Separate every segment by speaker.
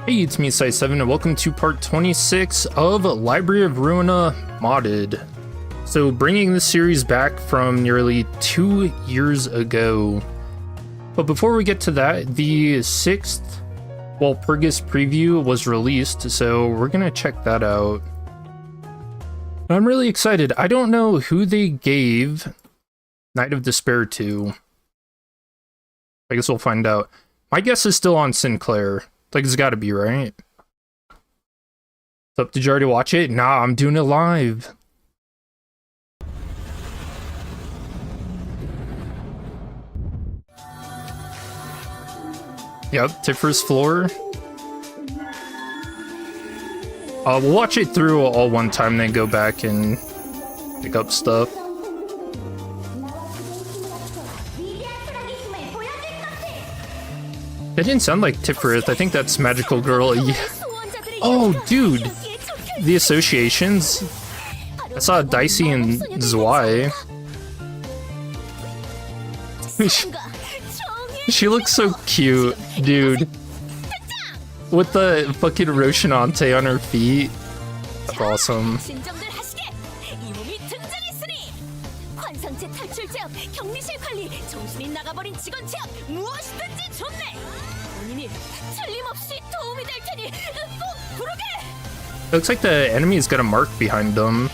Speaker 1: Hey, it's me, Sai7, and welcome to part 26 of Library of Ruina Modded. So, bringing this series back from nearly 2 years ago. But before we get to that, the 6th Walpurgis preview was released, so we're gonna check that out. I'm really excited. I don't know who they gave Night of Despair to. I guess we'll find out. My guess is still on Sinclair. Like, it's gotta be, right? So, did you already watch it? Nah, I'm doing it live. Yep, Tifer's floor. We'll watch it through all one time, then go back and pick up stuff. That didn't sound like Tifereth. I think that's Magical Girl. Yeah. Oh, dude. The associations. I saw Dicey and Zwei. She looks so cute, dude. With the fucking Roshinante on her feet. That's awesome. It looks like the enemy's got a mark behind them.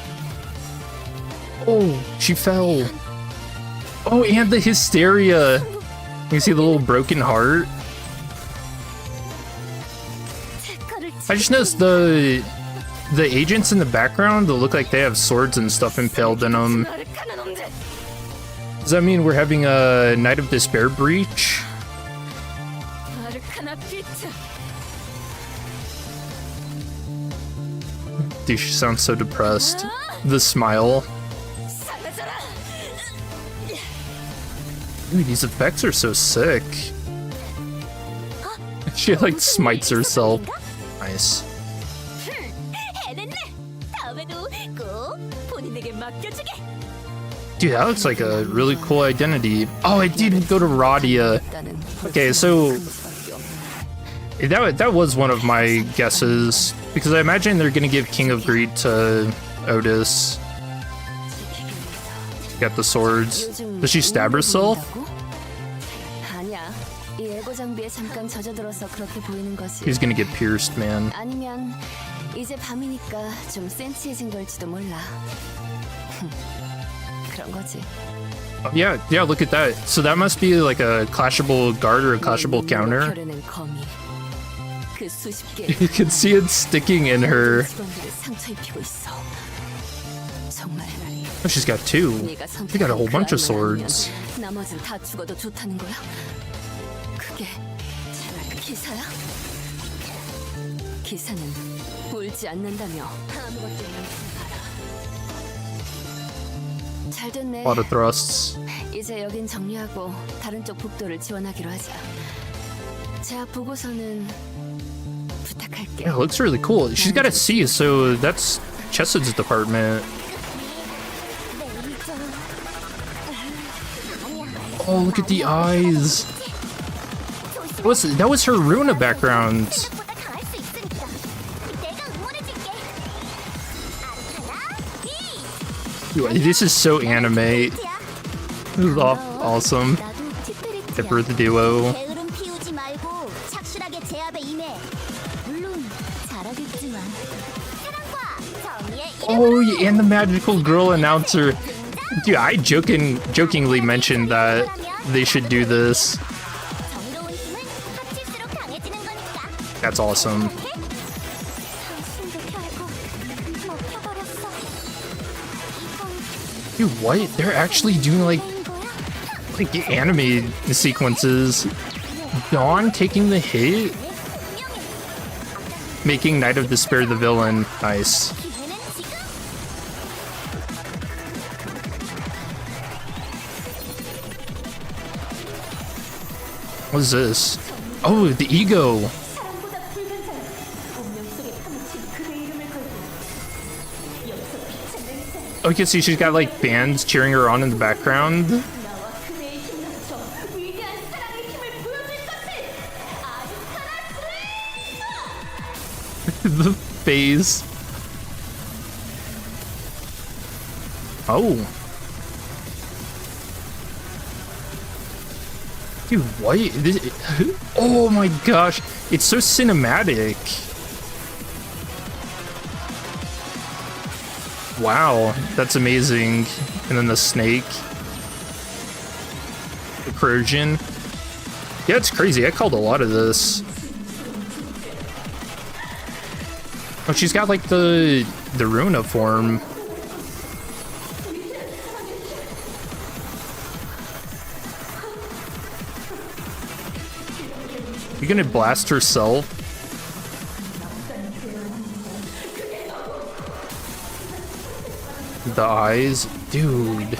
Speaker 1: Oh, she fell. Oh, and the hysteria. You see the little broken heart? I just noticed the agents in the background that look like they have swords and stuff impaled in them. Does that mean we're having a Night of Despair breach? Dude, she sounds so depressed. The smile. Dude, these effects are so sick. She like smites herself. Nice. Dude, that looks like a really cool identity. Oh, I didn't go to Radia. Okay, so that was one of my guesses, because I imagine they're gonna give King of Greed to Otis. Got the swords. Does she stab herself? He's gonna get pierced, man. Yeah, look at that. So that must be like a clashable guard or a clashable counter. You can see it sticking in her. Oh, she's got two. She got a whole bunch of swords. A lot of thrusts. Yeah, it looks really cool. She's got a C, so that's Chesid's department. Oh, look at the eyes. That was her Ruina background. This is so anime. This is awesome. Tipper the duo. Oh, yeah, and the Magical Girl announcer. Dude, I jokingly mentioned that they should do this. That's awesome. Dude, what? They're actually doing like anime sequences. Dawn taking the hit, making Night of Despair the villain. Nice. What is this? Oh, the ego. Oh, you can see she's got like bands cheering her on in the background. The face. Oh. Dude, what? Oh my gosh. It's so cinematic. Wow, that's amazing. And then the snake. The corrosion. Yeah, it's crazy. I called a lot of this. Oh, she's got like the Ruina form. You gonna blast herself? The eyes? Dude.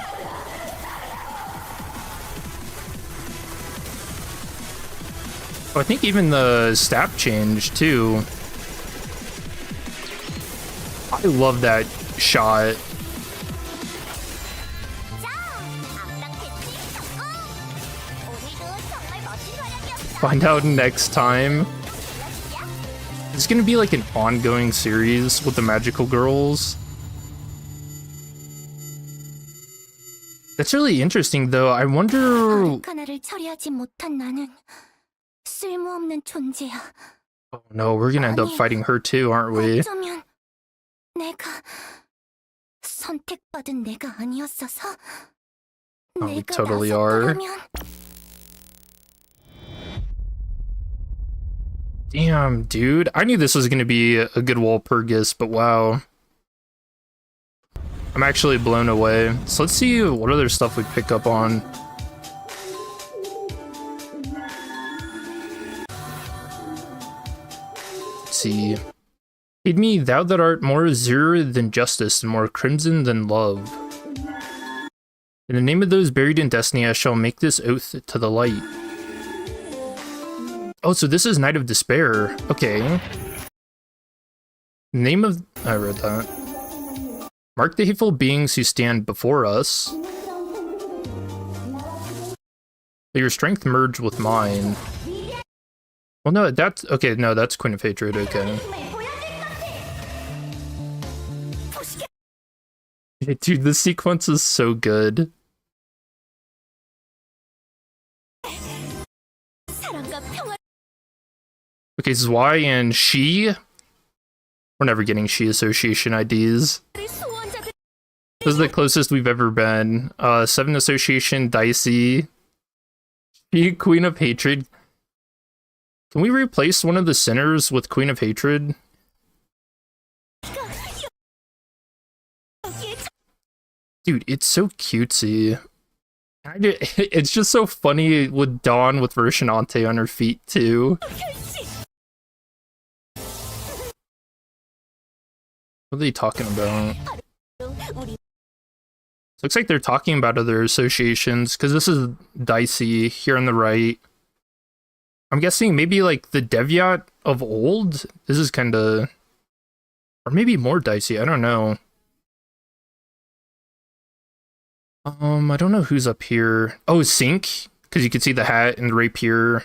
Speaker 1: Oh, I think even the staff changed too. I love that shot. Find out next time. It's gonna be like an ongoing series with the magical girls. That's really interesting though. I wonder... Oh no, we're gonna end up fighting her too, aren't we? Oh, we totally are. Damn, dude. I knew this was going to be a good Walpurgis, but wow. I'm actually blown away. So let's see what other stuff we pick up on. Let's see. Heed me, thou that art more azure than justice and more crimson than love. In the name of those buried in destiny, I shall make this oath to the light. Oh, so this is Night of Despair. Okay. Name of... I read that. Mark the hateful beings who stand before us. Let your strength merge with mine. Well, no, that's... Okay, no, that's Queen of Hatred, okay. Dude, this sequence is so good. Okay, Zwei and She. We're never getting She association IDs. This is the closest we've ever been. 7 association, Dicey. She, Queen of Hatred. Can we replace one of the sinners with Queen of Hatred? Dude, it's so cutesy. It's just so funny with Dawn with Roshinante on her feet, too. What are they talking about? Looks like they're talking about other associations, because this is Dicey here on the right. I'm guessing maybe like the Devyat of old? This is kind of... Or maybe more Dicey, I don't know. I don't know who's up here. Oh, Sync, because you can see the hat and the rapier.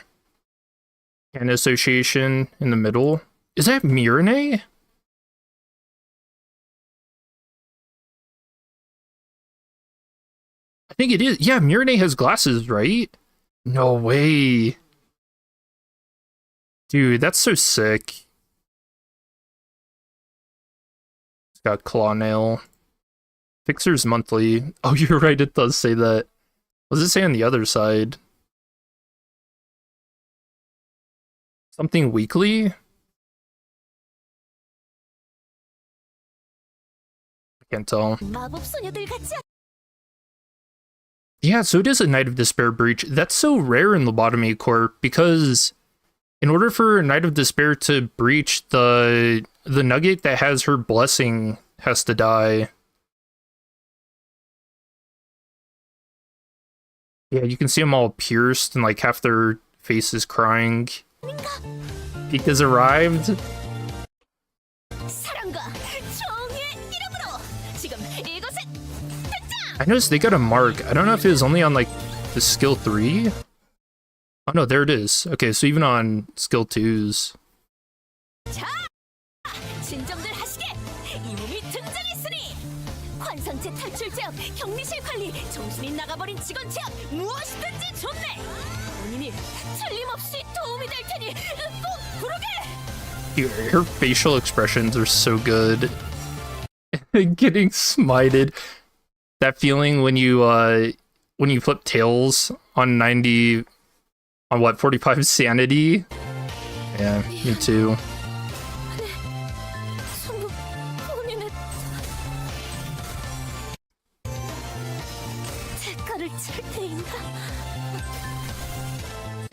Speaker 1: And association in the middle. Is that Mirene? I think it is. Yeah, Mirene has glasses, right? No way. Dude, that's so sick. It's got claw nail. Fixers monthly. Oh, you're right, it does say that. What does it say on the other side? Something weekly? I can't tell. Yeah, so it is a Night of Despair breach. That's so rare in Lobotomy Corp because in order for Night of Despair to breach, the nugget that has her blessing has to die. Yeah, you can see them all pierced and like half their face is crying. Peak has arrived. I noticed they got a mark. I don't know if it was only on like the skill 3. Oh no, there it is. Okay, so even on skill 2s.
Speaker 2: 경비실 관리, 정신이 나가버린 직원 취업, 무엇이든지 좋네. 본인이 틀림없이 도움이 될 테니 꼭 부르게.
Speaker 1: Dude, her facial expressions are so good. Getting smited. That feeling when you flip tails on 90, on what, 45 sanity? Yeah, me too.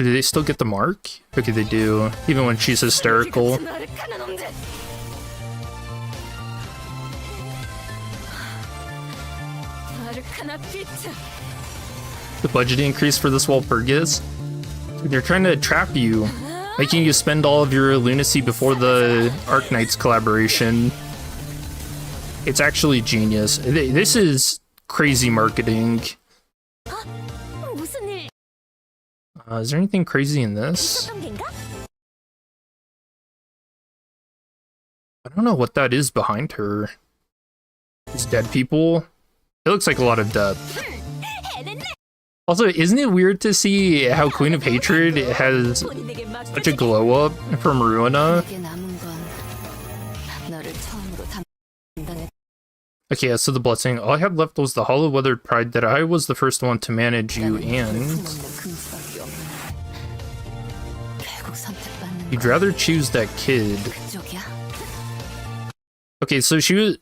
Speaker 1: Do they still get the mark? Okay, they do. Even when she's hysterical. The budget increase for this Walpurgis? They're trying to trap you, making you spend all of your lunacy before the Arknights collaboration. It's actually genius. This is crazy marketing. Is there anything crazy in this? I don't know what that is behind her. These dead people? It looks like a lot of death. Also, isn't it weird to see how Queen of Hatred has such a glow up from Ruina? Okay, so the blessing. All I had left was the hollow weathered pride that I was the first one to manage you, and you'd rather choose that kid. Okay, so she was...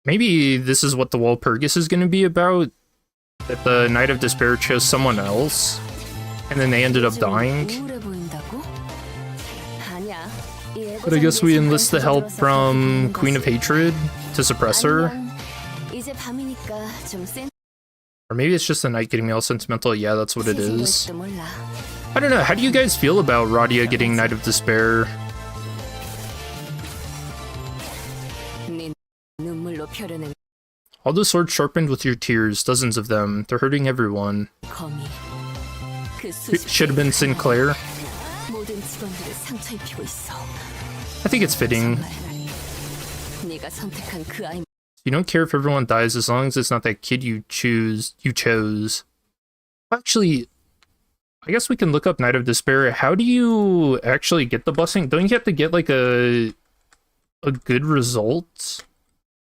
Speaker 1: Maybe this is what the Walpurgis is going to be about? That the Knight of Despair chose someone else, and then they ended up dying? But I guess we enlist the help from Queen of Hatred to suppress her? Or maybe it's just the Knight getting me all sentimental. Yeah, that's what it is. I don't know, how do you guys feel about Radia getting Knight of Despair? All the swords sharpened with your tears, dozens of them. They're hurting everyone. It should have been Sinclair. I think it's fitting. You don't care if everyone dies as long as it's not that kid you chose. Actually, I guess we can look up Knight of Despair. How do you actually get the blessing? Don't you have to get like a good result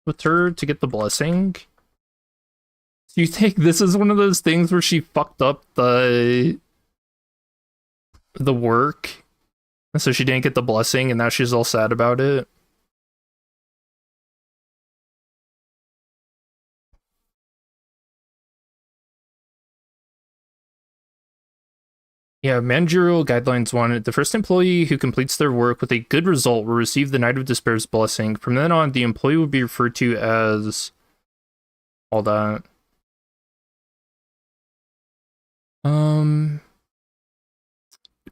Speaker 1: with her to get the blessing? Do you think this is one of those things where she fucked up the work, and so she didn't get the blessing, and now she's all sad about it? Yeah, managerial guidelines 1. The first employee who completes their work with a good result will receive the Knight of Despair's blessing. From then on, the employee will be referred to as... all that.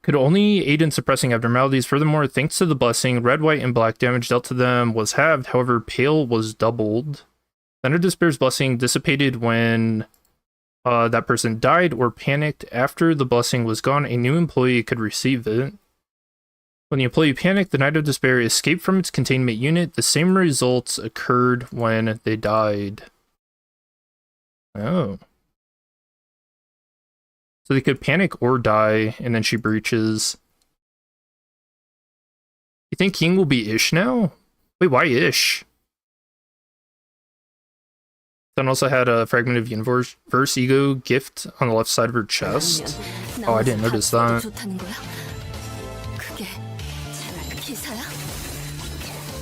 Speaker 1: Could only aid in suppressing abnormalities. Furthermore, thanks to the blessing, red, white, and black damage dealt to them was halved. However, pale was doubled. The Knight of Despair's blessing dissipated when... that person died or panicked. After the blessing was gone, a new employee could receive it. When the employee panicked, the Knight of Despair escaped from its containment unit. The same results occurred when they died. Oh. So they could panic or die, and then she breaches. You think King will be Ish now? Wait, why Ish? Then also had a fragment of universe ego gift on the left side of her chest. Oh, I didn't notice that.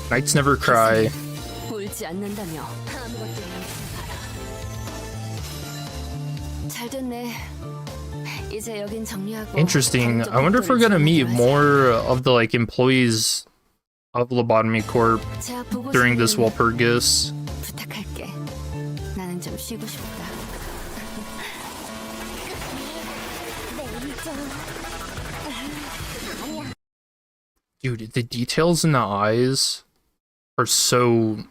Speaker 1: Knights never cry. Interesting. I wonder if we're gonna meet more of the like employees of Lobotomy Corp during this Walpurgis. Dude, the details in the eyes are so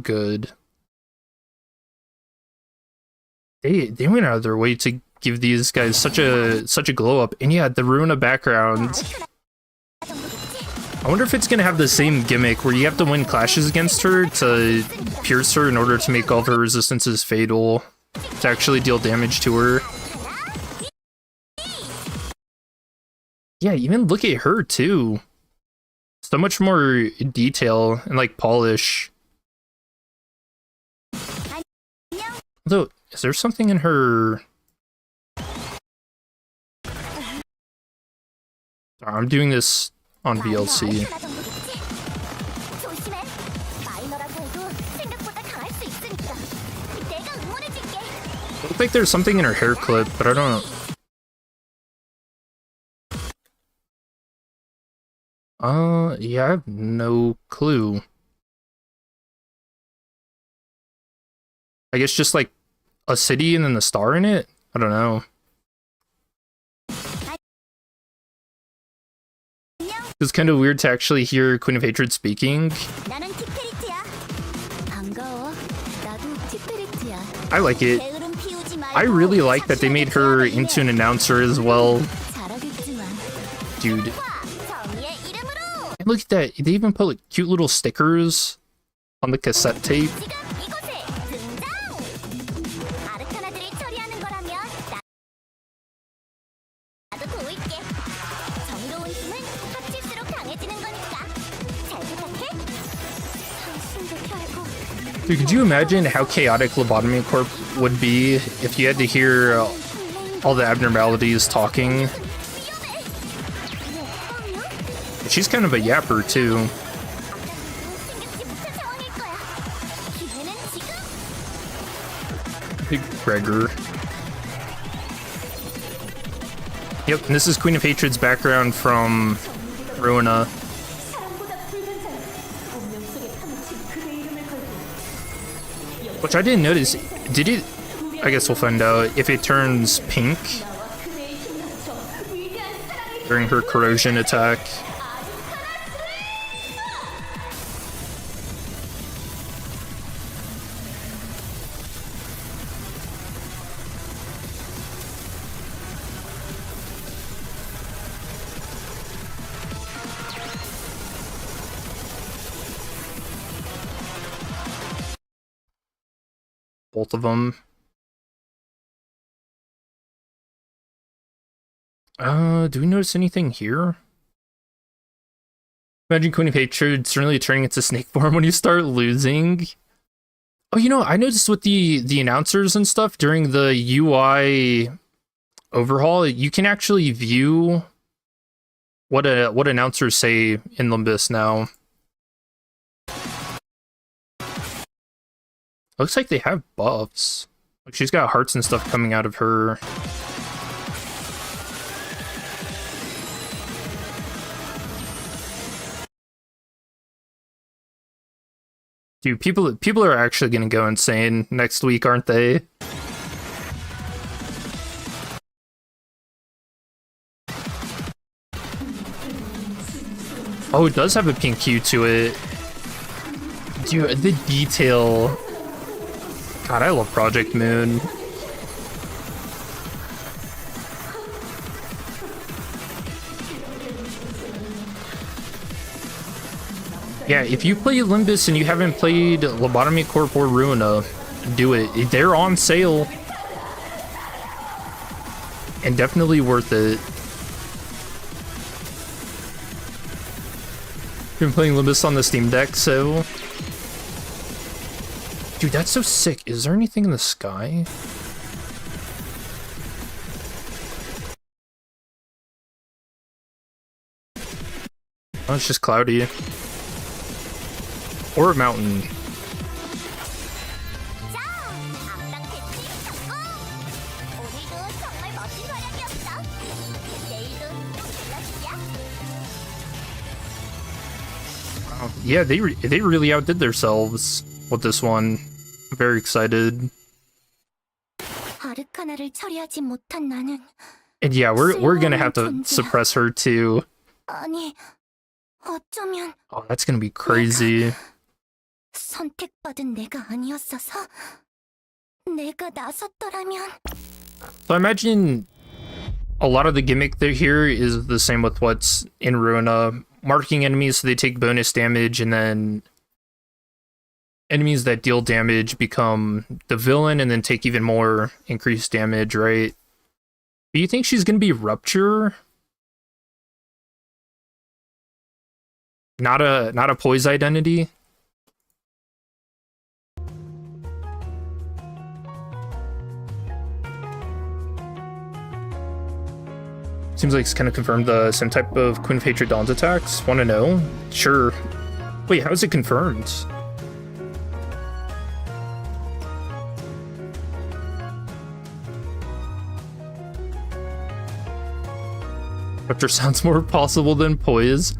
Speaker 1: good. They went out of their way to give these guys such a glow up. And yeah, the Ruina background. I wonder if it's gonna have the same gimmick where you have to win clashes against her to pierce her in order to make all of her resistances fatal to actually deal damage to her. Yeah, even look at her too. So much more detail and like polish. Although, is there something in her? I'm doing this on VLC. Looks like there's something in her hair clip, but I don't know. Yeah, I have no clue. I guess just like a city and then the star in it? I don't know. It's kind of weird to actually hear Queen of Hatred speaking. I like it. I really like that they made her into an announcer as well. Dude. And look at that. They even put like cute little stickers on the cassette tape. Dude, could you imagine how chaotic Lobotomy Corp would be if you had to hear all the abnormalities talking? She's kind of a yapper, too. Big Gregor. Yep, and this is Queen of Hatred's background from Ruina. Which I didn't notice. Did it? I guess we'll find out if it turns pink during her corrosion attack. Both of them. Do we notice anything here? Imagine Queen of Hatred suddenly turning into snake form when you start losing. Oh, you know, I noticed with the announcers and stuff during the UI overhaul, you can actually view what announcers say in Limbus now. Looks like they have buffs. Like she's got hearts and stuff coming out of her. Dude, people are actually gonna go insane next week, aren't they? Oh, it does have a pink hue to it. Dude, the detail. God, I love Project Moon. Yeah, if you play Limbus and you haven't played Lobotomy Corp or Ruina, do it. They're on sale. And definitely worth it. Been playing Limbus on the Steam Deck, so... Dude, that's so sick. Is there anything in the sky? Oh, it's just cloudy. Or a mountain. Wow. Yeah, they really outdid themselves with this one. I'm very excited. And yeah, we're gonna have to suppress her too. Oh, that's gonna be crazy. So I imagine a lot of the gimmick there here is the same with what's in Ruina, marking enemies so they take bonus damage, and then enemies that deal damage become the villain and then take even more increased damage, right? Do you think she's gonna be Rupture? Not a Poise identity? Seems like it's kind of confirmed the same type of Queen of Hatred Dawn's attacks. Want to know? Sure. Wait, how is it confirmed? Rupture sounds more possible than Poise.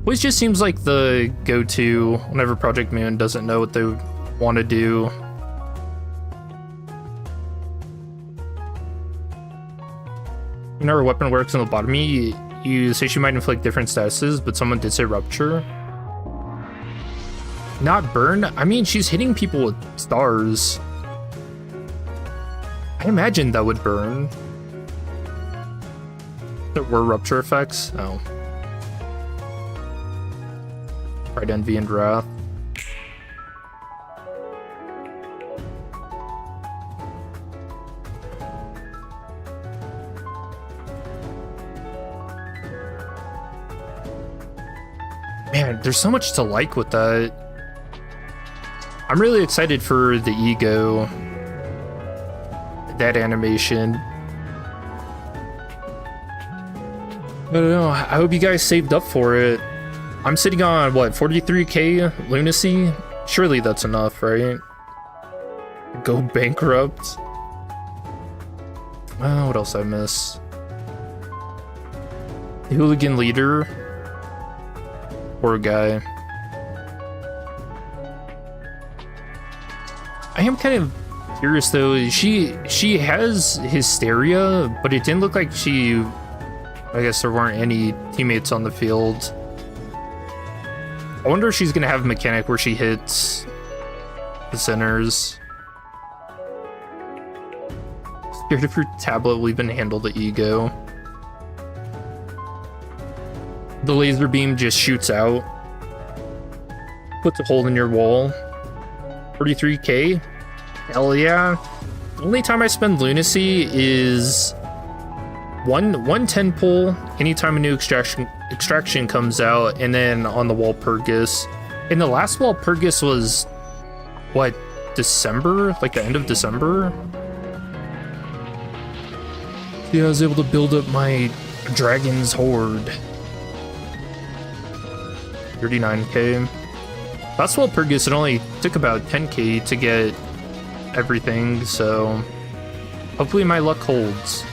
Speaker 1: Poise just seems like the go-to whenever Project Moon doesn't know what they want to do. You know, her weapon works in lobotomy. You say she might inflict different statuses, but someone did say Rupture. Not burn? I mean, she's hitting people with stars. I imagine that would burn. There were Rupture effects? Oh. Pride, Envy, and Wrath. Man, there's so much to like with that. I'm really excited for the ego. That animation. I don't know. I hope you guys saved up for it. I'm sitting on, what, 43k lunacy? Surely that's enough, right? Go bankrupt. Oh, what else I miss? The hooligan leader. Poor guy. I am kind of curious though. She has hysteria, but it didn't look like she. I guess there weren't any teammates on the field. I wonder if she's gonna have a mechanic where she hits the centers. Scared if your tablet will even handle the ego. The laser beam just shoots out. Puts a hole in your wall. 43k? Hell yeah. The only time I spend lunacy is one 10 pull anytime a new extraction comes out, and then on the Walpurgis. And the last Walpurgis was what, December? Like the end of December? Yeah, I was able to build up my Dragon's Horde. 39k. Last Walpurgis, it only took about 10k to get everything, so hopefully my luck holds.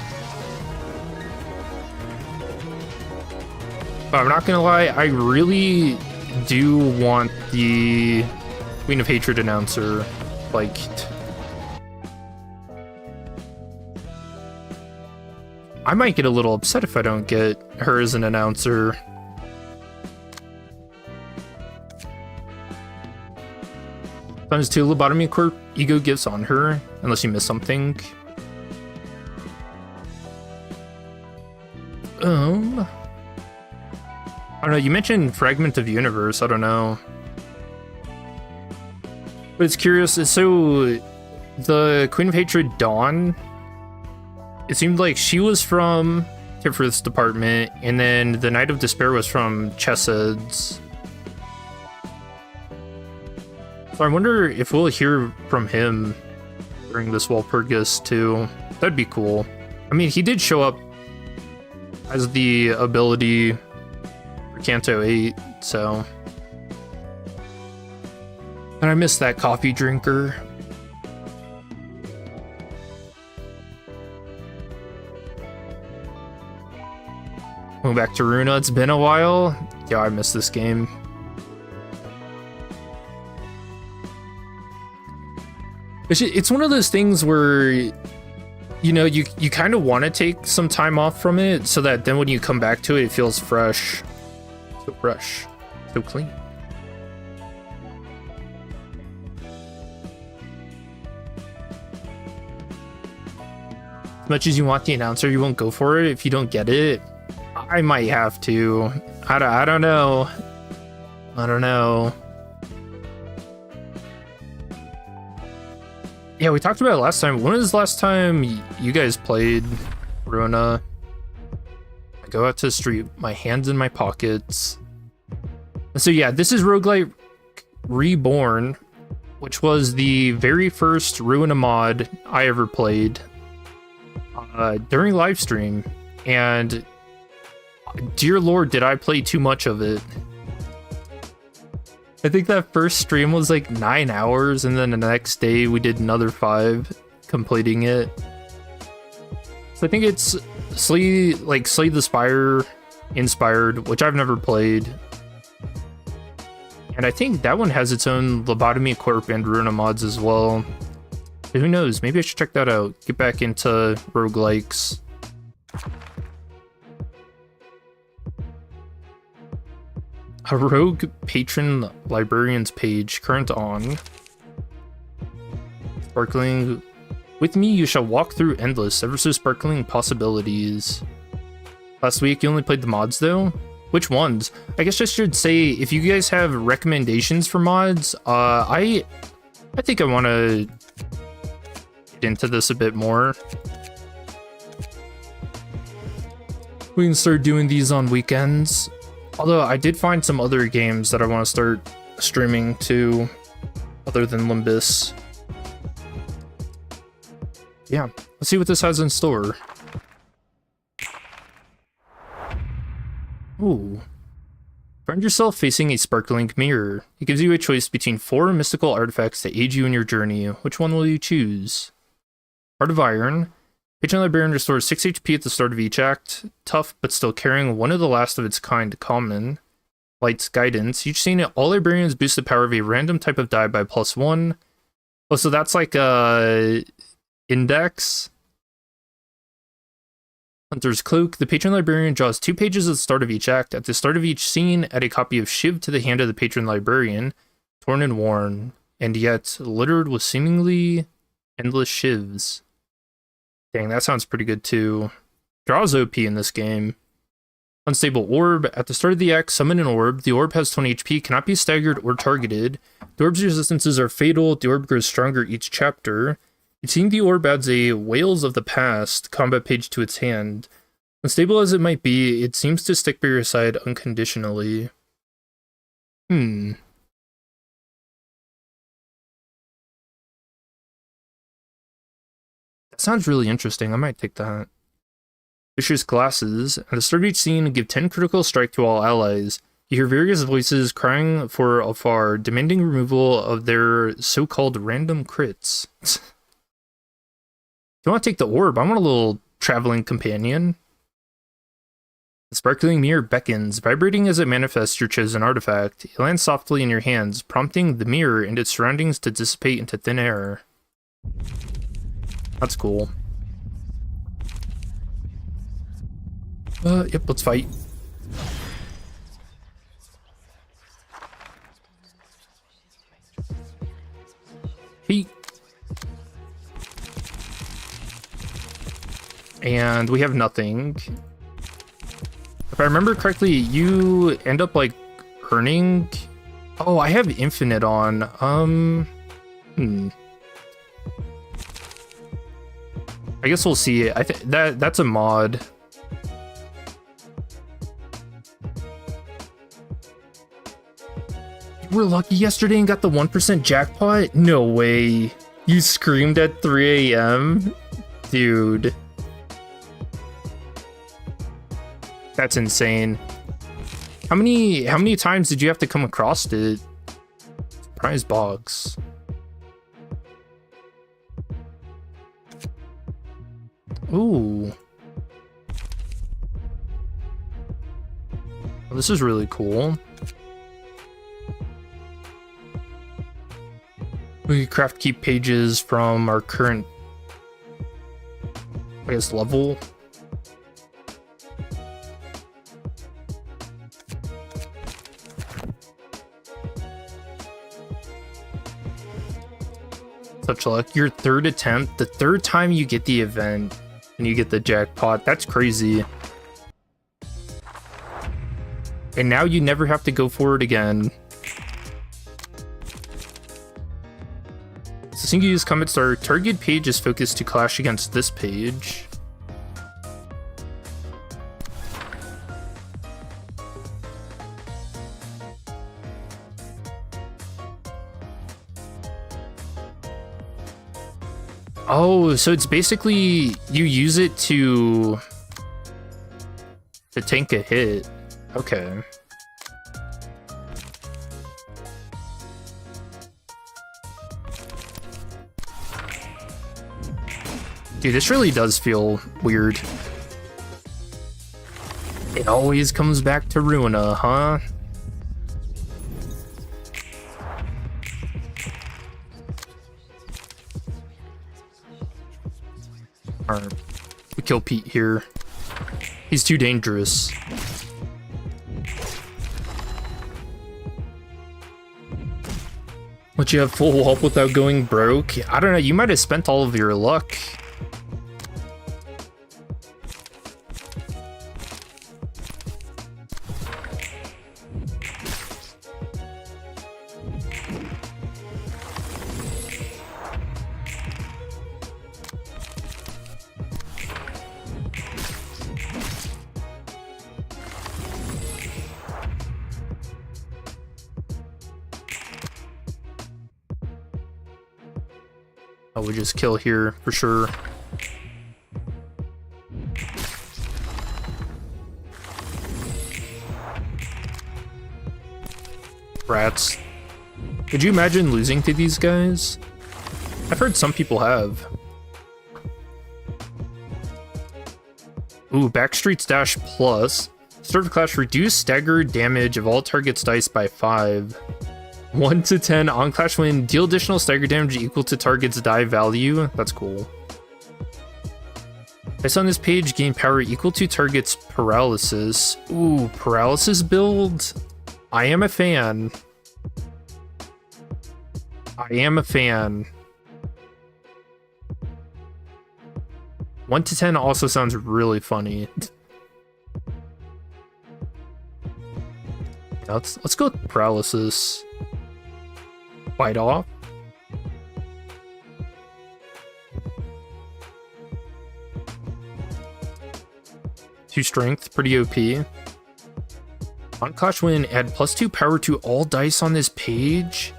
Speaker 1: But I'm not gonna lie, I really do want the Queen of Hatred announcer. Like, I might get a little upset if I don't get her as an announcer. Times 2 lobotomy quirk ego gifts on her, unless you miss something. I don't know, you mentioned Fragment of Universe, I don't know. But it's curious, so the Queen of Hatred Dawn, it seemed like she was from Tifrith's department, and then the Knight of Despair was from Chesed's. So I wonder if we'll hear from him during this Walpurgis too. That'd be cool. I mean, he did show up as the ability for Canto 8, so. And I miss that coffee drinker. Going back to Ruina, it's been a while. Yeah, I miss this game. It's one of those things where, you know, you kind of want to take some time off from it so that then when you come back to it, it feels fresh. So fresh. So clean. As much as you want the announcer, you won't go for it if you don't get it. I might have to. I don't know. I don't know. Yeah, we talked about it last time. When was the last time you guys played Ruina? I go out to the street, my hands in my pockets. So yeah, this is Roguelike Reborn, which was the very first Ruina mod I ever played during live stream, and dear lord, did I play too much of it. I think that first stream was like 9 hours, and then the next day we did another 5, completing it. So I think it's Slay the Spire inspired, which I've never played. And I think that one has its own Lobotomy Corp and Ruina mods as well. But who knows? Maybe I should check that out. Get back into roguelikes. A rogue patron librarians page, current on. Sparkling. With me, you shall walk through endless, ever so sparkling possibilities. Last week, you only played the mods though? Which ones? I guess I should say, if you guys have recommendations for mods, I think I want to get into this a bit more. We can start doing these on weekends. Although I did find some other games that I want to start streaming to, other than Limbus. Yeah, let's see what this has in store. Ooh. Find yourself facing a sparkling mirror. It gives you a choice between 4 mystical artifacts that aid you in your journey. Which one will you choose? Heart of Iron. Patron Librarian restores 6 HP at the start of each act. Tough, but still carrying one of the last of its kind common. Light's Guidance. Each scene, all librarians boost the power of a random type of die by +1. Oh, so that's like a index. Hunter's Cloak. The Patron Librarian draws 2 pages at the start of each act. At the start of each scene, add a copy of Shiv to the hand of the Patron Librarian, torn and worn, and yet littered with seemingly endless shivs. Dang, that sounds pretty good too. Draws OP in this game. Unstable Orb. At the start of the act, summon an orb. The orb has 20 HP, cannot be staggered or targeted. The orb's resistances are fatal. The orb grows stronger each chapter. It seems the orb adds a Whales of the Past combat page to its hand. Unstable as it might be, it seems to stick by your side unconditionally. That sounds really interesting. I might take that. Fisher's Glasses. At the start of each scene, give 10 critical strike to all allies. You hear various voices crying for afar, demanding removal of their so-called random crits. If you want to take the orb, I want a little traveling companion. The sparkling mirror beckons, vibrating as it manifests your chosen artifact. It lands softly in your hands, prompting the mirror and its surroundings to dissipate into thin air. That's cool. Yep, let's fight. Hey. And we have nothing. If I remember correctly, you end up like earning. Oh, I have infinite on. I guess we'll see. I think that's a mod. You were lucky yesterday and got the 1% jackpot? No way. You screamed at 3 a.m.? Dude. That's insane. How many times did you have to come across it? Surprise box. Ooh. Well, this is really cool. We can craft keep pages from our current, I guess, level. Such luck. Your third attempt, the third time you get the event and you get the jackpot. That's crazy. And now you never have to go for it again. So single use comments are target page is focused to clash against this page. Oh, so it's basically you use it to tank a hit. Okay. Dude, this really does feel weird. It always comes back to Ruina, huh? Alright, we kill Pete here. He's too dangerous. Let you have full Walp without going broke? I don't know, you might have spent all of your luck. Oh, we just kill here for sure. Rats. Could you imagine losing to these guys? I've heard some people have. Ooh, Backstreet's Dash Plus. Start of clash, reduce stagger damage of all targets dice by 5. 1 to 10 on clash win, deal additional stagger damage equal to target's die value. That's cool. Dice on this page gain power equal to target's paralysis. Ooh, paralysis build? I am a fan. I am a fan. 1 to 10 also sounds really funny. Let's go with paralysis. Fight off. 2 strength, pretty OP. On clash win, add +2 power to all dice on this page.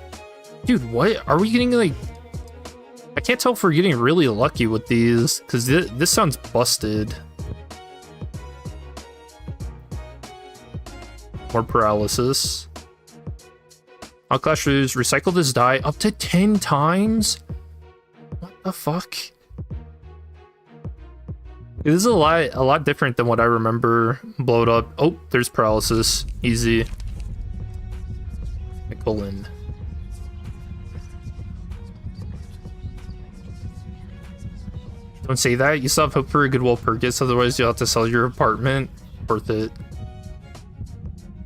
Speaker 1: Dude, what? Are we getting like... I can't tell if we're getting really lucky with these, because this sounds busted. More paralysis. On clash lose, recycle this die up to 10 times? What the fuck? This is a lot different than what I remember. Blow it up. Oh, there's paralysis. Easy. Colon. Don't say that. You still have hope for a good Walp purchase, otherwise you'll have to sell your apartment. Worth it.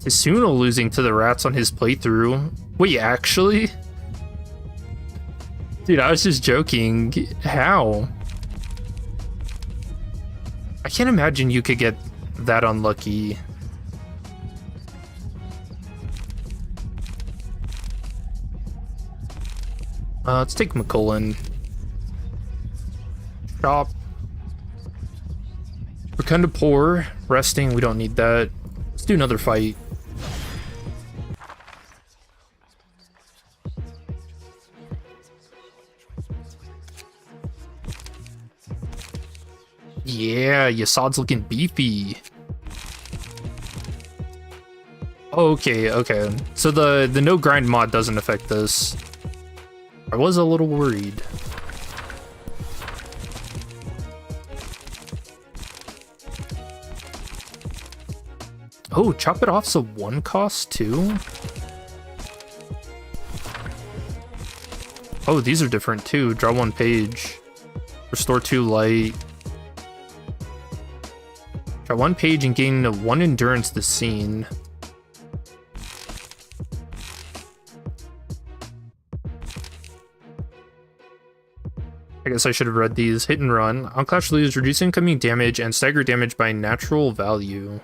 Speaker 1: Tsuno losing to the rats on his playthrough. Wait, actually? Dude, I was just joking. How? I can't imagine you could get that unlucky. Let's take McCullen. Chop. We're kind of poor. Resting, we don't need that. Let's do another fight. Yeah, Yasad's looking beefy. Okay, okay. So the no grind mod doesn't affect this. I was a little worried. Oh, chop it off's a 1 cost too? Oh, these are different too. Draw 1 page. Restore 2 light. Draw 1 page and gain 1 endurance this scene. I guess I should have read these. Hit and run. On clash lose, reduce incoming damage and stagger damage by natural value.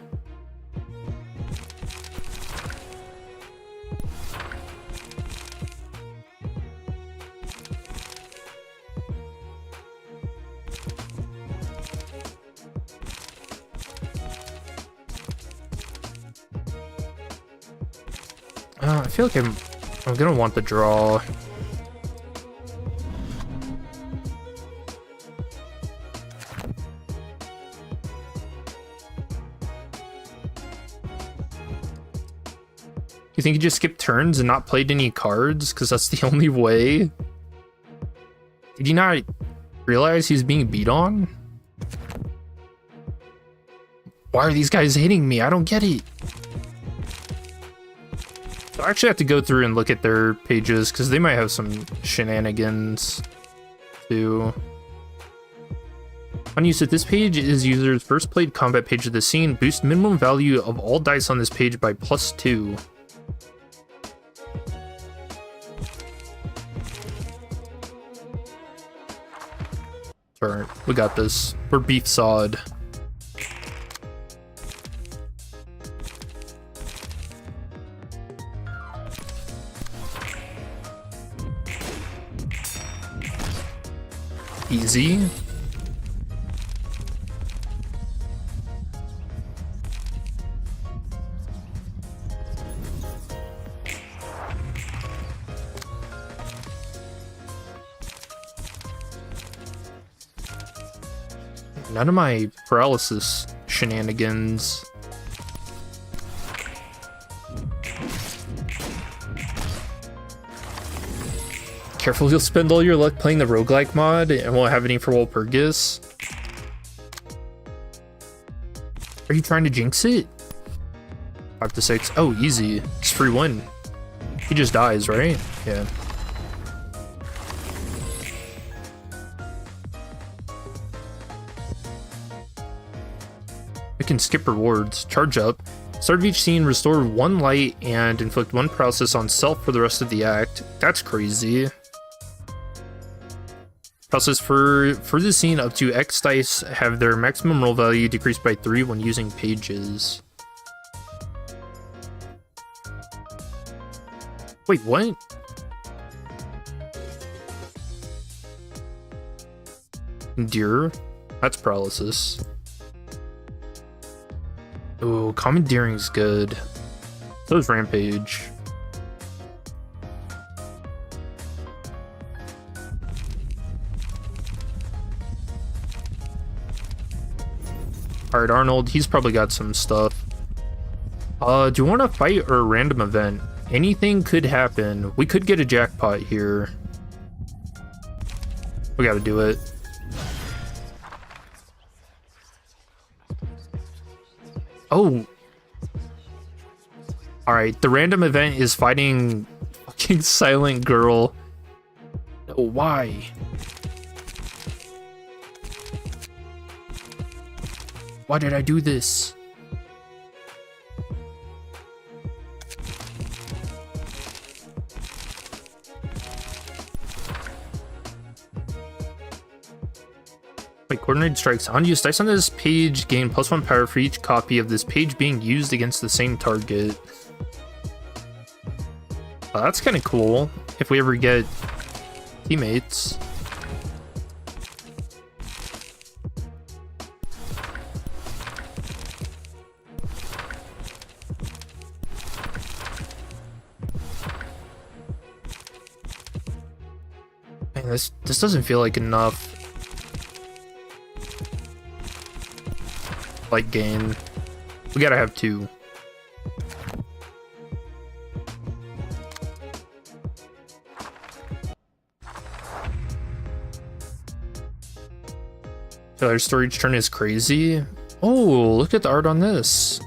Speaker 1: I feel like I'm gonna want the draw. You think he just skipped turns and not played any cards? Because that's the only way? Did you not realize he's being beat on? Why are these guys hitting me? I don't get it. So I actually have to go through and look at their pages because they might have some shenanigans too. On use it, this page is user's first played combat page of the scene. Boost minimum value of all dice on this page by +2. Alright, we got this. We're beef sawed. Easy. None of my paralysis shenanigans. Careful, you'll spend all your luck playing the roguelike mod and won't have any for Walpurgis. Are you trying to jinx it? 5 to 6. Oh, easy. It's free win. He just dies, right? Yeah. We can skip rewards. Charge up. Start of each scene, restore 1 light and inflict 1 paralysis on self for the rest of the act. That's crazy. Paralysis for the scene up to X dice have their maximum roll value decreased by 3 when using pages. Wait, what? Endure? That's paralysis. Oh, Commandeering's good. So is Rampage. Alright, Arnold, he's probably got some stuff. Do you want to fight or a random event? Anything could happen. We could get a jackpot here. We gotta do it. Oh. Alright, the random event is fighting fucking Silent Girl. Oh, why? Why did I do this? Wait, coordinated strikes. On use dice on this page gain +1 power for each copy of this page being used against the same target. Oh, that's kind of cool if we ever get teammates. Man, this doesn't feel like enough. Light gain. We gotta have 2. Our storage turn is crazy. Oh, look at the art on this.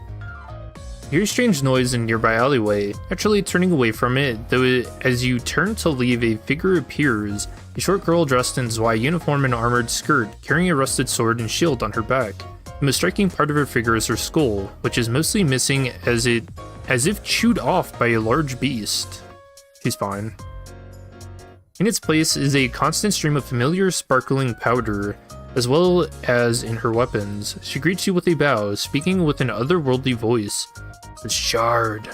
Speaker 1: You hear a strange noise in a nearby alleyway. Actually turning away from it, though as you turn to leave, a figure appears. A short girl dressed in Zwei uniform and armored skirt, carrying a rusted sword and shield on her back. The most striking part of her figure is her skull, which is mostly missing as if chewed off by a large beast. She's fine. In its place is a constant stream of familiar sparkling powder, as well as in her weapons. She greets you with a bow, speaking with an otherworldly voice. Says, Shard.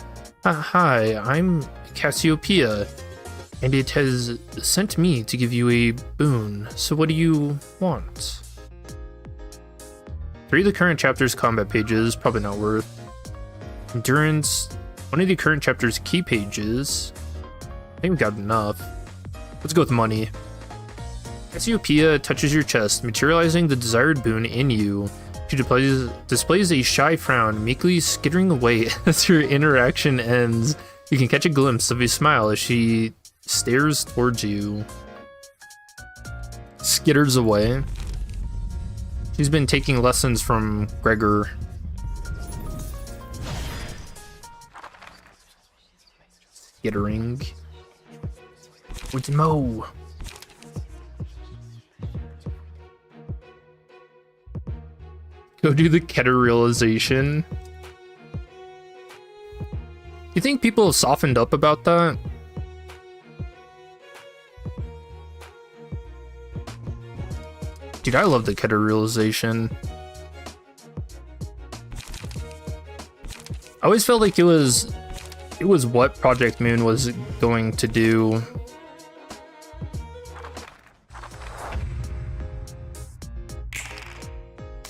Speaker 1: Hi, I'm Cassiopeia, and it has sent me to give you a boon. So what do you want? 3 of the current chapter's combat pages, probably not worth. Endurance, One of the current chapter's key pages. I think we got enough. Let's go with money. Cassiopeia touches your chest, materializing the desired boon in you. She displays a shy frown, meekly skittering away as your interaction ends. You can catch a glimpse of a smile as she stares towards you. Skitters away. She's been taking lessons from Gregor. Skittering. With Mo. Go do the Keter realization. You think people have softened up about that? Dude, I love the Keter realization. I always felt like it was what Project Moon was going to do.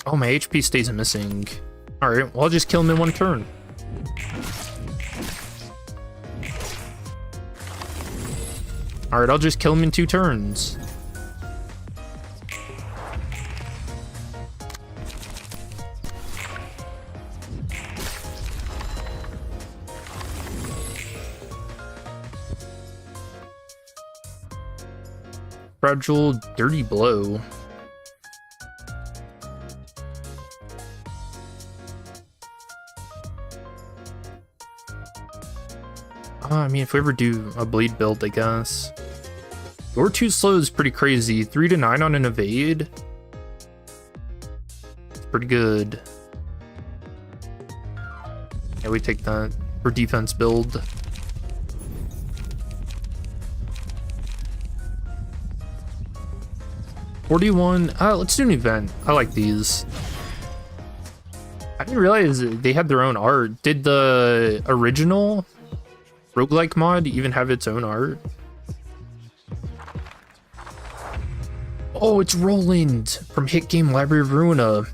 Speaker 1: Oh, my HP stays missing. Alright, well, I'll just kill him in one turn. Alright, I'll just kill him in 2 turns. Fragile, dirty blow. I mean, if we ever do a bleed build, I guess. Your 2 slow is pretty crazy. 3 to 9 on an evade. It's pretty good. Yeah, we take that for defense build. $41. Let's do an event. I like these. I didn't realize they had their own art. Did the original Roguelike mod even have its own art? Oh, it's Roland from hit game Library of Ruina.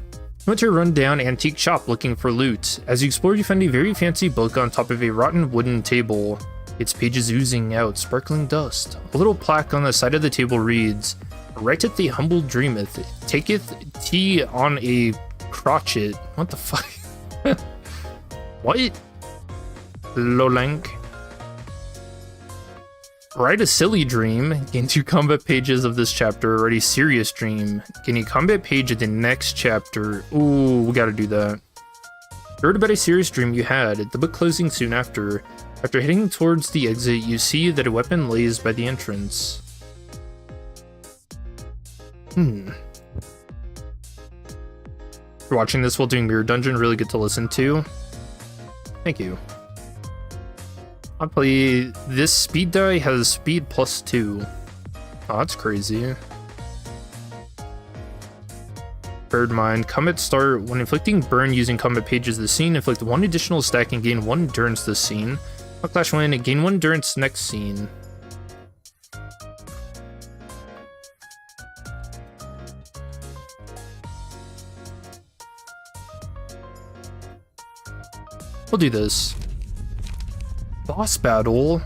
Speaker 1: Went to a rundown antique shop looking for loot. As you explore, you find a very fancy book on top of a rotten wooden table. Its pages oozing out sparkling dust. A little plaque on the side of the table reads, "Writeth the humble dreameth, taketh tea on a crotchet." What the fuck? What? Lolank. Write a silly dream. Gain 2 combat pages of this chapter. Write a serious dream. Gain a combat page of the next chapter. Ooh, we gotta do that. Heard about a serious dream you had. The book closing soon after. After heading towards the exit, you see that a weapon lays by the entrance. For watching this while doing Mirror Dungeon, really good to listen to. Thank you. I'll play this speed die has speed +2. Oh, that's crazy. Bird Mind. Combat start. When inflicting burn using combat pages of the scene, inflict 1 additional stack and gain 1 endurance this scene. Clash win, gain 1 endurance next scene. We'll do this. Boss battle?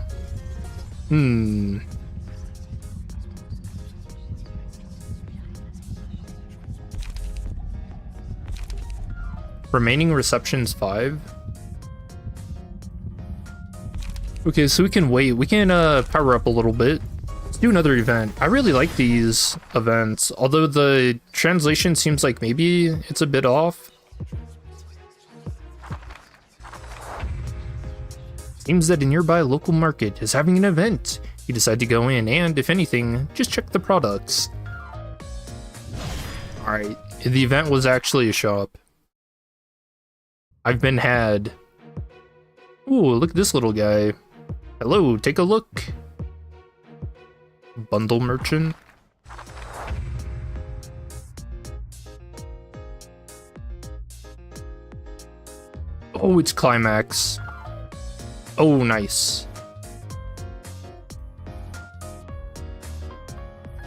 Speaker 1: Remaining receptions 5. Okay, so we can wait. We can power up a little bit. Let's do another event. I really like these events, although the translation seems like maybe it's a bit off. Seems that a nearby local market is having an event. You decide to go in and, if anything, just check the products. Alright, the event was actually a shop. I've been had. Ooh, look at this little guy. Hello, take a look. Bundle merchant. Oh, it's climax. Oh, nice.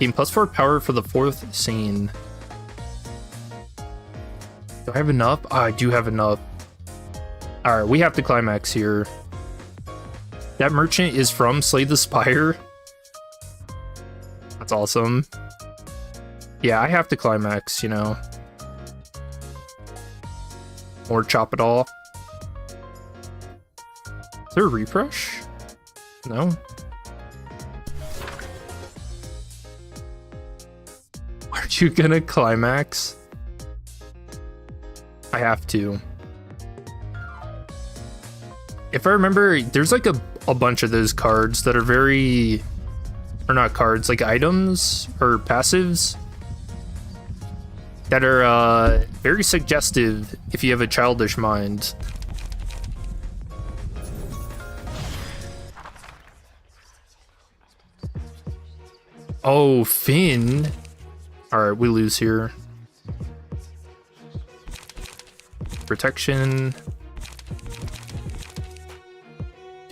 Speaker 1: Gain +4 power for the 4th scene. Do I have enough? I do have enough. Alright, we have to climax here. That merchant is from Slay the Spire. That's awesome. Yeah, I have to climax, you know. Or chop it off. Is there a refresh? No. Aren't you gonna climax? I have to. If I remember, there's like a bunch of those cards that are very... Or not cards, like items or passives that are very suggestive if you have a childish mind. Oh, Finn. Alright, we lose here. Protection.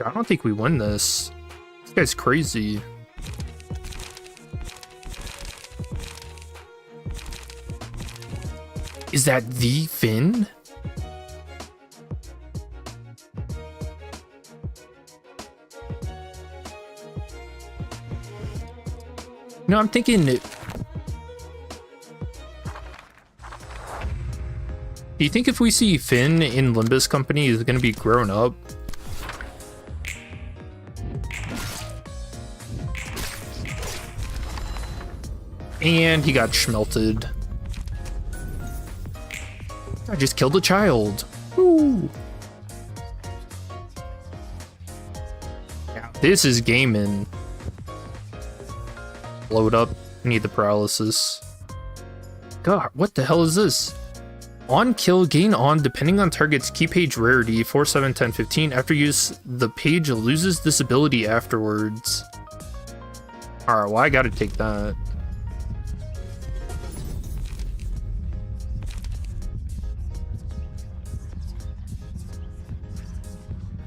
Speaker 1: I don't think we win this. This guy's crazy. Is that the Finn? No, I'm thinking... Do you think if we see Finn in Limbus Company, he's gonna be grown up? And he got schmelted. I just killed a child. Woo. Yeah, this is gaming. Blow it up. Need the paralysis. God, what the hell is this? On kill, gain on depending on target's key page rarity 4, 7, 10, 15. After use, the page loses this ability afterwards. Alright, well, I gotta take that.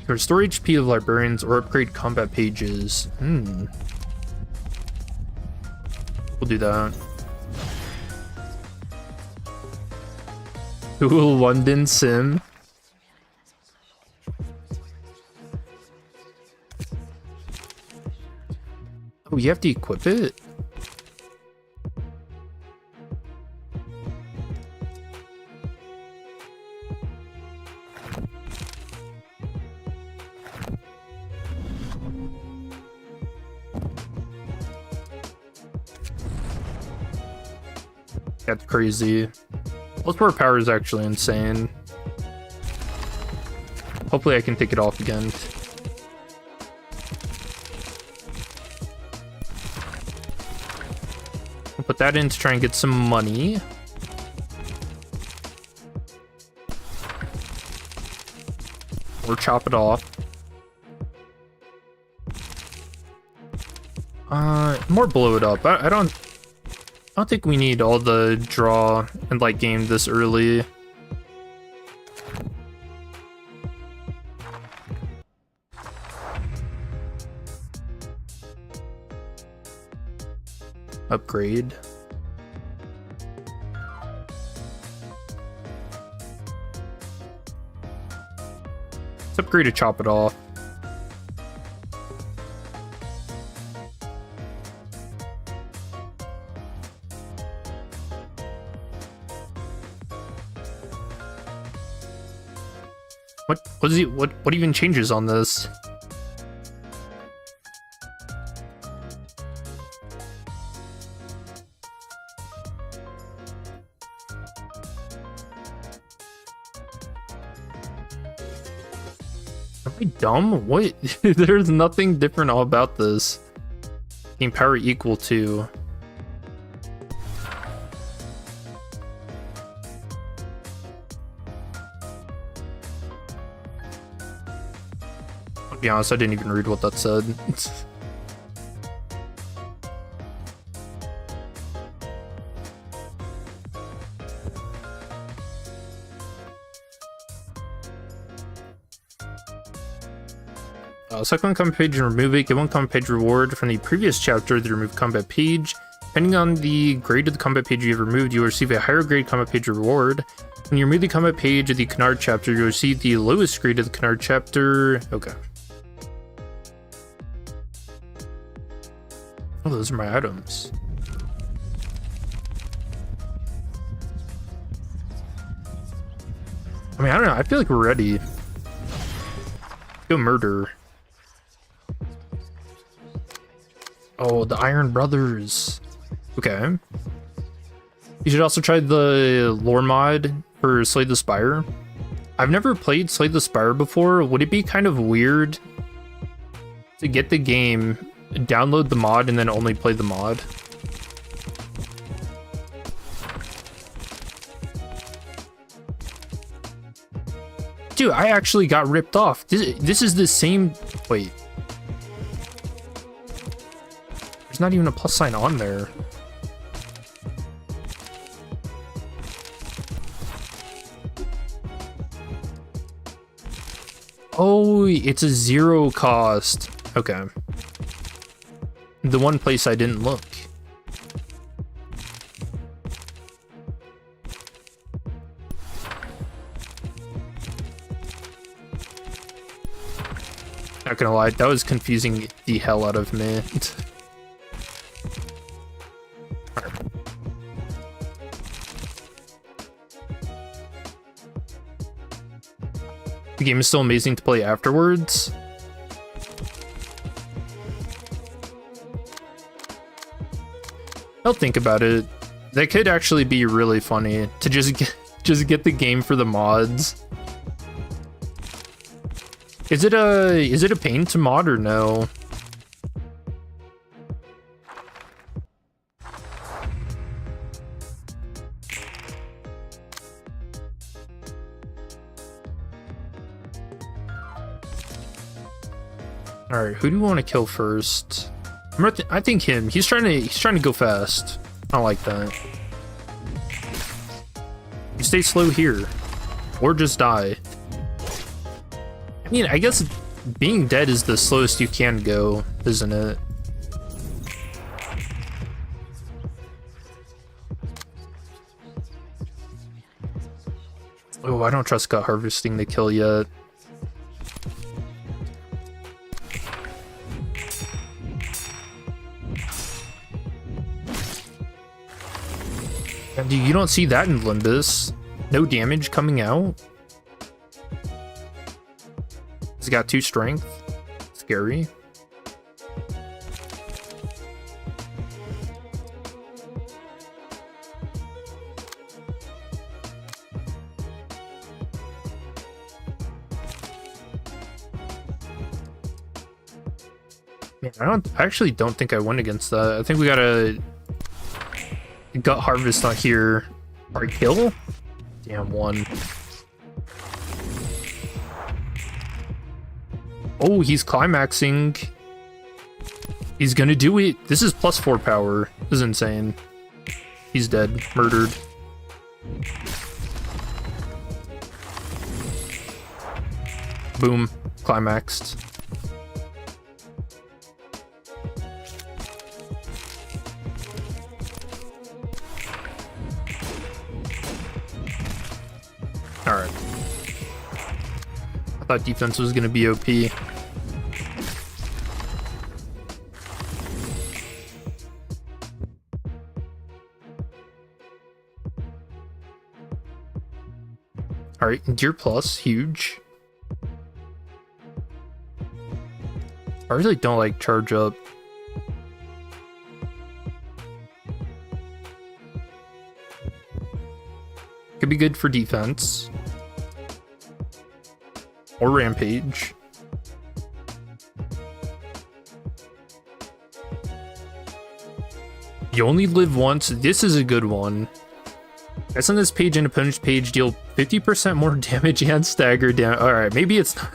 Speaker 1: Restore HP of librarians or upgrade combat pages. We'll do that. Cool London sim. Oh, you have to equip it? That's crazy. Willpower power is actually insane. Hopefully I can take it off again. I'll put that in to try and get some money. Or chop it off. More blow it up. I don't think we need all the draw and like game this early. Upgrade. Let's upgrade to chop it off. What even changes on this? Am I dumb? What? There's nothing different about this. Game power equal to. To be honest, I didn't even read what that said. Select one combat page and remove it. Get one combat page reward from the previous chapter, the remove combat page. Depending on the grade of the combat page you have removed, you will receive a higher grade combat page reward. When you remove the combat page of the Canard chapter, you'll receive the lowest grade of the Canard chapter. Okay. Oh, those are my items. I mean, I don't know. I feel like we're ready. Go murder. Oh, the Iron Brothers. Okay. You should also try the lore mod for Slay the Spire. I've never played Slay the Spire before. Would it be kind of weird to get the game, download the mod, and then only play the mod? Dude, I actually got ripped off. This is the same... Wait. There's not even a plus sign on there. Oh, it's a 0 cost. Okay. The one place I didn't look. Not gonna lie, that was confusing the hell out of me. The game is still amazing to play afterwards. I'll think about it. That could actually be really funny to just get the game for the mods. Is it a pain to mod or no? All right, who do we want to kill first? I think him. He's trying to go fast. I don't like that. You stay slow here, or just die. I mean, I guess being dead is the slowest you can go, isn't it? Oh, I don't trust gut harvesting to kill yet. Dude, you don't see that in Limbus. No damage coming out. He's got 2 strength. Scary. Man, I actually don't think I win against that. I think we gotta gut harvest on here. Or kill? Damn, 1. Oh, he's climaxing. He's gonna do it. This is +4 power. This is insane. He's dead. Murdered. Boom. Climaxed. Alright. I thought defense was gonna be OP. Alright, Deer Plus, huge. I really don't like charge up. Could be good for defense. Or rampage. You only live once. This is a good one. Guys on this page and opponent's page deal 50% more damage and stagger down. Alright, maybe it's not,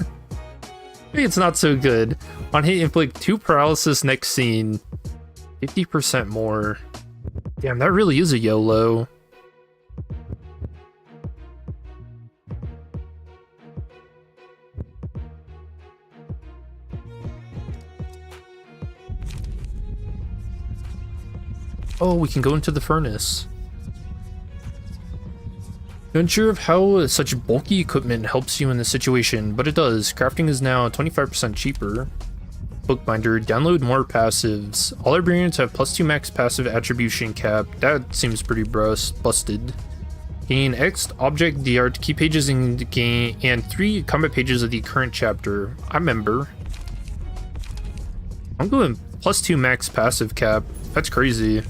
Speaker 1: maybe it's not so good. On hit, inflict 2 paralysis next scene. 50% more. Damn, that really is a YOLO. Oh, we can go into the furnace. Unsure of how such bulky equipment helps you in this situation, but it does. Crafting is now 25% cheaper. Bookbinder. Download more passives. All librarians have +2 max passive attribution cap. That seems pretty busted. Gain X object DR to key pages in the game and 3 combat pages of the current chapter. I remember. I'm going +2 max passive cap. That's crazy.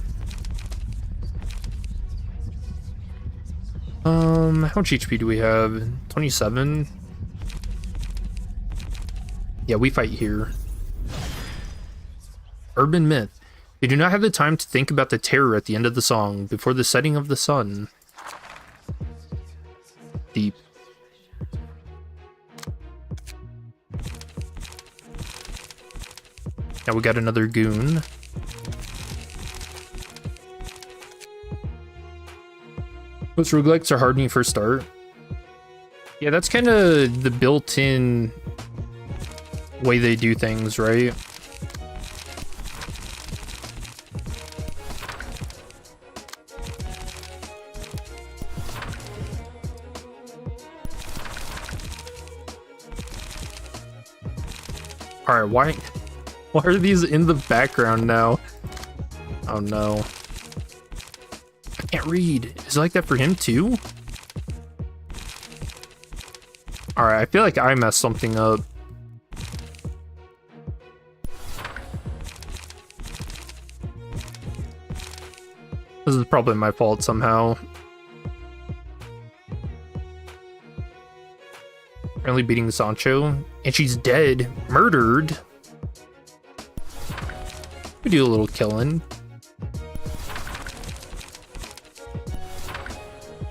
Speaker 1: How much HP do we have? 27. Yeah, we fight here. Urban myth. They do not have the time to think about the terror at the end of the song, before the setting of the sun. Deep. Now we got another goon. Most roguelikes are hard when you first start. Yeah, that's kind of the built-in way they do things, right? Alright, why are these in the background now? Oh no. I can't read. Is it like that for him too? Alright, I feel like I messed something up. This is probably my fault somehow. Apparently beating Sancho. And she's dead. Murdered. We do a little killing.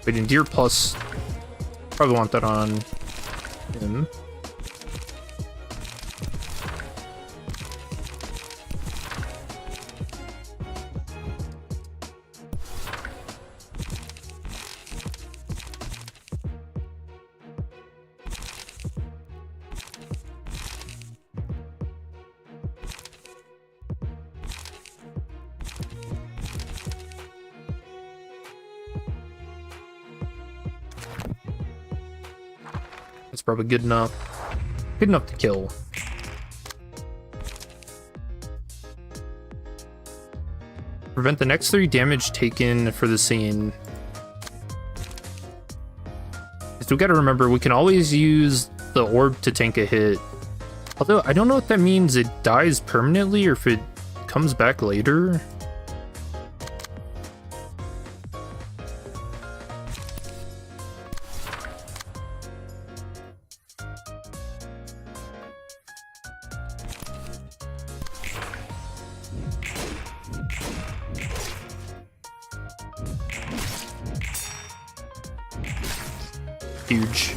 Speaker 1: But Endear Plus. Probably want that on him. That's probably good enough. Good enough to kill. Prevent the next 3 damage taken for the scene. So we gotta remember, we can always use the orb to tank a hit. Although, I don't know if that means it dies permanently or if it comes back later. Huge.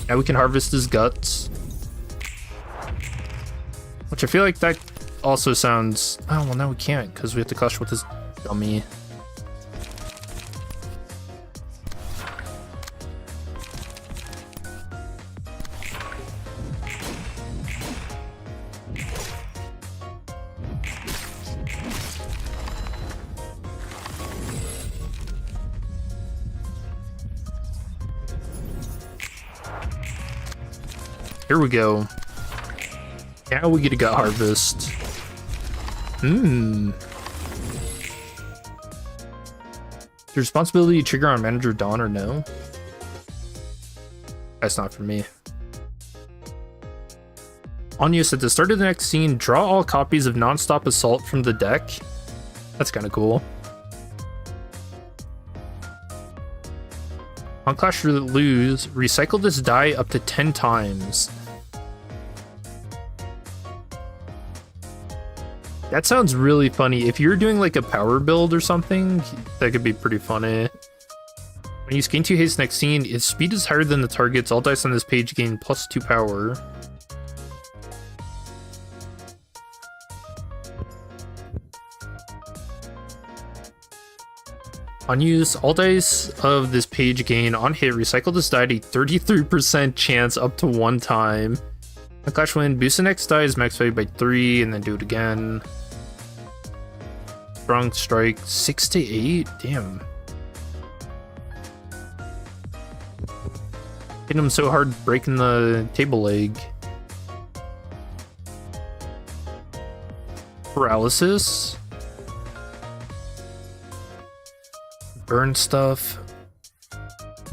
Speaker 1: Now we can harvest his guts. Which I feel like that also sounds... Oh, well, now we can't because we have to clash with his dummy. Here we go. Now we get a gut harvest. The responsibility to trigger on manager Dawn or no? That's not for me. On use at the start of the next scene, draw all copies of Non-Stop Assault from the deck. That's kind of cool. On Clash Lose, recycle this die up to 10 times. That sounds really funny. If you're doing like a power build or something, that could be pretty funny. When you gain 2 haste next scene, its speed is higher than the target's. All dice on this page gain +2 power. On use, all dice of this page gain on hit. Recycle this die at a 33% chance up to 1 time. On Clash Win, boost the next die is max value by 3, and then do it again. Strong strike 6 to 8. Damn. Hitting him so hard, breaking the table leg. Paralysis. Burn stuff.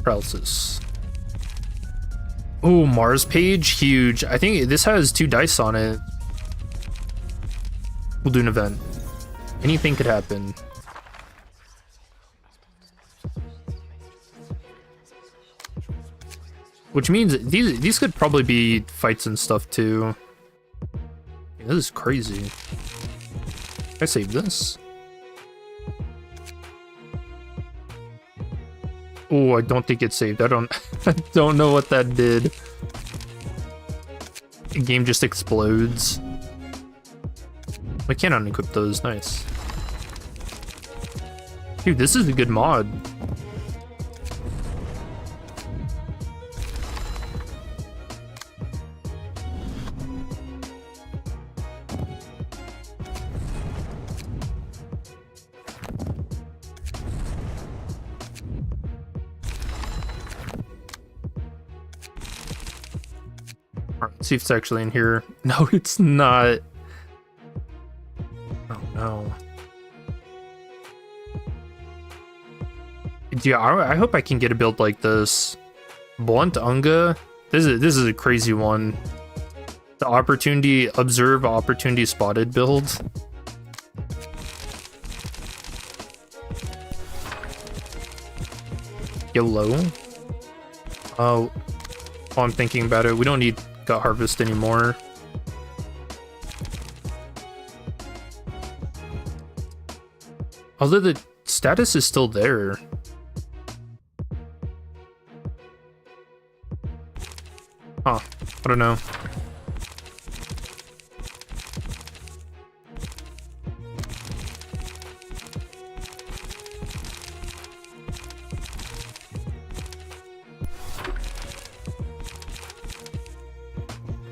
Speaker 1: Paralysis. Oh, Mars page, huge. I think this has 2 dice on it. We'll do an event. Anything could happen. Which means these could probably be fights and stuff too. Yeah, this is crazy. Can I save this? Oh, I don't think it's saved. I don't know what that did. The game just explodes. I can't unequip those. Nice. Dude, this is a good mod. Let's see if it's actually in here. No, it's not. Oh no. Yeah, I hope I can get a build like this. Blunt Unga. This is a crazy one. The opportunity observe, opportunity spotted build. YOLO. Oh, I'm thinking about it. We don't need Gut Harvest anymore. Although the status is still there. Huh, I don't know.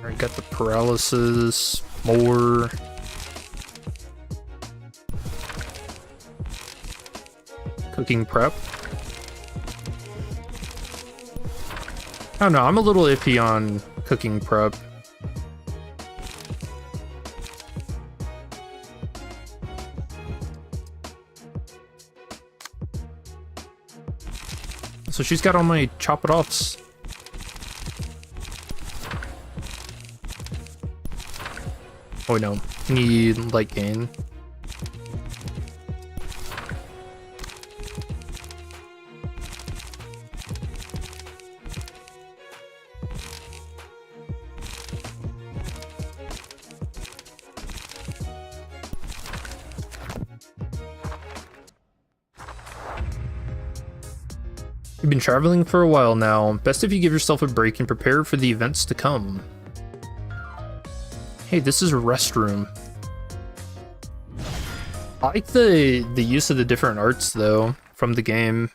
Speaker 1: I got the paralysis, more. Cooking prep. I don't know, I'm a little iffy on cooking prep. So she's got all my chop it offs. Oh no, need light gain. You've been traveling for a while now. Best if you give yourself a break and prepare for the events to come. Hey, this is a restroom. I like the use of the different arts though from the game.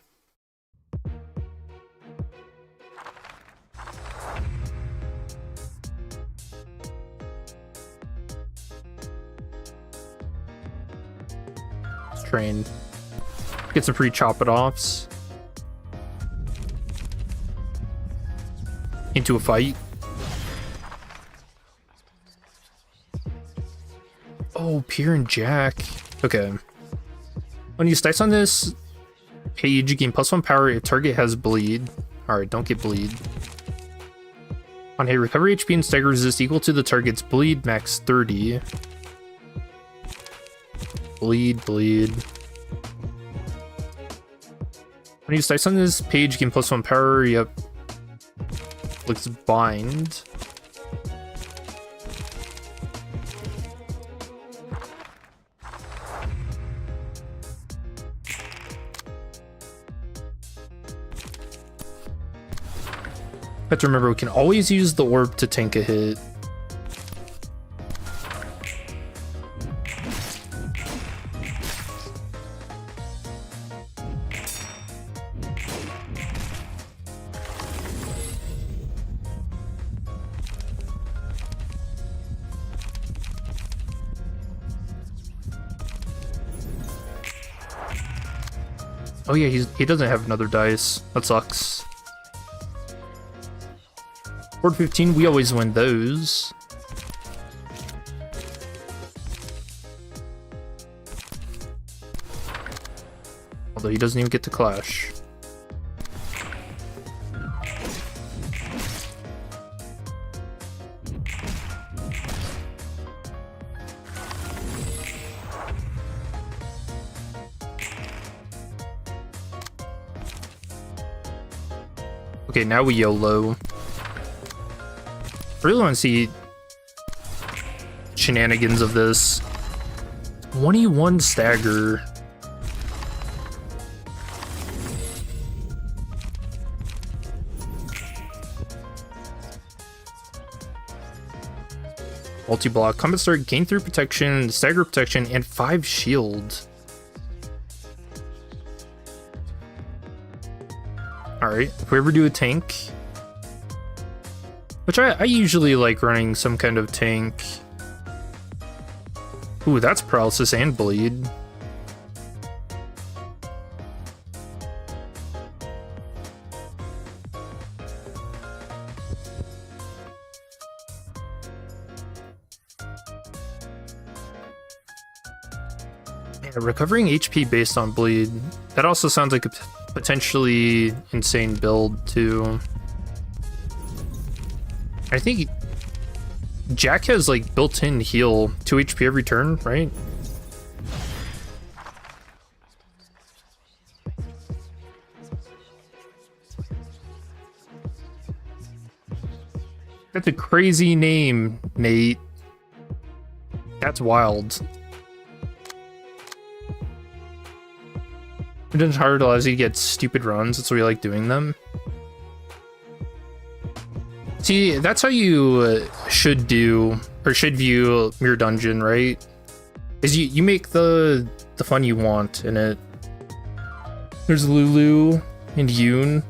Speaker 1: Let's train. Get some free chop it offs. Into a fight. Oh, Pier and Jack. Okay. When you dice on this page, you gain +1 power if target has bleed. Alright, don't get bleed. On hit, recover HP and stagger resist equal to the target's bleed, max 30. Bleed. When you dice on this page, you gain +1 power, yep. Looks bind. Have to remember we can always use the orb to tank a hit. Oh yeah, he doesn't have another dice. That sucks. Board 15, we always win those. Although he doesn't even get to clash. Okay, now we YOLO. I really want to see shenanigans of this. 21 stagger. Multi-block, combat start, gain 3 protection, stagger protection, and 5 shield. Alright, if we ever do a tank, which I usually like running some kind of tank. Ooh, that's paralysis and bleed. Yeah, recovering HP based on bleed. That also sounds like a potentially insane build too. I think Jack has like built-in heal, 2 HP every turn, right? That's a crazy name, mate. That's wild. Dungeon Hard allows you to get stupid runs. That's why we like doing them. See, that's how you should do, or should view Mirror Dungeon, right? Is you make the fun you want in it. There's Lulu and Yoon.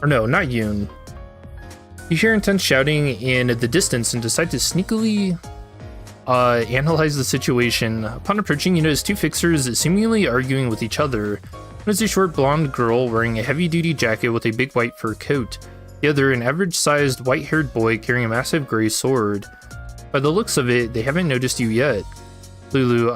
Speaker 1: Or no, not Yoon. You hear intense shouting in the distance and decide to sneakily analyze the situation. Upon approaching, you notice 2 fixers seemingly arguing with each other. One is a short blonde girl wearing a heavy-duty jacket with a big white fur coat. The other, an average-sized white-haired boy carrying a massive gray sword. By the looks of it, they haven't noticed you yet. Lulu,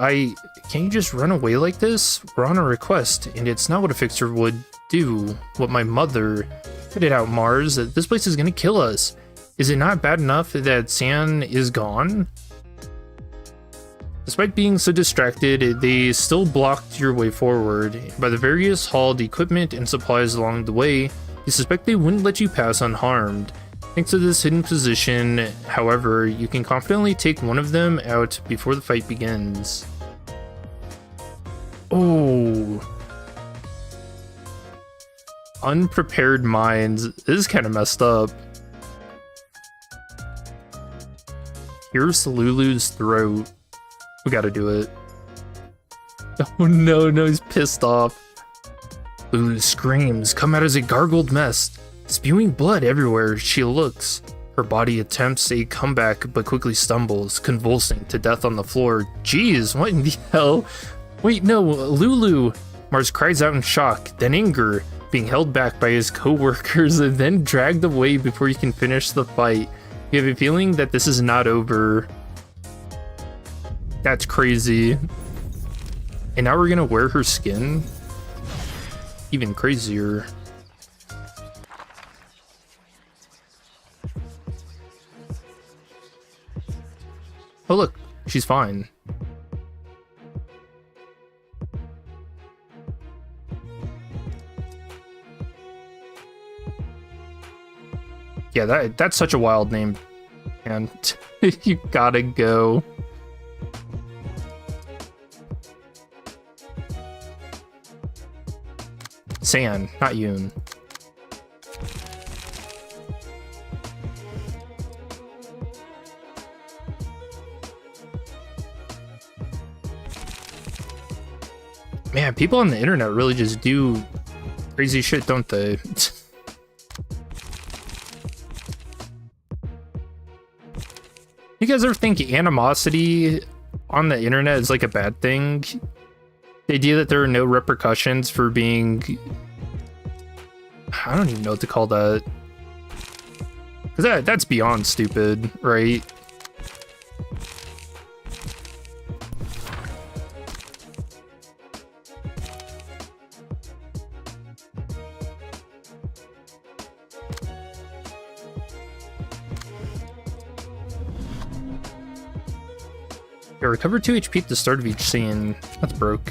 Speaker 1: can't you just run away like this? We're on a request, and it's not what a fixer would do. What my mother... Cut it out, Mars. This place is gonna kill us. Is it not bad enough that San is gone? Despite being so distracted, they still blocked your way forward. By the various hauled equipment and supplies along the way, you suspect they wouldn't let you pass unharmed. Thanks to this hidden position, however, you can confidently take one of them out before the fight begins. Oh. Unprepared minds. This is kind of messed up. Pierce Lulu's throat. We gotta do it. Oh no, he's pissed off. Lulu screams, come out as a gargled mess. Spewing blood everywhere she looks. Her body attempts a comeback but quickly stumbles, convulsing to death on the floor. Jeez, what in the hell? Wait, no, Lulu! Mars cries out in shock, then anger, being held back by his co-workers and then dragged away before he can finish the fight. You have a feeling that this is not over. That's crazy. And now we're gonna wear her skin? Even crazier. Oh look, she's fine. Yeah, that's such a wild name, man. You gotta go. San, not Yoon. Man, people on the internet really just do crazy shit, don't they? You guys ever think animosity on the internet is like a bad thing? The idea that there are no repercussions for being... I don't even know what to call that. Because that's beyond stupid, right? Yeah, recover 2 HP at the start of each scene. That's broke.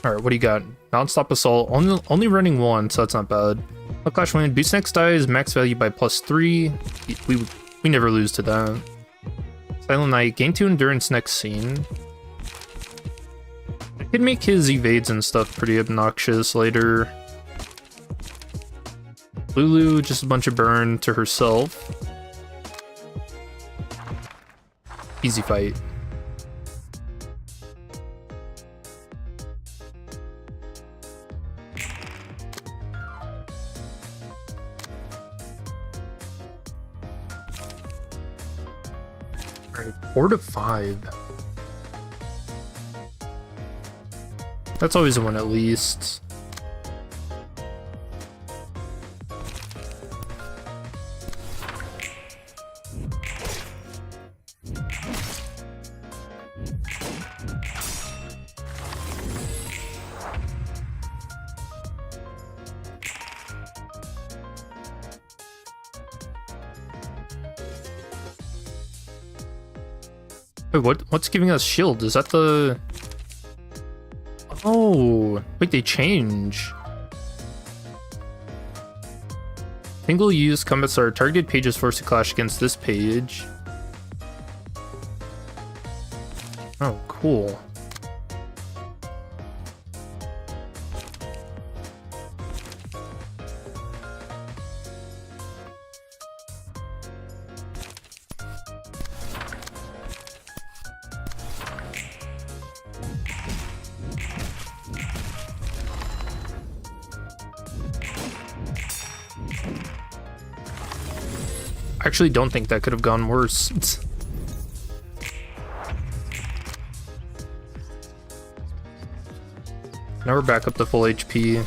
Speaker 1: Alright, what do you got? Non-stop assault. Only running 1, so that's not bad. Clash Wind. Boost next die is max value by +3. We never lose to that. Silent Knight. Gain 2 endurance next scene. I could make his evades and stuff pretty obnoxious later. Lulu, just a bunch of burn to herself. Easy fight. Alright, 4 to 5. That's always a win at least. Wait, what's giving us shield? Is that the... Oh, wait, they change. Single use combat start. Targeted page is forced to clash against this page. Oh, cool. I actually don't think that could have gone worse. Now we're back up to full HP.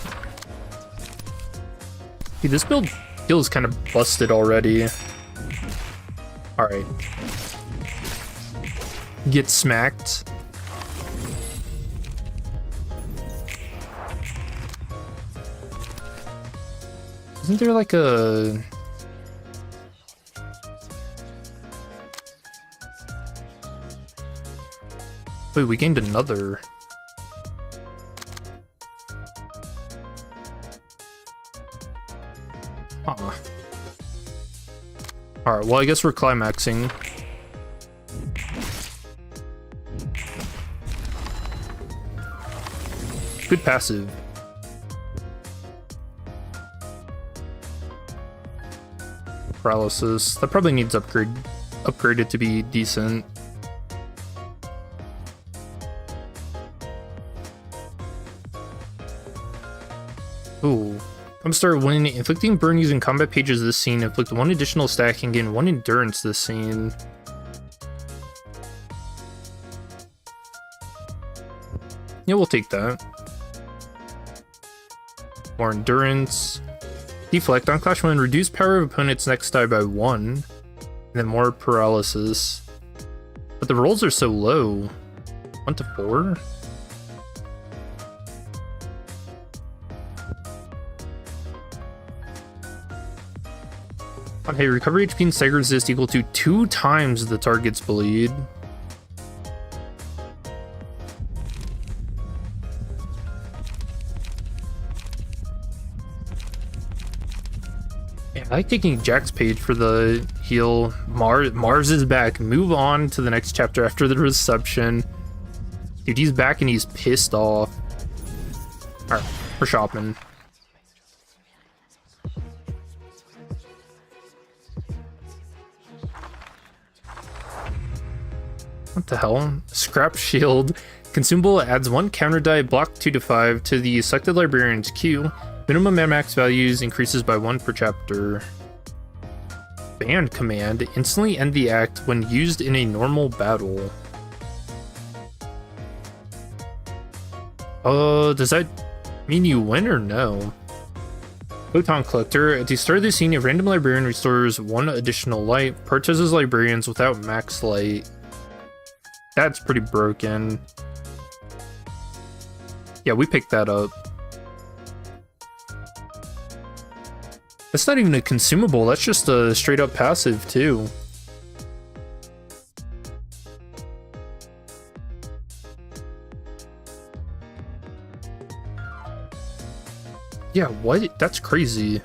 Speaker 1: See, this build feels kind of busted already. Alright. Get smacked. Isn't there like a... Wait, we gained another. Huh. Alright, well, I guess we're climaxing. Good passive. Paralysis. That probably needs upgraded to be decent. Ooh. I'm start when inflicting burn using combat pages this scene, inflict 1 additional stack and gain 1 endurance this scene. Yeah, we'll take that. More endurance. Deflect on Clash Wind, reduce power of opponent's next die by 1. And then more paralysis. But the rolls are so low. 1 to 4? Okay, recover HP and stagger resist equal to 2 times the target's bleed. Yeah, I like taking Jack's page for the heal. Mars is back. Move on to the next chapter after the reception. Dude, he's back and he's pissed off. Alright, we're shopping. What the hell? Scrap shield. Consumable adds 1 counter die, block 2 to 5 to the selected librarian's queue. Minimum and max values increases by 1 per chapter. Ban command. Instantly end the act when used in a normal battle. Does that mean you win or no? Photon Collector. At the start of the scene, a random librarian restores 1 additional light. Purchases librarians without max light. That's pretty broken. Yeah, we picked that up. That's not even a consumable, that's just a straight up passive too. Yeah, what? That's crazy.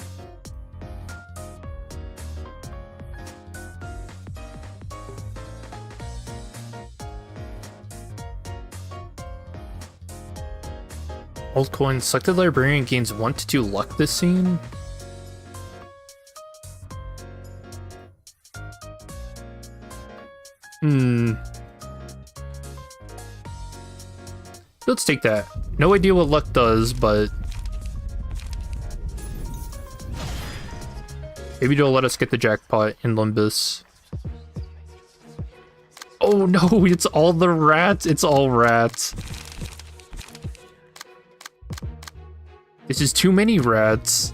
Speaker 1: Old coin. Selected librarian gains 1 to 2 luck this scene. Let's take that. No idea what luck does, but maybe it'll let us get the jackpot in Limbus. Oh no, it's all the rats. It's all rats. This is too many rats.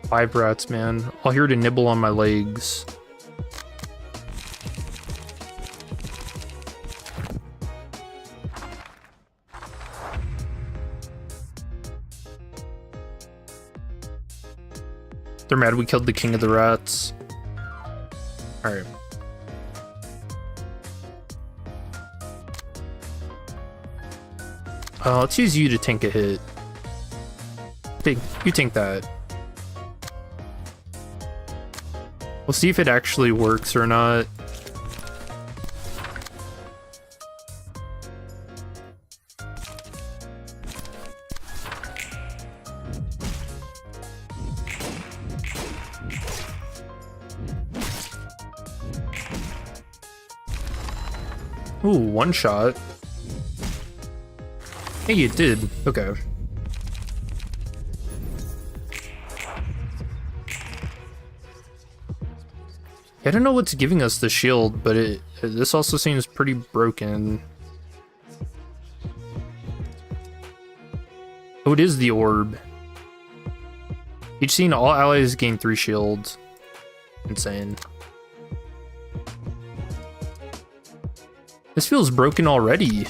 Speaker 1: Five rats, man. All here to nibble on my legs. They're mad we killed the king of the rats. Alright. Let's use you to tank a hit. You tank that. We'll see if it actually works or not. Ooh, one shot. Hey, it did. Okay. I don't know what's giving us the shield, but this also seems pretty broken. Oh, it is the orb. Each scene, all allies gain 3 shields. Insane. This feels broken already.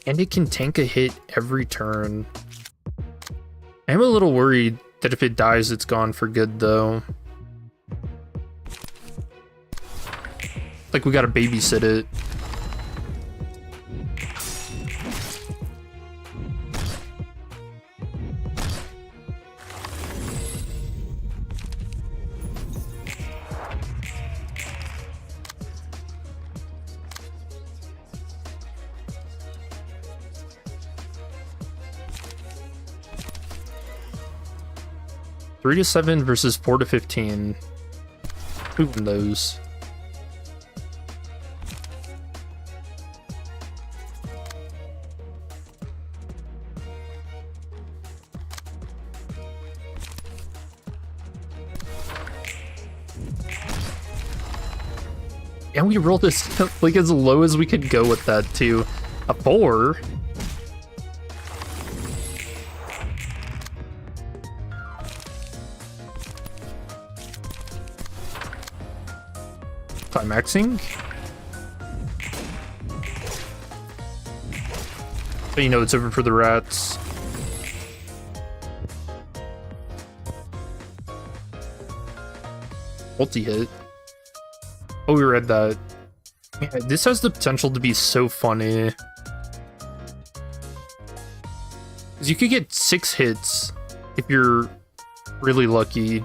Speaker 1: And it can tank a hit every turn. I'm a little worried that if it dies, it's gone for good, though. Like, we gotta babysit it. Three to 7 versus 4 to 15. Who won those? And we rolled this like as low as we could go with that too. A 4. Climaxing. But you know it's over for the rats. Multi-hit. Oh, we read that. Yeah, this has the potential to be so funny. Because you could get 6 hits if you're really lucky.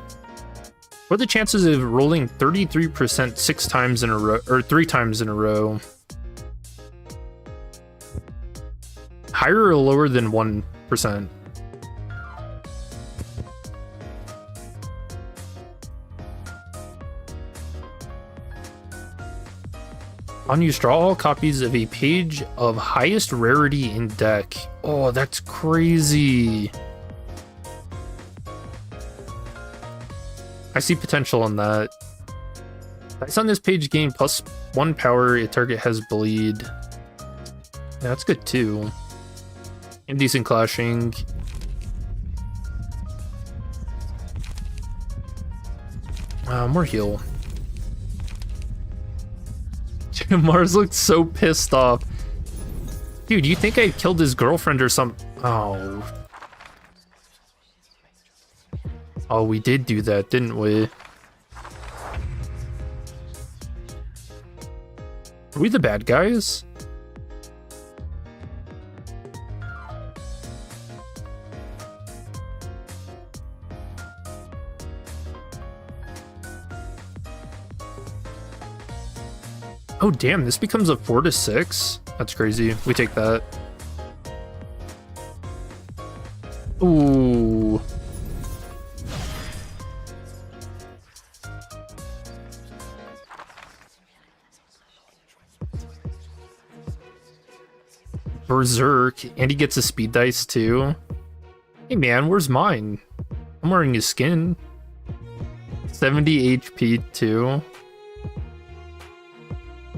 Speaker 1: What are the chances of rolling 33% 6 times in a row, or 3 times in a row? Higher or lower than 1%? On you draw all copies of a page of highest rarity in deck. Oh, that's crazy. I see potential in that. Dice on this page gain +1 power. A target has bleed. Yeah, that's good too. Indecent clashing. More heal. Mars looked so pissed off. Dude, you think I killed his girlfriend or something? Oh. Oh, we did do that, didn't we? Are we the bad guys? Oh damn, this becomes a 4-6? That's crazy. We take that. Ooh. Berserk, and he gets a speed dice too. Hey man, where's mine? I'm wearing his skin. 70 HP too.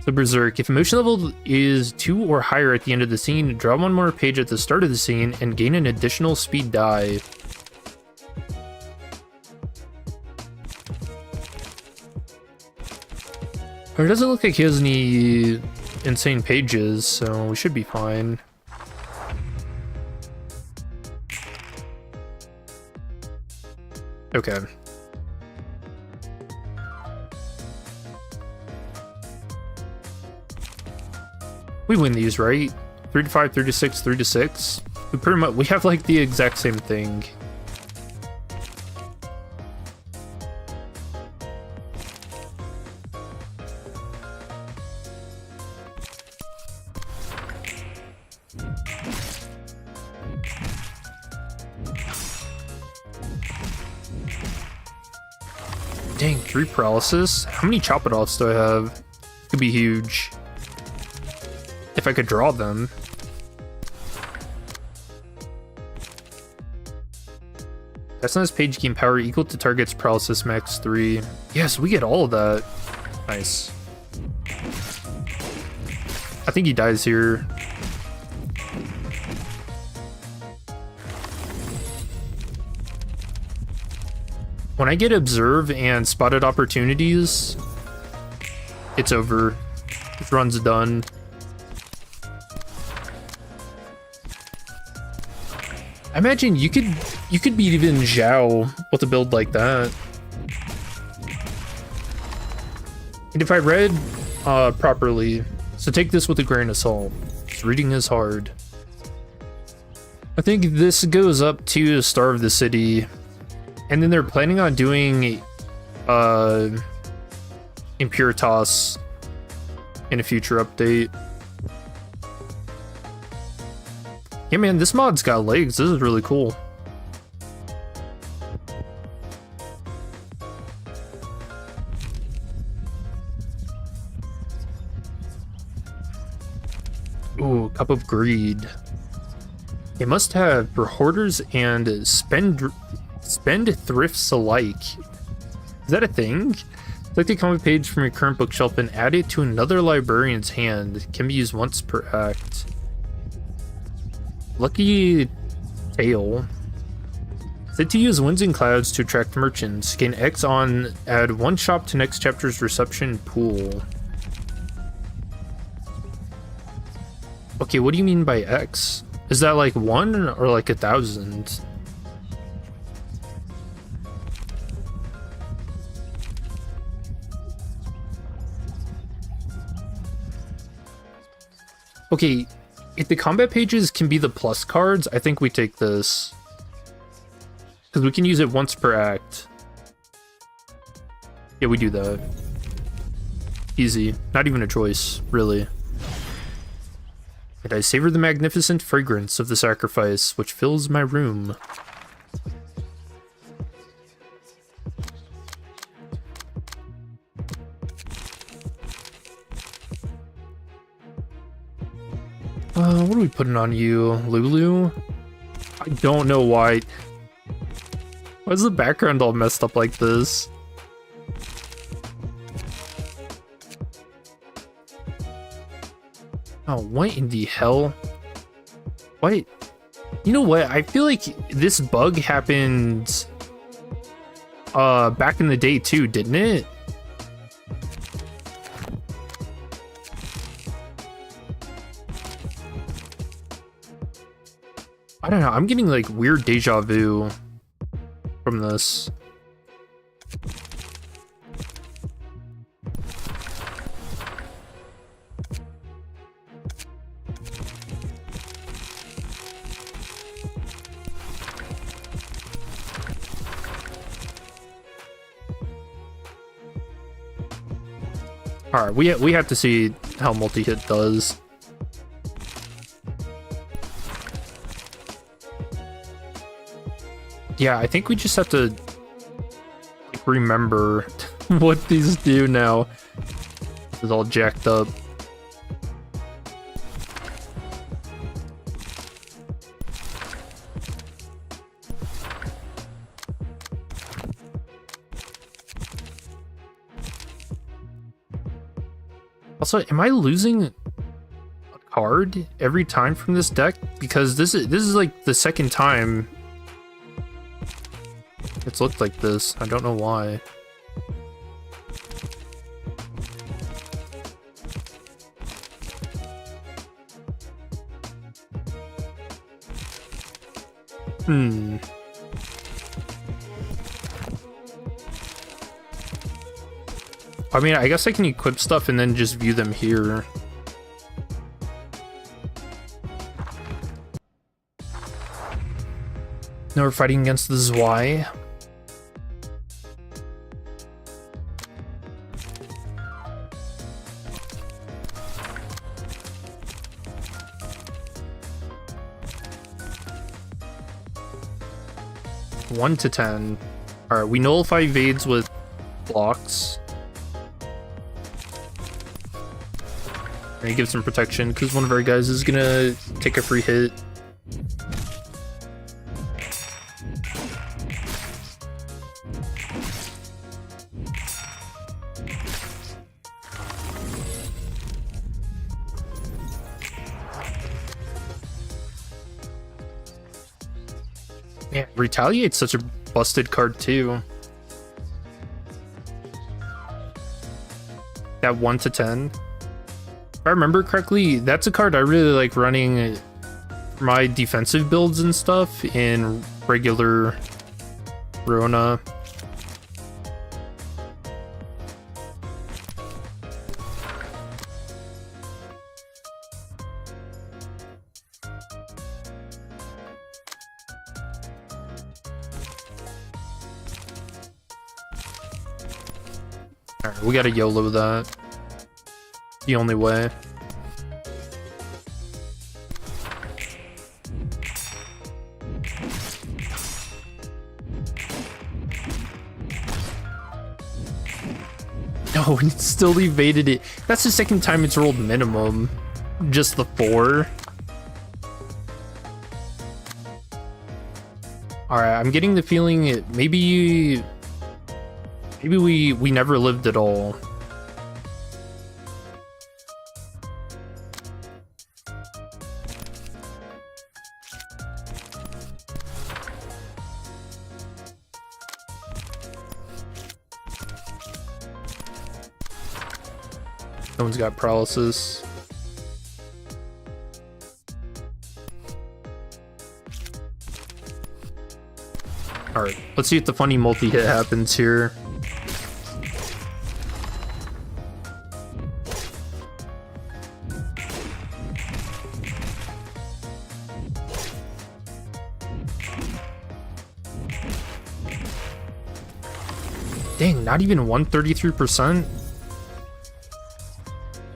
Speaker 1: So Berserk, if emotion level is 2 or higher at the end of the scene, draw 1 more page at the start of the scene and gain an additional speed die. But it doesn't look like he has any insane pages, so we should be fine. Okay. We win these, right? 3 to 5, 3 to 6, 3 to 6. We pretty much we have like the exact same thing. Dang, 3 paralysis? How many chop it offs do I have? Could be huge. If I could draw them. That's on this page gain power equal to target's paralysis max 3. Yes, we get all of that. Nice. I think he dies here. When I get observe and spotted opportunities, it's over. This run's done. I imagine you could beat even Zhao with a build like that. And if I read properly, so take this with a grain of salt. Reading is hard. I think this goes up to Star of the City, and then they're planning on doing Impuritas in a future update. Yeah, man, this mod's got legs. This is really cool. Ooh, Cup of Greed. It must have for hoarders and spendthrifts alike. Is that a thing? Select a comic page from your current bookshelf and add it to another librarian's hand. It can be used once per act. Lucky Tail. Said to use winds and clouds to attract merchants. Gain X on add 1 shop to next chapter's reception pool. Okay, what do you mean by X? Is that like 1 or like 1,000? Okay, if the combat pages can be the plus cards, I think we take this. Because we can use it once per act. Yeah, we do that. Easy. Not even a choice, really. And I savor the magnificent fragrance of the sacrifice, which fills my room. What are we putting on you, Lulu? I don't know why. Why is the background all messed up like this? Oh, what in the hell? What? You know what? I feel like this bug happened back in the day too, didn't it? I don't know. I'm getting like weird deja vu from this. All right, we have to see how multi-hit does. Yeah, I think we just have to like, remember what these do now. This is all jacked up. Also, am I losing a card every time from this deck? Because this is like the second time it's looked like this. I don't know why. I mean, I guess I can equip stuff and then just view them here. Now we're fighting against the Zwei. One to 10. Alright, we nullify evades with blocks. And he gives some protection because one of our guys is gonna take a free hit. Yeah, Retaliate's such a busted card too. That 1 to 10. If I remember correctly, that's a card I really like running for my defensive builds and stuff in regular Ruina. Alright, we gotta YOLO that. The only way. No, it still evaded it. That's the second time it's rolled minimum. Just the 4. Alright, I'm getting the feeling maybe we never lived at all. No one's got paralysis. Alright, let's see if the funny multi-hit happens here. Dang, not even 133%?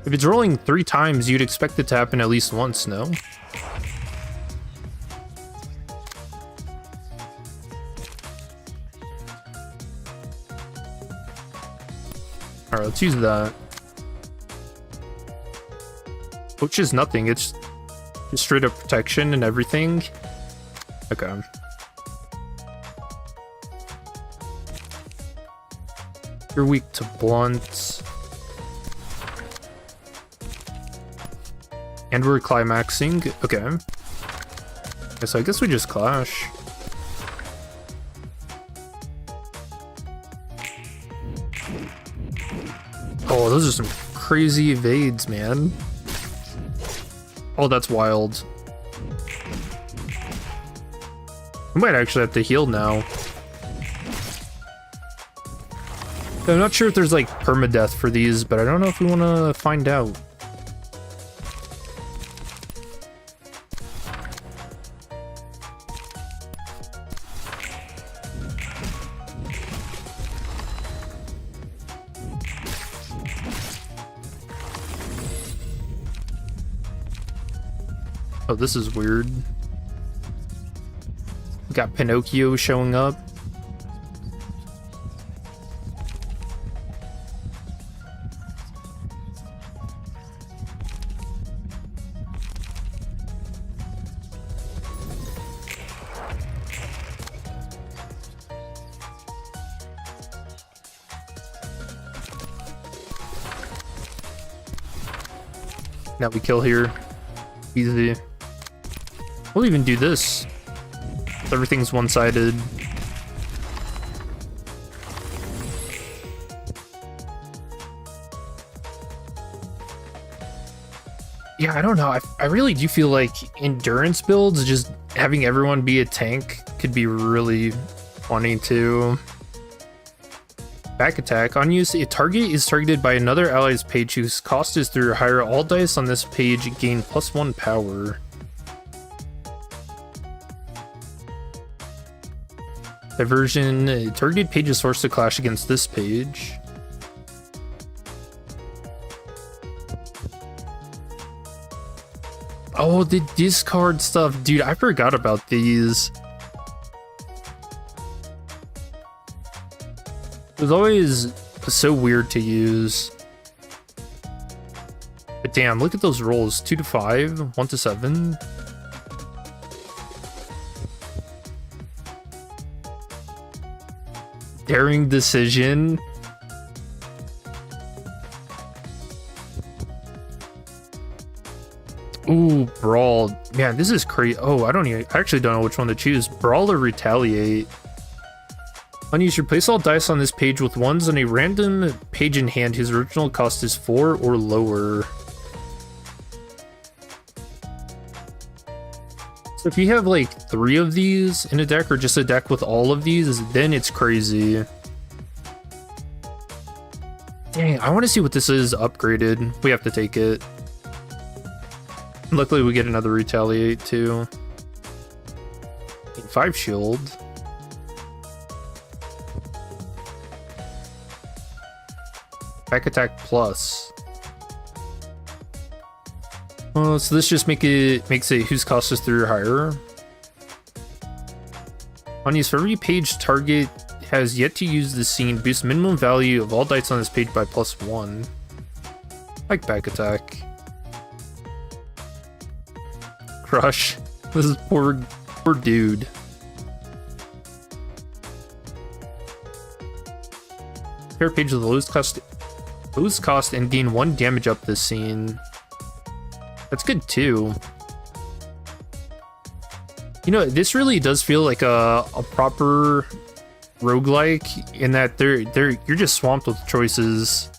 Speaker 1: If it's rolling 3 times, you'd expect it to happen at least once, no? Alright, let's use that. Which is nothing, it's Just straight up protection and everything. Okay. You're weak to blunt. And we're climaxing. Okay. Okay, so I guess we just clash. Oh, those are some crazy evades, man. Oh, that's wild. We might actually have to heal now. I'm not sure if there's like permadeath for these, but I don't know if we want to find out. Oh, this is weird. We got Pinocchio showing up. Now we kill here. Easy. We'll even do this. Everything's one-sided. Yeah, I don't know. I really do feel like endurance builds, just having everyone be a tank could be really funny too. Back attack. On use, a target is targeted by another ally's page whose cost is 3 or higher. All dice on this page gain +1 power. Diversion. A targeted page is forced to clash against this page. Oh, the discard stuff. Dude, I forgot about these. It was always so weird to use. But damn, look at those rolls. 2 to 5, 1 to 7. Daring decision. Ooh, brawl. Man, this is crazy. Oh, I actually don't know which one to choose. Brawl or retaliate. Unused, replace all dice on this page with ones on a random page in hand whose original cost is 4 or lower. So if you have like 3 of these in a deck or just a deck with all of these, then it's crazy. Dang, I want to see what this is upgraded. We have to take it. Luckily we get another retaliate too. 5 shield. Back attack plus. So this just makes it whose cost is 3 or higher. On use, for every page target has yet to use the scene, boost minimum value of all dice on this page by +1. Like back attack. Crush. This is poor dude. Pair page with the lowest cost and gain 1 damage up this scene. That's good too. You know, this really does feel like a proper roguelike in that you're just swamped with choices.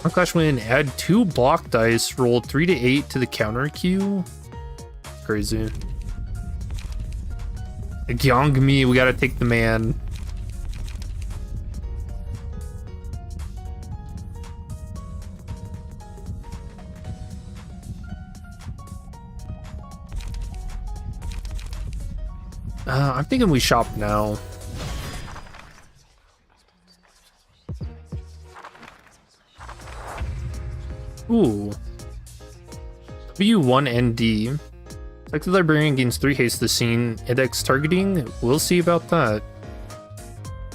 Speaker 1: On Clash Win, add 2 block dice, roll 3 to 8 to the counter queue. Crazy. Gyong me, we gotta take the man. I'm thinking we shop now. Ooh. W1ND. Like the librarian gains 3 haste this scene. Index targeting? We'll see about that.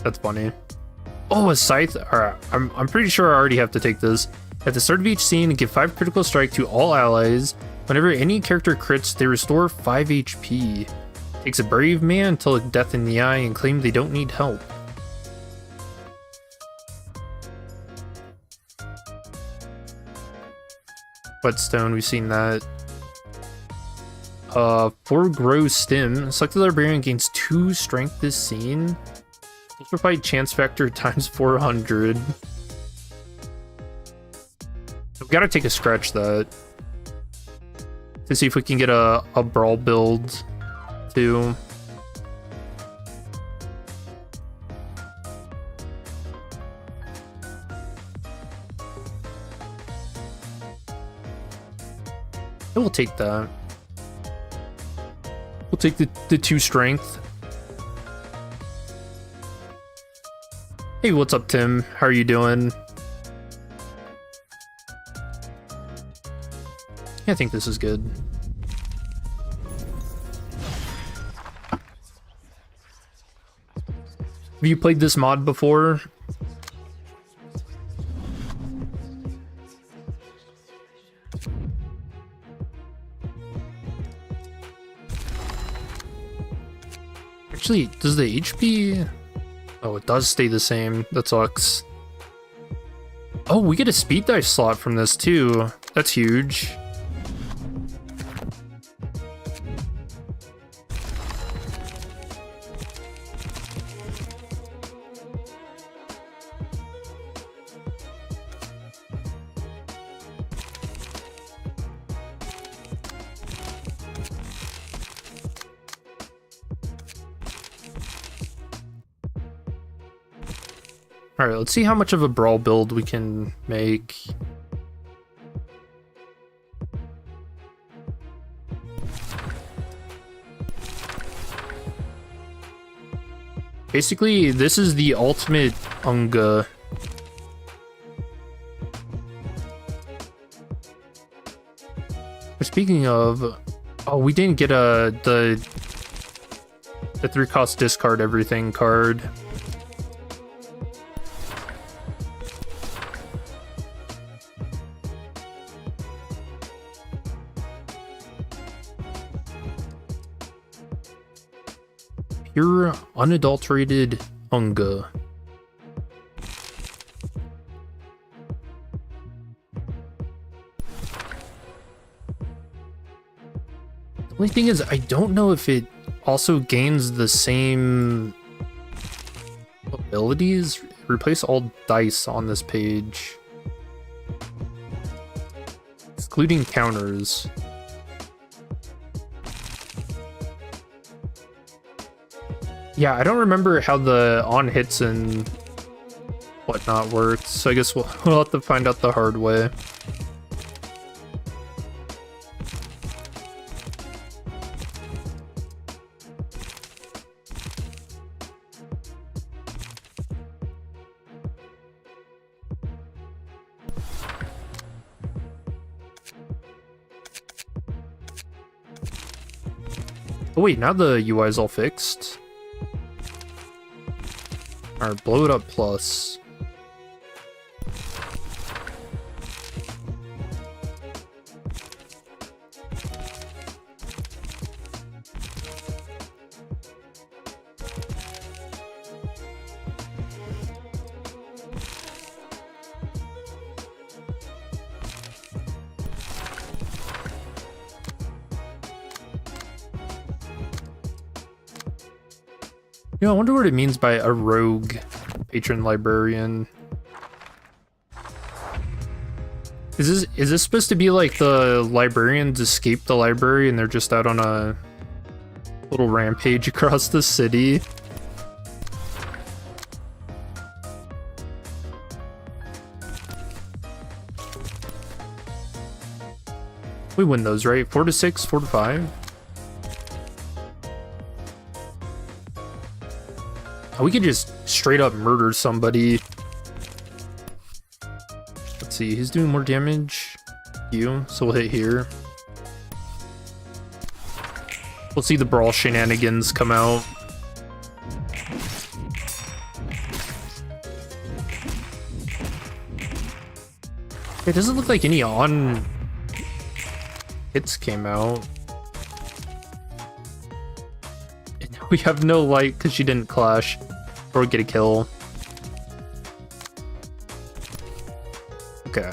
Speaker 1: That's funny. Oh, a scythe? Alright, I'm pretty sure I already have to take this. At the start of each scene, give 5 critical strike to all allies. Whenever any character crits, they restore 5 HP. Takes a brave man to look death in the eye and claim they don't need help. Whetstone, we've seen that. 4 grow stim. Select the librarian gains 2 strength this scene. Multiply chance factor times 400. We've got to take a scratch that to see if we can get a brawl build too. We'll take that. We'll take the 2 strength. Hey, what's up, Tim? How are you doing? Yeah, I think this is good. Have you played this mod before? Actually, does the HP... Oh, it does stay the same. That sucks. Oh, we get a speed dice slot from this too. That's huge. Alright, let's see how much of a brawl build we can make. Basically, this is the ultimate Unga. But speaking of... Oh, we didn't get the 3-cost discard everything card. Pure, unadulterated Unga. The only thing is, I don't know if it also gains the same abilities. Replace all dice on this page, excluding counters. Yeah, I don't remember how the on hits and whatnot works, so I guess we'll have to find out the hard way. Oh wait, now the UI is all fixed. Alright, blow it up plus. You know, I wonder what it means by a rogue patron librarian. Is this supposed to be like the librarians escape the library and they're just out on a little rampage across the city? We win those, right? 4 to 6, 4 to 5. We could just straight up murder somebody. Let's see, he's doing more damage. So we'll hit here. We'll see the brawl shenanigans come out. It doesn't look like any on hits came out. We have no light because she didn't clash or get a kill. Okay.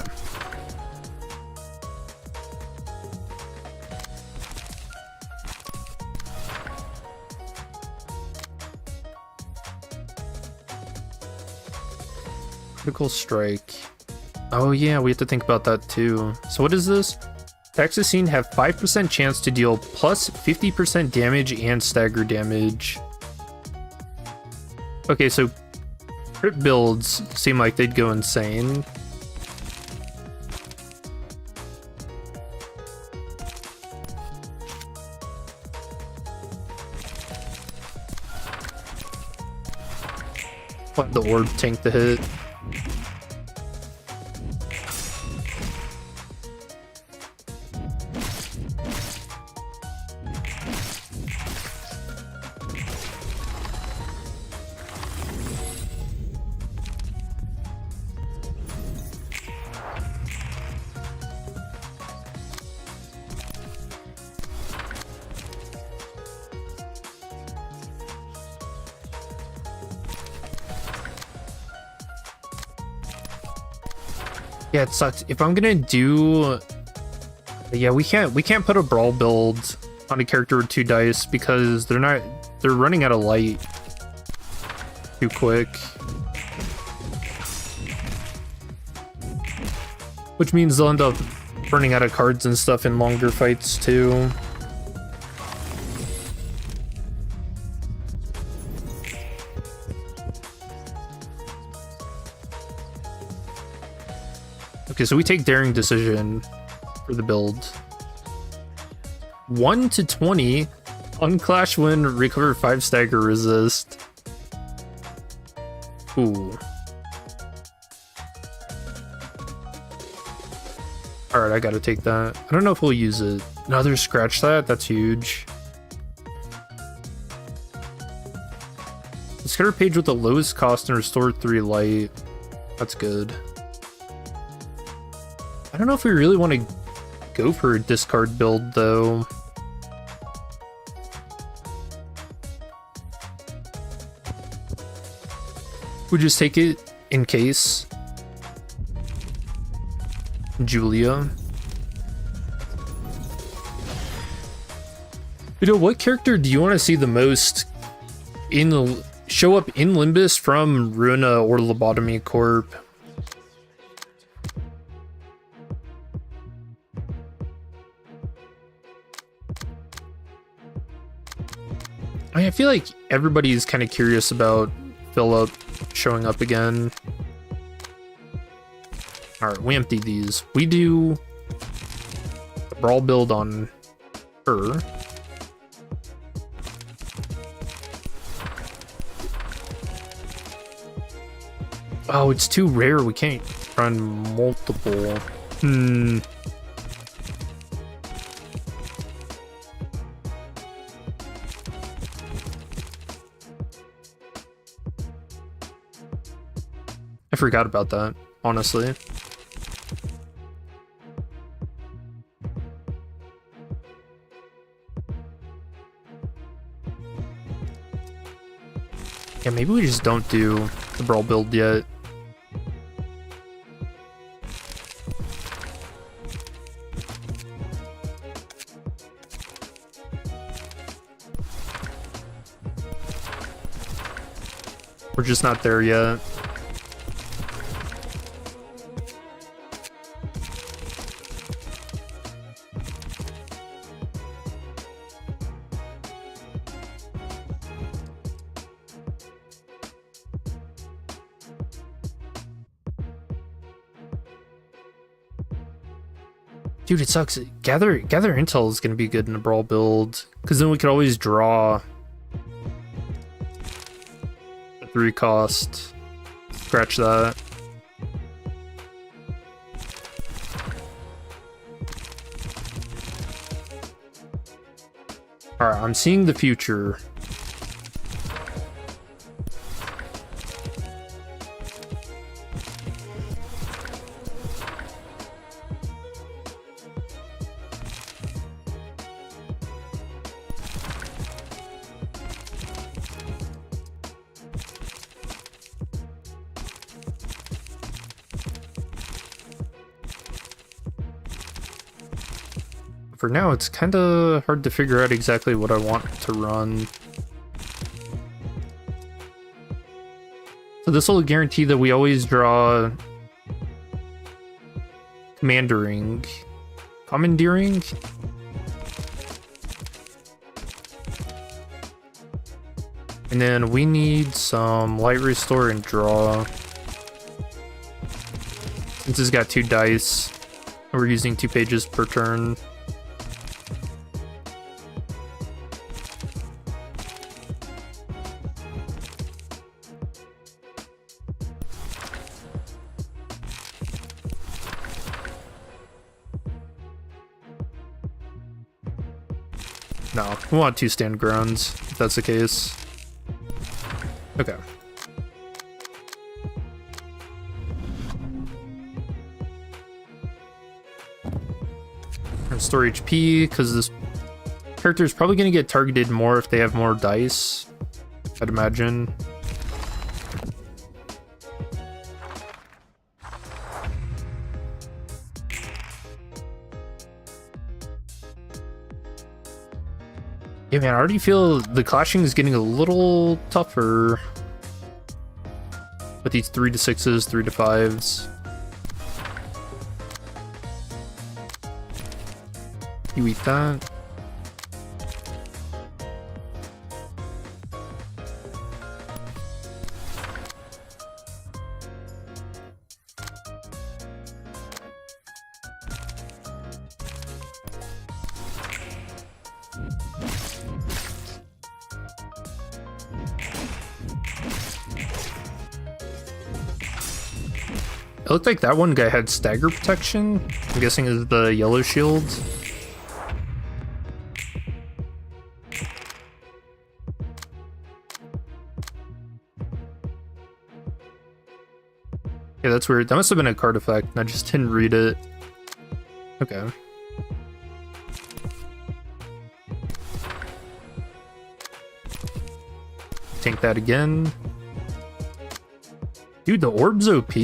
Speaker 1: Critical strike. Oh yeah, we have to think about that too. So what is this? Attacks this scene have 5% chance to deal plus 50% damage and stagger damage. Okay, so crit builds seem like they'd go insane. Let the orb tank the hit. Yeah, it sucks. If I'm gonna do, yeah, we can't put a brawl build on a character with 2 dice because they're running out of light too quick, which means they'll end up running out of cards and stuff in longer fights too. Okay, so we take Daring Decision for the build. 1 to 20. On Clash win, recover 5 stagger resist. Ooh. Alright, I gotta take that. I don't know if we'll use it. Another scratch that? That's huge. Discard a page with the lowest cost and restore 3 light. That's good. I don't know if we really want to go for a discard build, though. We just take it in case. Julia. You know, what character do you want to see the most in the show up in Limbus from Ruina or Lobotomy Corp? I feel like everybody's kind of curious about Philip showing up again. Alright, we empty these. We do the brawl build on her. Oh, it's too rare. We can't run multiple. I forgot about that, honestly. Yeah, maybe we just don't do the brawl build yet. We're just not there yet. Dude, it sucks. Gather intel is gonna be good in a brawl build, because then we could always draw a 3 cost. Scratch that. Alright, I'm seeing the future. for now, it's kind of hard to figure out exactly what I want to run. So this will guarantee that we always draw Commandeering. Commandeering? And then we need some Light Restore and Draw. Since it's got 2 dice, we're using 2 pages per turn. No, we want 2 stand grounds, if that's the case. Okay. Restore HP, because this character is probably going to get targeted more if they have more dice, I'd imagine. Yeah, man, I already feel the clashing is getting a little tougher with these 3 to 6s, 3 to 5s. You eat that. It looked like that one guy had stagger protection. I'm guessing is the yellow shield. Yeah, that's weird. That must have been a card effect, and I just didn't read it. Okay. Tank that again. Dude, the orb's OP.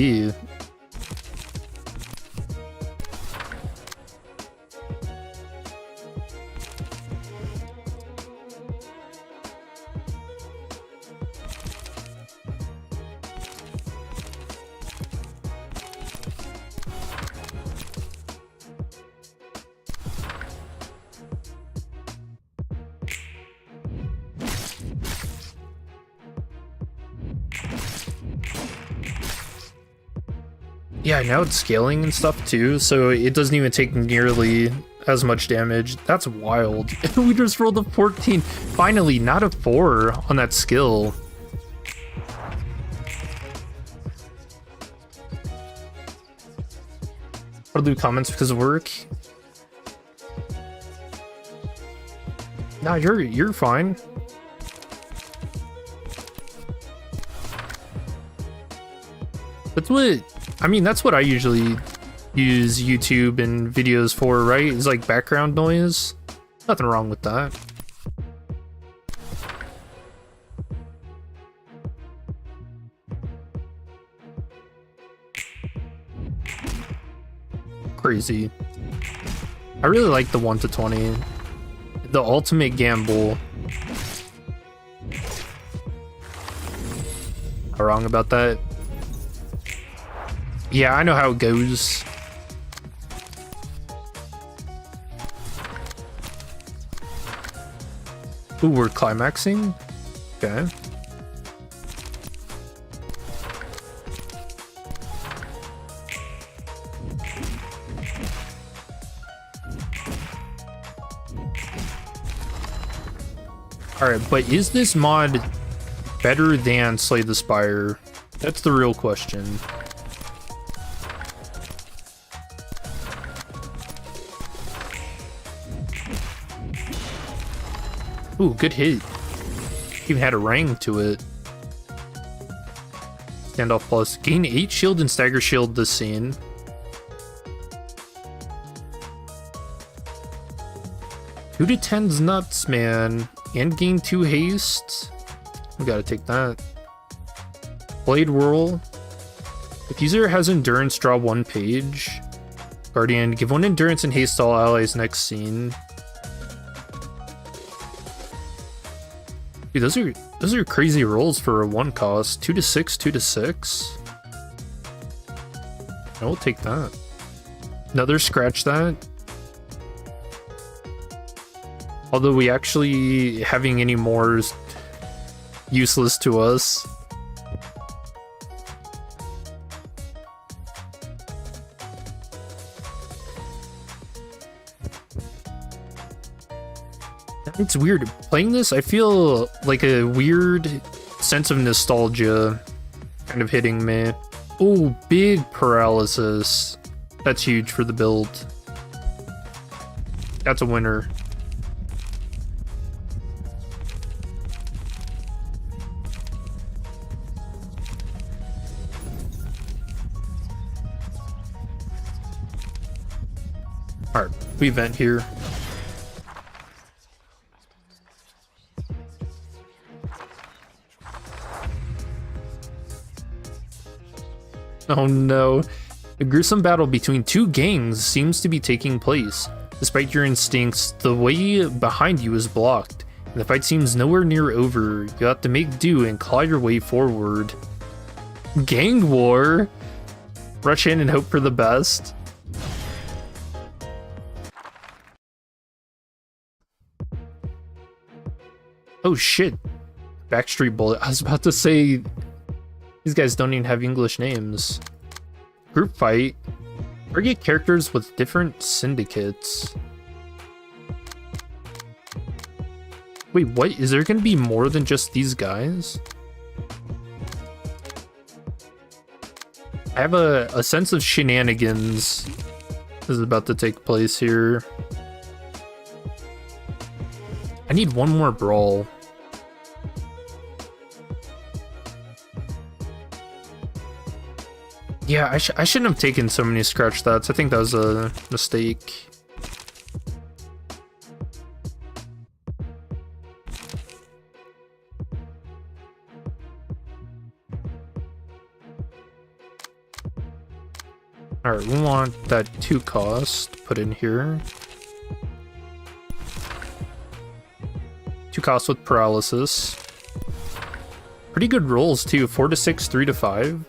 Speaker 1: Yeah, now it's scaling and stuff too, so it doesn't even take nearly as much damage. That's wild. We just rolled a 14. Finally, not a 4 on that skill. I'll do comments because of work. No, you're fine. That's what I mean, that's what I usually use YouTube and videos for, right? It's like background noise. Nothing wrong with that. Crazy. I really like the 1 to 20. The ultimate gamble. Am I wrong about that? Yeah, I know how it goes. Ooh, we're climaxing? Okay. Alright, but is this mod better than Slay the Spire? That's the real question. Ooh, good hit. Even had a ring to it. Standoff plus. Gain 8 shield and stagger shield this scene. Two to 10's nuts, man. And gain 2 haste. We gotta take that. Blade Whirl. If user has endurance, draw 1 page. Guardian, give 1 endurance and haste to all allies next scene. Dude, those are crazy rolls for a 1 cost. 2 to 6, 2 to 6. I will take that. Another scratch that. Although we actually having any more is useless to us. It's weird. Playing this, I feel like a weird sense of nostalgia kind of hitting me. Oh, big paralysis. That's huge for the build. That's a winner. Alright, we vent here. Oh no. A gruesome battle between 2 gangs seems to be taking place. Despite your instincts, the way behind you is blocked, and the fight seems nowhere near over. You have to make do and claw your way forward. Gang war? Rush in and hope for the best? Oh shit. Backstreet Bullet. I was about to say, these guys don't even have English names. Group fight. Target characters with different syndicates. Wait, what? Is there gonna be more than just these guys? I have a sense of shenanigans is about to take place here. I need one more brawl. Yeah, I shouldn't have taken so many scratch stats. I think that was a mistake. Alright, we want that 2 cost put in here. 2 cost with paralysis. Pretty good rolls too. 4 to 6, 3 to 5.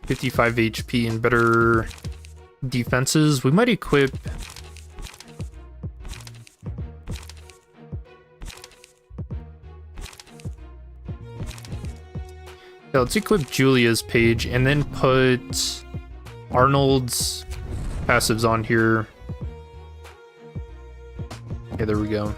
Speaker 1: $55 HP and better defenses. We might equip yeah, let's equip Julia's page and then put Arnold's passives on here. Okay, there we go.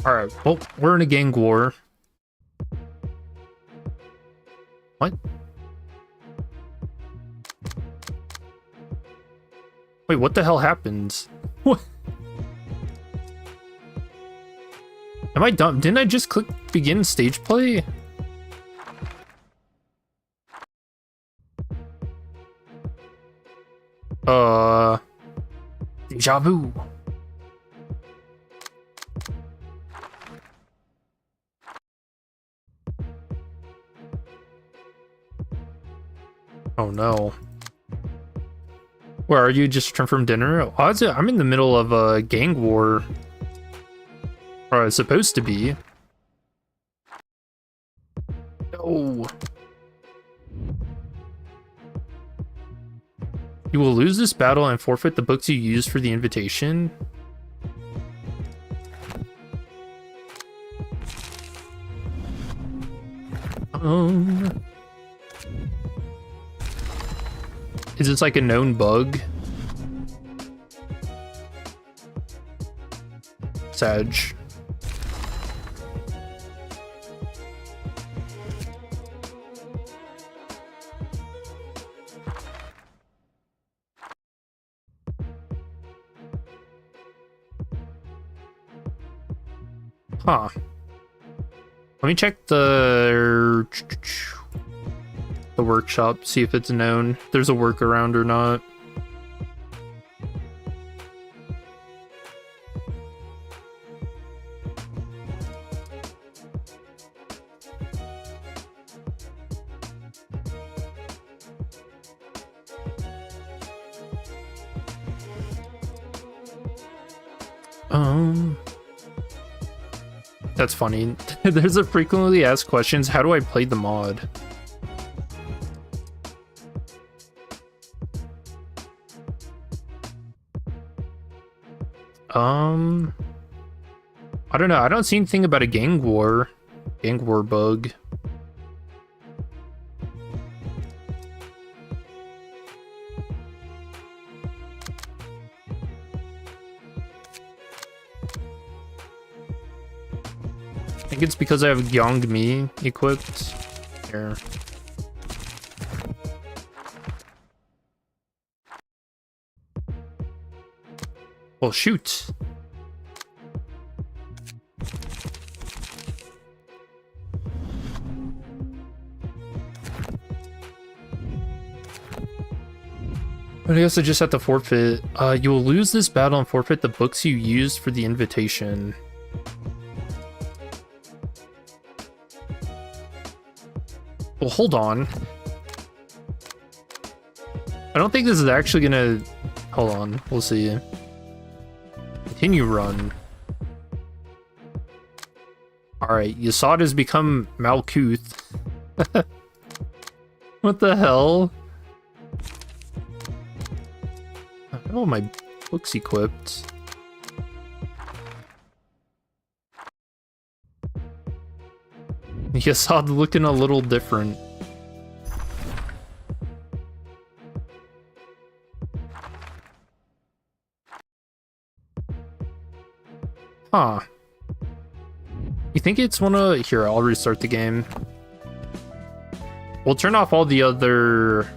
Speaker 1: Alright, well, we're in a gang war. What? Wait, what the hell happened? What? Am I dumb? Didn't I just click begin stage play? Deja vu. Oh no. Where are you? Just returned from dinner? Oh, I'm in the middle of a gang war. Or I was supposed to be. No. You will lose this battle and forfeit the books you used for the invitation. Is this like a known bug? Sag. Huh. Let me check the workshop, see if it's known. If there's a workaround or not. That's funny. There's a frequently asked questions. How do I play the mod? I don't know. I don't see anything about a gang war bug. I think it's because I have Gyeongmi equipped. Here. Well, shoot. I guess I just have to forfeit. You will lose this battle and forfeit the books you used for the invitation. Well, hold on. I don't think this is actually gonna... Hold on, we'll see. Continue run. Alright, Yasad has become Malkuth. What the hell? I have all my books equipped. Yasad looking a little different. Huh. You think it's one of... Here, I'll restart the game. We'll turn off all the other...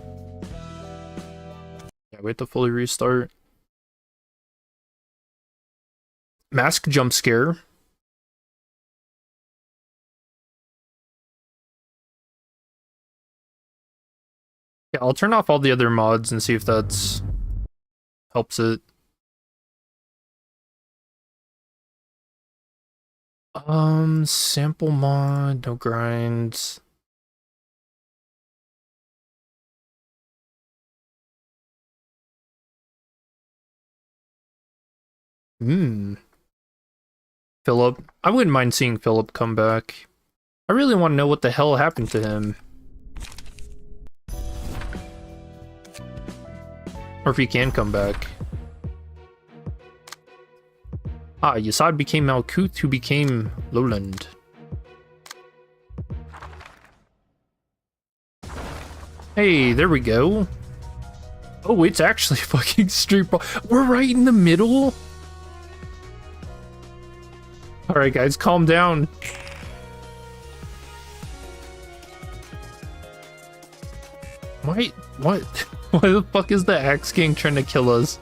Speaker 1: Yeah, we have to fully restart. Mask jump scare. Yeah, I'll turn off all the other mods and see if that's helps it. Sample mod, no grinds. Philip. I wouldn't mind seeing Philip come back. I really want to know what the hell happened to him. Or if he can come back. Ah, Yasad became Malkuth, who became Lowland. Hey, there we go. Oh, it's actually fucking Street Ball. We're right in the middle? Alright guys, calm down. What? Why the fuck is the Axe Gang trying to kill us?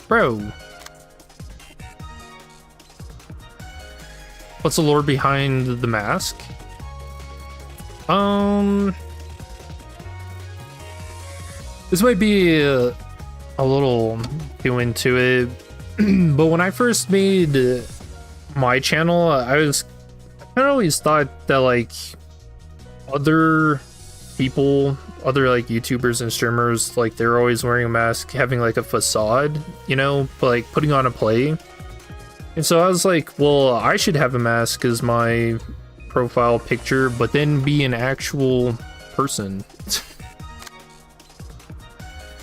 Speaker 1: Bro. What's the lore behind the mask? This might be a little too into it, but when I first made my channel, I always thought that like other people, other like YouTubers and streamers, like they're always wearing a mask, having like a facade, you know, like putting on a play. And so I was like, well, I should have a mask as my profile picture, but then be an actual person.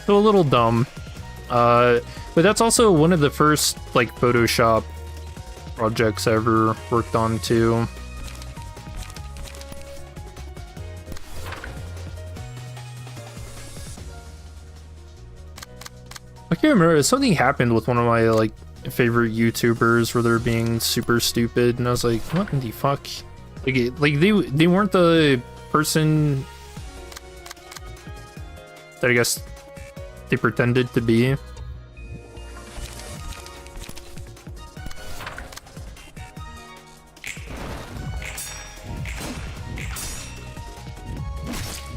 Speaker 1: So a little dumb. But that's also one of the first like Photoshop projects I ever worked on too. I can't remember, something happened with one of my like favorite YouTubers where they're being super stupid, and I was like, what in the fuck? Like they weren't the person that I guess they pretended to be.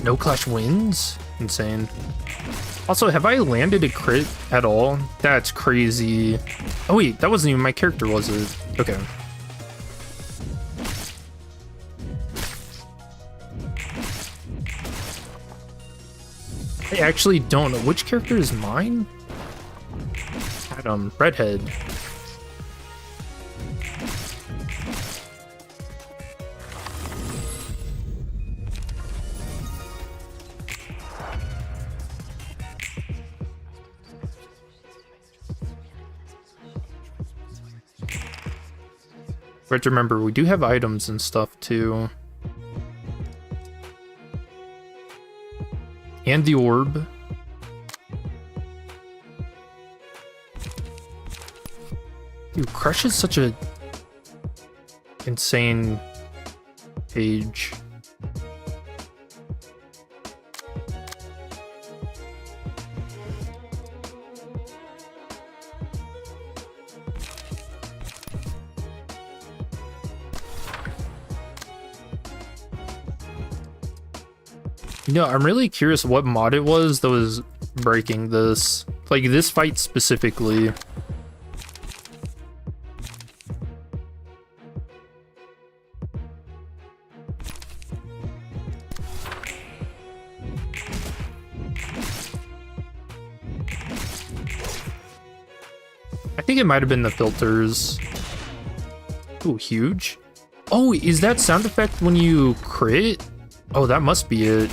Speaker 1: No clash wins? Insane. Also, have I landed a crit at all? That's crazy. Oh wait, that wasn't even my character, was it? Okay. I actually don't know. Which character is mine? Adam, redhead. But remember, we do have items and stuff too. And the orb. Dude, Crush is such a insane page. You know, I'm really curious what mod it was that was breaking this. Like, this fight specifically. I think it might have been the filters. Ooh, huge. Oh, is that sound effect when you crit? Oh, that must be it.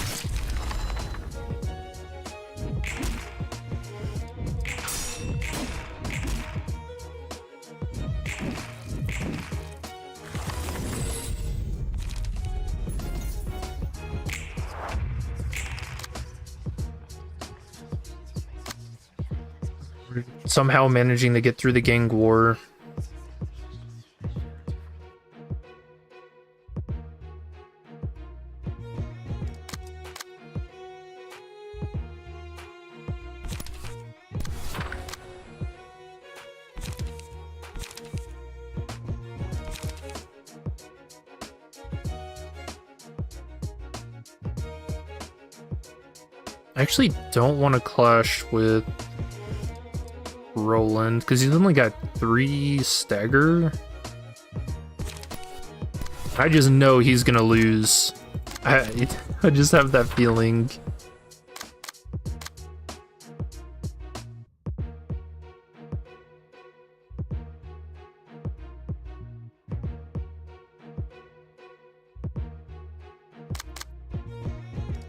Speaker 1: Somehow managing to get through the gang war. I actually don't want to clash with Roland because he's only got 3 stagger. I just know he's gonna lose. I just have that feeling.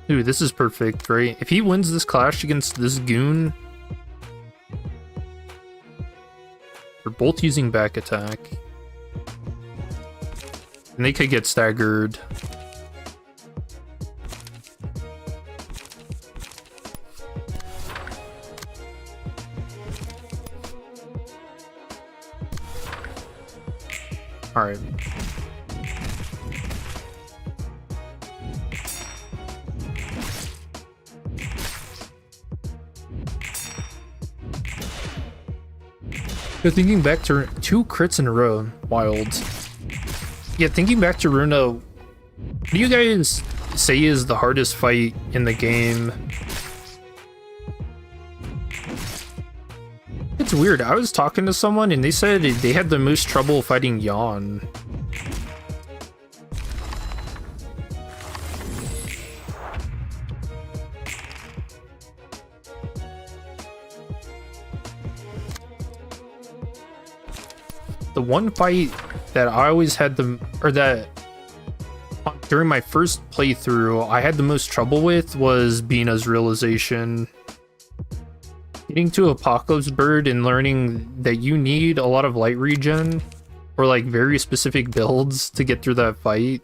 Speaker 1: Dude, this is perfect, right? If he wins this clash against this goon, we're both using back attack. And they could get staggered. Alright. So thinking back to 2 crits in a row, wild. Yeah, thinking back to Ruina, what do you guys say is the hardest fight in the game? It's weird, I was talking to someone and they said they had the most trouble fighting Yawn. The one fight that I always had during my first playthrough, I had the most trouble with was Bina's realization. Getting to Apocalypse Bird and learning that you need a lot of light regen or like very specific builds to get through that fight.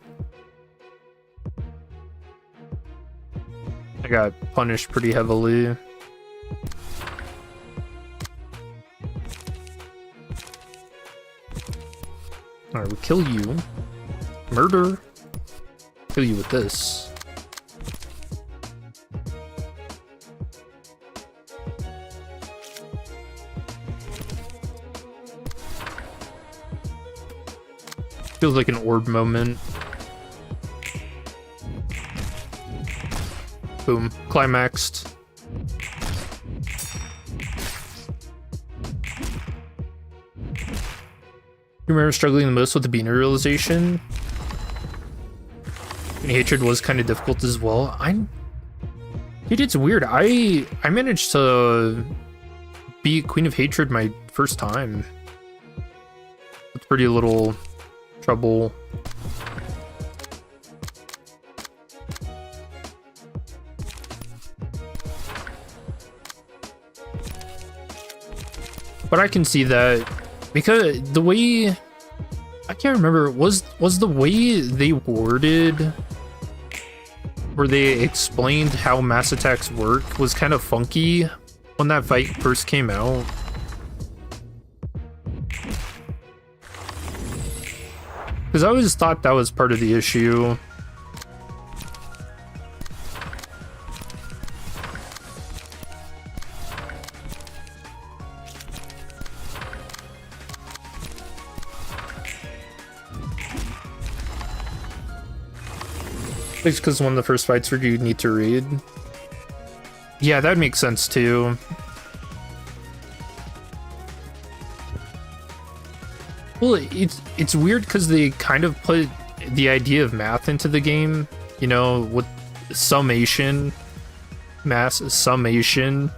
Speaker 1: I got punished pretty heavily. Alright, we kill you. Murder. Kill you with this. Feels like an orb moment. Boom. Climaxed. You remember struggling the most with the Beaner realization? And Hatred was kind of difficult as well. Dude, it's weird. I managed to beat Queen of Hatred my first time. With pretty little trouble. But I can see that because the way I can't remember was the way they worded where they explained how mass attacks work was kind of funky when that fight first came out. Because I always thought that was part of the issue. It's because one of the first fights where you need to read. Yeah, that makes sense too. Well, it's weird because they kind of put the idea of math into the game, you know, with summation, mass summation.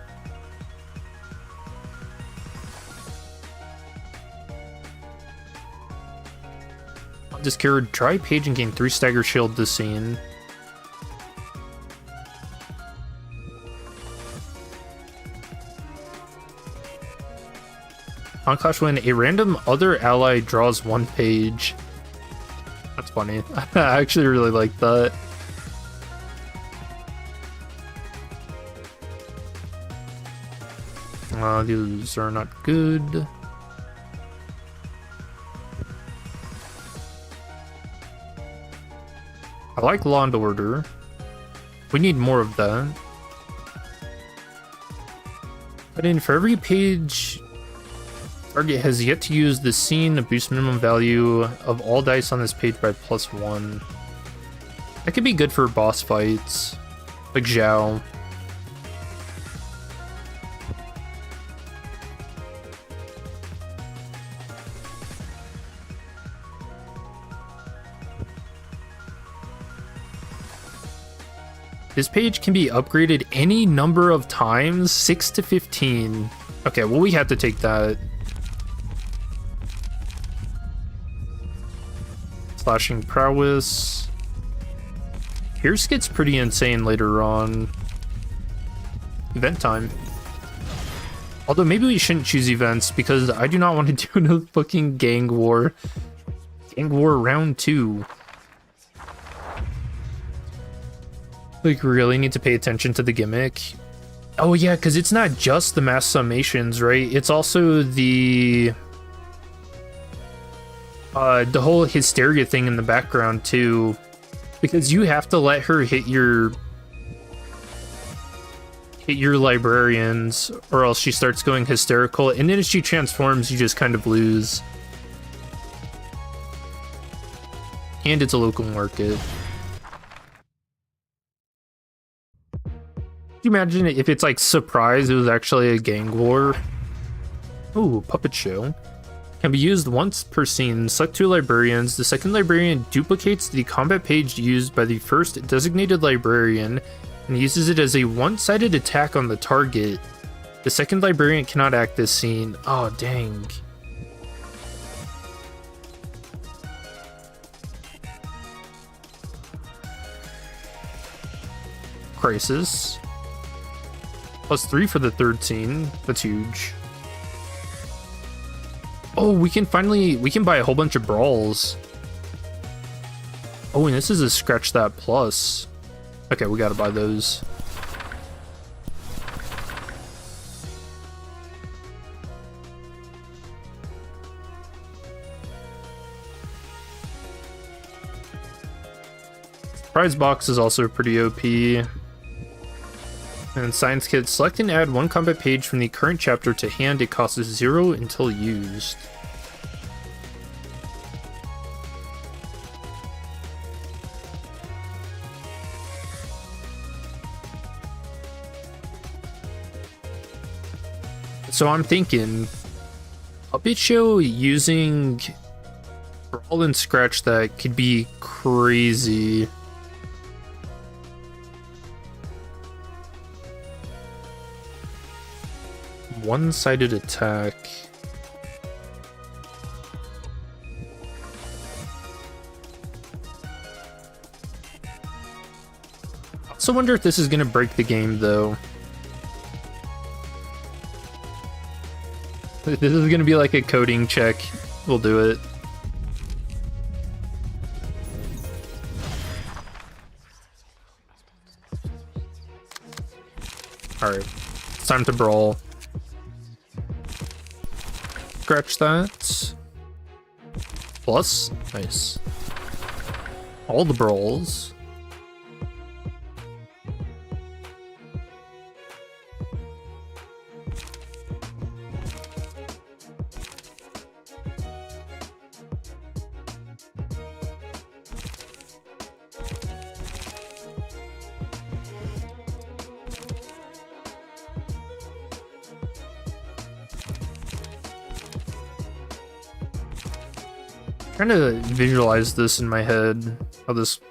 Speaker 1: Discard, try page and gain 3 stagger shield this scene. On Clash when a random other ally draws 1 page. That's funny. I actually really like that. These are not good. I like Law and Order. We need more of that. But in for every page, target has yet to use the scene to boost minimum value of all dice on this page by +1. That could be good for boss fights, like Zhao. This page can be upgraded any number of times, 6 to 15. Okay, well, we have to take that. Slashing prowess. Pierce gets pretty insane later on. Event time. Although maybe we shouldn't choose events because I do not want to do another fucking gang war. Gang war round 2. Like, really need to pay attention to the gimmick. Oh yeah, because it's not just the mass summations, right? It's also the whole hysteria thing in the background too, because you have to let her hit your librarians, or else she starts going hysterical, and then as she transforms, you just kind of lose. And it's a local market. Can you imagine if it's like surprise, it was actually a gang war? Ooh, puppet show. Can be used once per scene. Select 2 librarians. The second librarian duplicates the combat page used by the first designated librarian and uses it as a one-sided attack on the target. The second librarian cannot act this scene. Oh, dang. Crisis. +3 for the 3rd scene. That's huge. Oh, we can buy a whole bunch of brawls. Oh, and this is a scratch that plus. Okay, we gotta buy those. Prize box is also pretty OP. And Science Kit, select and add 1 combat page from the current chapter to hand. It costs 0 until used. So I'm thinking Puppet Show using Brawl and Scratch that could be crazy. One-sided attack. I also wonder if this is gonna break the game though. This is gonna be like a coding check. We'll do it. Alright, it's time to brawl. Scratch that. Plus, nice. All the brawls. Trying to visualize this in my head, how this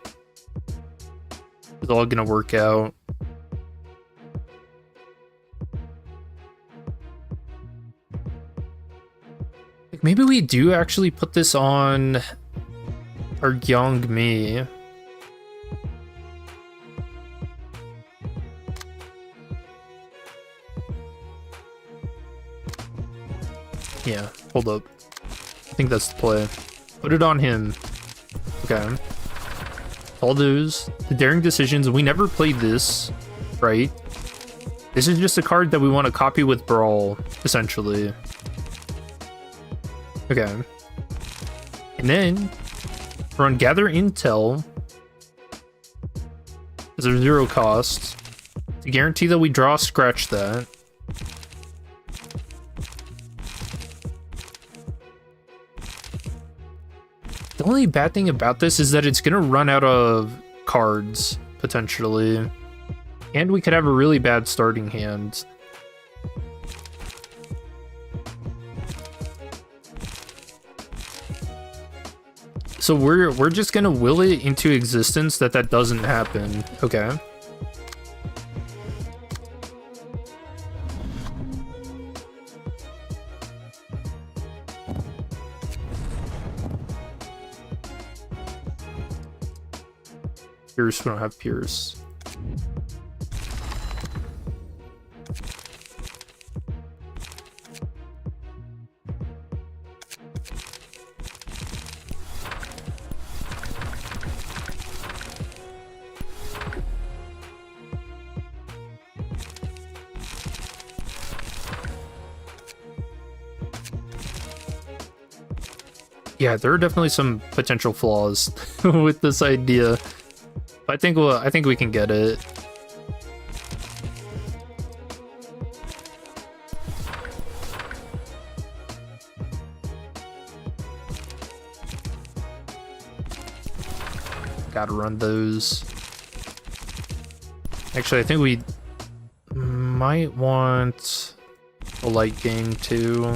Speaker 1: is all gonna work out. Like maybe we do actually put this on our young me. Yeah, hold up. I think that's the play. Put it on him. Okay. All those. The daring decisions. We never played this, right? This is just a card that we want to copy with Brawl, essentially. Okay. And then, run Gather Intel. Is there 0 cost? To guarantee that we draw, scratch that. The only bad thing about this is that it's gonna run out of cards, potentially. And we could have a really bad starting hand. So we're just gonna will it into existence that doesn't happen. Okay. Pierce, we don't have Pierce. Yeah, there are definitely some potential flaws with this idea. I think we can get it. Gotta run those. Actually, I think we might want a light game too.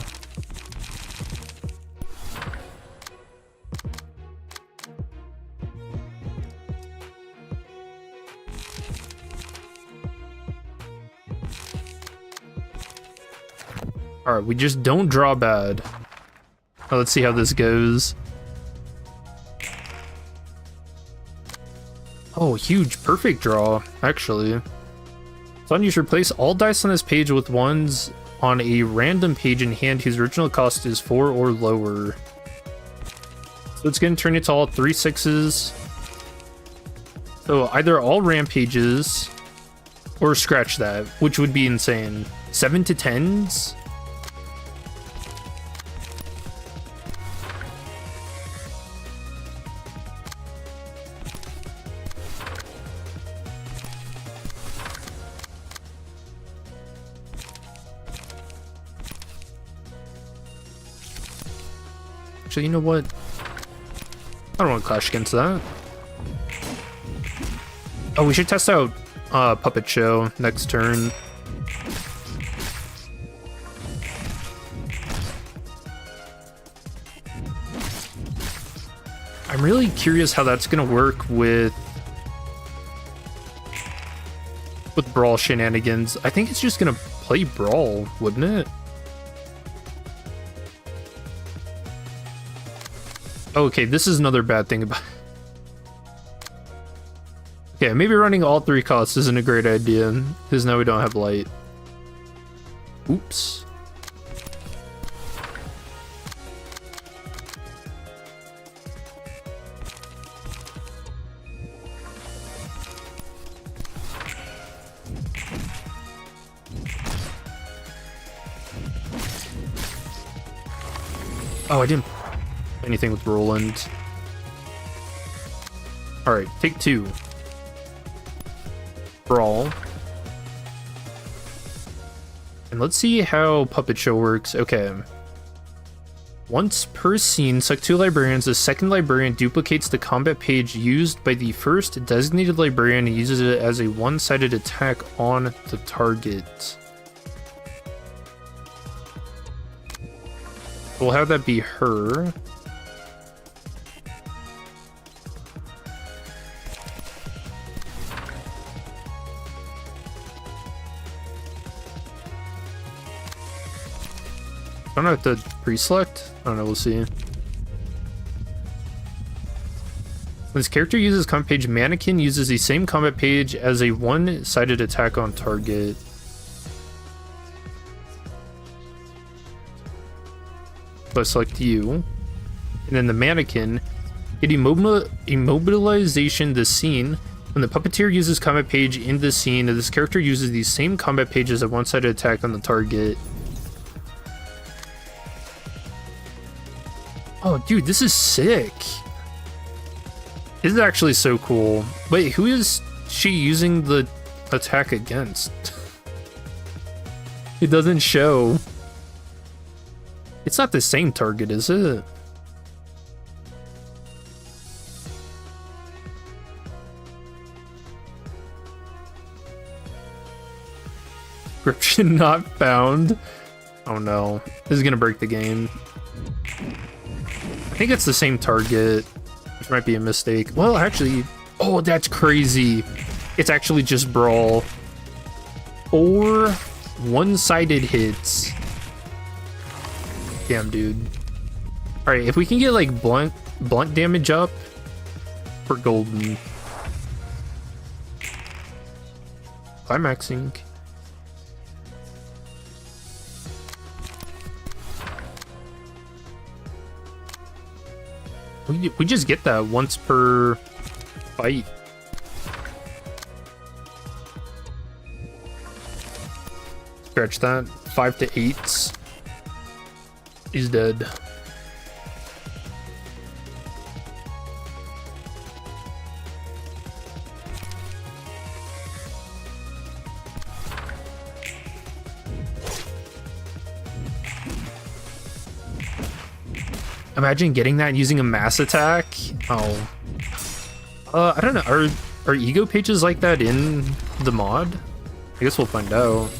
Speaker 1: Alright, we just don't draw bad. Now let's see how this goes. Oh, huge. Perfect draw, actually. Fun, you should replace all dice on this page with ones on a random page in hand whose original cost is 4 or lower. So it's going to turn into all 3 6s. So either all rampages or scratch that, which would be insane. 7 to 10s? Actually, you know what? I don't want to clash against that. Oh, we should test out Puppet Show next turn. I'm really curious how that's gonna work with Brawl shenanigans. I think it's just gonna play Brawl, wouldn't it? Okay, this is another bad thing about... Okay, maybe running all 3 costs isn't a great idea, because now we don't have light. Oops. Oh, I didn't do anything with Roland. Alright, take 2. Brawl. And let's see how Puppet Show works. Okay. Once per scene, select 2 librarians. The second librarian duplicates the combat page used by the first designated librarian and uses it as a one-sided attack on the target. We'll have that be her. I don't have to pre-select? I don't know, we'll see. When this character uses combat page, Mannequin uses the same combat page as a one-sided attack on target. So I select you. And then the Mannequin, it immobilization the scene. When the puppeteer uses combat page in the scene, this character uses the same combat page as a one-sided attack on the target. Oh, dude, this is sick. This is actually so cool. Wait, who is she using the attack against? It doesn't show. It's not the same target, is it? Description not found. Oh no, this is gonna break the game. I think it's the same target, which might be a mistake. Well, actually, oh, that's crazy. It's actually just Brawl. 4 one-sided hits. Damn, dude. All right, if we can get like blunt damage up, we're golden. Climaxing. We just get that once per fight. Scratch that. 5 to 8s. He's dead. Imagine getting that and using a mass attack. Oh. I don't know. Are ego pages like that in the mod? I guess we'll find out.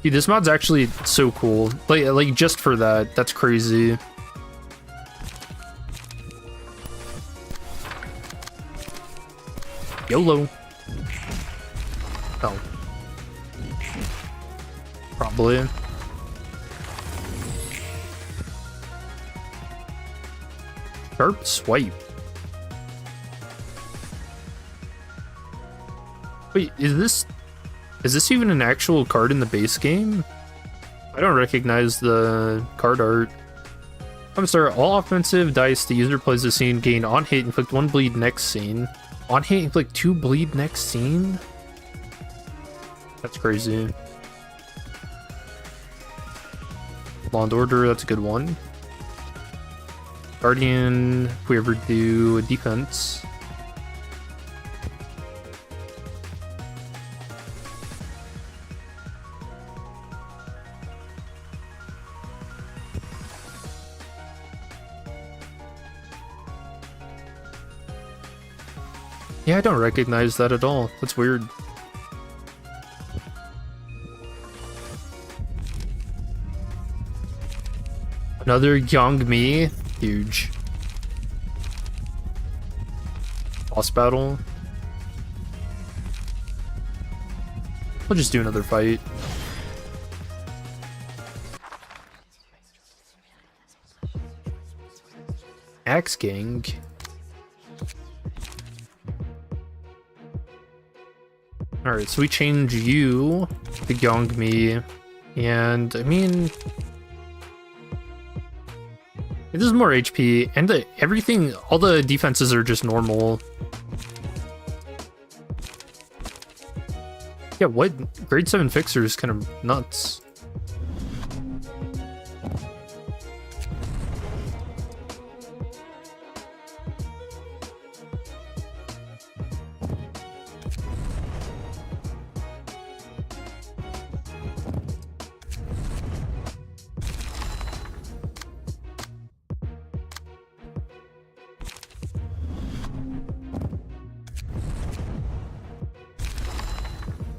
Speaker 1: Dude, this mod's actually so cool. Like just for that, that's crazy. YOLO. Oh. Probably. Sharp swipe. Wait, is this even an actual card in the base game? I don't recognize the card art. I'm sorry, all offensive dice the user plays the scene gain on hit, inflict 1 bleed next scene. On hit, inflict 2 bleed next scene? That's crazy. Law and Order, that's a good one. Guardian, if we ever do a defense. Yeah, I don't recognize that at all. That's weird. Another Yongmi. Huge. Boss battle. We'll just do another fight. Axe Gang. Alright, so we change you to Gyeongmi, and I mean, it is more HP, and everything, all the defenses are just normal. Yeah, what? Grade 7 Fixer is kind of nuts.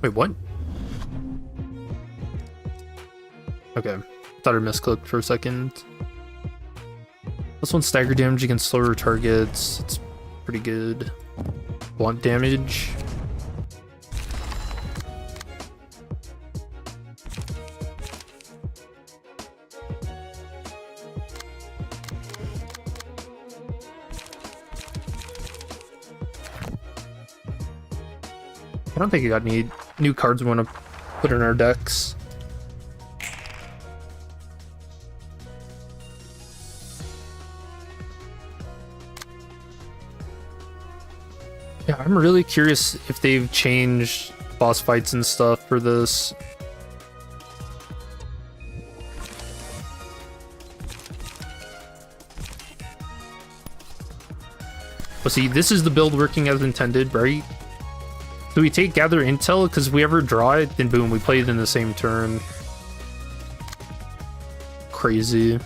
Speaker 1: Wait, what? Okay, thought I misclicked for a second. This one's stagger damage against slower targets. It's pretty good. Blunt damage. I don't think I got any new cards we want to put in our decks. Yeah, I'm really curious if they've changed boss fights and stuff for this. Well, see, this is the build working as intended, right? So we take Gather Intel, because if we ever draw it, then boom, we play it in the same turn. Crazy.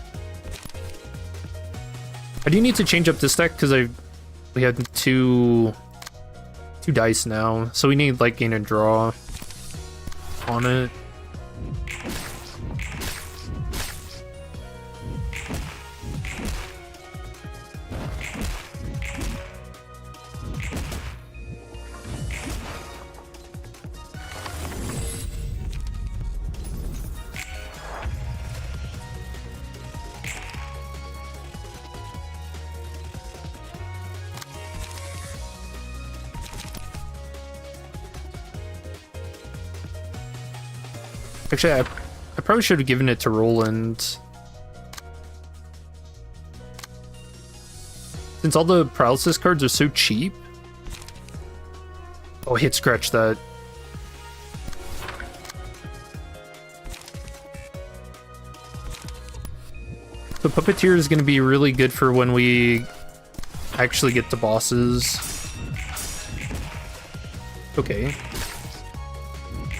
Speaker 1: I do need to change up this deck, because we had two dice now, so we need like gain and draw on it. Actually, I probably should have given it to Roland. Since all the paralysis cards are so cheap. Oh, hit scratch that. The Puppeteer is going to be really good for when we actually get to bosses. Okay.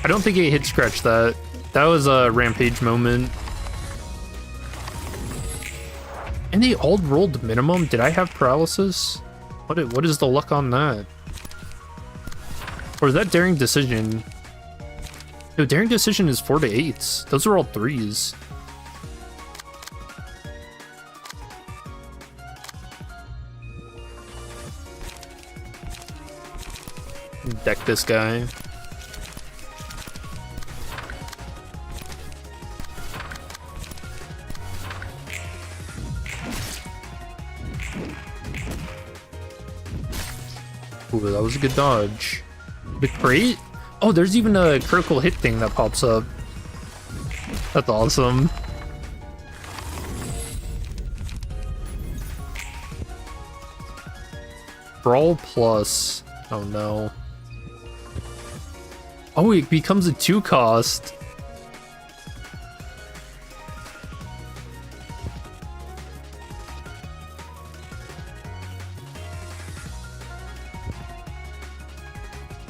Speaker 1: I don't think it hit scratch that. That was a rampage moment. And they all rolled minimum. Did I have paralysis? What is the luck on that? Or is that Daring Decision? No, Daring Decision is 4 to 8s. Those are all 3s. Deck this guy. Ooh, that was a good dodge. The crate? Oh, there's even a critical hit thing that pops up. That's awesome. Brawl plus. Oh no. Oh, it becomes a 2-cost.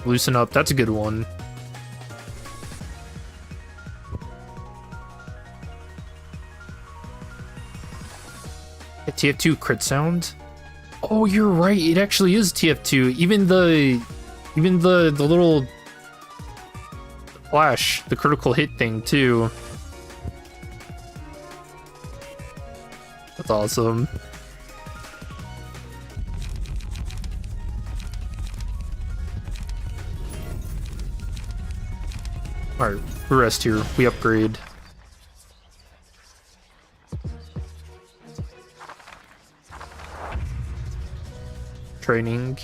Speaker 1: Loosen up, that's a good one. A TF2 crit sound? Oh, you're right. It actually is TF2. Even the little flash, the critical hit thing too. That's awesome. Alright, we rest here. We upgrade. Training.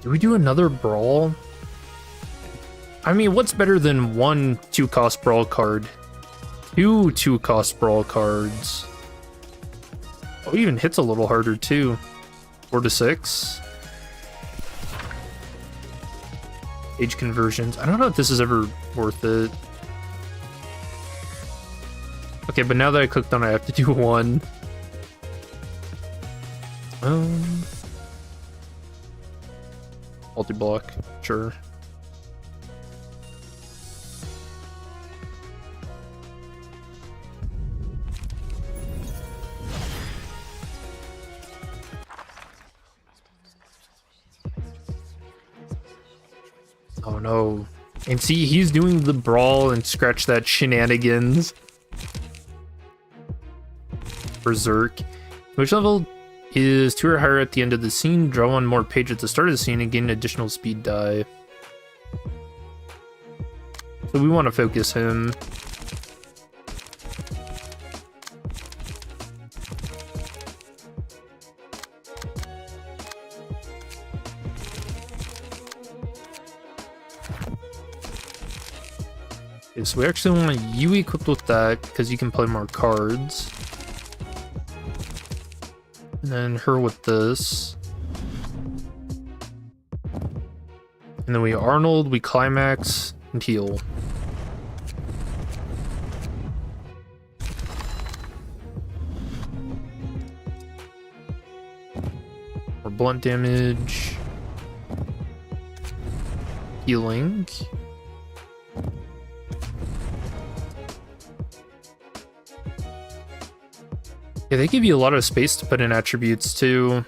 Speaker 1: Do we do another brawl? I mean, what's better than one 2-cost brawl card? Two 2-cost brawl cards. Oh, it even hits a little harder too. 4 to 6. Age conversions. I don't know if this is ever worth it. Okay, but now that I clicked on it, I have to do one. Multi-block, sure. Oh no. And see, he's doing the brawl and scratch that shenanigans. Berserk. Which level is 2 or higher at the end of the scene? Draw 1 more page at the start of the scene and gain an additional speed die. So we want to focus him. Okay, so we actually want you equipped with that because you can play more cards. And then her with this. And then we Arnold, we climax, and heal. Or blunt damage. Healing. Yeah, they give you a lot of space to put in attributes too.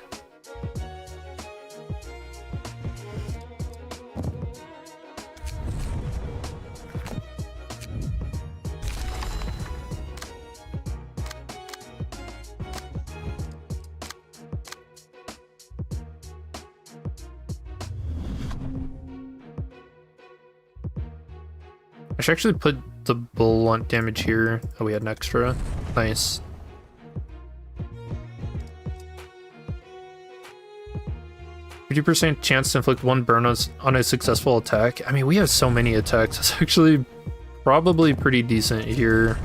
Speaker 1: I should actually put the blunt damage here. Oh, we had an extra. Nice. 50% chance to inflict 1 burn on a successful attack. I mean, we have so many attacks. It's actually probably pretty decent here.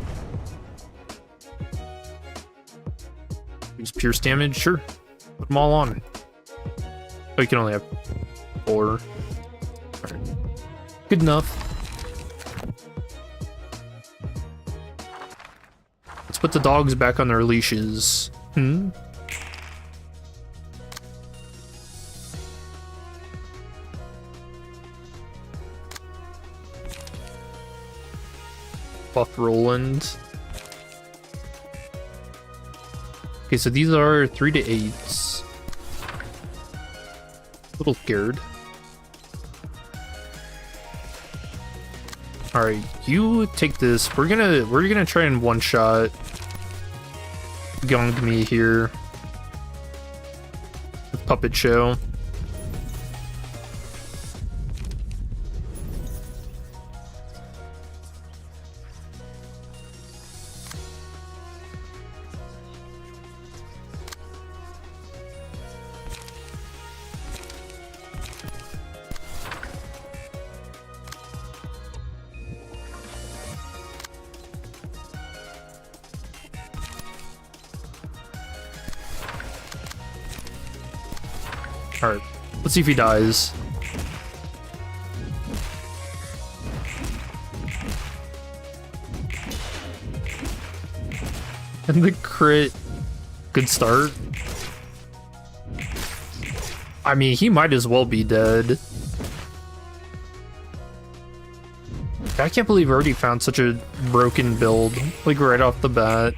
Speaker 1: Use pierce damage, sure. Put them all on. Oh, you can only have 4. Right. Good enough. Let's put the dogs back on their leashes. Buff Roland. Okay, so these are 3 to 8s. A little scared. All right, you take this. We're gonna try and one-shot Gong Me here. With Puppet Show. Alright, let's see if he dies. And the crit. Good start. I mean, he might as well be dead. I can't believe I already found such a broken build, like right off the bat.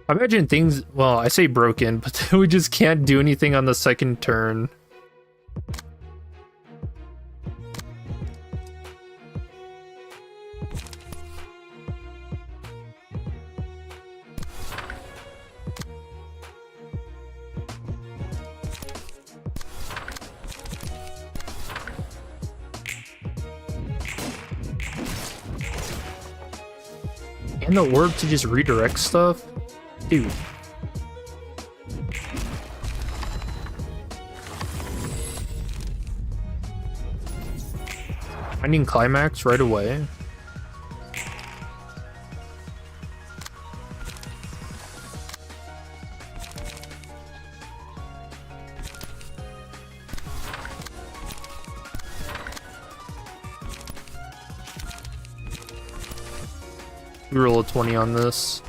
Speaker 1: I imagine things, well, I say broken, but we just can't do anything on the second turn. And the orb to just redirect stuff? Dude. Finding climax right away. We roll a 20 on this.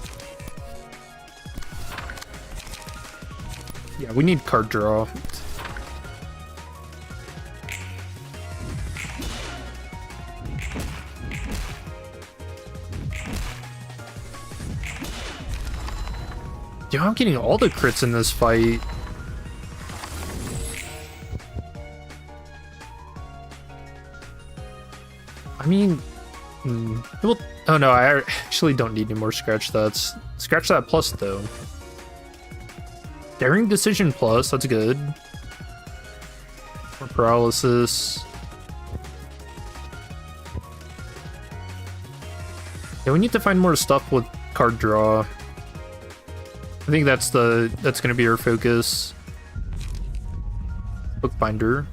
Speaker 1: Yeah, we need card draw. Dude, I'm getting all the crits in this fight. I mean, well, oh no, I actually don't need any more scratch that's. Scratch that plus though. Daring decision plus, that's good. More paralysis. Yeah, we need to find more stuff with card draw. I think that's gonna be our focus. Bookbinder.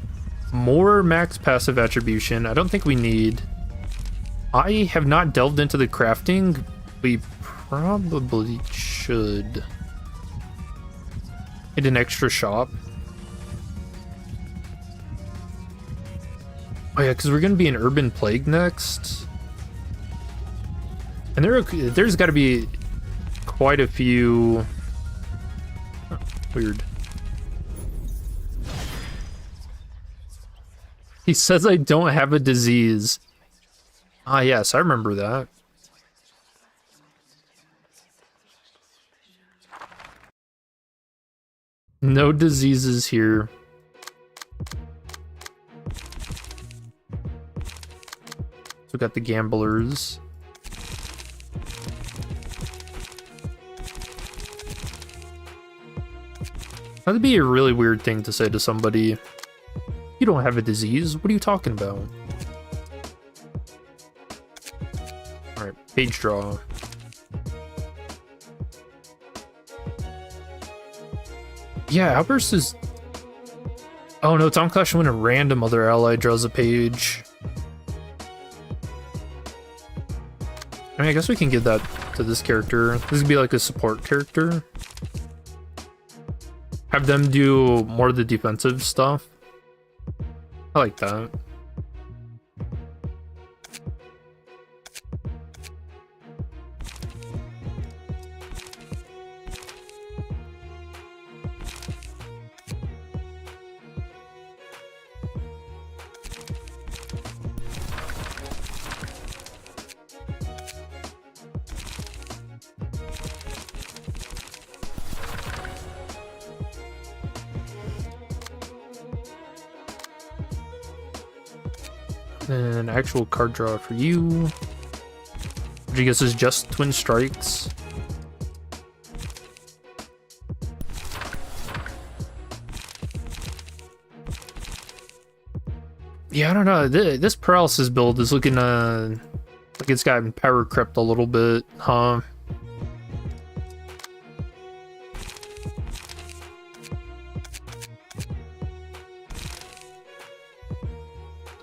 Speaker 1: More max passive attribution. I don't think we need. I have not delved into the crafting. We probably should. Hit an extra shop. Oh yeah, because we're gonna be an urban plague next. And there's got to be quite a few. Oh, weird. He says I don't have a disease. Ah, yes, I remember that. No diseases here. So we got the gamblers. That'd be a really weird thing to say to somebody. You don't have a disease. What are you talking about? Alright, page draw. Yeah, Outburst is... Oh no, Tom Clash when a random other ally draws a page. I mean, I guess we can give that to this character. This would be like a support character. Have them do more of the defensive stuff. I like that. And actual card draw for you. Which I guess is just Twin Strikes. Yeah, I don't know. This paralysis build is looking like it's gotten power crept a little bit, huh?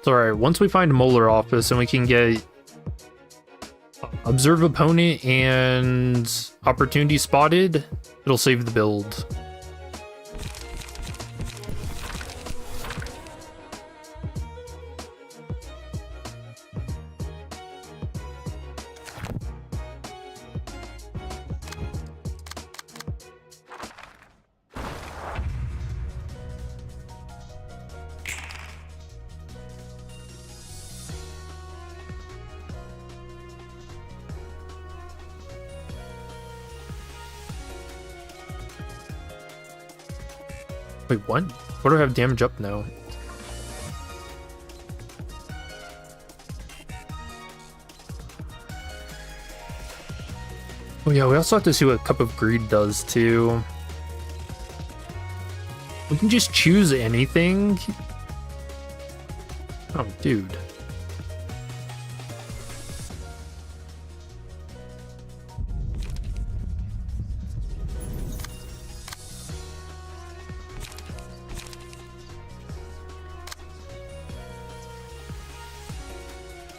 Speaker 1: Alright, once we find Molar Office and we can get Observe Opponent and Opportunity Spotted, it'll save the build. Wait, what? What do I have damage up now? Oh yeah, we also have to see what Cup of Greed does too. We can just choose anything? Oh, dude.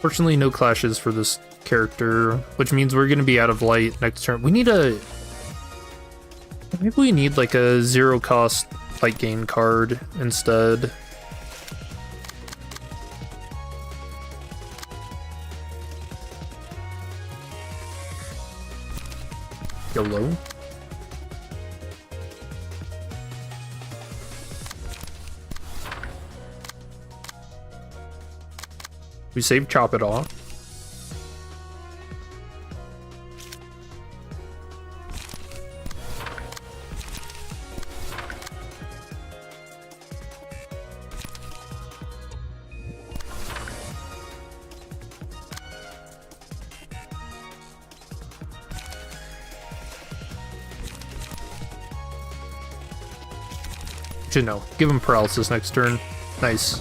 Speaker 1: Fortunately, no clashes for this character, which means we're going to be out of light next turn. We need a... Maybe we need like a zero-cost light gain card instead. YOLO. We save Chop It Off. Actually, no. Give him paralysis next turn. Nice.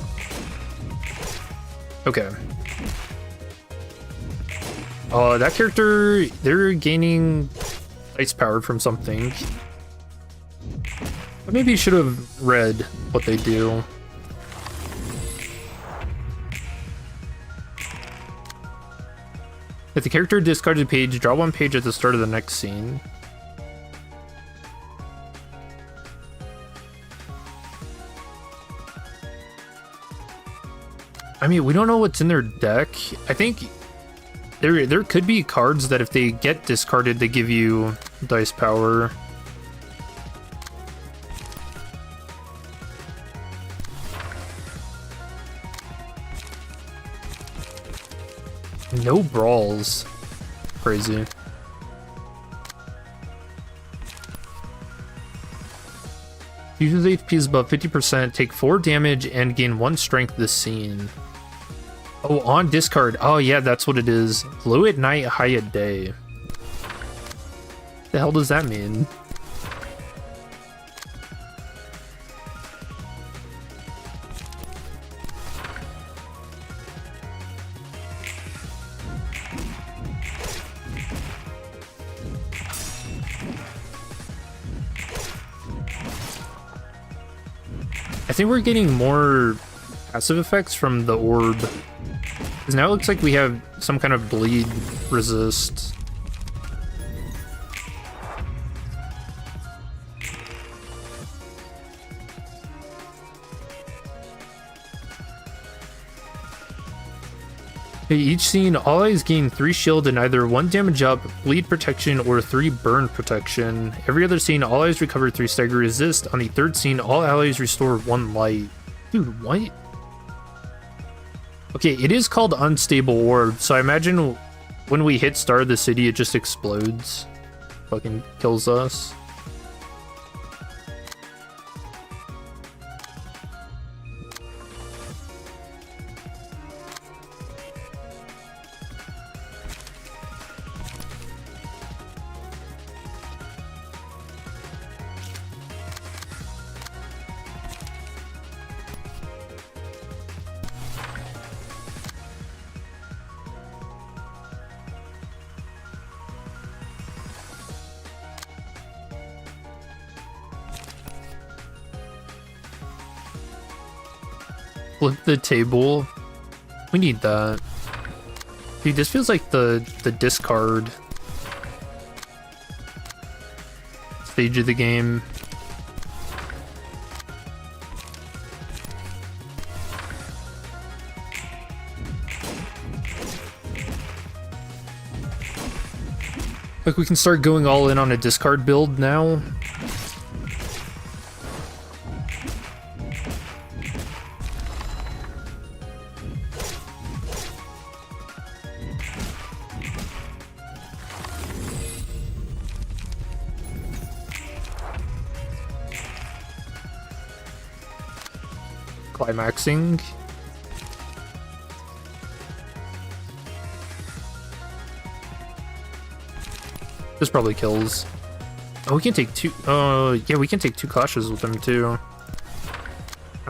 Speaker 1: Okay. That character, they're gaining ice power from something. But maybe you should have read what they do. If the character discarded a page, draw one page at the start of the next scene. I mean, we don't know what's in their deck. I think there could be cards that if they get discarded, they give you dice power. No brawls. Crazy. Fusion's HP is above 50%, take 4 damage, and gain 1 strength this scene. Oh, on discard. Oh, yeah, that's what it is. Low at night, high at day. The hell does that mean? I think we're getting more passive effects from the orb. Because now it looks like we have some kind of bleed resist. Okay, each scene, all allies gain 3 shield and either 1 damage up, bleed protection, or 3 burn protection. Every other scene, all allies recover 3 stagger resist. On the 3rd scene, all allies restore 1 light. Dude, what? Okay, it is called Unstable Orb, so I imagine when we hit Star of the City, it just explodes. Fucking kills us. Flip the table. We need that. Dude, this feels like the discard stage of the game. Like we can start going all in on a discard build now. Climaxing. This probably kills. Oh, we can take two. Yeah, we can take 2 clashes with them too.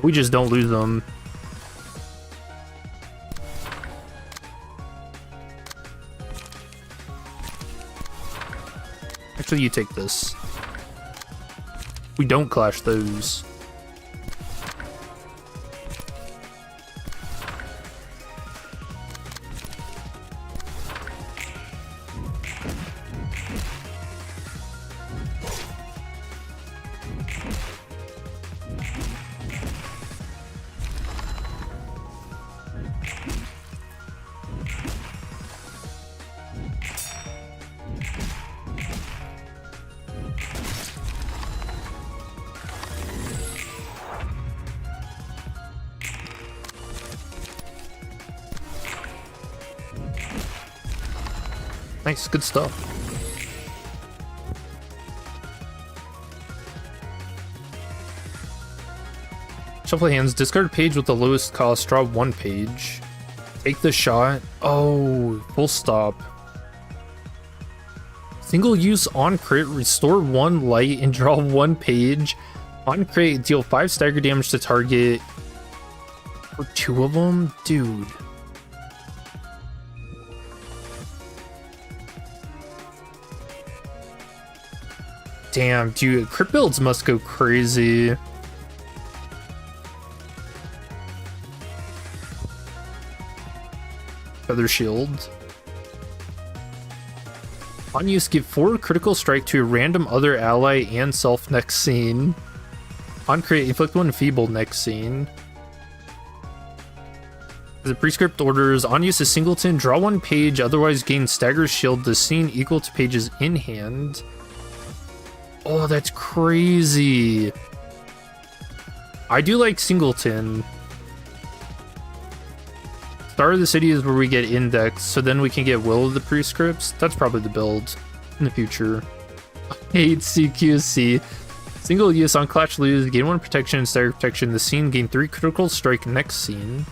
Speaker 1: We just don't lose them. Actually, you take this. We don't clash those. Nice, good stuff. Shuffle hands, discard a page with the lowest cost, draw 1 page. Take the shot. Oh, full stop. Single use on crit, restore 1 light and draw 1 page. On crit, deal 5 stagger damage to target. For 2 of them? Dude. Damn, dude, crit builds must go crazy. Feather shield. On use, give 4 critical strike to a random other ally and self next scene. On crit, inflict 1 feeble next scene. The prescript orders, on use a singleton, draw 1 page, otherwise gain stagger shield the scene equal to pages in hand. Oh, that's crazy. I do like singleton. Star of the City is where we get index, so then we can get Will of the Prescripts. That's probably the build in the future. I hate CQC. Single use on Clash lose, gain 1 protection and stagger protection. The scene, gain 3 critical strike next scene.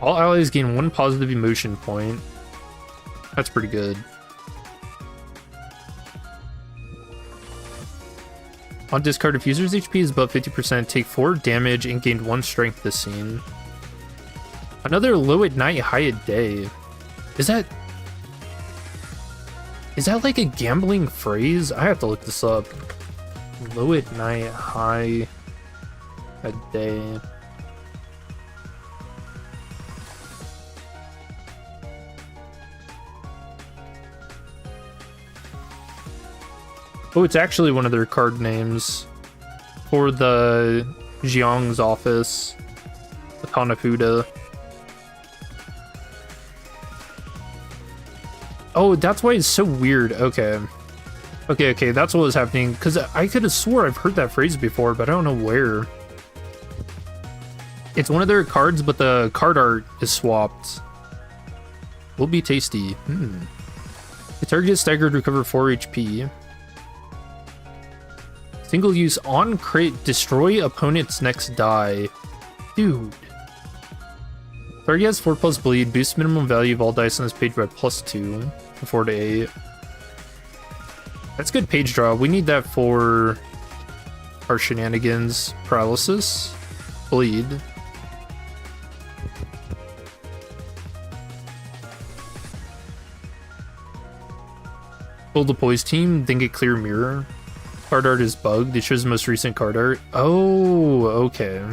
Speaker 1: All allies gain 1 positive emotion point. That's pretty good. On discard, if user's HP is above 50%, take 4 damage and gain 1 strength this scene. Another low at night, high at day. Is that like a gambling phrase? I have to look this up. Low at night, high at day. Oh, it's actually one of their card names for the Jiang's office, the Kanafuda. Oh, that's why it's so weird. Okay. Okay, that's what was happening. Because I could have swore I've heard that phrase before, but I don't know where. It's one of their cards, but the card art is swapped. Will be tasty. The target is staggered, recover 4 HP. Single use on crit, destroy opponent's next die. Dude. Target has 4+ bleed, boost minimum value of all dice on this page by +2 from 4 to 8. That's good page draw. We need that for our shenanigans. Paralysis. Bleed. Build the poise team, then get clear mirror. Card art is bugged. It shows the most recent card art. Oh, okay.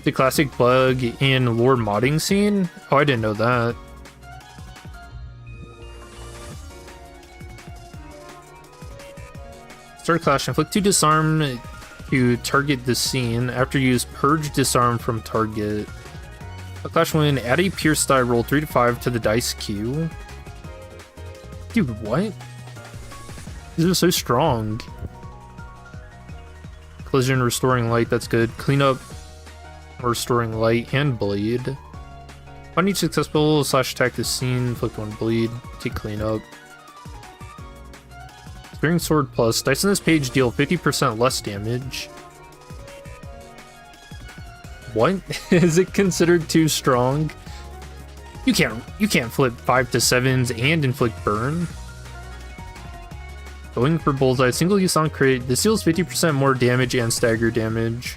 Speaker 1: The classic bug in lore modding scene? Oh, I didn't know that. Start clash. Inflict 2 disarm to target the scene. After use, purge disarm from target. A clash win. Add a pierce die. Roll 3 to 5 to the dice queue. Dude, what? These are so strong. Collision, restoring light, that's good. Cleanup, restoring light, and bleed. On each successful / attack the scene, inflict 1 bleed. Take cleanup. Clearing Sword Plus. Dice on this page deal 50% less damage. What? Is it considered too strong? You can't flip 5 to 7s and inflict burn. Going for Bullseye. Single use on crit. This deals 50% more damage and stagger damage.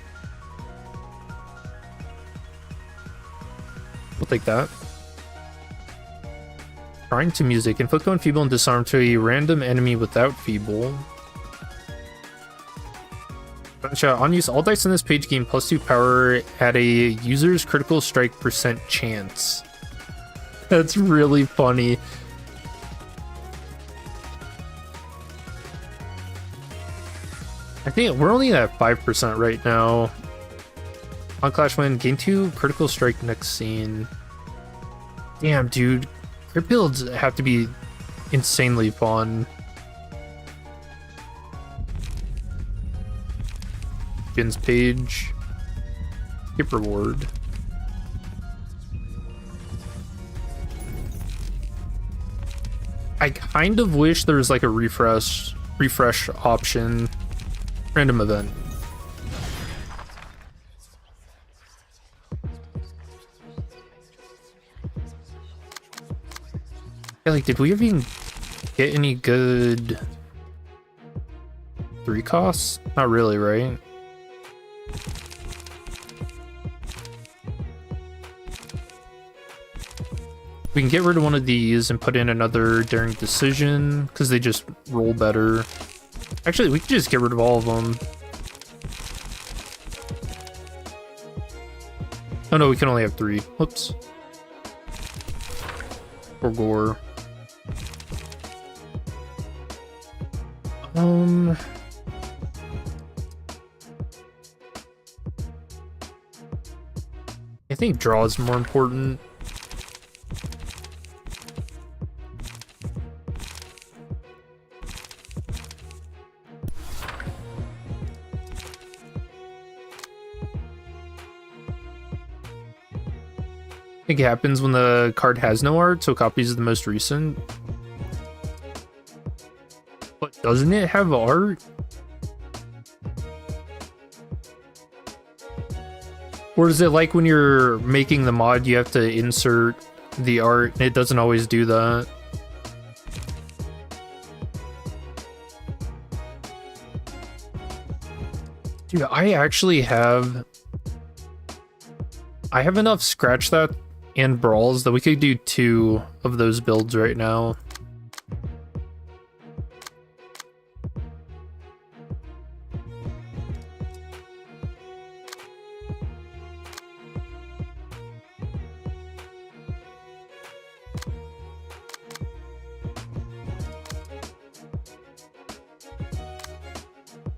Speaker 1: We'll take that. Trying to music. Inflict on Feeble and Disarm to a random enemy without Feeble. Gotcha. On use, all dice on this page gain +2 power at a user's critical strike percent chance. That's really funny. I think we're only at 5% right now. On Clash win, gain 2 critical strike next scene. Damn, dude. Crit builds have to be insanely fun. Skins page. Skip reward. I kind of wish there was like a refresh option. Random event. Yeah, like, did we ever even get any good 3 costs? Not really, right? We can get rid of one of these and put in another Daring Decision, because they just roll better. Actually, we can just get rid of all of them. Oh no, we can only have 3. Whoops. Or gore. I think draw is more important. I think it happens when the card has no art, so copies the most recent. But doesn't it have art? Or is it like when you're making the mod, you have to insert the art, and it doesn't always do that? Dude, I have enough Scratch That and Brawls that we could do 2 of those builds right now.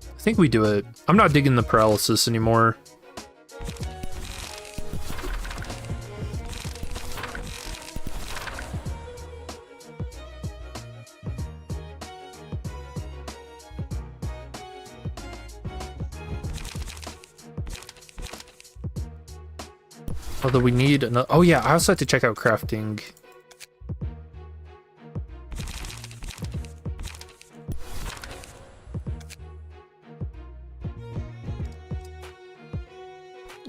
Speaker 1: I think we do it. I'm not digging the paralysis anymore. Although we need another. Oh yeah, I also have to check out crafting.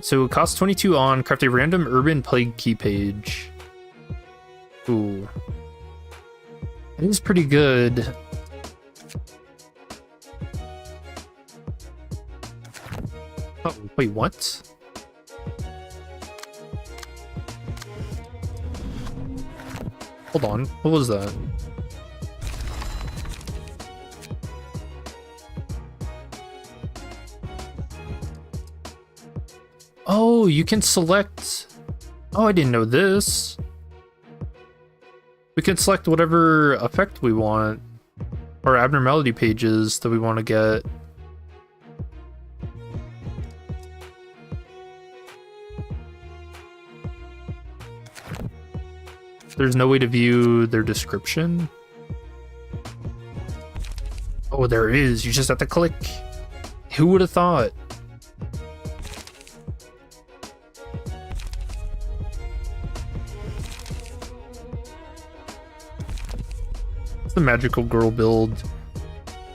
Speaker 1: So it costs 22 on, craft a random urban plague key page. Ooh. That is pretty good. Oh, wait, what? Hold on, what was that? Oh, you can select... Oh, I didn't know this. We can select whatever effect we want, or abnormality pages that we want to get. There's no way to view their description. Oh, there is. You just have to click. Who would have thought? It's the magical girl build.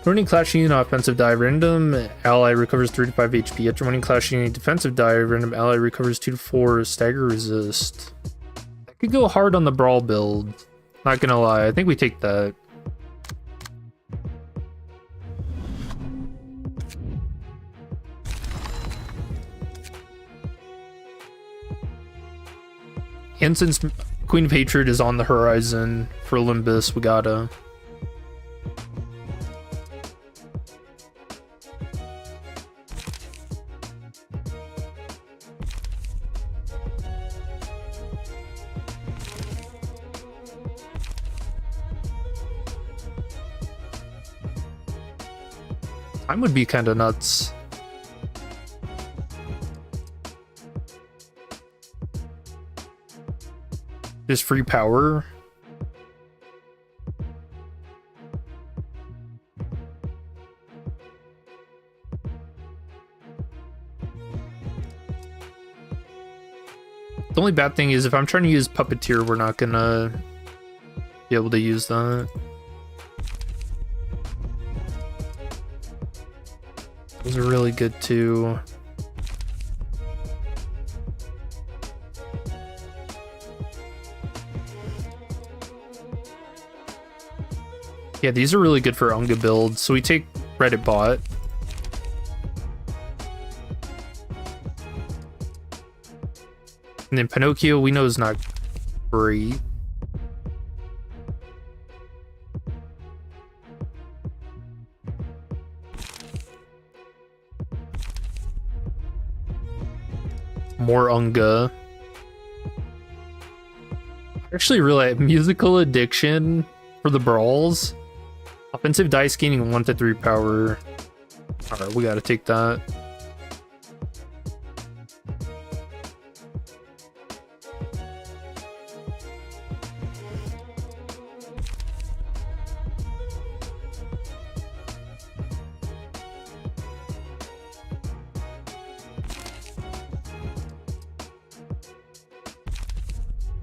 Speaker 1: Running clashing in offensive die, random ally recovers 3 to 5 HP. After running clashing in defensive die, random ally recovers 2 to 4 stagger resist. I could go hard on the brawl build. Not gonna lie, I think we take that. And since Queen of Hatred is on the horizon for Olympus, we gotta. Time would be kind of nuts. Just free power. The only bad thing is if I'm trying to use Puppeteer, we're not gonna be able to use that. Those are really good too. Yeah, these are really good for Unga builds. So we take Reddit bot. And then Pinocchio, we know is not great. More Unga. I actually really like musical addiction for the brawls. Offensive dice gaining 1 to 3 power. Alright, we gotta take that.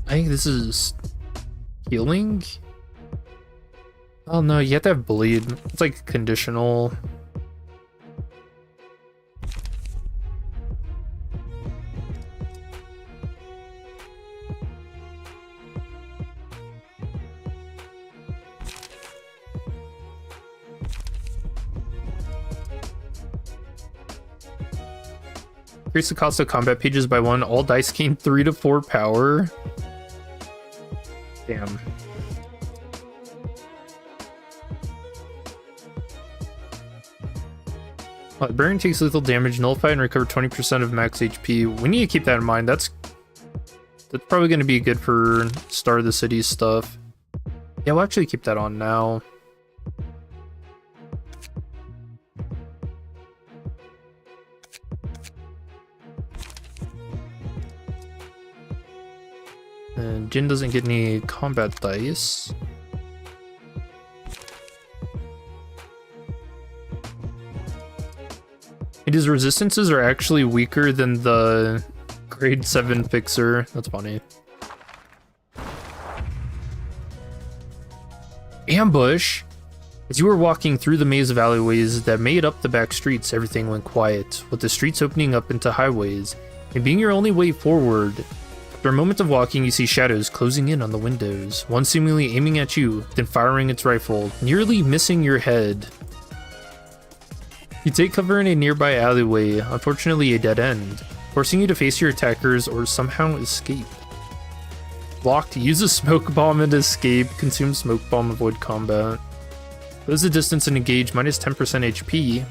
Speaker 1: I think this is healing. Oh no, you have to have bleed. It's like conditional. Increase the cost of combat pages by 1. All dice gain 3 to 4 power. Damn. Librarian takes lethal damage, nullify and recover 20% of max HP. We need to keep that in mind. That's probably going to be good for Star of the City stuff. Yeah, we'll actually keep that on now. And Jin doesn't get any combat dice. And his resistances are actually weaker than the grade 7 fixer. That's funny. Ambush! As you were walking through the maze of alleyways that made up the back streets, everything went quiet, with the streets opening up into highways, and being your only way forward. After a moment of walking, you see shadows closing in on the windows, one seemingly aiming at you, then firing its rifle, nearly missing your head. You take cover in a nearby alleyway, unfortunately a dead end, forcing you to face your attackers or somehow escape. Locked, use a smoke bomb and escape, consume smoke bomb, avoid combat. Close the distance and engage, minus 10% HP.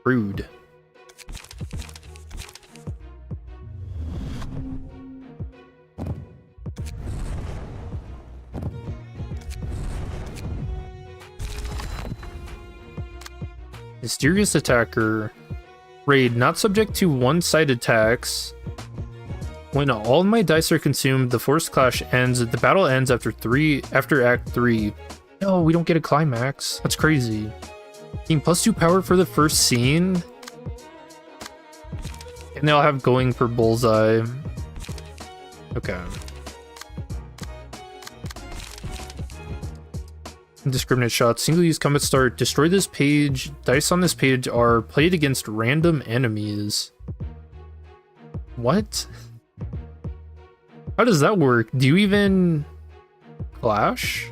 Speaker 1: Rude. Mysterious attacker. Raid, not subject to one-side attacks. When all my dice are consumed, the forced clash ends. The battle ends after Act 3. No, we don't get a climax. That's crazy. Gain +2 power for the first scene. And they'll have going for bullseye. Okay. Indiscriminate shots. Single-use combat start. Destroy this page. Dice on this page are played against random enemies. What? How does that work? Do you even clash?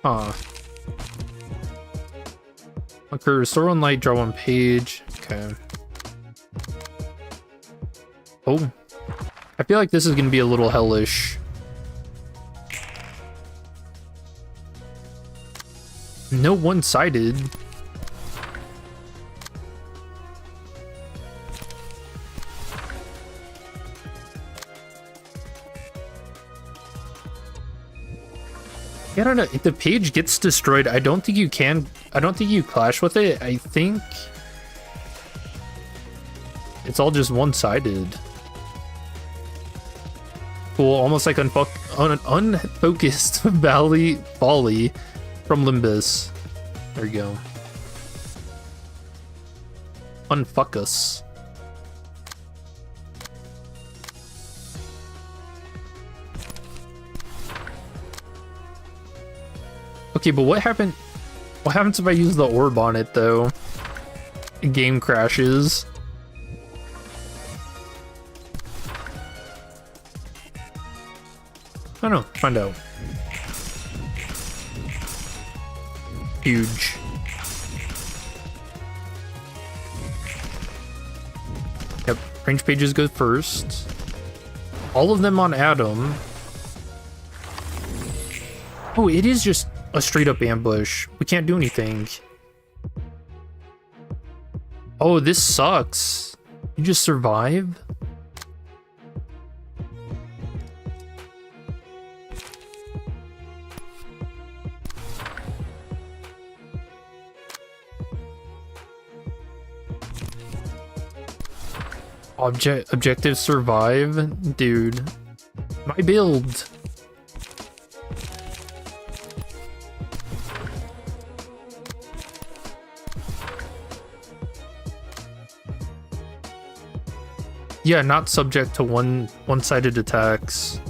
Speaker 1: Huh. Okay, restore one light, draw one page. Okay. Oh. I feel like this is gonna be a little hellish. No one-sided. I don't know. If the page gets destroyed, I don't think you can. I don't think you clash with it. I think it's all just one-sided. Cool, almost like unfocused volley from Limbus. There you go. Unfuck us. Okay, but what happens if I use the orb on it though? The game crashes. I don't know, find out. Huge. Yep, range pages go first. All of them on Adam. Oh, it is just a straight up ambush. We can't do anything. Oh, this sucks. You just survive? Objective survive? Dude. My build. Yeah, not subject to one-sided attacks.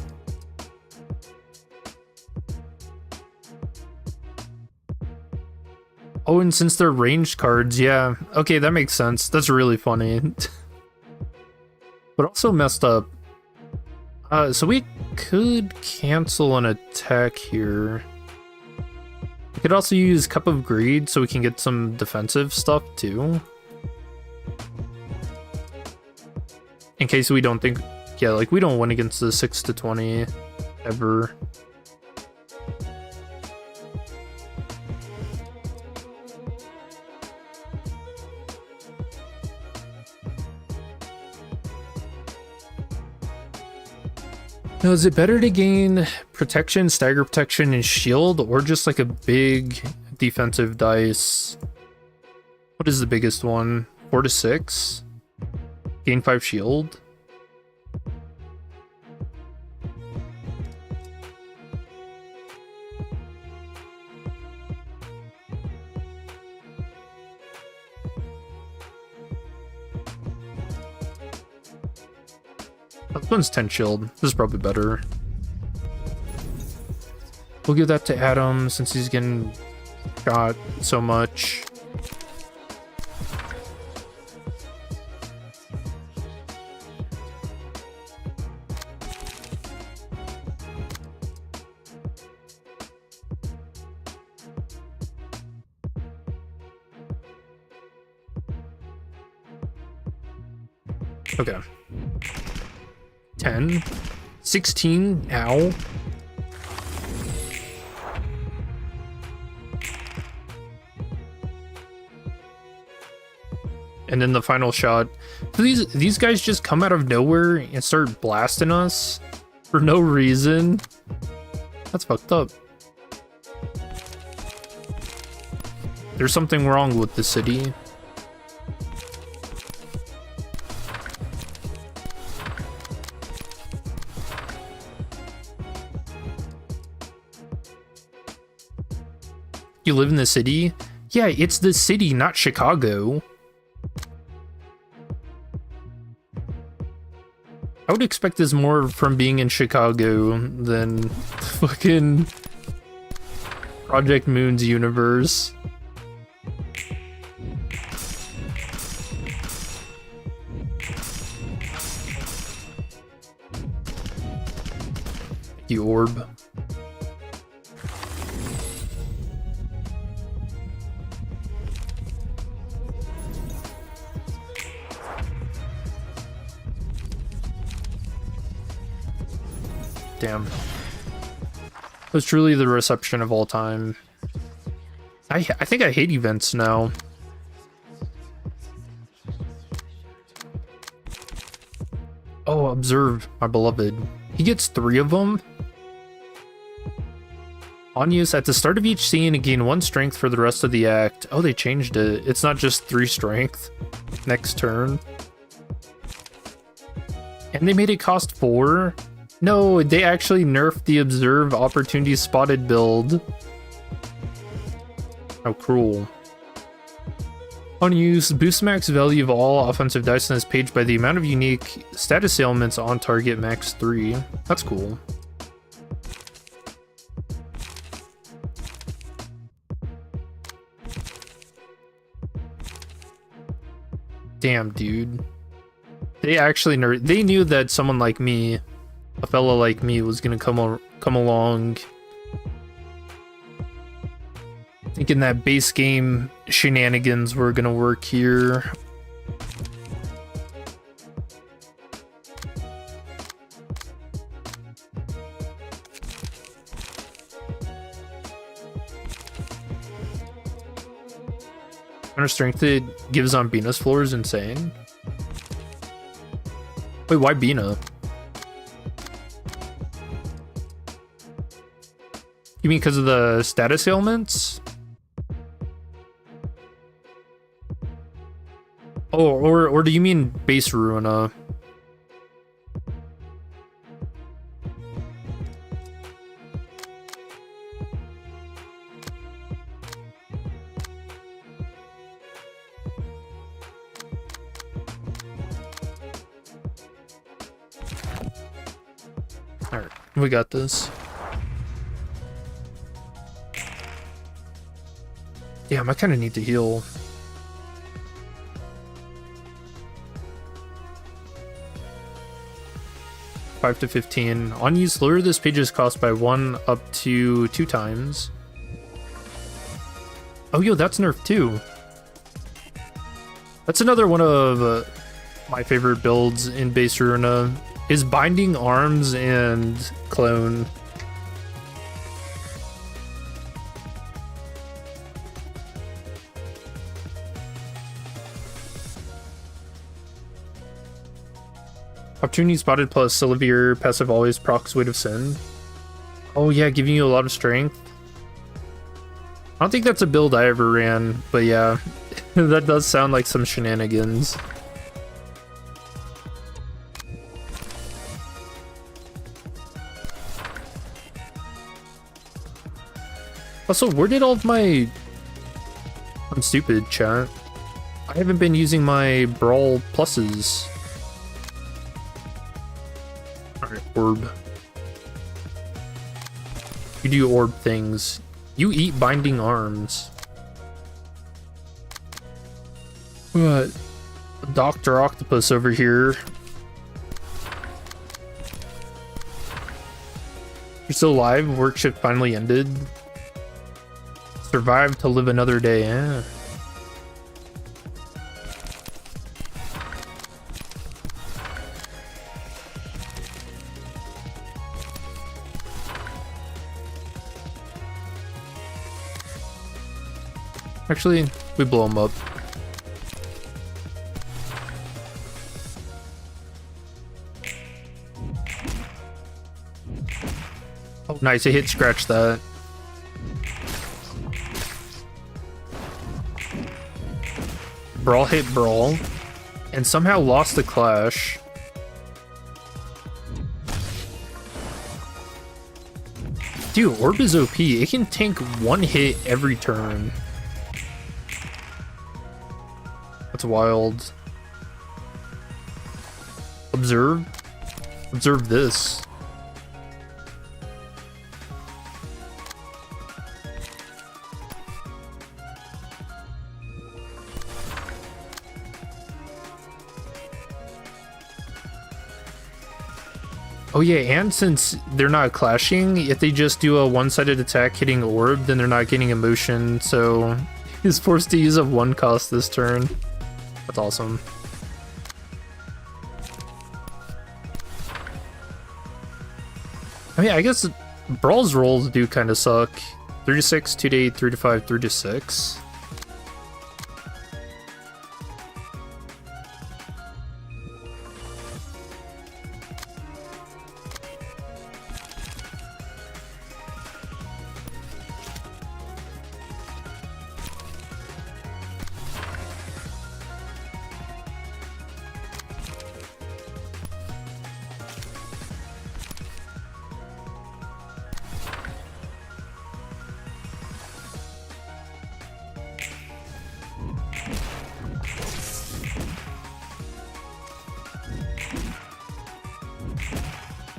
Speaker 1: Oh, and since they're ranged cards, yeah. Okay, that makes sense. That's really funny. But also messed up. So we could cancel an attack here. We could also use Cup of Greed so we can get some defensive stuff too. In case we don't think, yeah, like we don't win against the 6-20 ever. Now, is it better to gain protection, stagger protection, and shield, or just like a big defensive dice? What is the biggest one? 4 to 6? Gain 5 shield? This one's 10 shield. This is probably better. We'll give that to Adam since he's getting shot so much. Okay. 10, 16, ow. And then the final shot. So these guys just come out of nowhere and start blasting us for no reason. That's fucked up. There's something wrong with the city. You live in the city? Yeah, it's the city, not Chicago. would expect this more from being in Chicago than fucking Project Moon's universe. The orb. Damn. It was truly the reception of all time. I think I hate events now. Oh, observe, my beloved. He gets 3 of them. On use at the start of each scene and gain 1 strength for the rest of the act. Oh, they changed it. It's not just 3 strength next turn. And they made it cost 4. No, they actually nerfed the observe opportunity spotted build. How cruel. On use, boost max value of all offensive dice on this page by the amount of unique status ailments on target, max 3. That's cool. Damn, dude. They actually they knew that someone like me, a fella like me, was gonna come along thinking that base game shenanigans were gonna work here. Counter strength it gives on Bina's floor is insane. Wait, why Bina? You mean because of the status ailments? Oh, or do you mean base Ruina? Alright, we got this. Damn, I kind of need to heal. $5 to $15. On use, lower this page's cost by 1 up to 2 times. Oh, yo, that's nerfed too. That's another one of my favorite builds in base Ruina, is Binding Arms and Clone. Opportunity spotted plus Sylvier passive always procs Weight of Sin. Oh yeah, giving you a lot of strength. I don't think that's a build I ever ran, but yeah, that does sound like some shenanigans. Also, where did all of my... I'm stupid, chat. I haven't been using my Brawl pluses. Alright, orb. You do orb things. You eat Binding Arms. We got Dr. Octopus over here. You're still alive? Work shift finally ended. Survived to live another day, yeah. Actually, we blow him up. Oh, nice. I hit scratch that. Brawl hit Brawl, and somehow lost the clash. Dude, Orb is OP. It can tank 1 hit every turn. That's wild. Observe. observe this. Oh yeah, and since they're not clashing, if they just do a one-sided attack hitting orb, then they're not getting emotion, so he's forced to use a 1 cost this turn. That's awesome. I mean, I guess Brawl's rolls do kind of suck. 3 to 6, 2 to 8, 3 to 5, 3 to 6.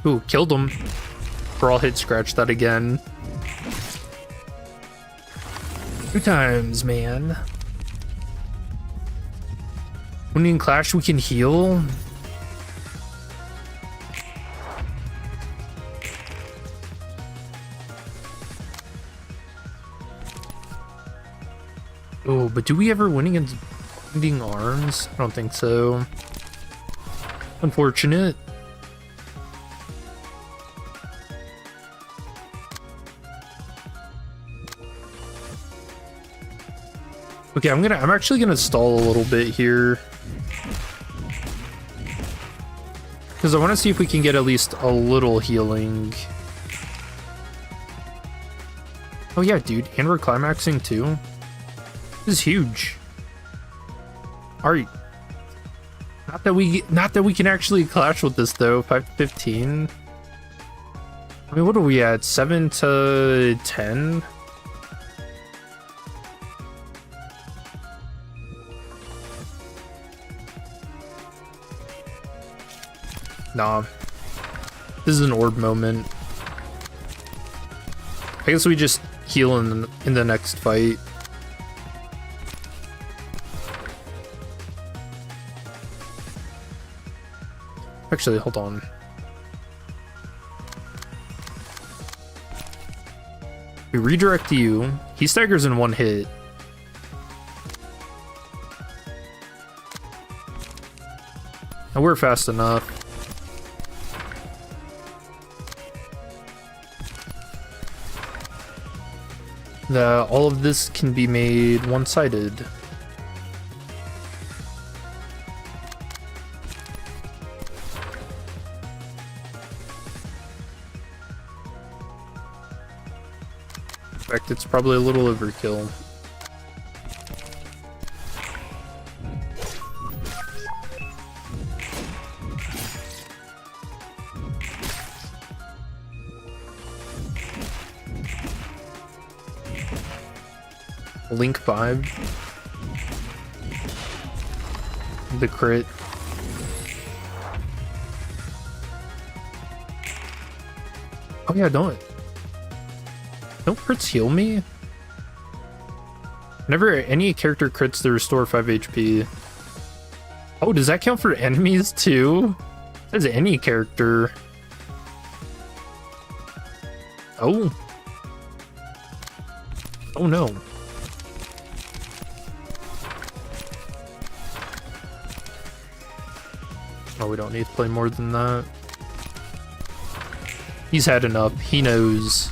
Speaker 1: Ooh, killed him. Brawl hit scratch that again. 2 times, man. When in clash we can heal. Oh, but do we ever win against binding arms? I don't think so. Unfortunate. Okay, I'm actually gonna stall a little bit here. Because I want to see if we can get at least a little healing. Oh yeah, dude, and we're climaxing too. This is huge. Alright. Not that we can actually clash with this though. 5 to 15. I mean, what are we at? 7 to 10? Nah. This is an orb moment. I guess we just heal in the next fight. Actually, hold on. We redirect you. He staggers in 1 hit. And we're fast enough. That all of this can be made one-sided. In fact, it's probably a little overkill. Link 5. The crit. Oh yeah, don't crits heal me? Whenever any character crits, they restore 5 HP. Oh, does that count for enemies too? That's any character. Oh. Oh no. Oh, we don't need to play more than that. He's had enough. He knows.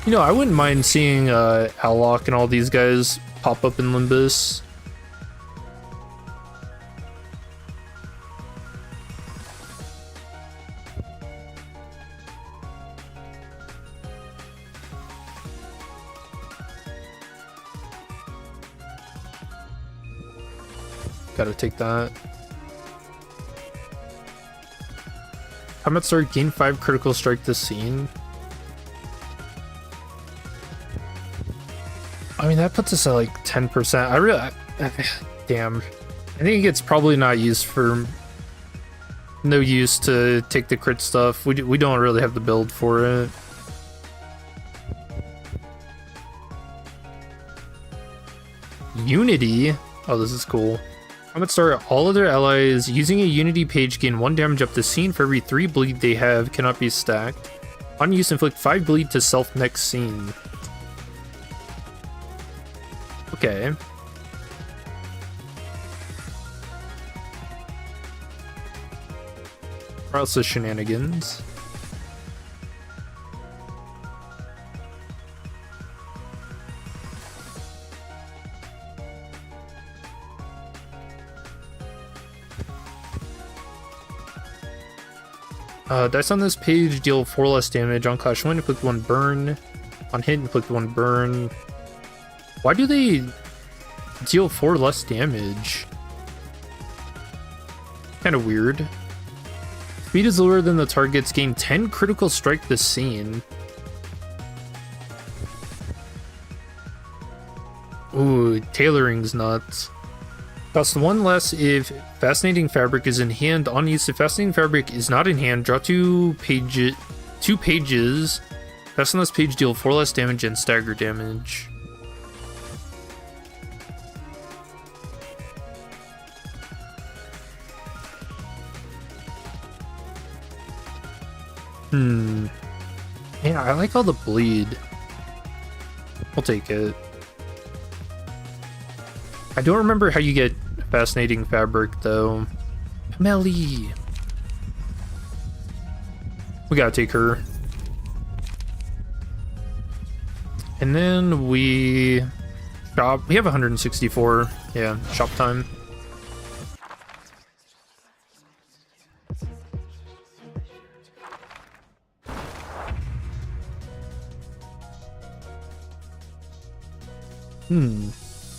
Speaker 1: You know, I wouldn't mind seeing Alloc and all these guys pop up in Limbus. Gotta take that. Combat Start, gain 5 critical strike this scene. I mean, that puts us at like 10%. I really... damn. I think it's probably not used for No use to take the crit stuff. We don't really have the build for it. Unity? Oh, this is cool. Combat Star, all other allies using a Unity page gain 1 damage up the scene for every 3 bleed they have, cannot be stacked. On use, inflict 5 bleed to self next scene. Okay. Or else the shenanigans. Dice on this page deal 4 less damage. On clash 1, inflict 1 burn. On hit, inflict 1 burn. Why do they deal 4 less damage? Kind of weird. Speed is lower than the targets. Gain 10 critical strike this scene. Ooh, tailoring's nuts. Cost 1 less if Fascinating Fabric is in hand. On use, if Fascinating Fabric is not in hand, draw 2 pages. Pass on this page, deal 4 less damage and stagger damage. Yeah, I like all the bleed. I'll take it. I don't remember how you get Fascinating Fabric, though. Melly! We gotta take her. And then we... shop. We have 164. Yeah, shop time.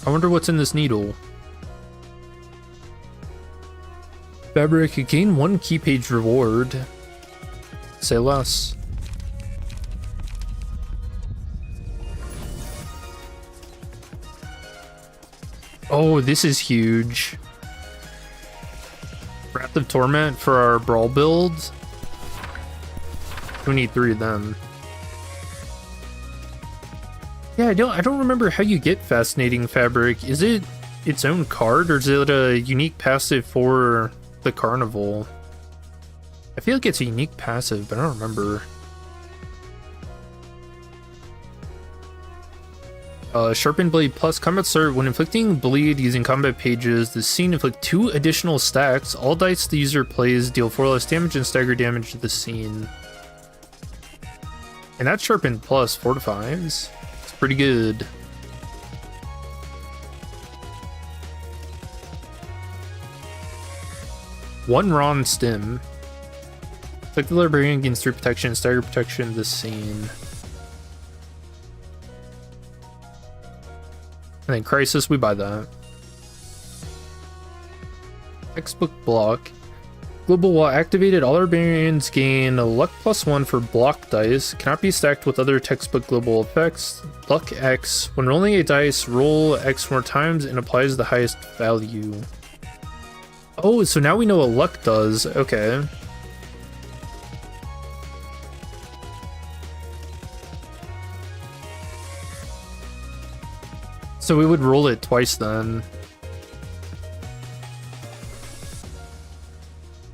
Speaker 1: I wonder what's in this needle. Fabric, gain 1 key page reward. Say less. Oh, this is huge. Wrath of Torment for our brawl builds. We need 3 of them. Yeah, I don't remember how you get Fascinating Fabric. Is it its own card, or is it a unique passive for the Carnival? I feel like it's a unique passive, but I don't remember. Sharpened Blade plus combat start. When inflicting bleed using combat pages, the scene inflict 2 additional stacks. All dice the user plays deal 4 less damage and stagger damage to the scene. And that's Sharpened plus 4 to 5s. Pretty good. One Ron Stim. Like the Librarian gains 3 protection, stagger protection this scene. And then Crisis, we buy that. Textbook block. Global Wall activated, all Librarians gain a luck +1 for block dice. Cannot be stacked with other textbook global effects. Luck X. When rolling a dice, roll X more times and applies the highest value. Oh, so now we know what luck does. Okay. So we would roll it twice then.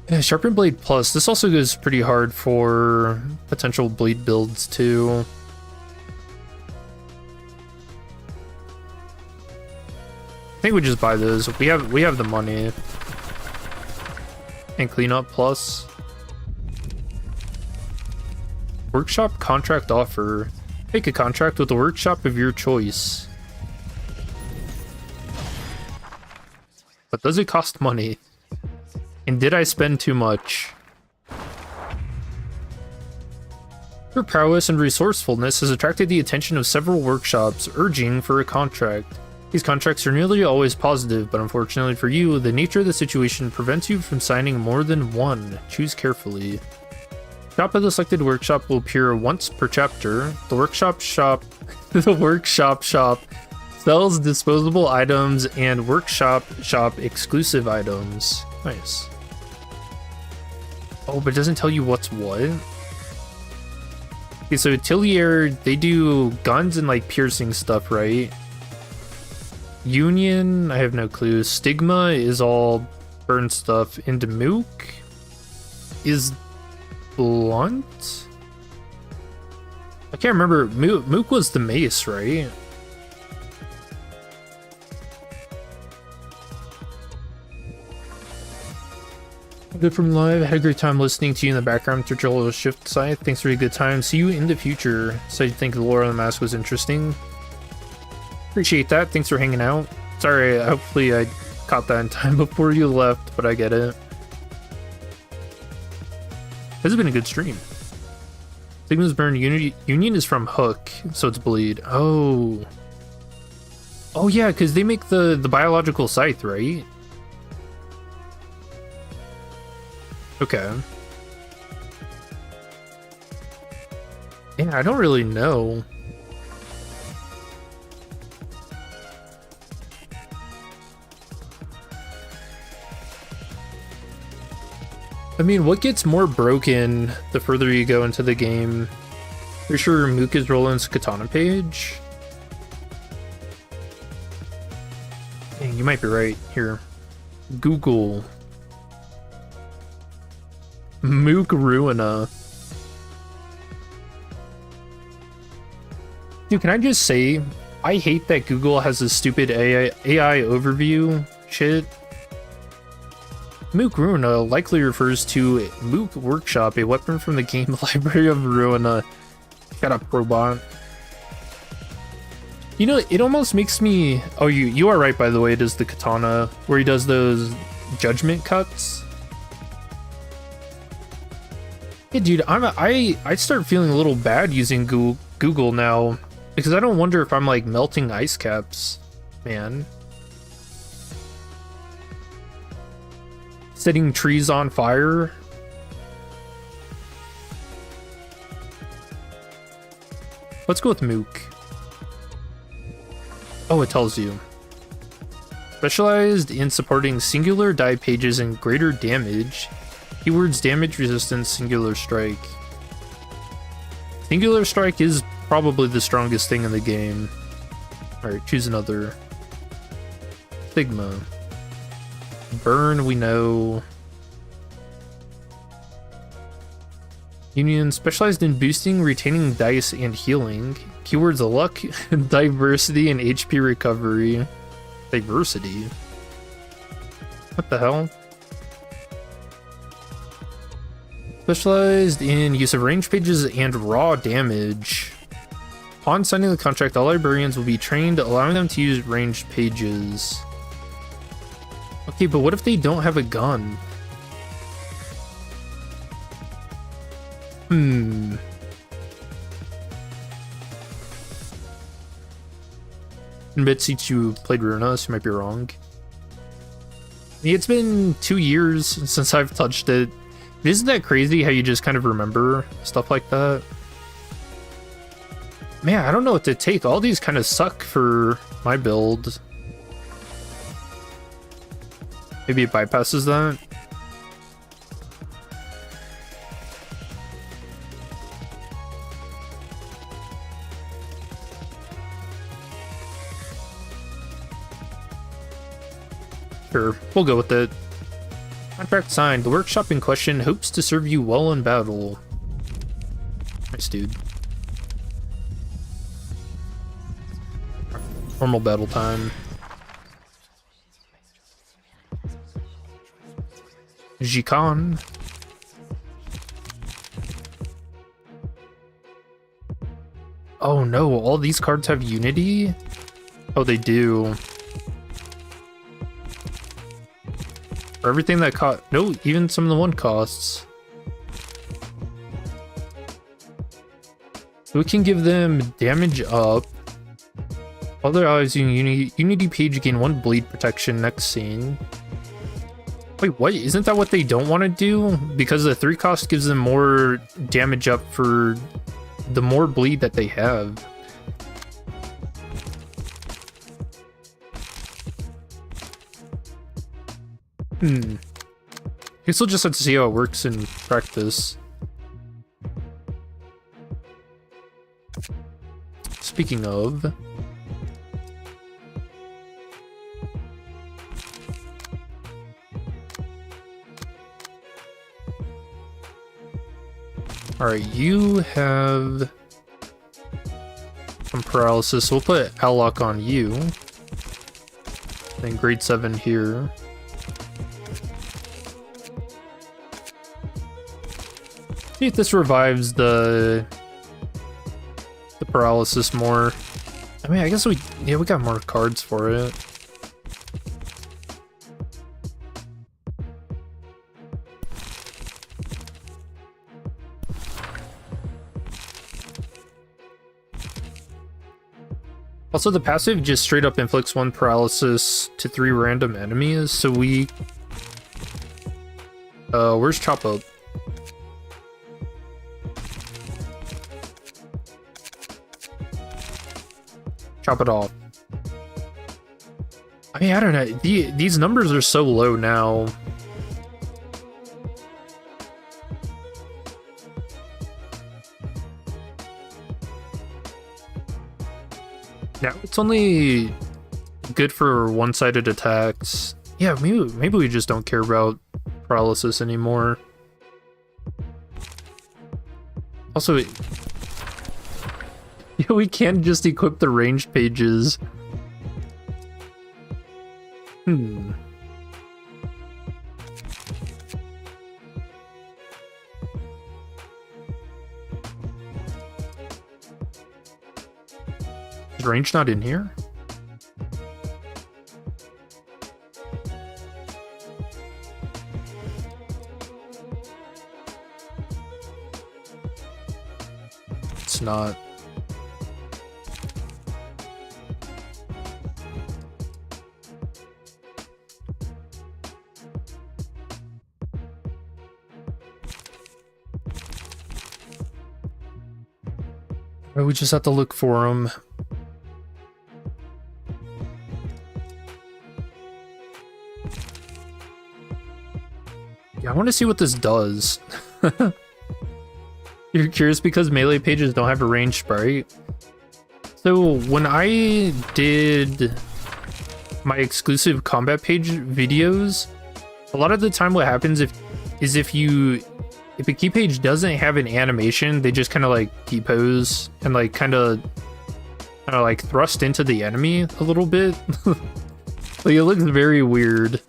Speaker 1: Yeah, Sharpened Blade Plus. This also goes pretty hard for potential bleed builds too. I think we just buy those. We have the money. And Cleanup Plus. Workshop contract offer. Make a contract with a workshop of your choice. But does it cost money? And did I spend too much? Your prowess and resourcefulness has attracted the attention of several workshops urging for a contract. These contracts are nearly always positive, but unfortunately for you, the nature of the situation prevents you from signing more than one. Choose carefully. Shop of the selected workshop will appear once per chapter. The workshop shop sells disposable items and workshop shop exclusive items. Nice. Oh, but it doesn't tell you what's what. Okay, so Tillier, they do guns and like piercing stuff, right? Union, I have no clue. Stigma is all burn stuff. And Mook is blunt? I can't remember. Mook was the mace, right? Good from live. Had a great time listening to you in the background through your shift side. Thanks for a good time. See you in the future. So you think the lore on the mask was interesting? Appreciate that. Thanks for hanging out. Sorry, hopefully I caught that in time before you left, but I get it. This has been a good stream. Stigma's burn. Union is from Hook, so it's bleed. Oh. Oh yeah, because they make the biological scythe, right? Okay. Yeah, I don't really know. I mean, what gets more broken the further you go into the game? Pretty sure Mook is Roland's katana page. Dang, you might be right. Here. Google. Mook Ruina. Dude, can I just say, I hate that Google has this stupid AI overview shit. Mook Ruina likely refers to Mook Workshop, a weapon from the game Library of Ruina. Shut up, robot. You know, it almost makes me... Oh, you are right, by the way. It is the katana where he does those judgment cuts. Yeah, dude, I start feeling a little bad using Google now because I don't wonder if I'm like melting ice caps, man. Setting trees on fire. Let's go with Mook. Oh, it tells you. Specialized in supporting singular die pages and greater damage. Keywords damage resistance, singular strike. Singular strike is probably the strongest thing in the game. Alright, choose another. Stigma. Burn, we know. Union, specialized in boosting, retaining dice, and healing. Keywords luck, diversity, and HP recovery. Diversity? What the hell? Specialized in use of range pages and raw damage. Upon signing the contract, all librarians will be trained, allowing them to use ranged pages. Okay, but what if they don't have a gun? Bitsy, you played Ruina, so you might be wrong. It's been 2 years since I've touched it. Isn't that crazy how you just kind of remember stuff like that? Man, I don't know what to take. All these kind of suck for my build. Maybe it bypasses that. Sure, we'll go with it. Contract signed. The workshop in question hopes to serve you well in battle. Nice, dude. Normal battle time. Jikan. Oh no, all these cards have Unity? Oh, they do. For everything that cost... No, even some of the one costs. We can give them damage up. Other allies using Unity page gain 1 bleed protection next scene. Wait, what? Isn't that what they don't want to do? Because the 3 cost gives them more damage up for the more bleed that they have. Okay, guess we'll just have to see how it works in practice. Speaking of... Alright, you have some paralysis. We'll put Outlook on you. Then grade 7 here. See if this revives the paralysis more. I mean, I guess we got more cards for it. Also, the passive just straight up inflicts 1 paralysis to 3 random enemies, so we... where's Chop Up? Chop it off. I mean, I don't know. These numbers are so low now. Now it's only good for one-sided attacks. Yeah, maybe we just don't care about paralysis anymore. Also, yeah, we can't just equip the ranged pages. Is range not in here? It's not. We just have to look for them. Yeah, I want to see what this does. You're curious because melee pages don't have a ranged sprite? So when I did my exclusive combat page videos, a lot of the time what happens if a key page doesn't have an animation, they just kind of like depose and like kind of like thrust into the enemy a little bit. Like it looks very weird.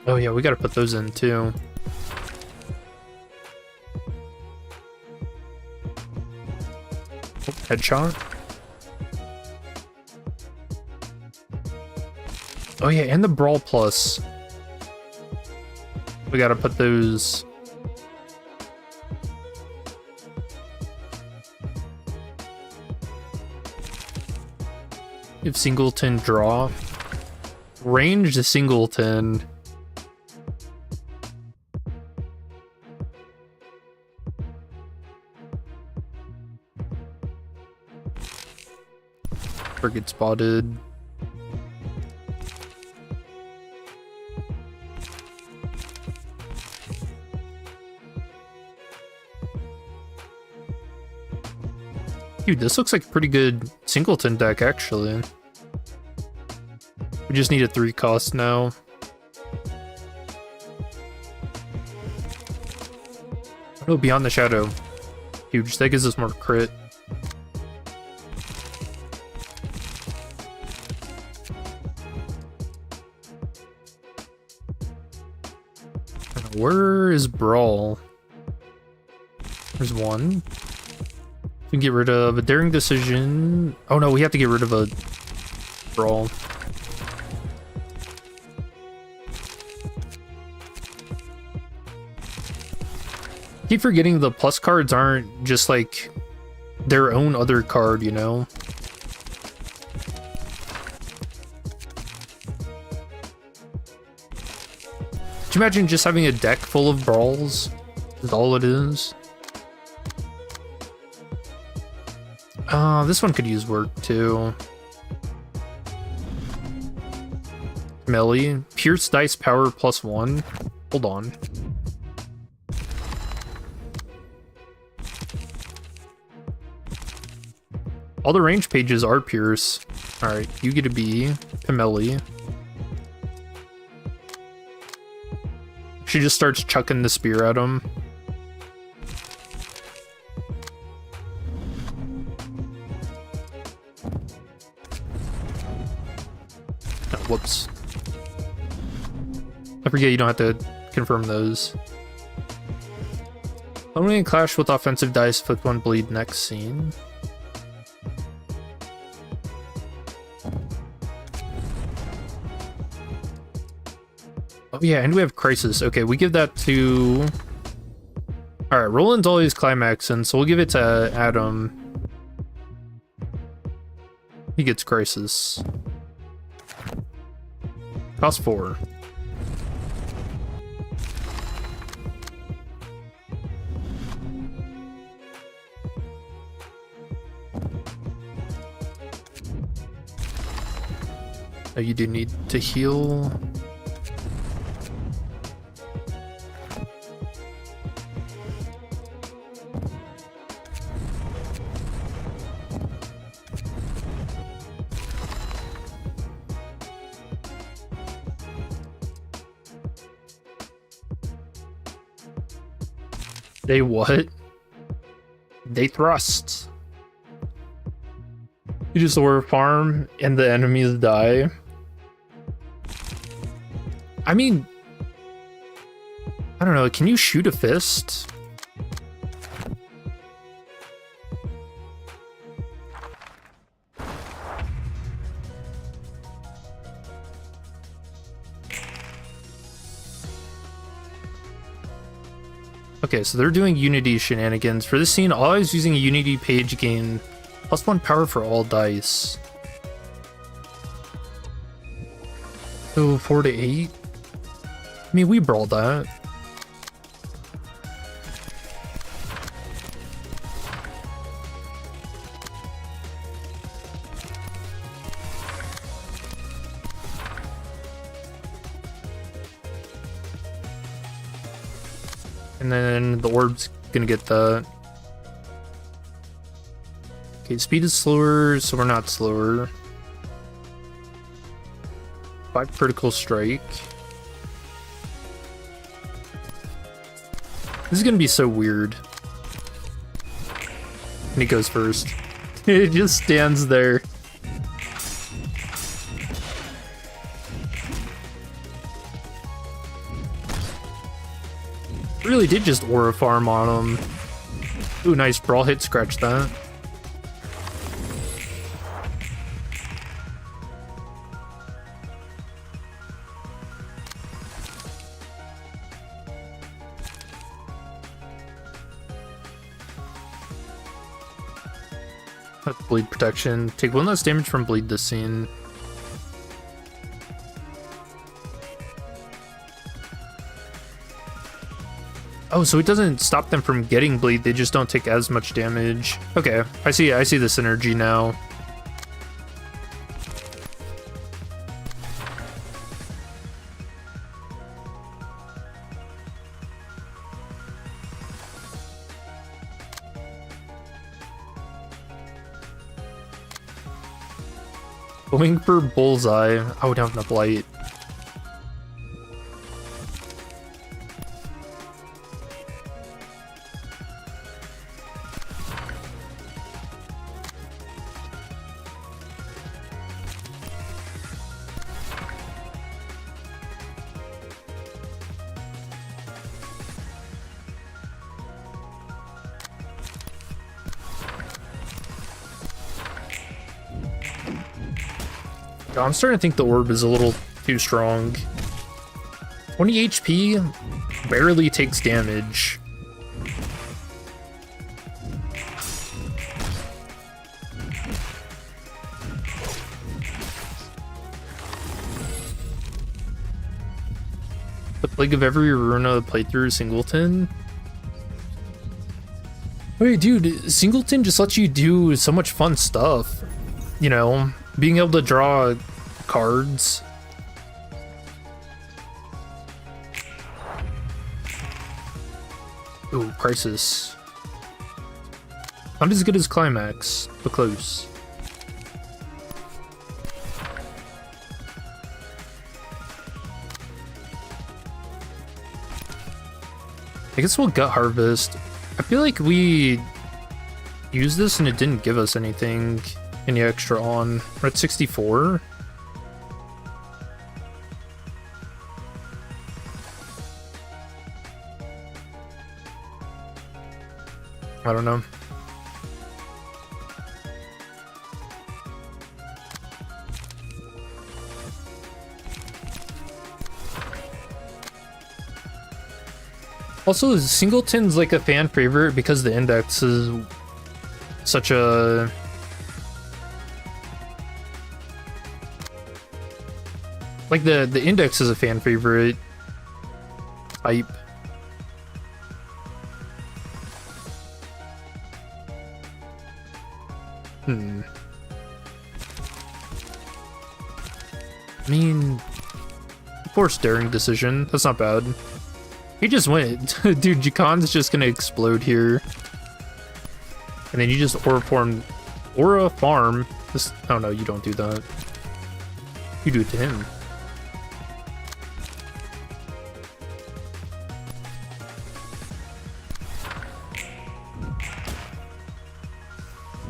Speaker 1: Oh yeah, we gotta put those in too. Headshot. Oh yeah, and the Brawl Plus. We gotta put those. If Singleton draw. Ranged Singleton. Get spotted. Dude, this looks like a pretty good Singleton deck, actually. We just need a 3 cost now. Oh, Beyond the Shadow. Huge. That gives us more crit. Where is Brawl? There's one. We can get rid of a Daring Decision. Oh no, we have to get rid of a Brawl. Keep forgetting the plus cards aren't just like their own other card, you know? you imagine just having a deck full of brawls? Is all it is? This one could use work too. Melee. Pierce dice power +1. Hold on. All the range pages are Pierce. Alright, you get a B. Pimeli. She just starts chucking the spear at him. Oh, whoops. I forget you don't have to confirm those. Only clash with offensive dice, flip 1 bleed next scene. Oh yeah, and we have Crisis. Okay, we give that to... Alright, Roland's always climaxing, so we'll give it to Adam. He gets Crisis. Cost 4. Oh, you do need to heal. They what? They thrust. You just lower farm and the enemies die. I mean, I don't know, can you shoot a fist? Okay, so they're doing Unity shenanigans. For this scene, all I was using a Unity page gain +1 power for all dice. So 4 to 8? I mean, we brawled that. And then the orb's gonna get that. Okay, speed is slower, so we're not slower. 5 critical strike. This is gonna be so weird. And he goes first. It just stands there. Really did just aura farm on him. Ooh, nice brawl hit, scratch that. That's bleed protection. Take 1 less damage from bleed this scene. Oh, so it doesn't stop them from getting bleed, they just don't take as much damage. Okay, I see the synergy now. Going for bullseye. I would have enough light. I'm starting to think the orb is a little too strong. 20 HP barely takes damage. The plague of every Ruina playthrough, Singleton. Wait, dude, Singleton just lets you do so much fun stuff. You know, being able to draw cards. Ooh, Crisis. Not as good as Climax, but close. I guess we'll Gut Harvest. I feel like we used this and it didn't give us anything, any extra on. We're at 64. I don't know. Also, Singleton's like a fan favorite because the index is such a... Like the index is a fan favorite type. I mean, forced daring decision. That's not bad. He just went. Dude, Jacon's just gonna explode here. And then you just aura farm. This, oh no, you don't do that. You do it to him.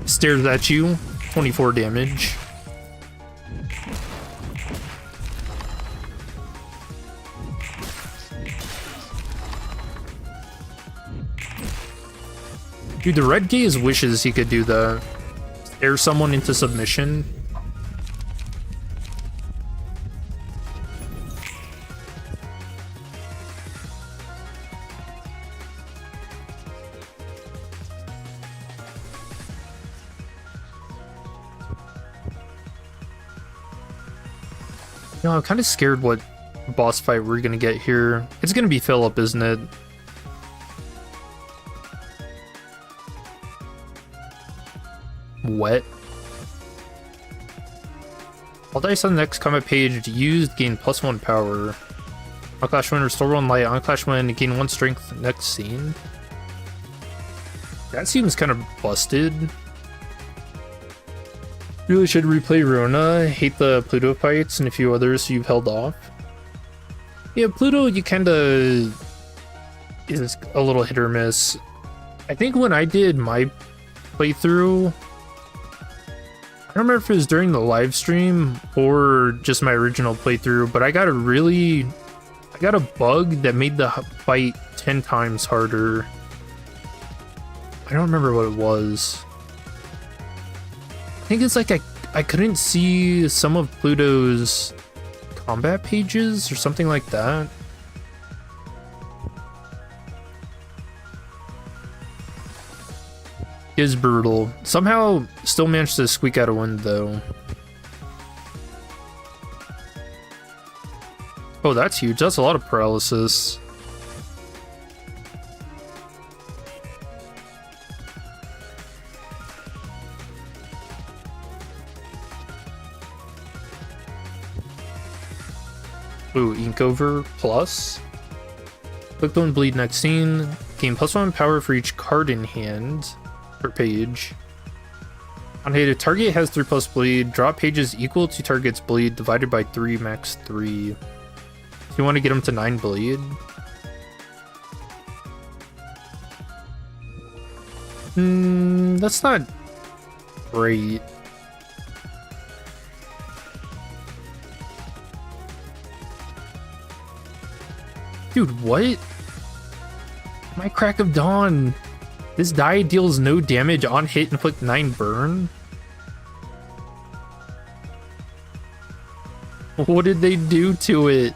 Speaker 1: Stares at you. 24 damage. Dude, the red gaze wishes he could do the stare someone into submission. No, I'm kind of scared what boss fight we're gonna get here. It's gonna be Philip, isn't it? Wet. All dice on the next combat page used gain +1 power. On clash when restore 1 light. On clash when gain 1 strength next scene. That seems kind of busted. Really should replay Ruina. Hate the Pluto fights and a few others you've held off. Yeah, Pluto you kinda is a little hit or miss. I think when I did my playthrough, I don't remember if it was during the live stream or just my original playthrough, but I got a bug that made the fight 10 times harder. I don't remember what it was. I think it's like I couldn't see some of Pluto's combat pages or something like that. It is brutal. Somehow still managed to squeak out a win though. Oh, that's huge. That's a lot of paralysis. Ooh, Ink over plus. Click one bleed next scene. Gain +1 power for each card in hand per page. On hit, a target has 3+ bleed. Draw pages equal to target's bleed divided by 3, max 3. If you want to get him to 9 bleed. That's not great. Dude, what? My Crack of Dawn. This die deals no damage on hit, inflict 9 burn. What did they do to it?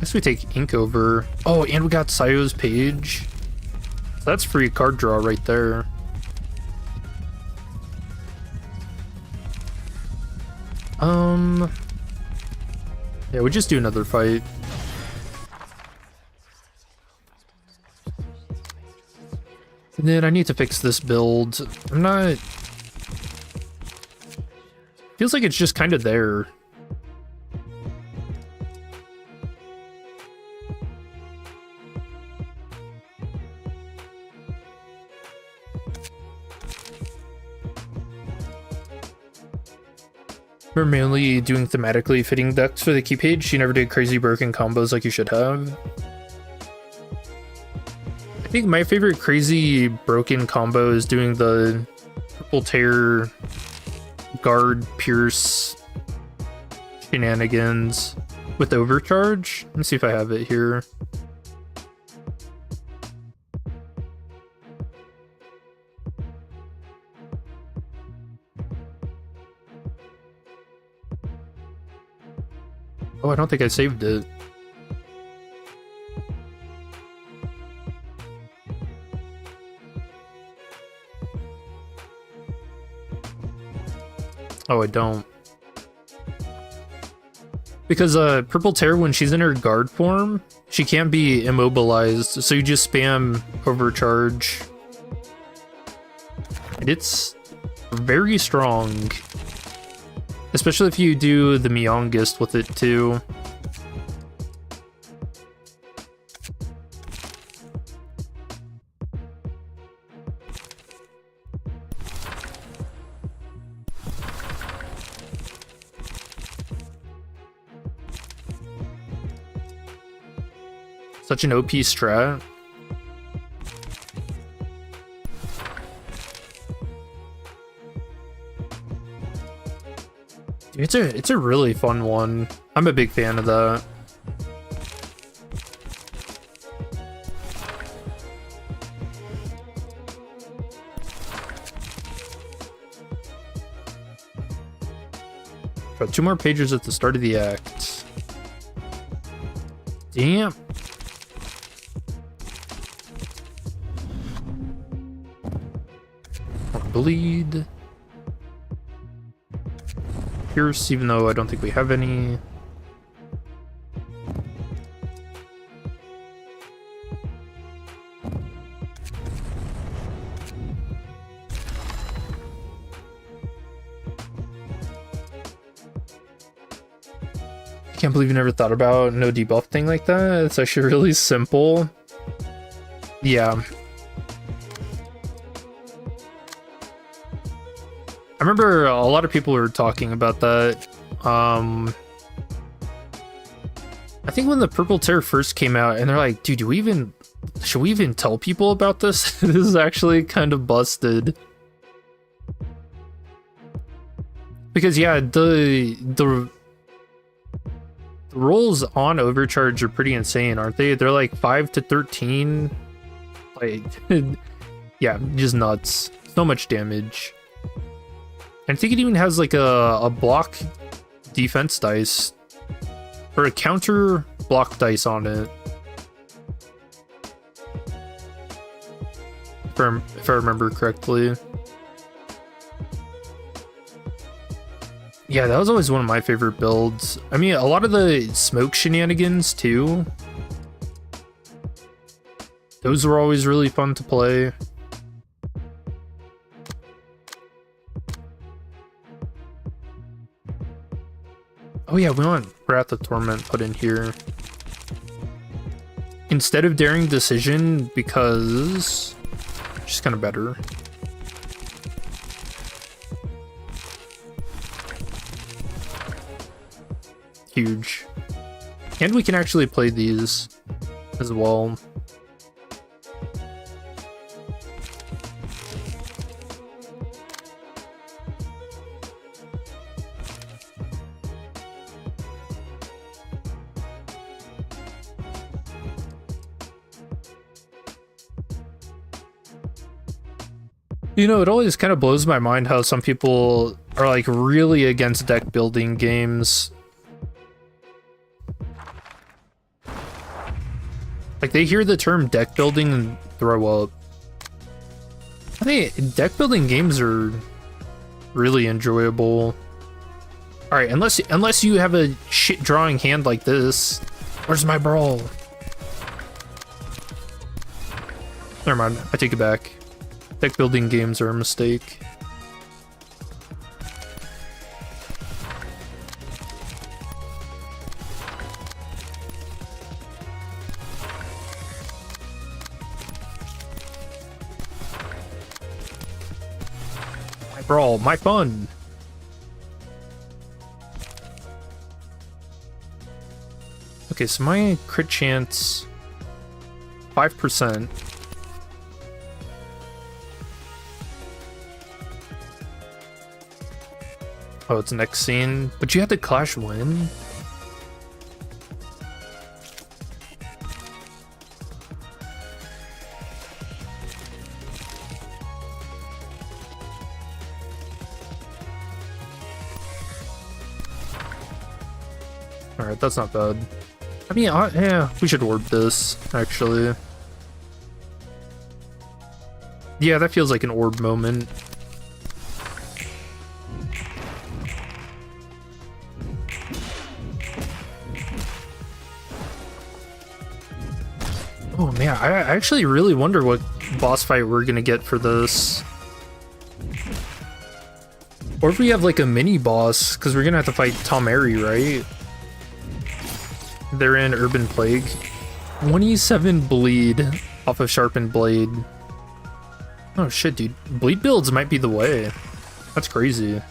Speaker 1: Guess we take Ink over. Oh, and we got Sayo's page. That's free card draw right there. Yeah, we just do another fight. And then I need to fix this build. I'm not... Feels like it's just kind of there. We're mainly doing thematically fitting decks for the key page. You never did crazy broken combos like you should have. I think my favorite crazy broken combo is doing the purple tear guard pierce shenanigans with overcharge. Let me see if I have it here. Oh, I don't think I saved it. Oh, I don't. Because Purple Tear, when she's in her guard form, she can't be immobilized, so you just spam overcharge. And it's very strong. Especially if you do the Myongist with it too. Such an OP strat. It's a really fun one. I'm a big fan of that. Got 2 more pages at the start of the act. Damn. More bleed. Pierce, even though I don't think we have any. I can't believe you never thought about no debuff thing like that. It's actually really simple. Yeah. I remember a lot of people were talking about that. I think when the Purple Tear first came out, and they're like, dude, should we even tell people about this? This is actually kind of busted. Because yeah, the rolls on overcharge are pretty insane, aren't they? They're like 5 to 13. Like, yeah, just nuts. So much damage. And I think it even has like a block defense dice, or a counter block dice on it. If I remember correctly. Yeah, that was always one of my favorite builds. I mean, a lot of the smoke shenanigans too. Those were always really fun to play. Oh yeah, we want Wrath of Torment put in here. Instead of Daring Decision, because it's just kind of better. Huge. And we can actually play these as well. You know, it always kind of blows my mind how some people are like really against deck building games. Like they hear the term deck building and throw up. think deck building games are really enjoyable. All right, unless you have a shit drawing hand like this. Where's my brawl? Never mind, I take it back. Deck building games are a mistake. My brawl, my fun. Okay, so my crit chance 5%. Oh, it's next scene. But you had to clash win? Alright, that's not bad. I mean, yeah, we should orb this, actually. Yeah, that feels like an orb moment. Oh man, I actually really wonder what boss fight we're gonna get for this. Or if we have like a mini boss, because we're gonna have to fight Tomari, right? They're in Urban Plague. 27 bleed off of Sharpened Blade. Oh shit, dude. Bleed builds might be the way. That's crazy.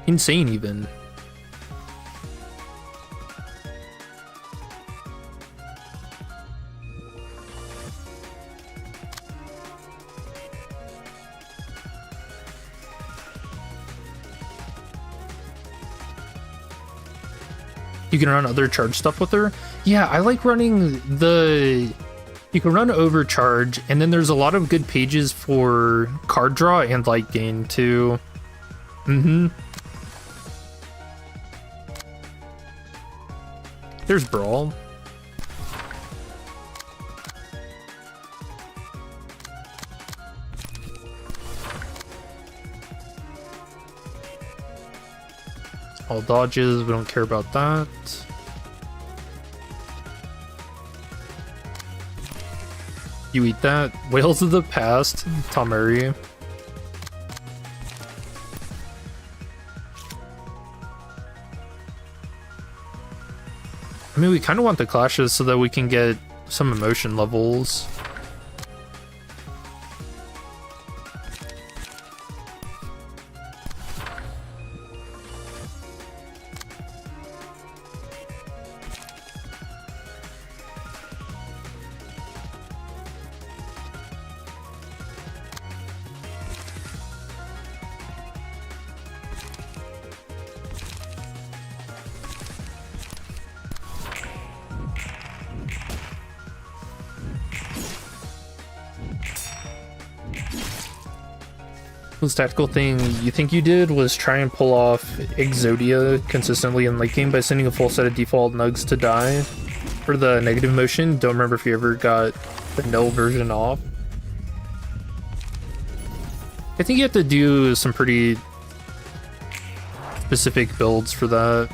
Speaker 1: Insane, even. You can run other charge stuff with her. Yeah, I like running the... You can run overcharge, and then there's a lot of good pages for card draw and light gain, too. There's Brawl. All dodges, we don't care about that. You eat that. Whales of the Past, Tomari. I mean, we kind of want the clashes so that we can get some emotion levels. The tactical thing you think you did was try and pull off Exodia consistently in late game by sending a full set of default nugs to die. For the negative motion, don't remember if you ever got the null version off. I think you have to do some pretty specific builds for that.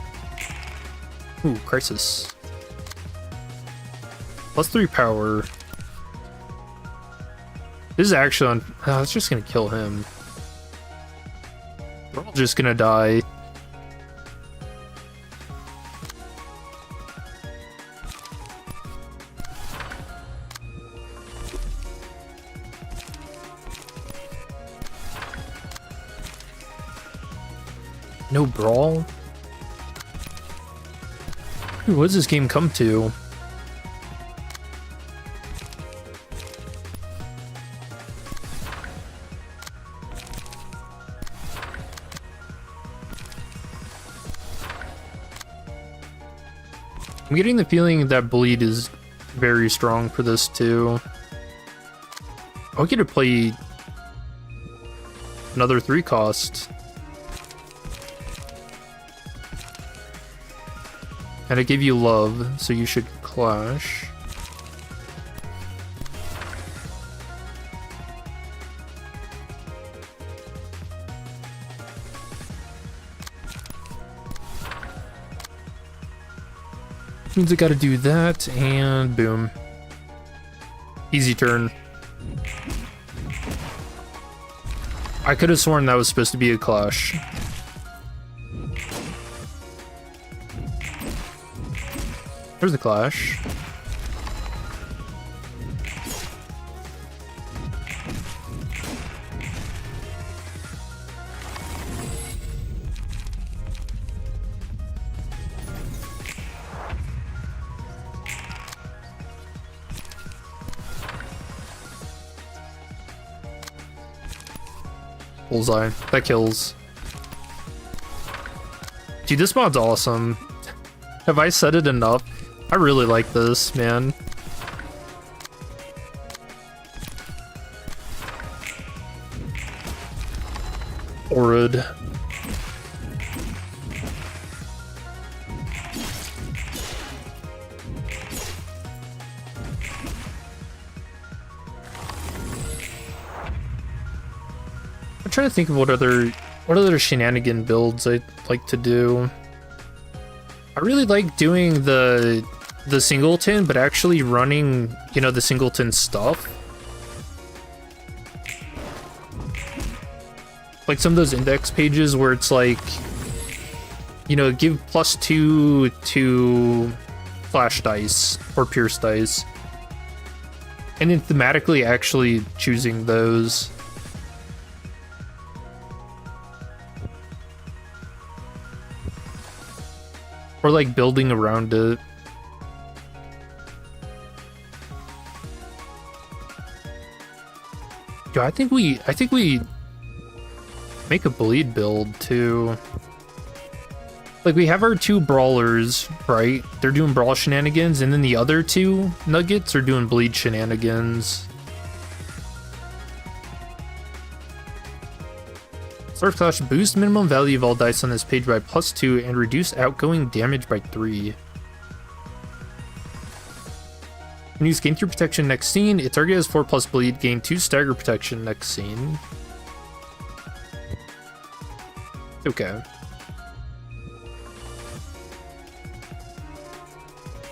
Speaker 1: Ooh, Crisis. +3 power. This is actually on... Oh, it's just gonna kill him. We're all just gonna die. No brawl? Dude, what does this game come to? I'm getting the feeling that bleed is very strong for this too. I'll get to play another 3 cost. And I give you love, so you should clash. Means I gotta do that, and boom. Easy turn. I could have sworn that was supposed to be a clash. There's the clash. Bullseye. That kills. Dude, this mod's awesome. Have I said it enough? I really like this, man. Horrid. I'm trying to think of what other shenanigan builds I'd like to do. I really like doing the singleton, but actually running, you know, the singleton stuff. Like some of those index pages where it's like, you know, give +2 to flash dice or pierce dice. And then thematically actually choosing those. Or like building around it. Yo, I think we make a bleed build too. Like we have our 2 brawlers, right? They're doing brawl shenanigans, and then the other 2 nuggets are doing bleed shenanigans. Sword Clash, boost minimum value of all dice on this page by +2 and reduce outgoing damage by 3. When use gain 3 protection next scene, its target has 4+ bleed, gain 2 stagger protection next scene. Okay.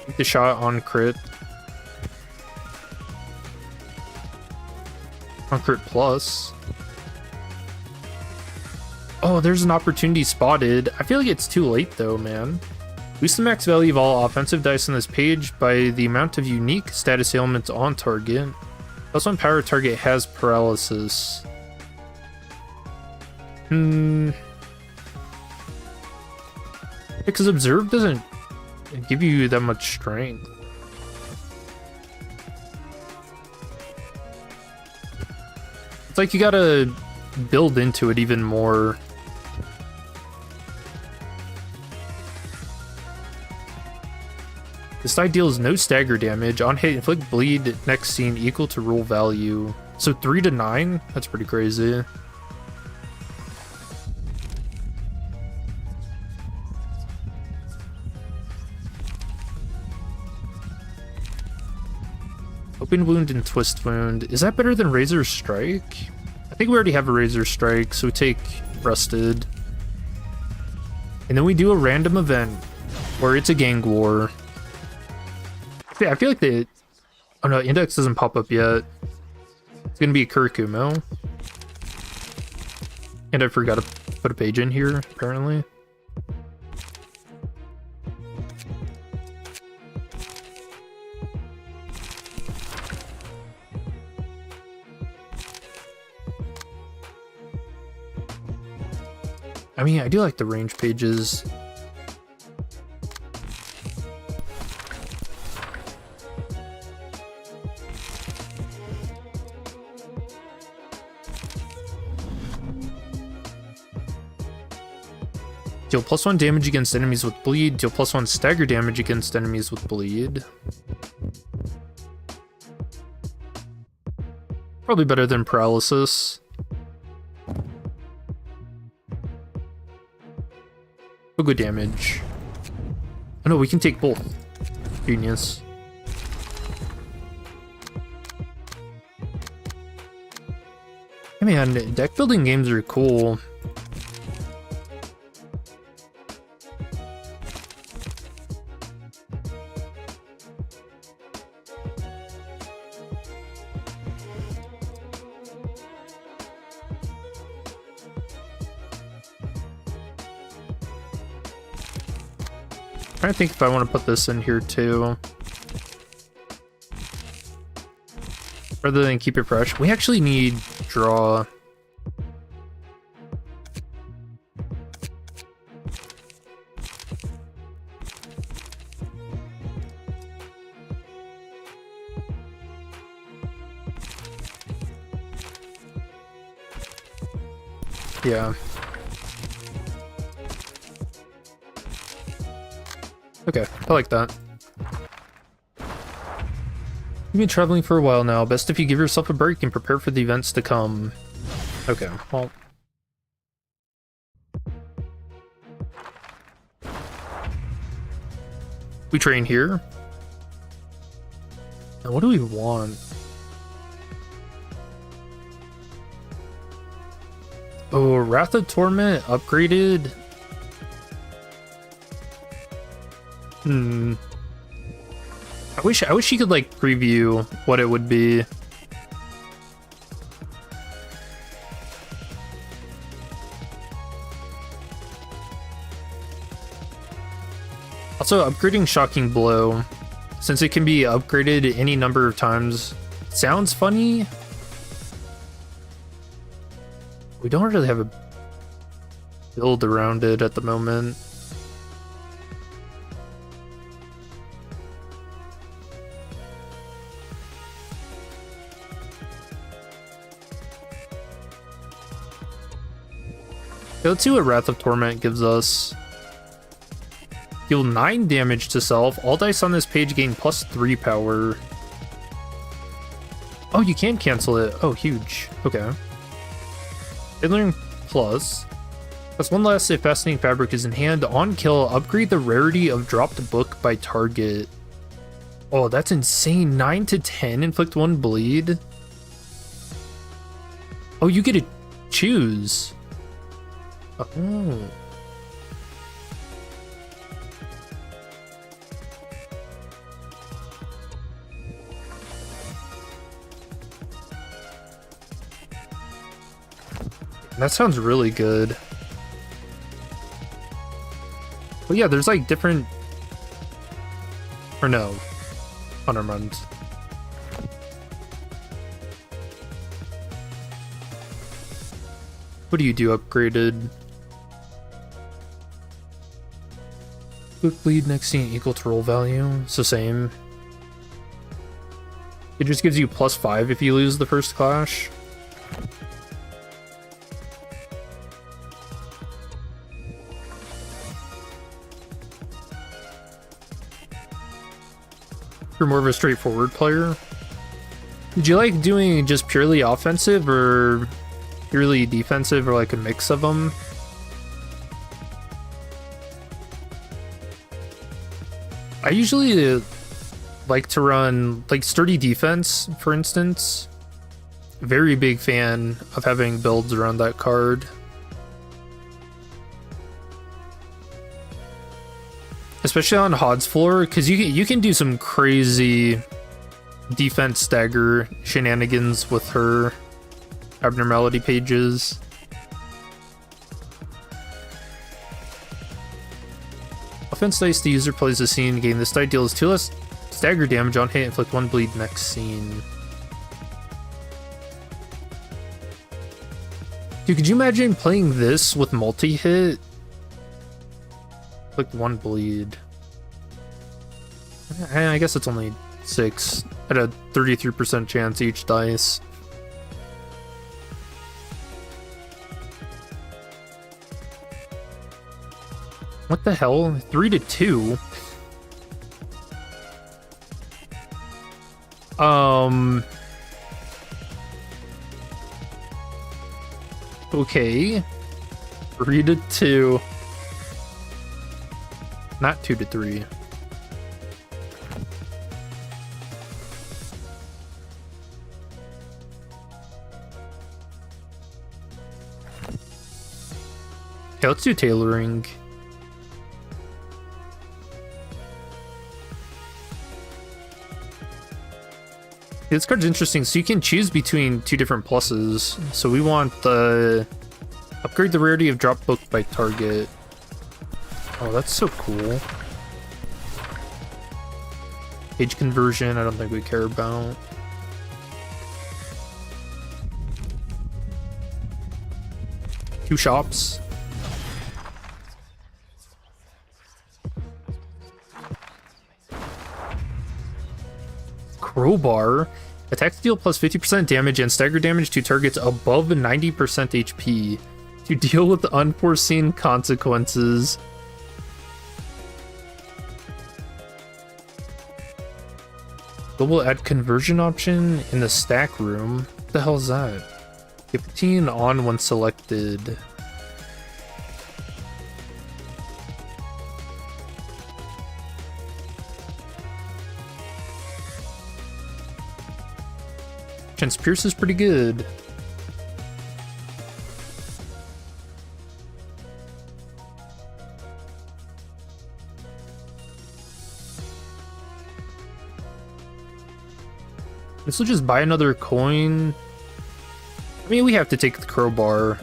Speaker 1: Take the shot on crit. On crit plus. Oh, there's an opportunity spotted. I feel like it's too late though, man. Boost the max value of all offensive dice on this page by the amount of unique status ailments on target. +1 power target has paralysis. Because observe doesn't give you that much strength. It's like you gotta build into it even more. This die deals no stagger damage. On hit, inflict bleed next scene equal to roll value. So 3 to 9? That's pretty crazy. Open wound and twist wound. Is that better than Razor Strike? I think we already have a Razor Strike, so we take Rusted. And then we do a random event where it's a gang war. Yeah, I feel like the... Oh no, index doesn't pop up yet. It's gonna be a Kurikumo. And I forgot to put a page in here, apparently. I mean, I do like the range pages. Deal +1 damage against enemies with bleed. Deal +1 stagger damage against enemies with bleed. Probably better than paralysis. Oh, good damage. Oh no, we can take both. Genius. Hey man, deck building games are cool. trying to think if I want to put this in here too. Rather than keep it fresh. We actually need draw. Yeah. Okay, I like that. You've been traveling for a while now. Best if you give yourself a break and prepare for the events to come. Okay, well. We train here. Now, what do we want? Oh, Wrath of Torment upgraded. I wish you could like preview what it would be. Also, upgrading Shocking Blow, since it can be upgraded any number of times, sounds funny. We don't really have a build around it at the moment. Okay, let's see what Wrath of Torment gives us. Deal 9 damage to self. All dice on this page gain +3 power. Oh, you can cancel it. Oh, huge. Okay. Tailoring plus. That's one less if Fascinating Fabric is in hand. On kill, upgrade the rarity of dropped book by target. Oh, that's insane. 9 to 10, inflict 1 bleed. Oh, you get to choose. Oh. That sounds really good. But yeah, there's like different... Or no. Oh, never mind. What do you do upgraded? Quick bleed next scene equal to roll value. It's the same. It just gives you +5 if you lose the first clash. You're more of a straightforward player. Did you like doing just purely offensive or purely defensive, or like a mix of them? I usually like to run like sturdy defense, for instance. Very big fan of having builds around that card. Especially on Hod's floor, because you can do some crazy defense stagger shenanigans with her abnormality pages. Offense dice, the user plays the scene game. This die deals 2 less stagger damage on hit, inflict 1 bleed next scene. Dude, could you imagine playing this with multi-hit? Inflict 1 bleed. I guess it's only 6 at a 33% chance each dice. What the hell? 3 to 2? Okay. 3 to 2. Not 2 to 3. Okay, let's do tailoring. This card's interesting, so you can choose between 2 different pluses. So we want the upgrade the rarity of drop book by target. Oh, that's so cool. Page conversion, I don't think we care about. Two shops. Crowbar. Attacks deal plus 50% damage and stagger damage to targets above 90% HP to deal with unforeseen consequences. Global add conversion option in the stack room. What the hell is that? 15 on when selected. Chance Pierce is pretty good. This will just buy another coin. I mean, we have to take the crowbar.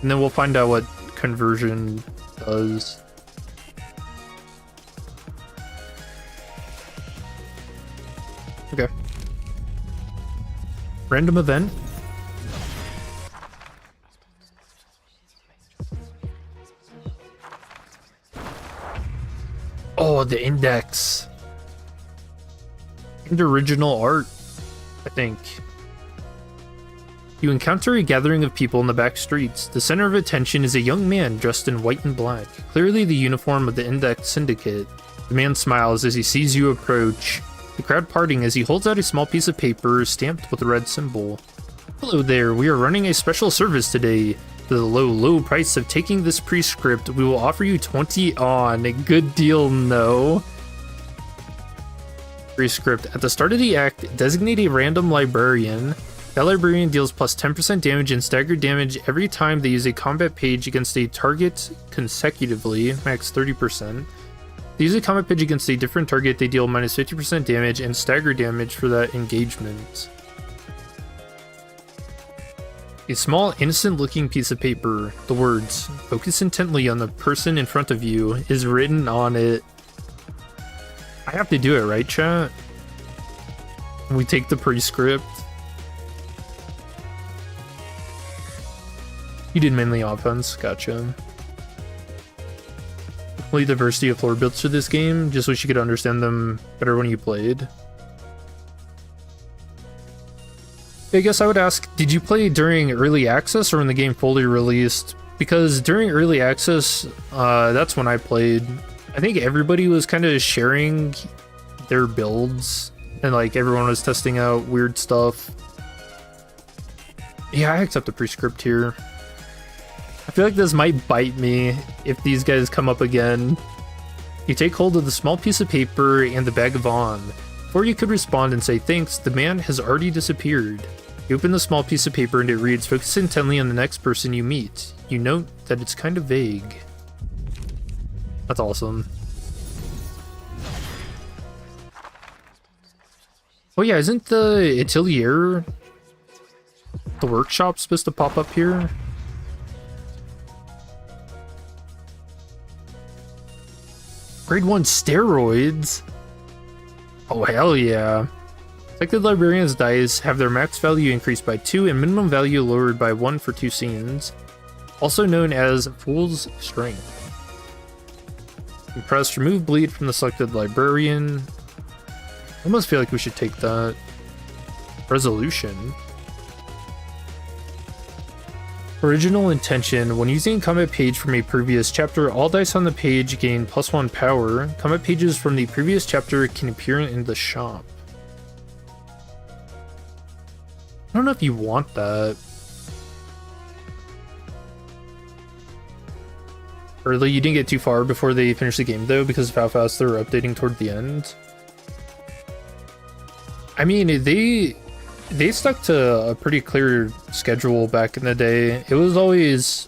Speaker 1: And then we'll find out what conversion does. Okay. Random event. Oh, the index. And original art, I think. You encounter a gathering of people in the back streets. The center of attention is a young man dressed in white and black, clearly the uniform of the Index Syndicate. The man smiles as he sees you approach, the crowd parting as he holds out a small piece of paper stamped with a red symbol. Hello there, we are running a special service today. For the low price of taking this prescript, we will offer you 20 on. A good deal, no. Prescript. At the start of the act, designate a random librarian. That librarian deals plus 10% damage and staggered damage every time they use a combat page against a target consecutively, max 30%. They use a combat page against a different target, they deal minus 50% damage and stagger damage for that engagement. A small, innocent-looking piece of paper. The words, "Focus intently on the person in front of you," is written on it. I have to do it, right, chat? We take the prescript. You did mainly offense, gotcha. Complete diversity of floor builds for this game. Just wish you could understand them better when you played. I guess I would ask, did you play during early access or when the game fully released? Because during early access, that's when I played. I think everybody was kind of sharing their builds and like everyone was testing out weird stuff. Yeah, I accept the prescript here. I feel like this might bite me if these guys come up again. You take hold of the small piece of paper and the bag of on. Before you could respond and say thanks, the man has already disappeared. You open the small piece of paper and it reads, "Focus intently on the next person you meet." You note that it's kind of vague. That's awesome. Oh yeah, isn't the Atelier, the workshop, supposed to pop up here? Grade 1 steroids? Oh hell yeah. Selected librarians' dice have their max value increased by 2 and minimum value lowered by 1 for 2 scenes. Also known as Fool's Strength. You press remove bleed from the selected librarian. I almost feel like we should take that. Resolution. Original intention. When using a combat page from a previous chapter, all dice on the page gain +1 power. Combat pages from the previous chapter can appear in the shop. I don't know if you want that. Early, you didn't get too far before they finished the game though, because of how fast they were updating toward the end. I mean, they stuck to a pretty clear schedule back in the day. It was always,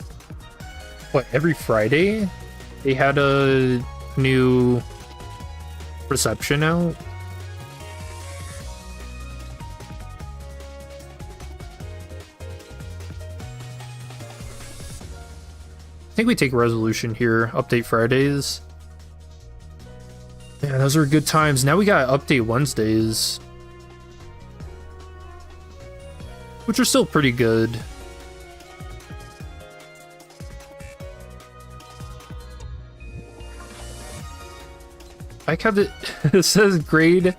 Speaker 1: what, every Friday they had a new reception out. I think we take resolution here, update Fridays. Yeah, those are good times. Now we got update Wednesdays, which are still pretty good. I like how it says grade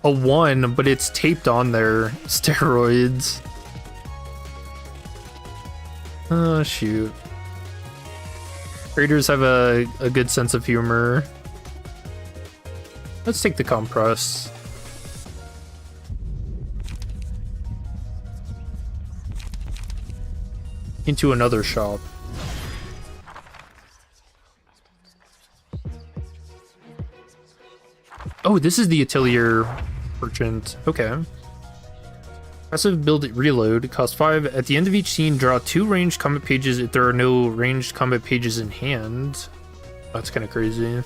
Speaker 1: a 1, but it's taped on there. Steroids. Oh, shoot. Graders have a good sense of humor. Let's take the compress. Into another shop. Oh, this is the atelier merchant. Okay. Passive build reload costs 5. At the end of each scene, draw 2 ranged combat pages if there are no ranged combat pages in hand. That's kind of crazy.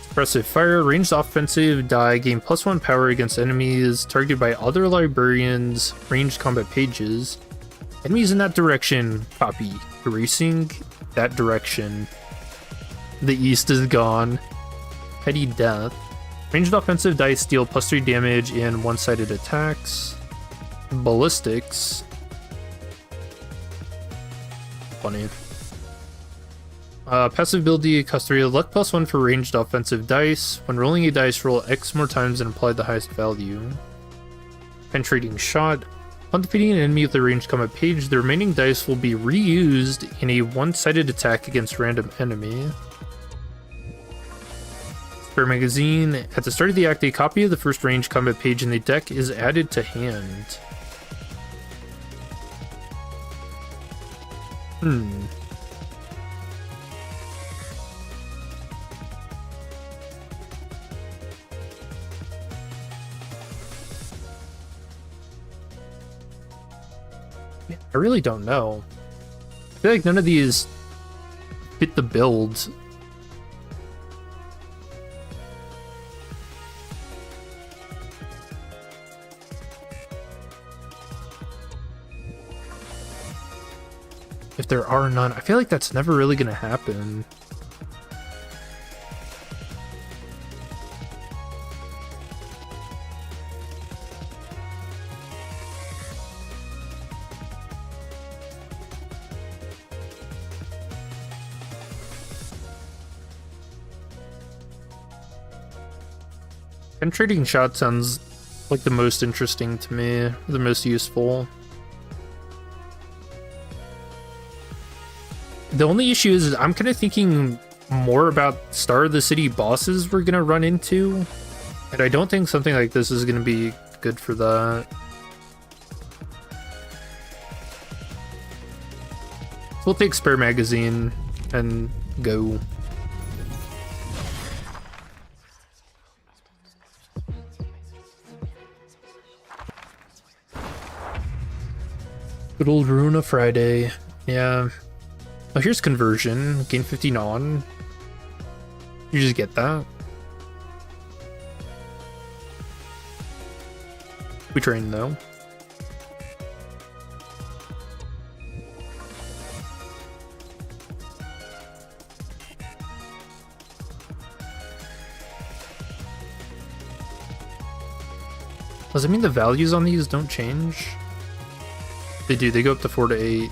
Speaker 1: Suppressive fire, ranged offensive die, gain +1 power against enemies targeted by other librarians, ranged combat pages. Enemies in that direction, copy. Erasing that direction. The east is gone. Petty death. Ranged offensive dice deal +3 damage in one-sided attacks. Ballistics. Funny. Passive ability costs 3. Luck +1 for ranged offensive dice. When rolling a dice, roll X more times and apply the highest value. Penetrating shot. Upon defeating an enemy with a ranged combat page, the remaining dice will be reused in a one-sided attack against random enemy. Spare magazine. At the start of the act, a copy of the first ranged combat page in the deck is added to hand. I really don't know. I feel like none of these fit the build. If there are none, I feel like that's never really gonna happen. Penetrating shot sounds like the most interesting to me, the most useful. The only issue is I'm kind of thinking more about Star of the City bosses we're gonna run into, and I don't think something like this is gonna be good for that. So we'll take spare magazine and go. Good old Ruina Friday. Yeah. Oh, here's conversion. Gain 15 on. You just get that. We train though. Does it mean the values on these don't change? They do. They go up to 4 to 8.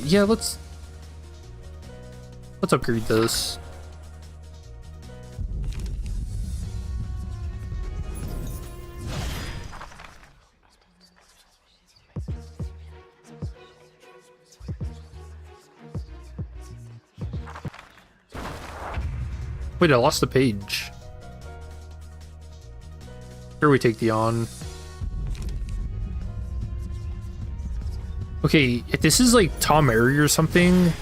Speaker 1: Yeah, let's upgrade this. Wait, I lost the page. Here we take the on. Okay, if this is like Tom Airy or something,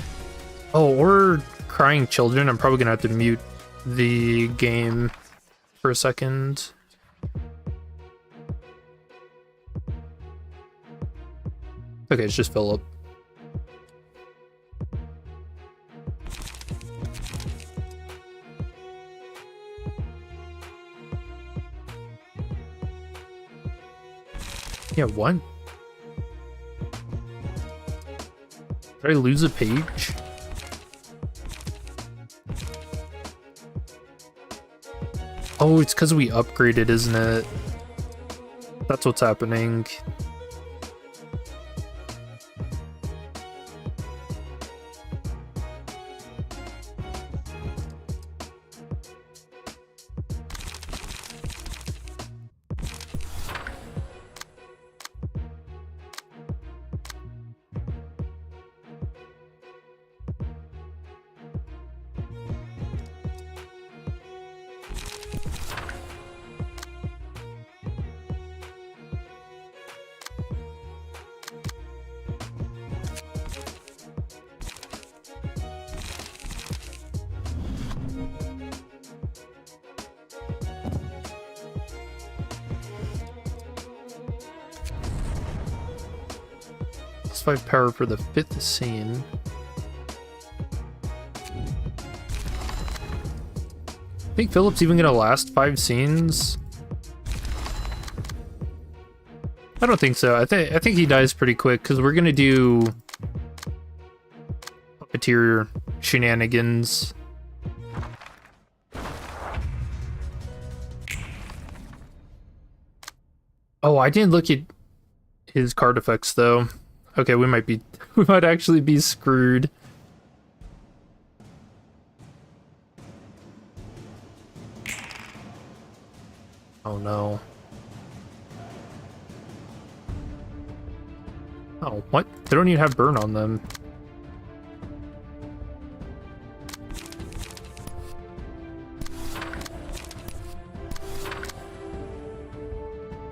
Speaker 1: or Crying Children, I'm probably gonna have to mute the game for a second. Okay, it's just Philip. Yeah, what? Did I lose a page? Oh, it's because we upgraded, isn't it? That's what's happening. +5 power for the 5th scene. I think Philip's even gonna last 5 scenes. I don't think so. I think he dies pretty quick because we're gonna do puppeteer shenanigans. Oh, I didn't look at his card effects though. Okay, we might actually be screwed. Oh no. Oh, what? They don't even have burn on them.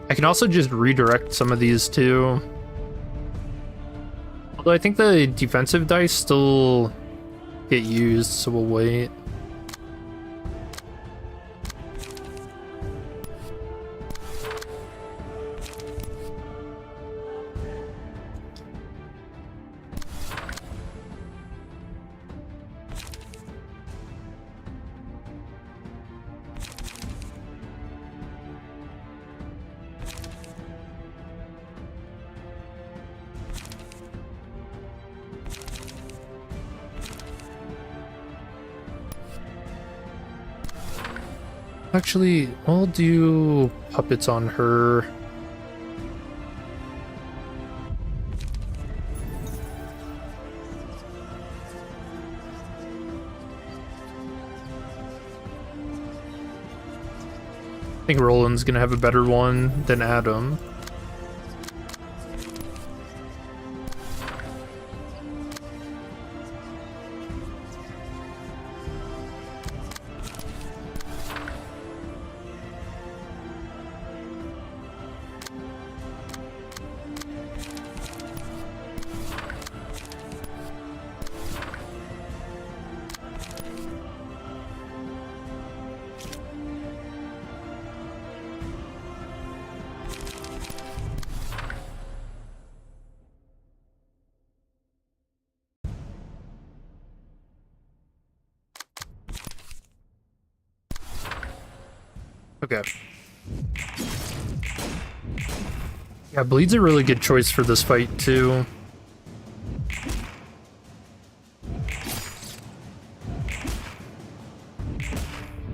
Speaker 1: I can also just redirect some of these too. Although I think the defensive dice still get used, so we'll wait. Actually, we'll do puppets on her. I think Roland's gonna have a better one than Adam. Okay. Yeah, Bleed's a really good choice for this fight, too.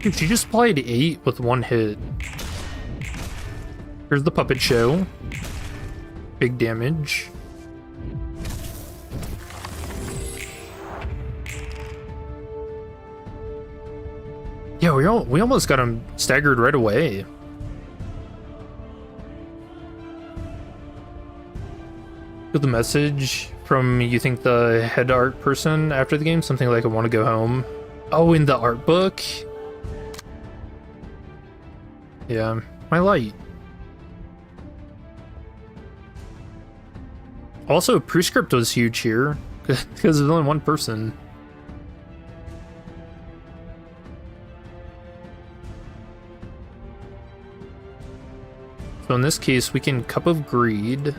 Speaker 1: Dude, she just played 8 with 1 hit. Here's the puppet show. Big damage. Yeah, we almost got him staggered right away. Got the message from, you think, the head art person after the game? Something like, I want to go home. Oh, in the art book? Yeah, my light. Also, prescript was huge here, because there's only 1 person. So in this case, we can Cup of Greed.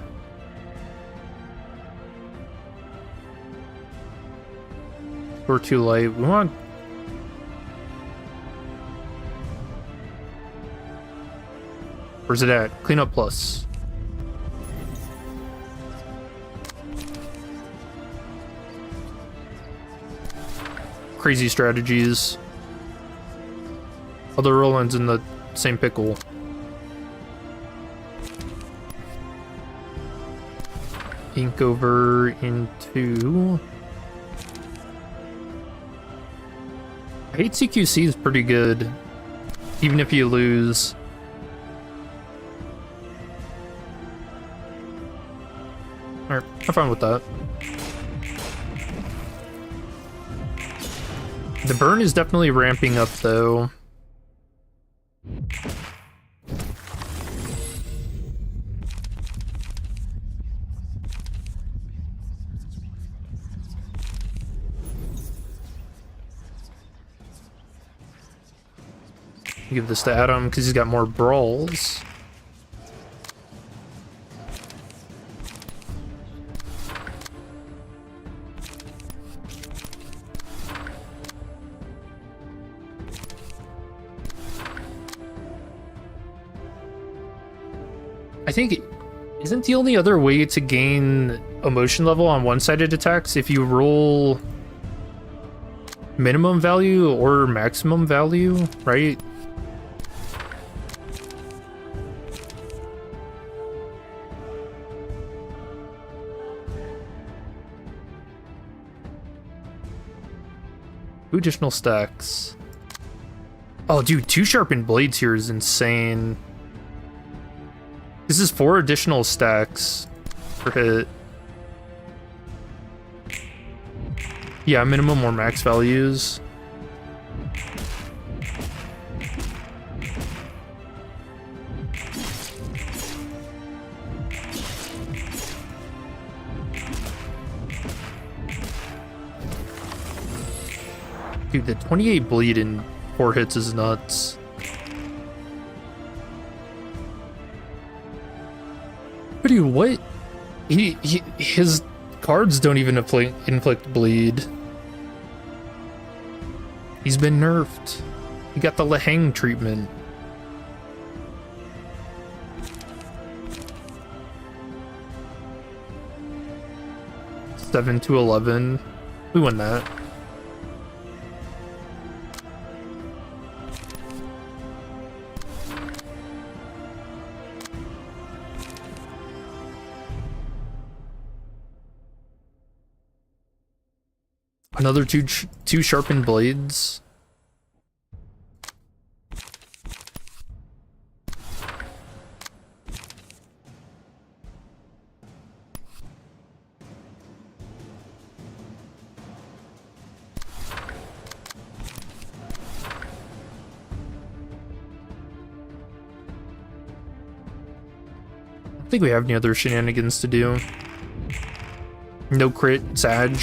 Speaker 1: Or too light. We want... Where's it at? Cleanup plus. Crazy strategies. Oh, the Roland's in the same pickle. Ink over into... I hate CQC is pretty good, even if you lose. Alright, I'm fine with that. The burn is definitely ramping up though. Give this to Adam because he's got more brawls. I think, isn't the only other way to gain emotion level on one-sided attacks if you roll minimum value or maximum value, right? Two additional stacks. Oh, dude, 2 sharpened blades here is insane. This is 4 additional stacks per hit. Yeah, minimum or max values. Dude, the 28 bleed in 4 hits is nuts. But dude, what? His cards don't even inflict bleed. He's been nerfed. He got the Laheng treatment. Seven to 11. We win that. Another two sharpened blades. I don't think we have any other shenanigans to do. No crit, Sag.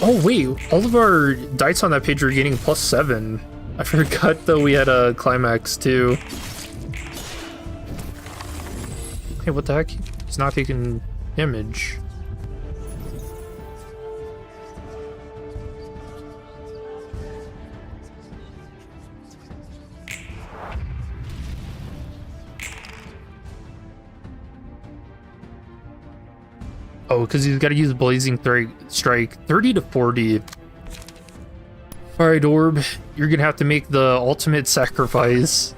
Speaker 1: Oh wait, all of our dice on that page are getting +7. I forgot though we had a climax too. Hey, what the heck? It's not taking damage. Oh, because he's got to use Blazing Strike. 30 to 40. Alright, Orb. You're going to have to make the ultimate sacrifice.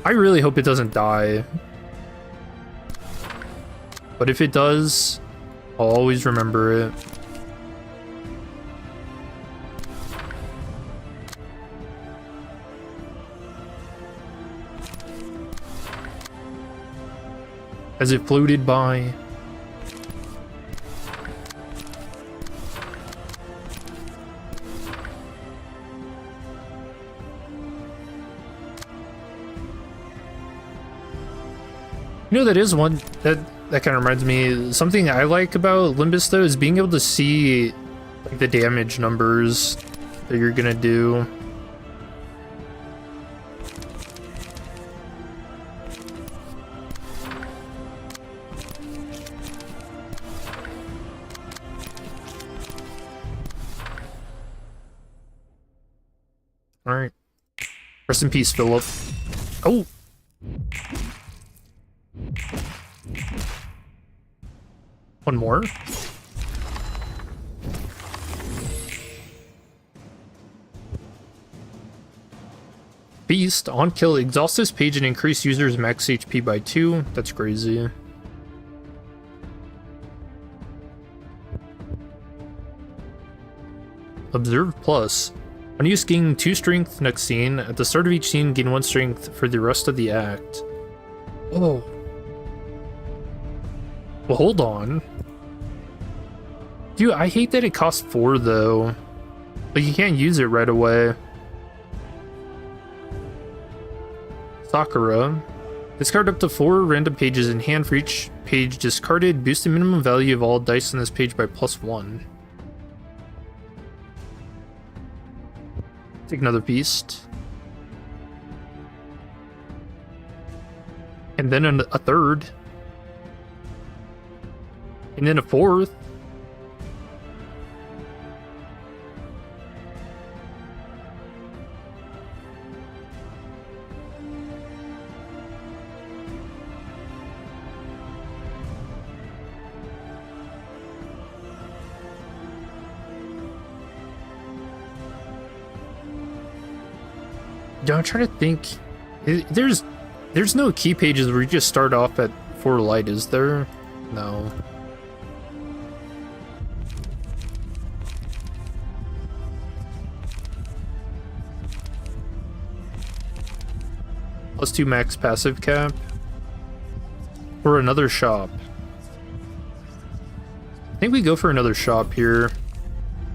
Speaker 1: I really hope it doesn't die. But if it does, I'll always remember it. As it floated by. You know, that is one that kind of reminds me. Something I like about Limbus though is being able to see like the damage numbers that you're gonna do. All right, rest in peace, Philip. Oh. One more. beast. On kill, exhaust this page and increase users max HP by 2. That's crazy. Observe plus. On use, gain 2 strength next scene. At the start of each scene, gain 1 strength for the rest of the act. Oh. Well, hold on. Dude, I hate that it costs 4 though. Like, you can't use it right away. Sakura. Discard up to 4 random pages in hand for each page discarded. Boost the minimum value of all dice on this page by +1. Take another beast. And then a third. And then a fourth. Yeah, I'm trying to think. There's no key pages where you just start off at 4 light, is there? No. +2 max passive cap. Or another shop. I think we go for another shop here.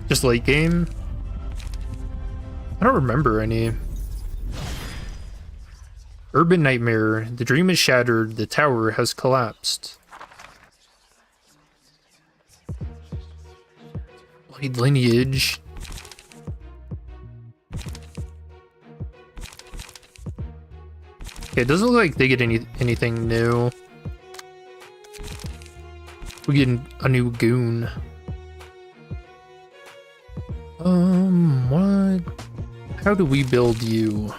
Speaker 1: Just late game. I don't remember any. Urban Nightmare. The dream is shattered. The tower has collapsed. Blade lineage. Okay, it doesn't look like they get anything new. We get a new goon. What? How do we build you?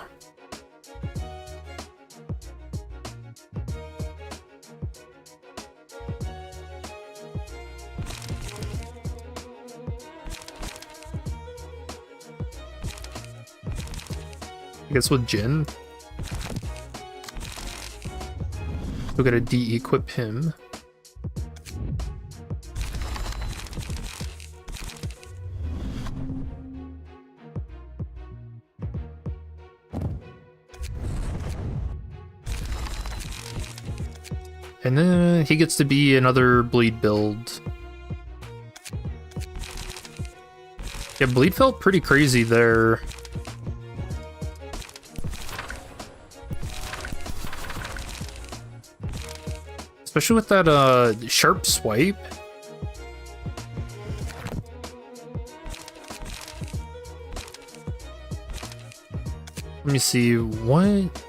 Speaker 1: I guess with Jin. We gotta de-equip him. And then he gets to be another bleed build. Yeah, bleed felt pretty crazy there. Especially with that sharp swipe. Let me see, what?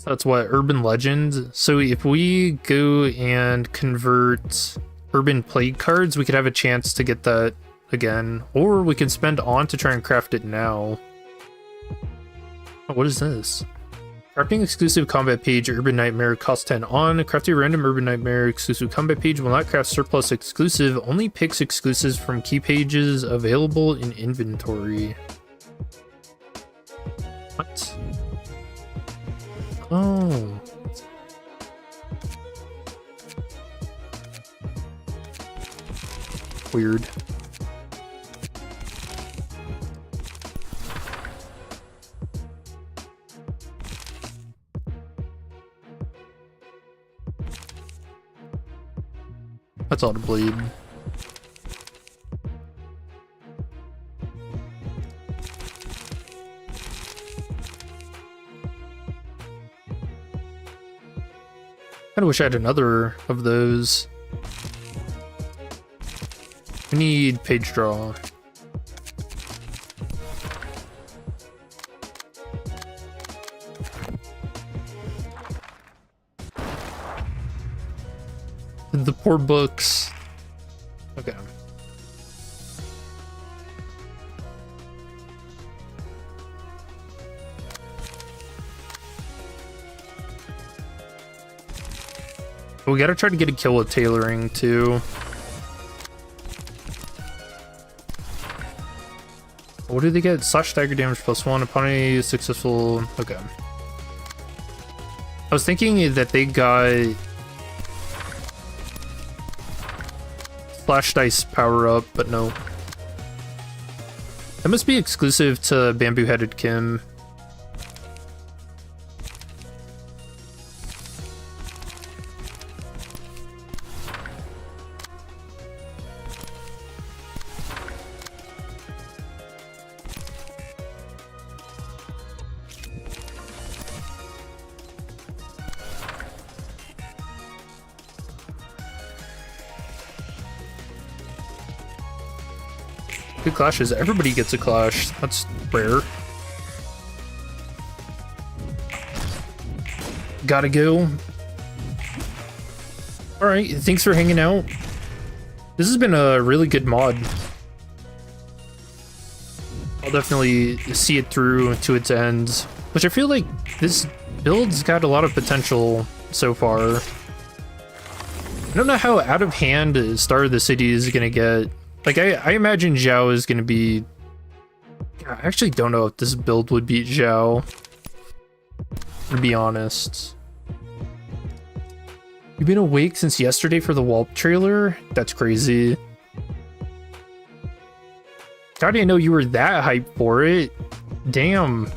Speaker 1: That's what, Urban Legend. So if we go and convert Urban Plague cards, we could have a chance to get that again. Or we can spend on to try and craft it now. Oh, what is this? Crafting exclusive combat page, Urban Nightmare, cost 10 on. Craft a random Urban Nightmare exclusive combat page, will not craft surplus exclusive, only picks exclusives from key pages available in inventory. What? Oh. Weird. That's all to bleed. Kinda wish I had another of those. I need page draw. The poor books. Okay. We gotta try to get a kill with tailoring too. what do they get? Slash dagger damage +1 upon a successful... Okay. I was thinking that they got... Slash dice power up, but no. That must be exclusive to Bamboo-Headed Kim. Good clashes. Everybody gets a clash. That's rare. Gotta go. Alright, thanks for hanging out. This has been a really good mod. I'll definitely see it through to its end, which I feel like this build's got a lot of potential so far. I don't know how out of hand Star of the City is gonna get. Like, I imagine Zhao is gonna be... I actually don't know if this build would beat Zhao, to be honest. You've been awake since yesterday for the Walp trailer? That's crazy. How did I know you were that hyped for it? Damn.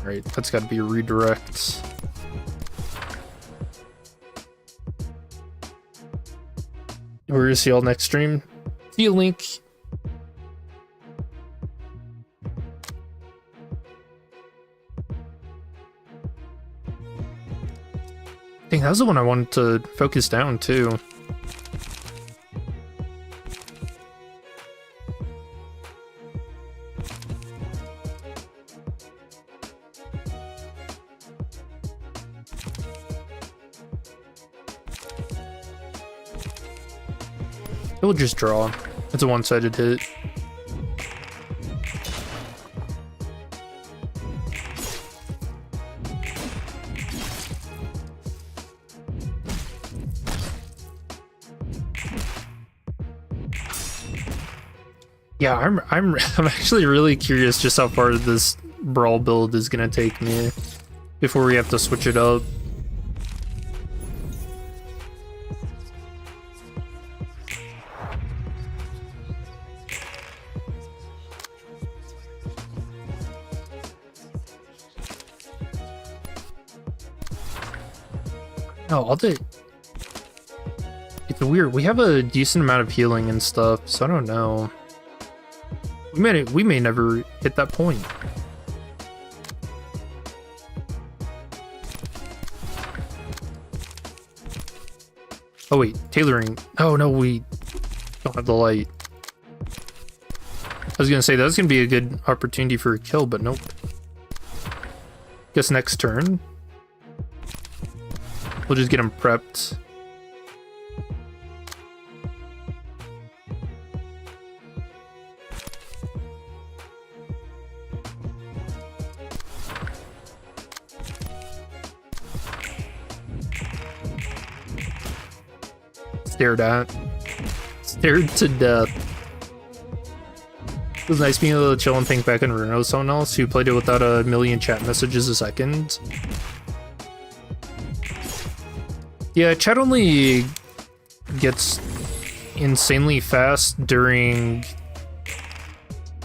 Speaker 1: Alright, that's gotta be a redirect. We're gonna see y'all next stream. See you, Link. Dang, that was the one I wanted to focus down too. It will just draw. It's a one-sided hit. Yeah, I'm actually really curious just how far this brawl build is gonna take me before we have to switch it up. No, it's weird. We have a decent amount of healing and stuff, so I don't know. We may never hit that point. Oh wait, tailoring. Oh no, we don't have the light. I was gonna say that was gonna be a good opportunity for a kill, but nope. Guess next turn we'll just get him prepped. Stared to death. It was nice being able to chill and think back on Ruina with someone else who played it without a million chat messages a second. Yeah, chat only gets insanely fast during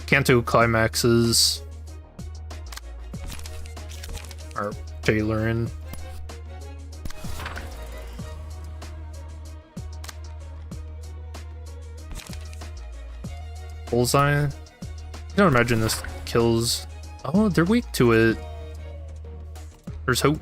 Speaker 1: Kanto climaxes. Or tailoring. Bullseye? I don't imagine this kills. Oh, they're weak to it. There's hope.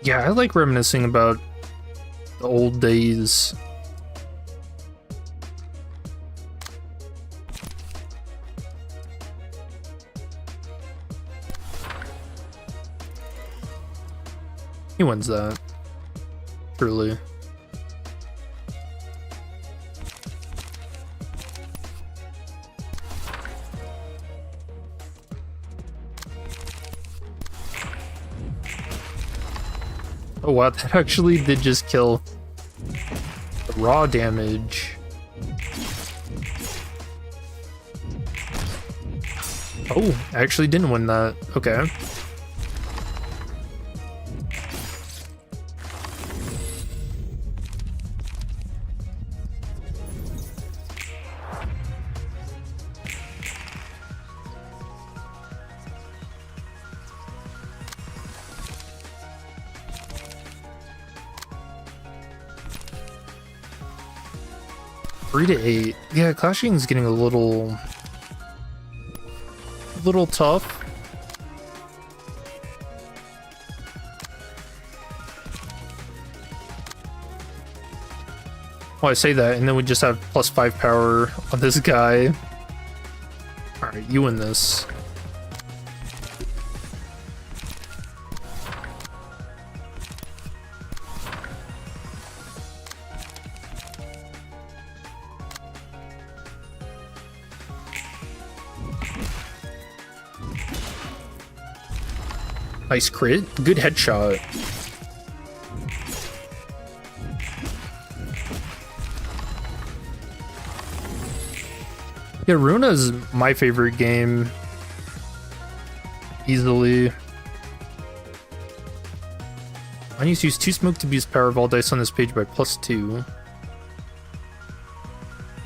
Speaker 1: Yeah, I like reminiscing about the old days. He wins that. Truly. Oh wow, that actually did just kill the raw damage. Oh, actually didn't win that. Okay. Three to 8. Yeah, clashing's getting a little tough. Well, I say that, and then we just have +5 power on this guy. Alright, you win this. Nice crit. Good headshot. Yeah, Ruina's my favorite game. Easily. I need to use 2 smoke to boost power of all dice on this page by +2.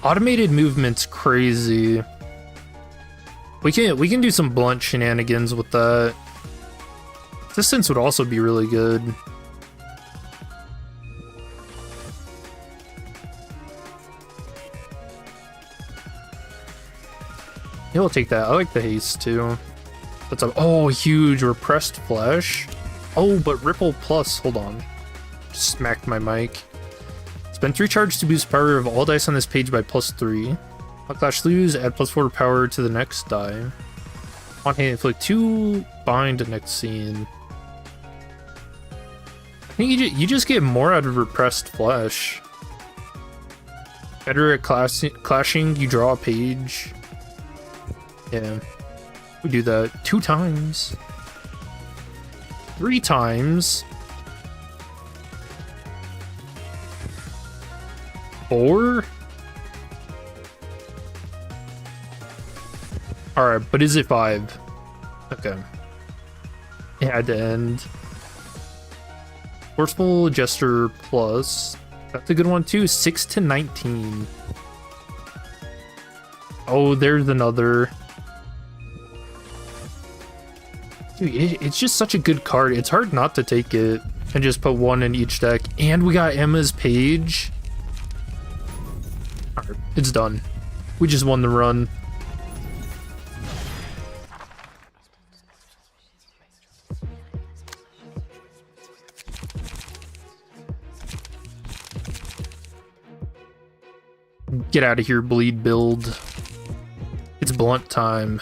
Speaker 1: Automated movement's crazy. We can do some blunt shenanigans with that. Distance would also be really good. Yeah, we'll take that. I like the haste too. That's a huge repressed flash. Oh, but ripple plus. Hold on. Just smacked my mic. Spend 3 charge to boost power of all dice on this page by +3. Clash lose. Add +4 power to the next die. On hand inflict 2 bind next scene. I think you just get more out of repressed flash. Better at clashing, you draw a page. Yeah, we do that 2 times. 3 times. 4? Alright, but is it 5? Okay. It had to end. Forceful Gesture Plus. That's a good one too. 6 to 19. Oh, there's another. Dude, it's just such a good card. It's hard not to take it and just put 1 in each deck. And we got Emma's page. Alright, it's done. We just won the run. Get out of here, bleed build. It's blunt time.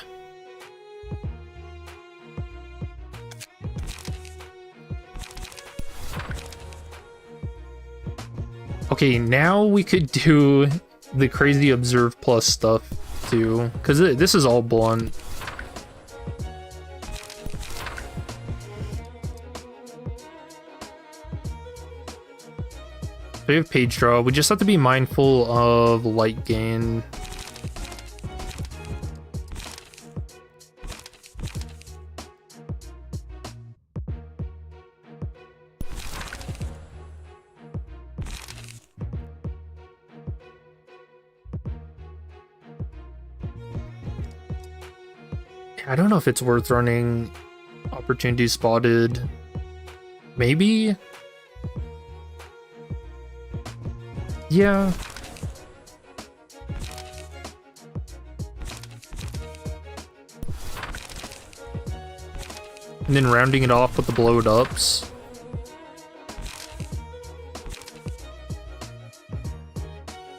Speaker 1: Okay, now we could do the crazy observe plus stuff too, because this is all blunt. We have page draw. We just have to be mindful of light gain. I don't know if it's worth running opportunity spotted. Maybe? Yeah. And then rounding it off with the blowed ups.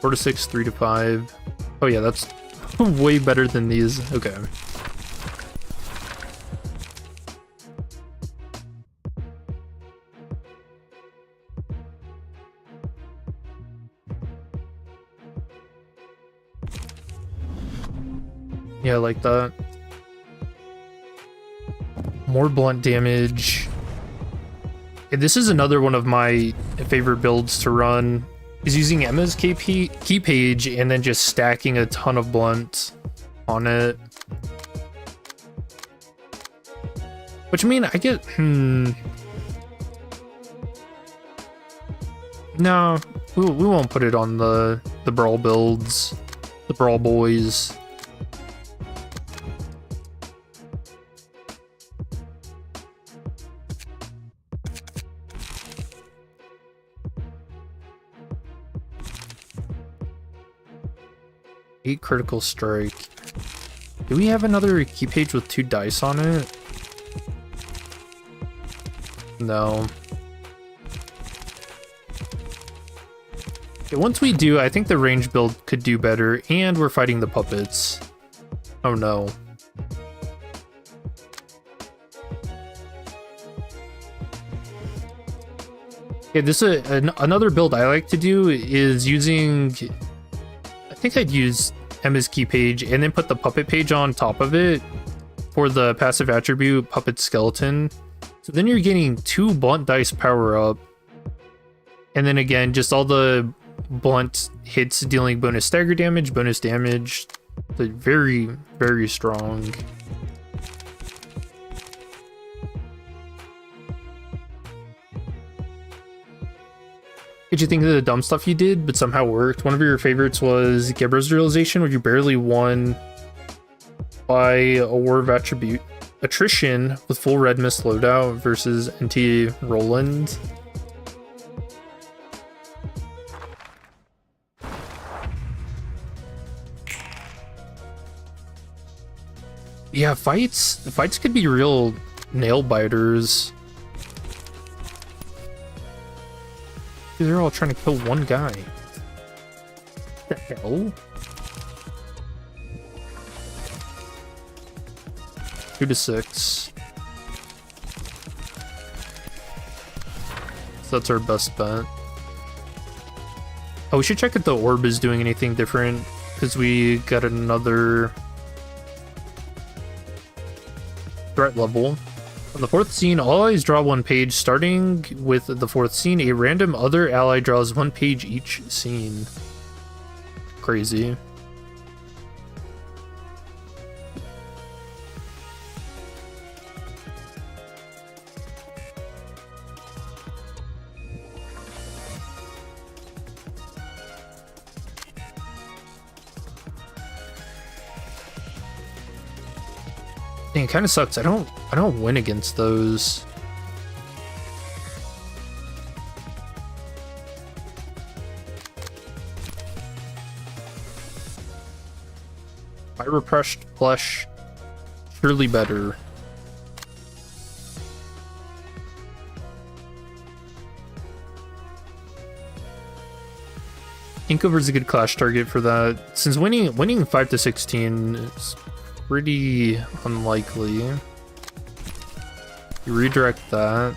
Speaker 1: Four to 6, 3 to 5. Oh yeah, that's way better than these. Okay. Yeah, I like that. More blunt damage. And this is another one of my favorite builds to run, is using Emma's key page and then just stacking a ton of blunt on it. Which, I mean, I get... No, we won't put it on the brawl builds, the brawl boys. Eight critical strike. Do we have another key page with 2 dice on it? No. Okay, once we do, I think the range build could do better, and we're fighting the puppets. Oh no. Okay, this is another build I like to do is using... I think I'd use Emma's key page and then put the puppet page on top of it for the passive attribute puppet skeleton. So then you're getting 2 blunt dice power up. And then again, just all the blunt hits dealing bonus stagger damage, bonus damage. They're very, very strong. Did you think of the dumb stuff you did, but somehow worked? One of your favorites was Gebra's realization, where you barely won by a war of attrition with full red mist loadout versus NT Roland. Yeah, fights could be real nail biters. Dude, they're all trying to kill one guy. What the hell? 2 to 6. So that's our best bet. Oh, we should check if the orb is doing anything different, because we got another threat level. On the 4th scene, all allies draw 1 page. Starting with the 4th scene, a random other ally draws 1 page each scene. Crazy. Dang, it kind of sucks. I don't win against those. My repressed flesh, surely better. Inkover's a good clash target for that, since winning 5 to 16 is pretty unlikely. You redirect that.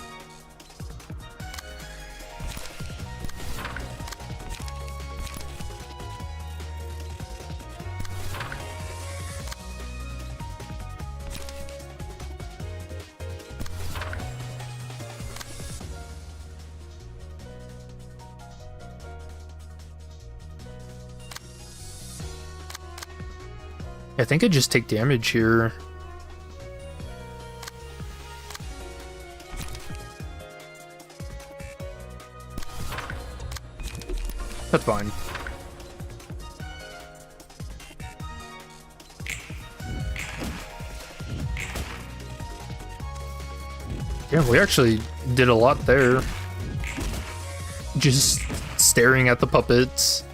Speaker 1: I think I just take damage here. That's fine. Yeah, we actually did a lot there. Just staring at the puppets.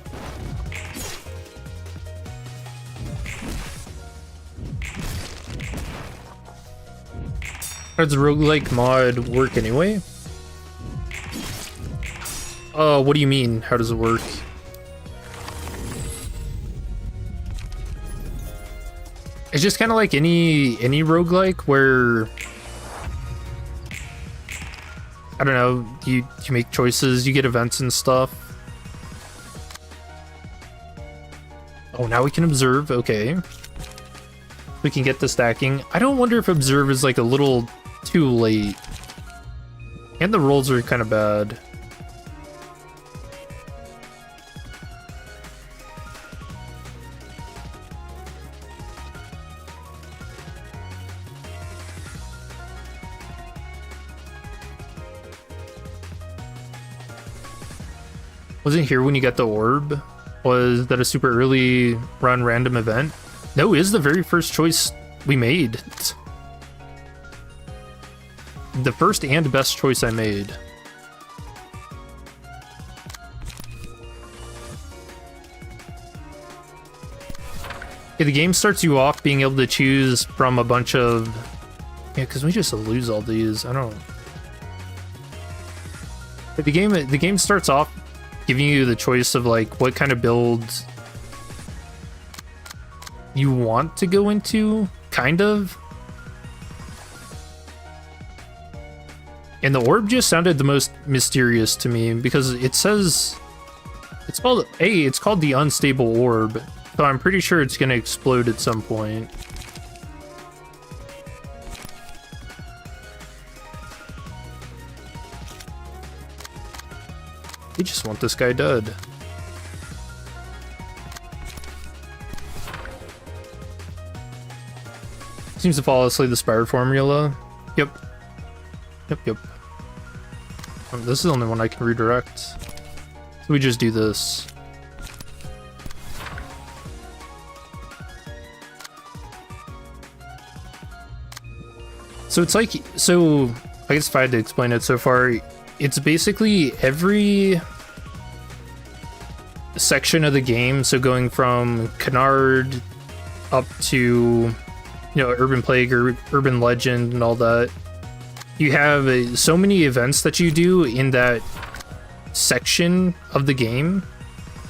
Speaker 1: How does the roguelike mod work anyway? What do you mean? How does it work? It's just kind of like any roguelike where, I don't know, you make choices, you get events and stuff. Oh, now we can observe, okay. we can get the stacking. I don't wonder if Observe is like a little too late. And the rolls are kind of bad. Wasn't here when you got the orb? Was that a super early run random event? No, it is the very first choice we made. The first and best choice I made. Okay, the game starts you off being able to choose from a bunch of... Yeah, because we just lose all these. I don't... The game starts off giving you the choice of like what kind of builds you want to go into, kind of. And the orb just sounded the most mysterious to me because it says it's called the unstable orb, so I'm pretty sure it's gonna explode at some point. We just want this guy dead. Seems to follow the Spire formula. Yep. This is the only one I can redirect. So we just do this. So it's like, so I guess if I had to explain it so far, it's basically every section of the game, so going from Canard up to, you know, Urban Plague or Urban Legend and all that, you have so many events that you do in that section of the game,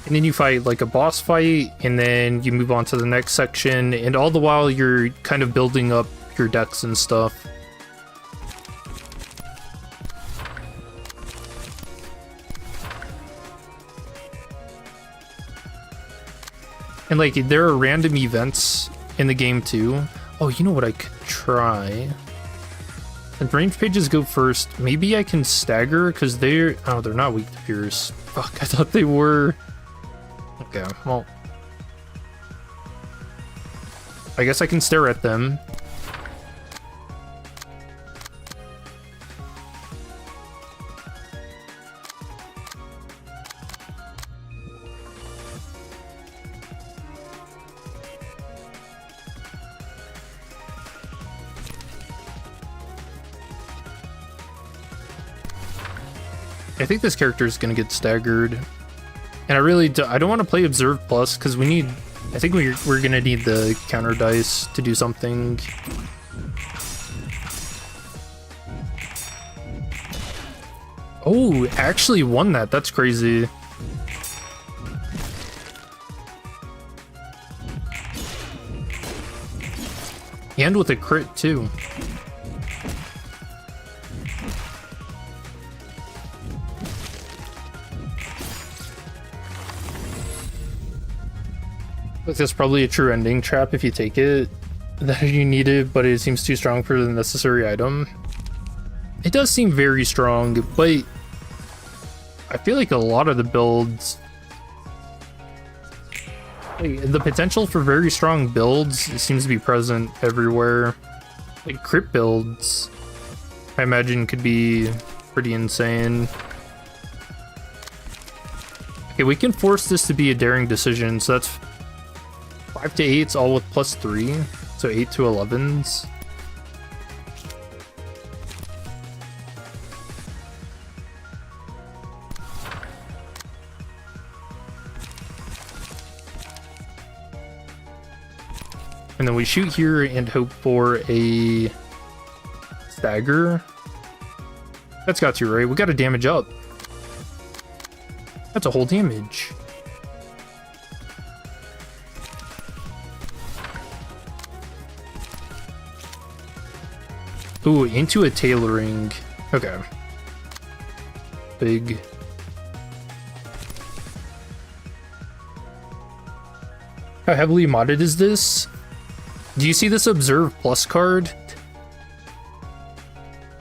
Speaker 1: and then you fight like a boss fight, and then you move on to the next section, and all the while you're kind of building up your decks and stuff. And like, there are random events in the game too. Oh, you know what I could try? And range pages go first. Maybe I can stagger because they're not weak to Pierce. Fuck, I thought they were. Okay, well, I guess I can stare at them. I think this character is going to get staggered, and I don't want to play Observe Plus because we need, I think we're going to need the counter dice to do something. Oh, actually won that. That's crazy. And with a crit too. Like, that's probably a true ending trap if you take it. That you need it, but it seems too strong for the necessary item. It does seem very strong, but I feel like a lot of the builds, like, the potential for very strong builds seems to be present everywhere. Like crit builds, I imagine, could be pretty insane. Okay, we can force this to be a daring decision, so that's 5 to 8s, all with +3, so 8 to 11s. And then we shoot here and hope for a stagger. That's got to, right? We got to damage up. That's a whole damage. Ooh, into a tailoring. Okay. Big. How heavily modded is this? Do you see this Observe Plus card?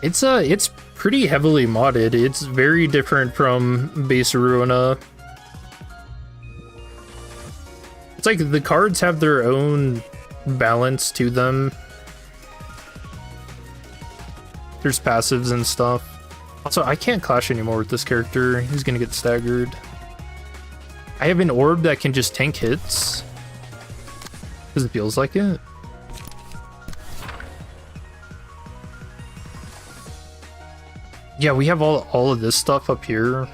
Speaker 1: It's pretty heavily modded. It's very different from base Ruina. It's like the cards have their own balance to them. There's passives and stuff. Also, I can't clash anymore with this character. He's gonna get staggered. I have an orb that can just tank hits. Because it feels like it. Yeah, we have all of this stuff up here.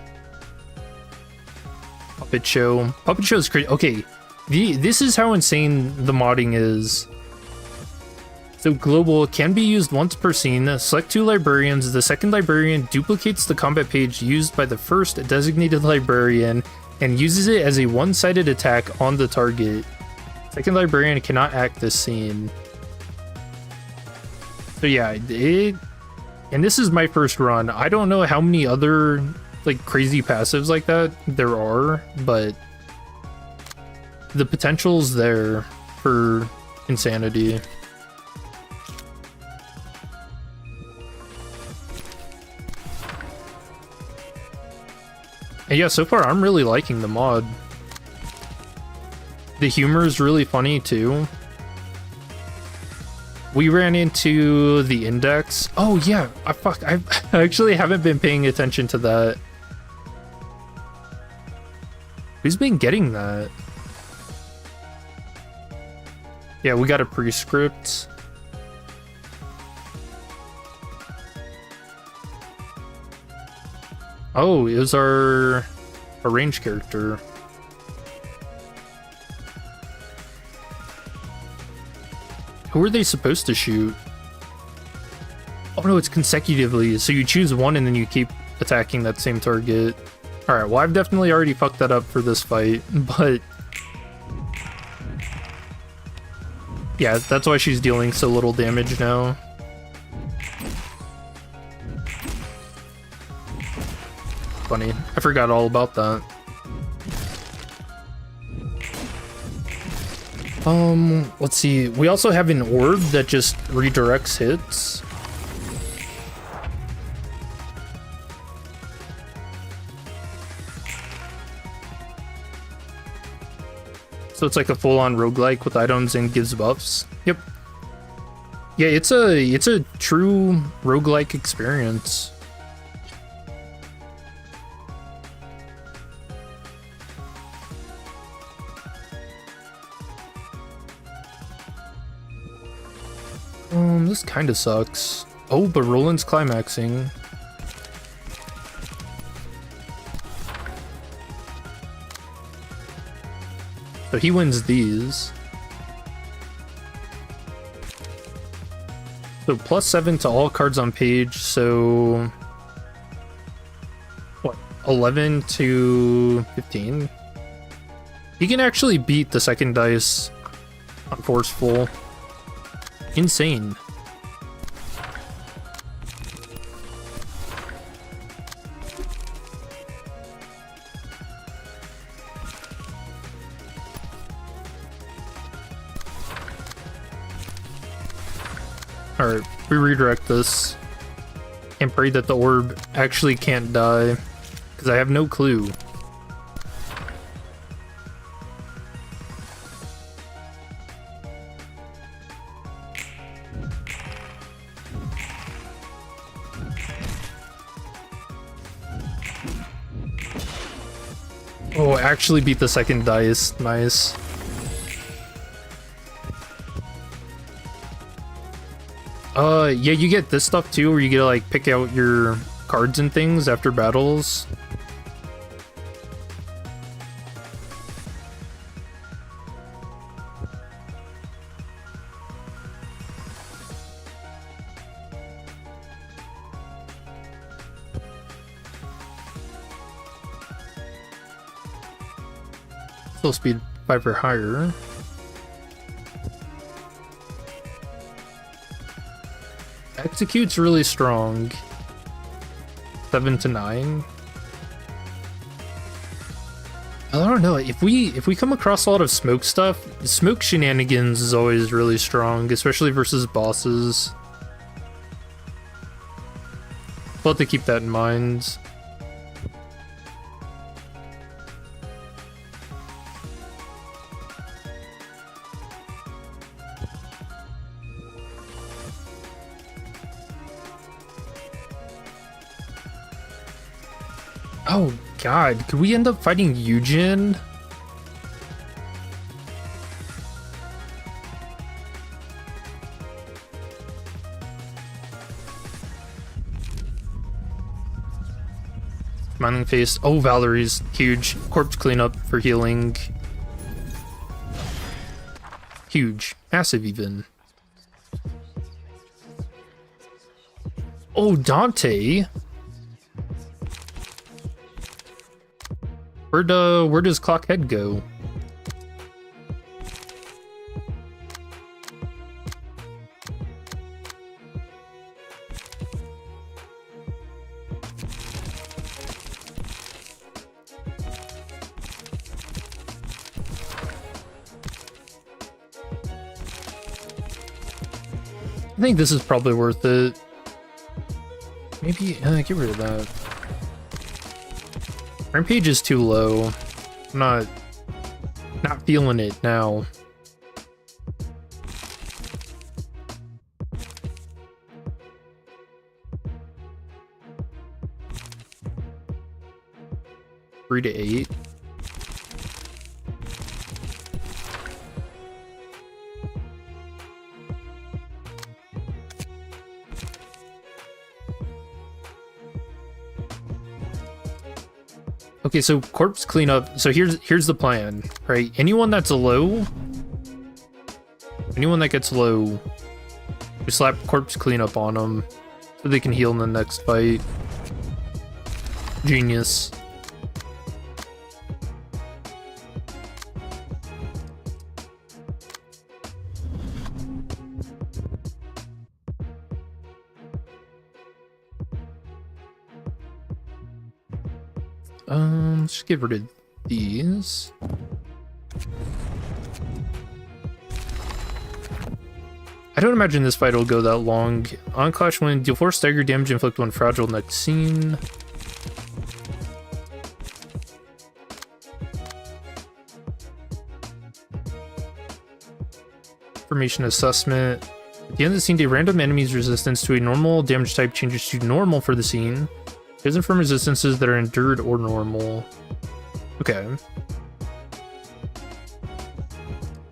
Speaker 1: Puppet Show. Puppet Show is crazy. Okay, this is how insane the modding is. So global can be used once per scene. Select 2 librarians. The second librarian duplicates the combat page used by the first designated librarian and uses it as a one-sided attack on the target. Second librarian cannot act this scene. So yeah, and this is my first run. I don't know how many other like crazy passives like that there are, but the potential's there for insanity. And yeah, so far I'm really liking the mod. The humor is really funny too. We ran into the index. Oh yeah, I actually haven't been paying attention to that. Who's been getting that? Yeah, we got a prescript. Oh, it was our range character. Who are they supposed to shoot? Oh no, it's consecutively. So you choose one and then you keep attacking that same target. Alright, well I've definitely already fucked that up for this fight, but... yeah, that's why she's dealing so little damage now. Funny. I forgot all about that. Let's see. We also have an orb that just redirects hits. So it's like a full-on roguelike with items and gives buffs. Yep. Yeah, it's a true roguelike experience. This kind of sucks. Oh, but Roland's climaxing. So he wins these. So +7 to all cards on page, so... what? 11 to 15? He can actually beat the second dice on Forceful. Insane. Alright, we redirect this and pray that the orb actually can't die, because I have no clue. Oh, actually beat the second dice. Nice. Yeah, you get this stuff too, where you get to like pick out your cards and things after battles. Still speed 5 or higher. Execute's really strong. 7 to 9. I don't know, if we come across a lot of smoke stuff, smoke shenanigans is always really strong, especially versus bosses. We'll have to keep that in mind. Oh god, could we end up fighting Eugen? Smiling face. Oh, Valerie's huge. Corpse cleanup for healing. Huge. Massive even. Oh, Dante. Where does Clockhead go? I think this is probably worth it. Maybe get rid of that. Rampage is too low. I'm not feeling it now. Three to 8. Okay, so corpse cleanup. So here's the plan, right? Anyone that's low, anyone that gets low, we slap corpse cleanup on them so they can heal in the next fight. Genius. Let's just get rid of these. I don't imagine this fight will go that long. On Clash, when deal 4 stagger damage, inflict 1 fragile next scene. Information assessment. At the end of the scene, a random enemy's resistance to a normal damage type changes to normal for the scene. Isn't from resistances that are endured or normal. Okay.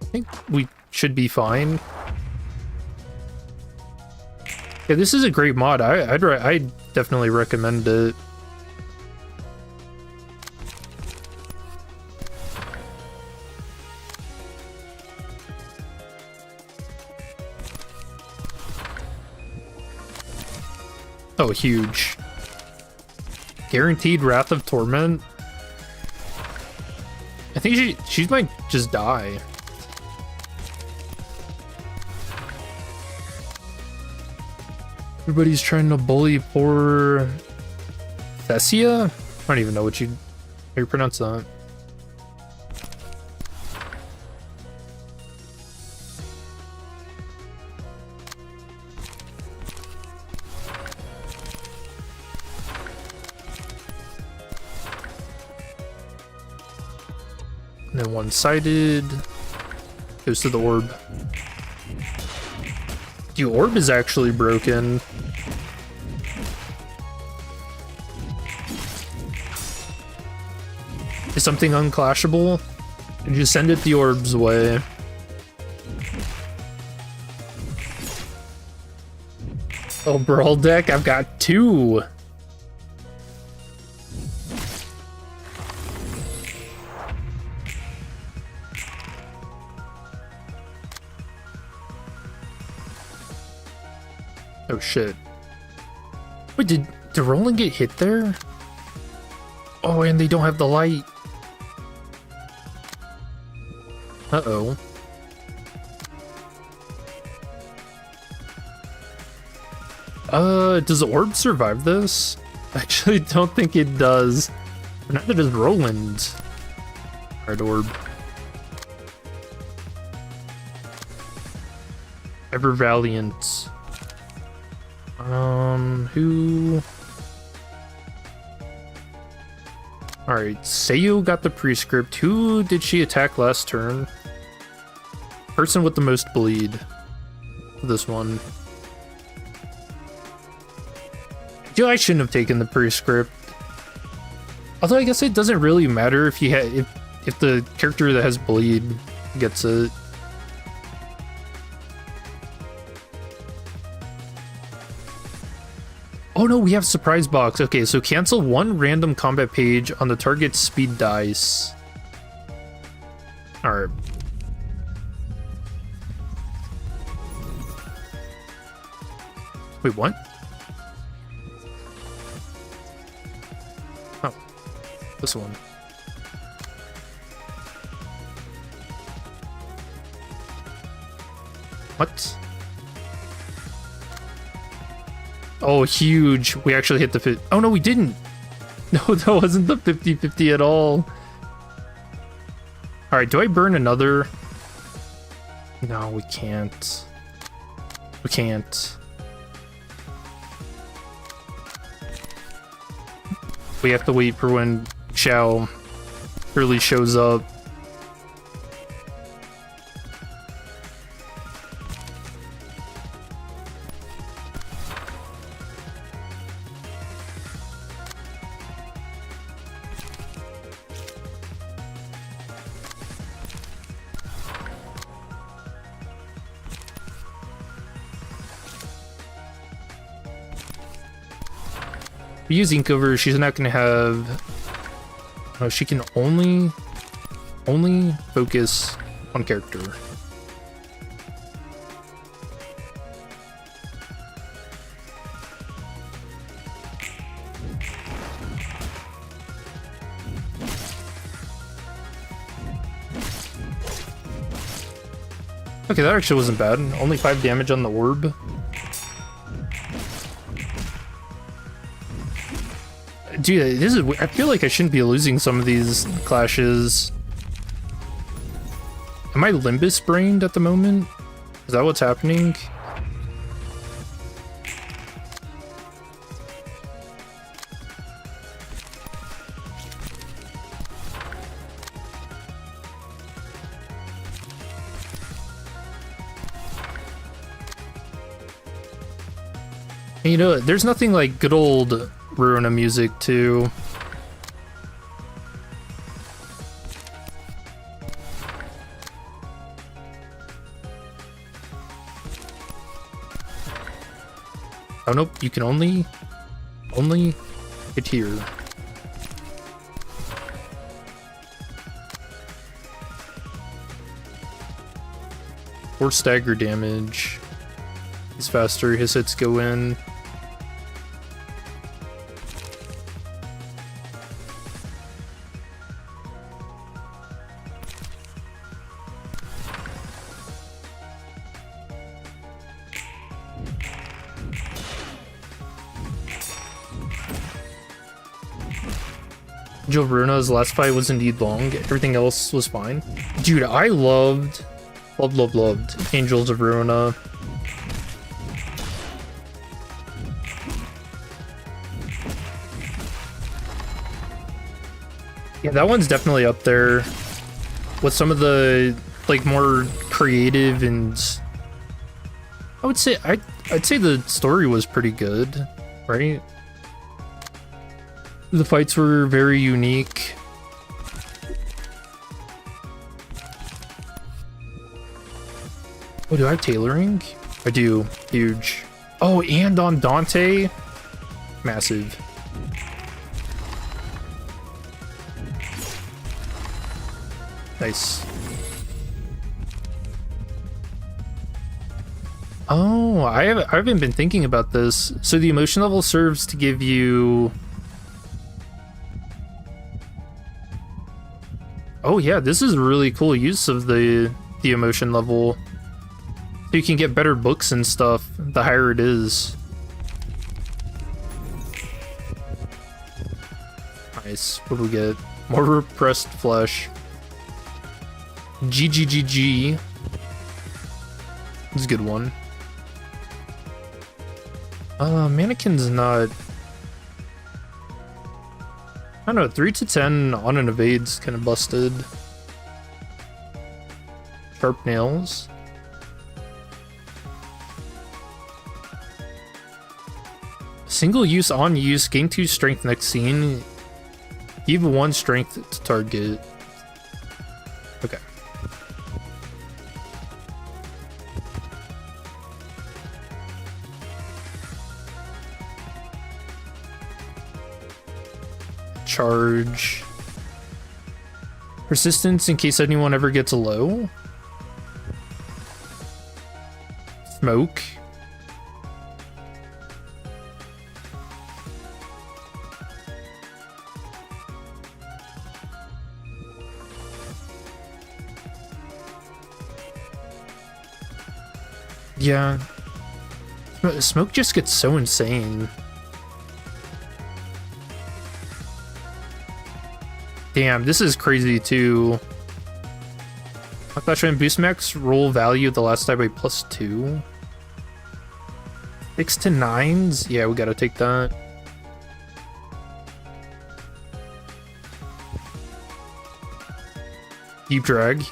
Speaker 1: I think we should be fine. Yeah, this is a great mod. I'd definitely recommend it. Oh, huge. Guaranteed Wrath of Torment. I think she might just die. Everybody's trying to bully poor Thessia? I don't even know how you pronounce that. And then one-sided goes to the orb. The orb is actually broken. Is something unclashable? And just send it the orb's way. Oh, Brawl deck, I've got 2. Oh shit. Wait, did Roland get hit there? Oh, and they don't have the light. Uh-oh. Does the orb survive this? I actually don't think it does. But neither does Roland. Red orb. Ever Valiant. Who? Alright, Seiyu got the prescript. Who did she attack last turn? Person with the most bleed. This one. I shouldn't have taken the prescript. Although I guess it doesn't really matter if you if the character that has bleed gets it. Oh no, we have surprise box. Okay, so cancel one random combat page on the target's speed dice. Alright. Wait, what? Oh, this one. What? Oh, huge. We actually hit the 50. Oh, no, we didn't. No, that wasn't the 50-50 at all. All right, do I burn another? No, we can't. We can't. We have to wait for when Xiao really shows up. Using cover, she's not gonna have. Oh, she can only focus on character. Okay, that actually wasn't bad. Only 5 damage on the orb. Dude, this is. I feel like I shouldn't be losing some of these clashes. Am I Limbus brained at the moment? Is that what's happening? And you know, there's nothing like good old Ruina music too. Oh nope, you can only hit here. Or stagger damage. He's faster, his hits go in. Ruina's last fight was indeed long. Everything else was fine. Dude, I loved Angels of Ruina. Yeah, that one's definitely up there with some of the like more creative, and I'd say the story was pretty good, right? The fights were very unique. Oh, do I have tailoring? I do. Huge. Oh, and on Dante? Massive. Nice. Oh, I haven't been thinking about this. So the emotion level serves to give you... Oh yeah, this is a really cool use of the emotion level. So you can get better books and stuff the higher it is. Nice. What do we get? More repressed flesh. GGGG. It's a good one. Mannequin's not... I don't know, 3 to 10 on an evade's kind of busted. Sharp nails. Single use on use, gain 2 strength next scene. Give 1 strength to target. Okay. Charge. Persistence in case anyone ever gets low. Smoke. Yeah. Smoke just gets so insane. Damn, this is crazy too. Flashbang boost max roll value the last die by +2. 6 to 9s? Yeah, we gotta take that. Deep drag.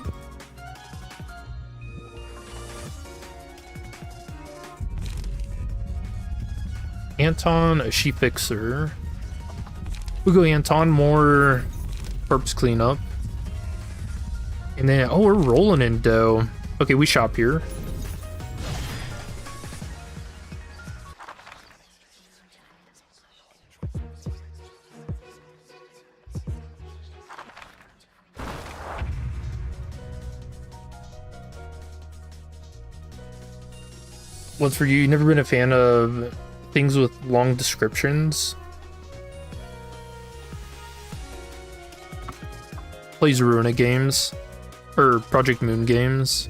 Speaker 1: Anton, a sheep fixer. We go Anton, more corpse cleanup. And then, oh, we're rolling in dough. Okay, we shop here. What's for you? You've never been a fan of things with long descriptions? Plays Ruina games. Or Project Moon games.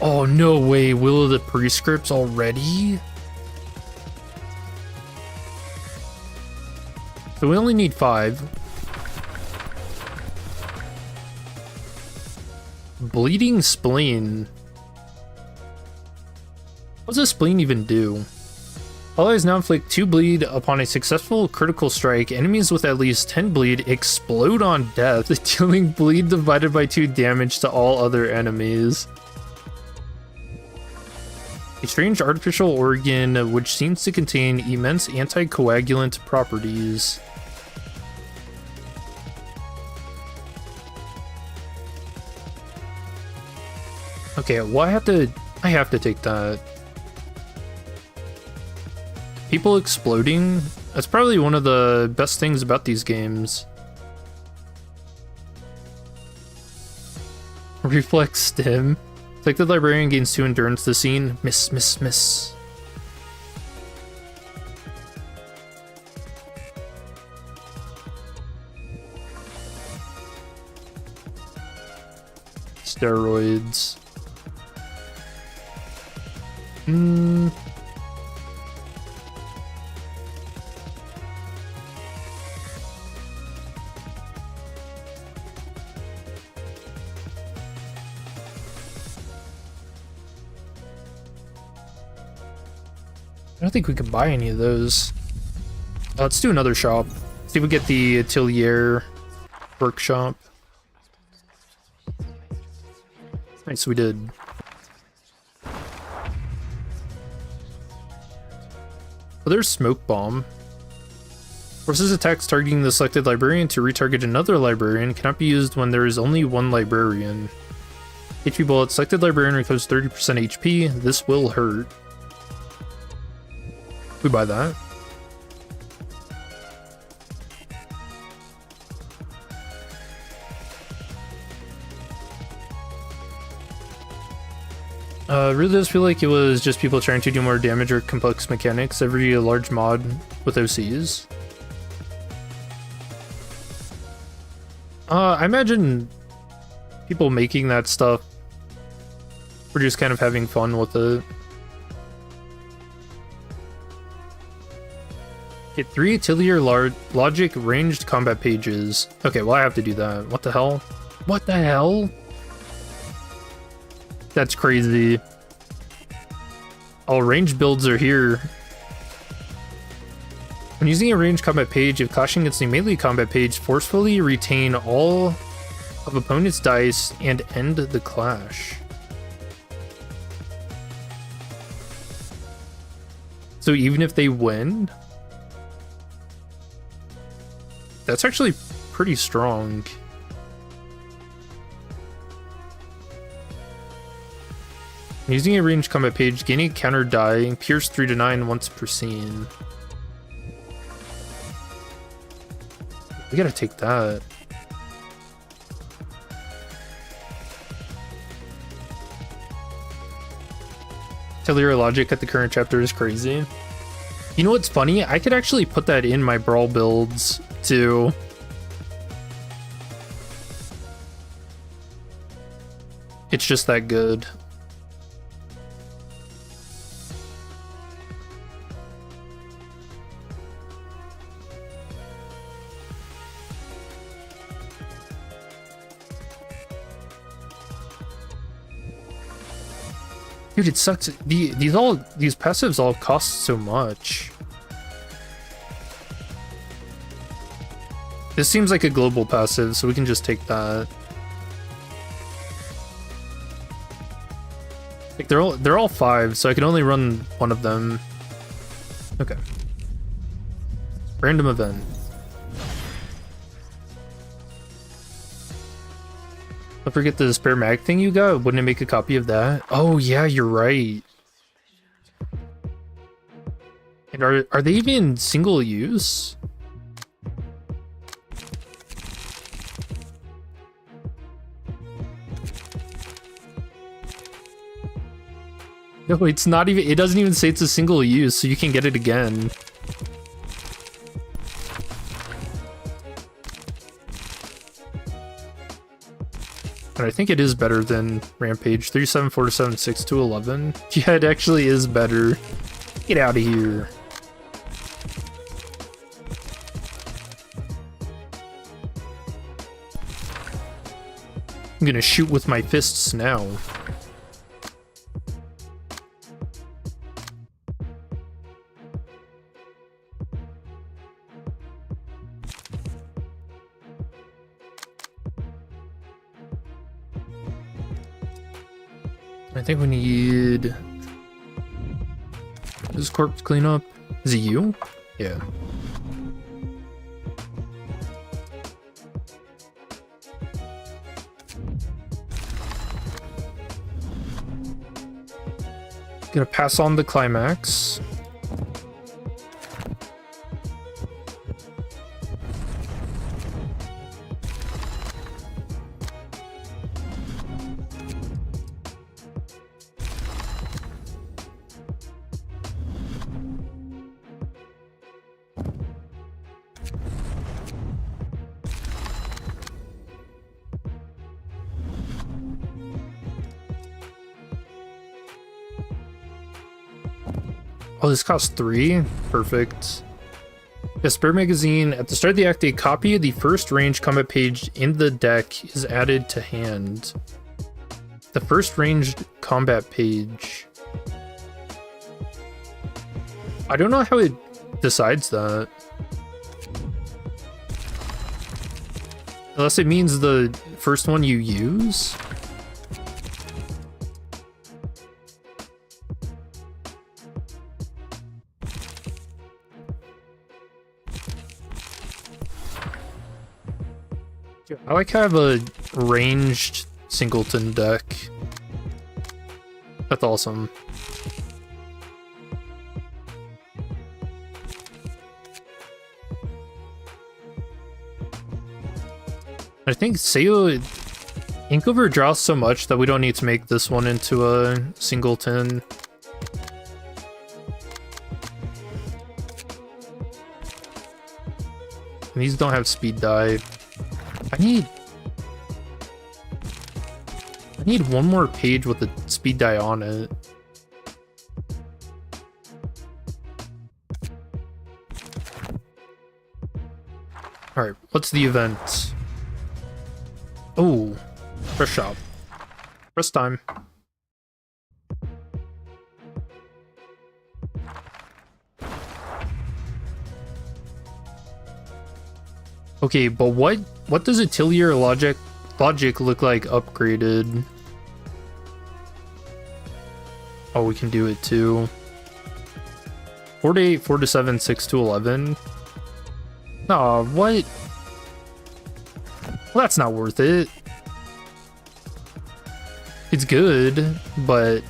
Speaker 1: Oh, no way. Will of the Prescripts already? So we only need 5. Bleeding Spleen. What does a spleen even do? Allies now inflict 2 bleed upon a successful critical strike. Enemies with at least 10 bleed explode on death, dealing bleed divided by 2 damage to all other enemies. A strange artificial organ which seems to contain immense anticoagulant properties. Okay, well I have to take that. People exploding? That's probably one of the best things about these games. Reflex stim. It's like the librarian gains 2 endurance this scene. Miss, miss, miss. Steroids. I don't think we can buy any of those. Let's do another shop. See if we get the Atelier workshop. Nice, we did. Oh, there's Smoke Bomb. Forces attacks targeting the selected librarian to retarget another librarian cannot be used when there is only one librarian. HP bullet. Selected librarian recovers 30% HP. This will hurt. We buy that. Really does feel like it was just people trying to do more damage or complex mechanics every large mod with OCs. I imagine people making that stuff were just kind of having fun with it. Get 3 Atelier Logic ranged combat pages. Okay, well I have to do that. What the hell? What the hell? That's crazy. All ranged builds are here. When using a ranged combat page, if clashing against a melee combat page, forcefully retain all of opponent's dice and end the clash. So even if they win, that's actually pretty strong. Using a ranged combat page, gaining counter die, pierce 3 to 9 once per scene. We gotta take that. Atelier Logic at the current chapter is crazy. You know what's funny? I could actually put that in my Brawl builds too. It's just that good. Dude, it sucks. These passives all cost so much. This seems like a global passive, so we can just take that. Like they're all 5, so I can only run one of them. Okay. Random event. Don't forget the spare mag thing you got. Wouldn't it make a copy of that? Oh yeah, you're right. And are they even single use? No, it's not even. It doesn't even say it's a single use, so you can get it again. And I think it is better than Rampage. 374 to 76 to 11. Yeah, it actually is better. Get out of here. I'm gonna shoot with my fists now. I think we need this corpse cleanup. Is it you? Yeah. Gonna pass on the climax. Oh, this costs 3? Perfect. A spare magazine. At the start of the act, a copy of the first ranged combat page in the deck is added to hand. The first ranged combat page. I don't know how it decides that. Unless it means the first one you use? I like have a ranged singleton deck. That's awesome. I think Seo Inkover draws so much that we don't need to make this one into a singleton. And these don't have speed dive. I need one more page with a speed die on it. Alright, what's the event? Oh, press shop. Press time. Okay, but what does Atelier logic look like upgraded? Oh, we can do it too. 4 to 8, 4 to 7, 6 to 11. Aw, what? Well, that's not worth it. It's good, but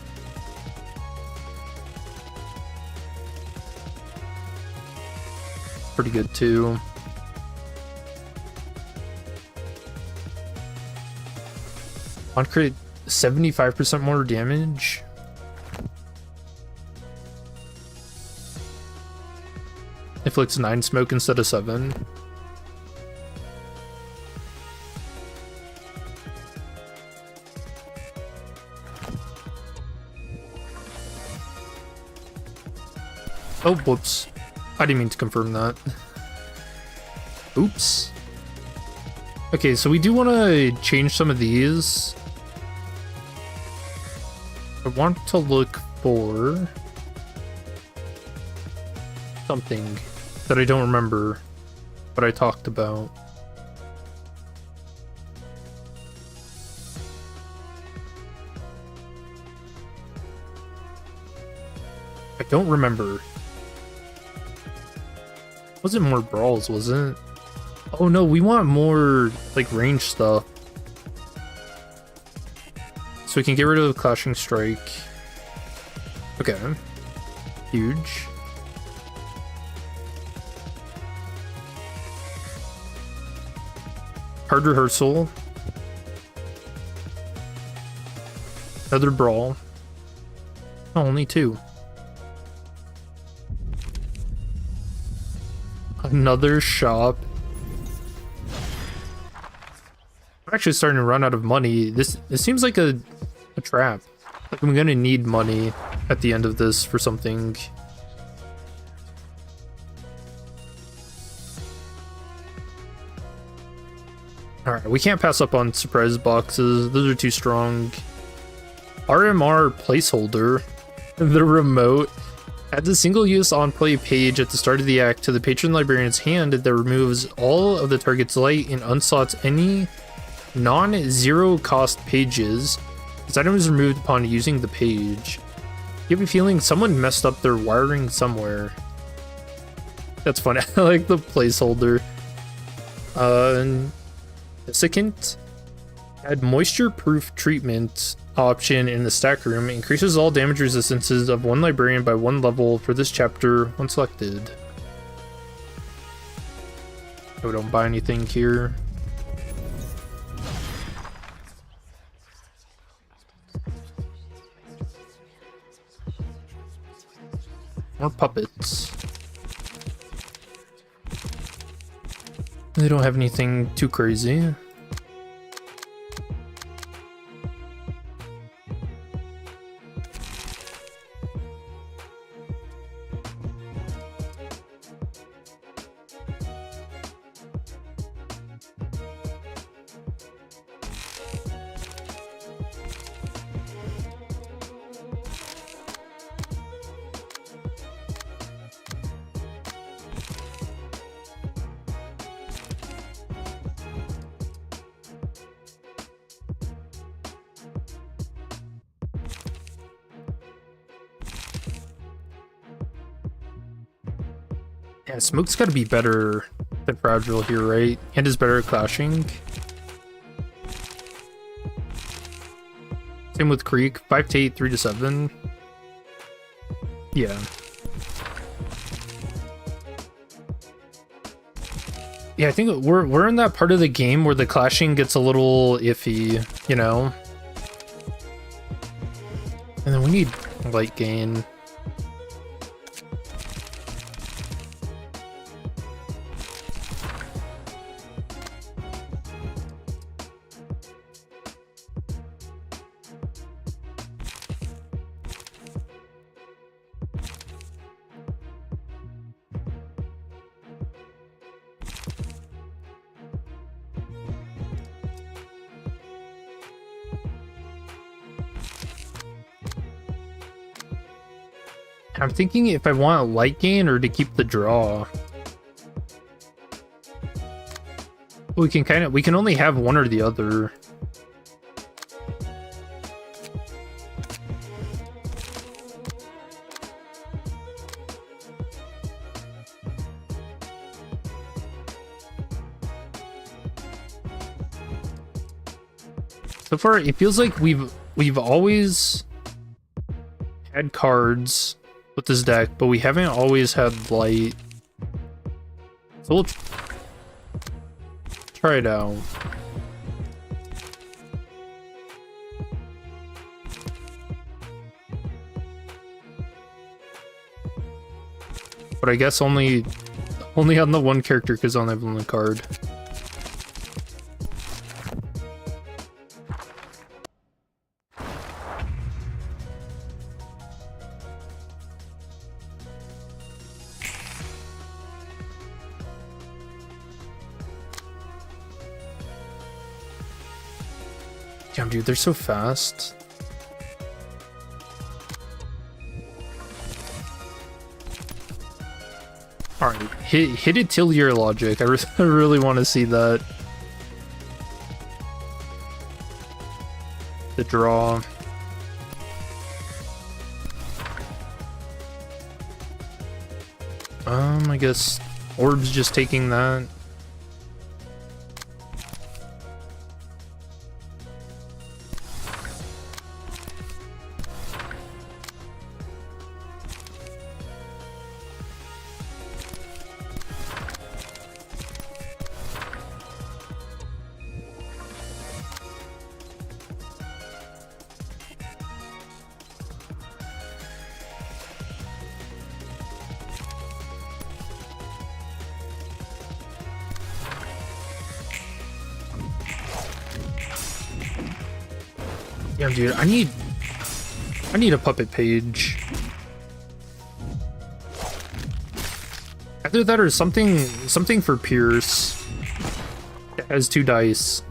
Speaker 1: pretty good too. On crit, 75% more damage. Inflicts 9 smoke instead of 7. Oh, whoops. I didn't mean to confirm that. Oops. Okay, so we do want to change some of these. I want to look for something that I don't remember what I talked about. I don't remember. Wasn't more brawls, was it? Oh no, we want more like range stuff. So we can get rid of Clashing Strike. Okay. Huge. Hard Rehearsal. Another Brawl. Oh, only 2. Another shop. I'm actually starting to run out of money. This seems like a trap. Like I'm gonna need money at the end of this for something. Alright, we can't pass up on surprise boxes. Those are too strong. RMR placeholder. The remote adds a single-use on-play page at the start of the act to the patron librarian's hand that removes all of the target's light and unslots any non-zero cost pages. This item is removed upon using the page. You have a feeling someone messed up their wiring somewhere. That's funny. I like the placeholder. Second, add moisture-proof treatment option in the stack room. Increases all damage resistances of one librarian by 1 level for this chapter when selected. Oh, don't buy anything here. More puppets. They don't have anything too crazy. Yeah, Smoke's gotta be better than Fragile here, right? And is better at clashing. Same with Creek, 5 to 8, 3 to 7. Yeah. Yeah, I think we're in that part of the game where the clashing gets a little iffy, you know? And then we need light gain. I'm thinking if I want a light gain or to keep the draw. We can only have one or the other. So far, it feels like we've always had cards with this deck, but we haven't always had light. So we'll try it out. But I guess only on the one character because I only have one card. Damn, dude, they're so fast. Alright, hit it till your logic. I really want to see that. The draw. I guess Orb's just taking that. Damn, dude, I need a puppet page. Either that or something for Pierce. It has 2 dice.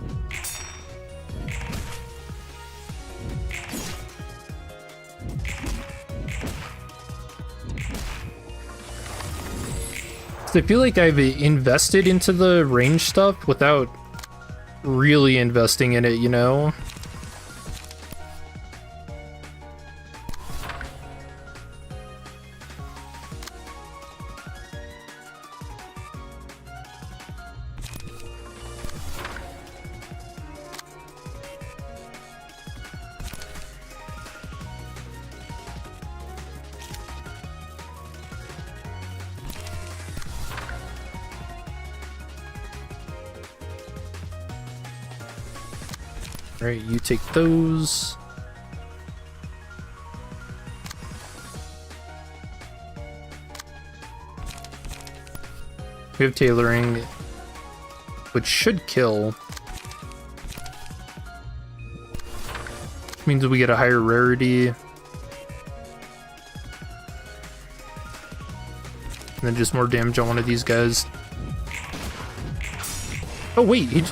Speaker 1: So I feel like I've invested into the range stuff without really investing in it, you know? Alright, you take those. We have tailoring, which should kill. Which means we get a higher rarity. And then just more damage on one of these guys. Oh wait, he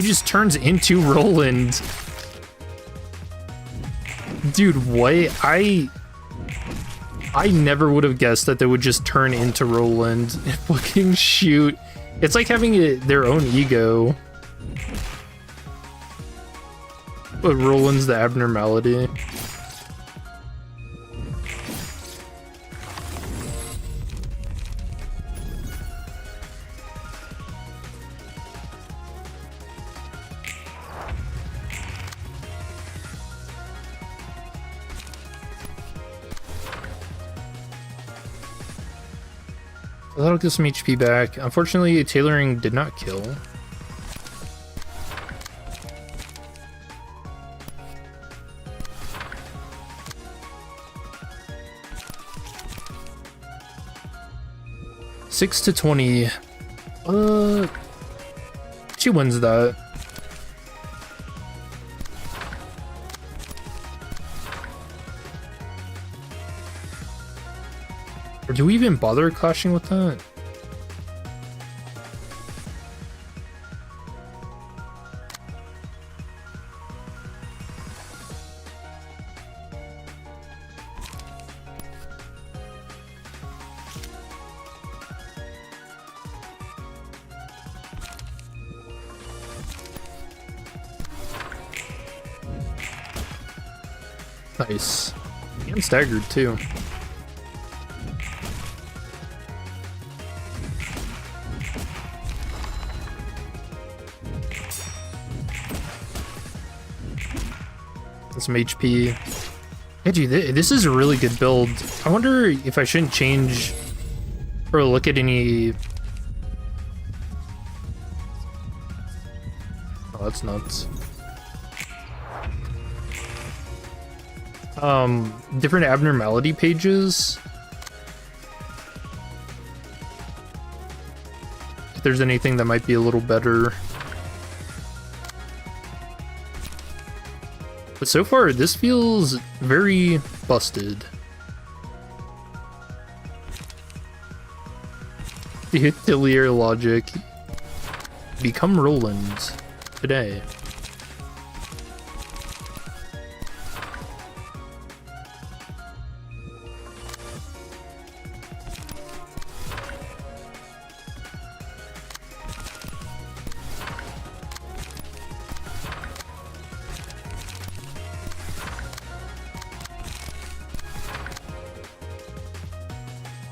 Speaker 1: just turns into Roland. Dude, what? I never would have guessed that they would just turn into Roland. Fucking shoot. It's like having their own ego. But Roland's the abnormality. That'll get some HP back. Unfortunately, tailoring did not kill. Six to 20. She wins that. Or do we even bother clashing with that? Nice. And staggered too. Some HP. Yeah, dude, this is a really good build. I wonder if I shouldn't change or look at any... Oh, that's nuts. Different abnormality pages. If there's anything that might be a little better. But so far, this feels very busted. The Hitilier logic. Become Roland today.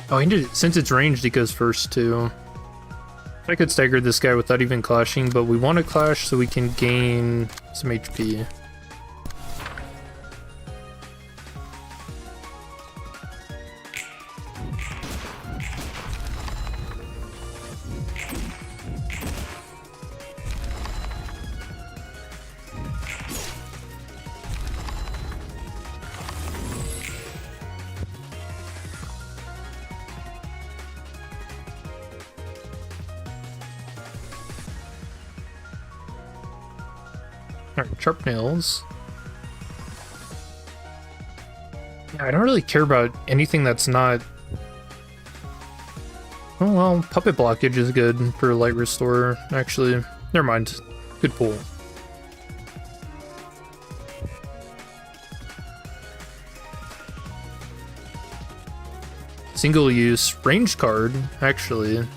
Speaker 1: Oh, since it's ranged, it goes first too. I could stagger this guy without even clashing, but we want to clash so we can gain some HP. Alright, sharp nails. Yeah, I don't really care about anything that's not... Oh well, puppet blockage is good for light restore, actually. Never mind. Good pull. Single use, ranged card, actually.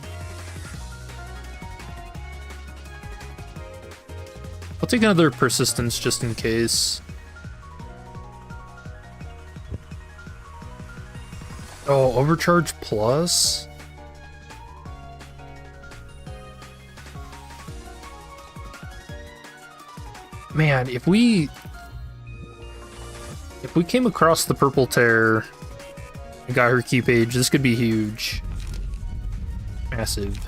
Speaker 1: I'll take another persistence just in case. Oh, overcharge plus? Man, if we came across the purple tear and got her key page, this could be huge. Massive.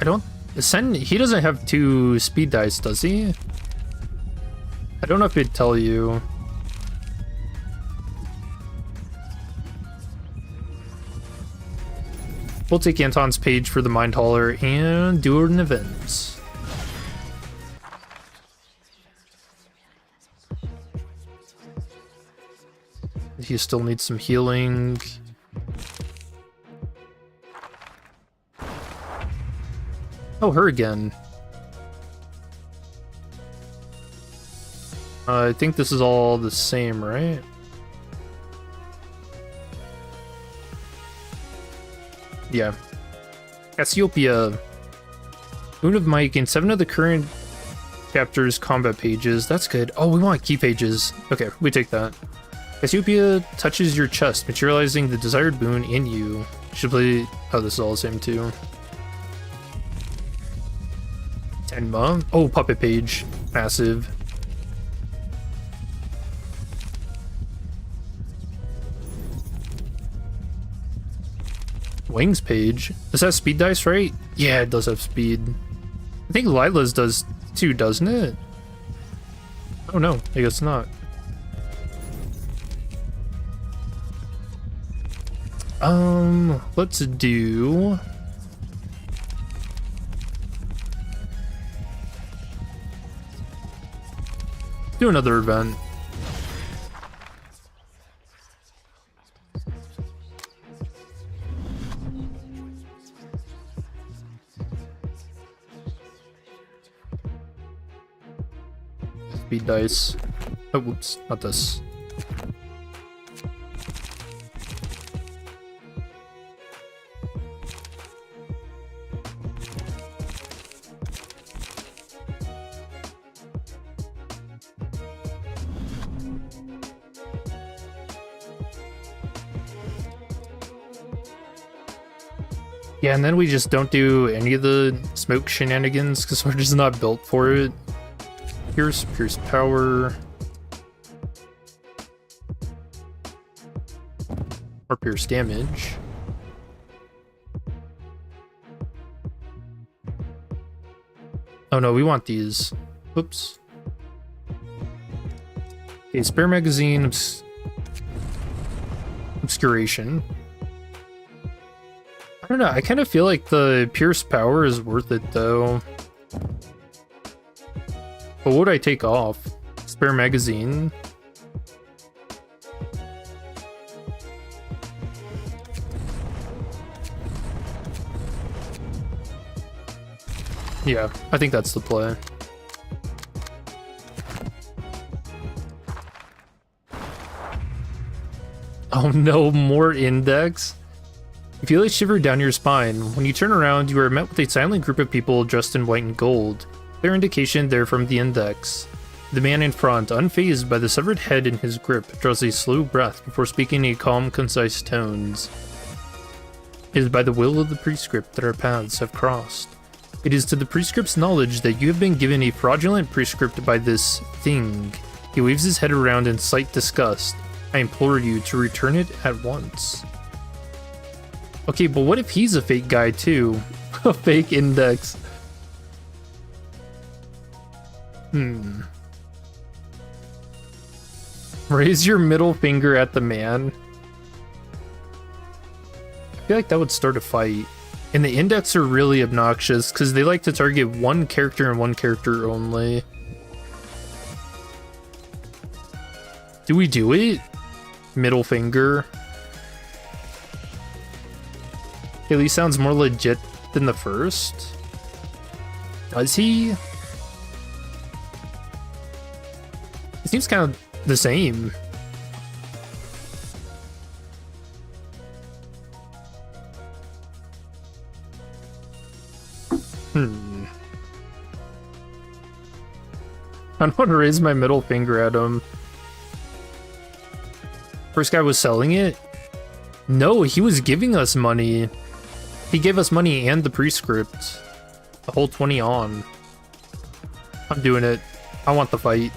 Speaker 1: I don't... he doesn't have 2 speed dice, does he? I don't know if it'd tell you. We'll take Anton's page for the Mind Hauler and do an event. He still needs some healing. Oh, her again. I think this is all the same, right? Yeah. Cassiopeia. Boon of Might gain 7 of the current chapter's combat pages. That's good. Oh, we want key pages. Okay, we take that. Cassiopeia touches your chest, materializing the desired boon in you. Should play... Oh, this is all the same too. Tenma. Oh, puppet page. Massive. Wings page. Does that have speed dice, right? Yeah, it does have speed. I think Lila's does too, doesn't it? Oh no, I guess not. Let's do... do another event. Speed dice. Oh, whoops, not this. Yeah, and then we just don't do any of the smoke shenanigans because we're just not built for it. Pierce power. Or pierce damage. Oh no, we want these. Whoops. Okay, spare magazine, obscuration. I don't know, I kind of feel like the pierce power is worth it though. But what would I take off? Spare magazine. Yeah, I think that's the play. Oh no, more index? You feel a shiver down your spine. When you turn around, you are met with a silent group of people dressed in white and gold. Clear indication they're from the index. The man in front, unfazed by the severed head in his grip, draws a slow breath before speaking in calm, concise tones. It is by the will of the prescript that our paths have crossed. It is to the prescript's knowledge that you have been given a fraudulent prescript by this thing. He waves his head around in slight disgust. I implore you to return it at once. Okay, but what if he's a fake guy too? A fake index. Raise your middle finger at the man. I feel like that would start a fight. And the index are really obnoxious because they like to target one character and one character only. Do we do it? Middle finger. At least sounds more legit than the first. Does he? It seems kind of the same. I don't want to raise my middle finger at him. First guy was selling it? No, he was giving us money. He gave us money and the prescript. The whole 20 on. I'm doing it. I want the fight.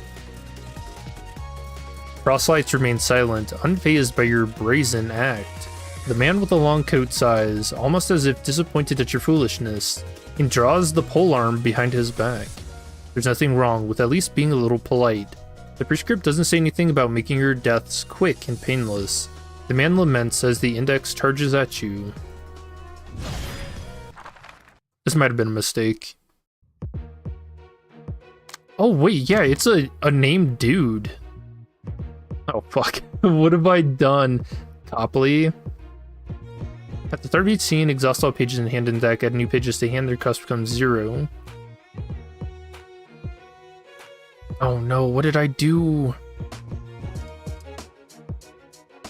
Speaker 1: Proselytes remain silent, unfazed by your brazen act. The man with the long coat sighs, almost as if disappointed at your foolishness, and draws the polearm behind his back. There's nothing wrong with at least being a little polite. The prescript doesn't say anything about making your deaths quick and painless. The man laments as the index charges at you. This might have been a mistake. Oh wait, yeah, it's a named dude. Oh fuck, what have I done? Copley. At the start of each scene, exhaust all pages in hand and deck, add new pages to hand, their cost becomes 0. Oh no, what did I do?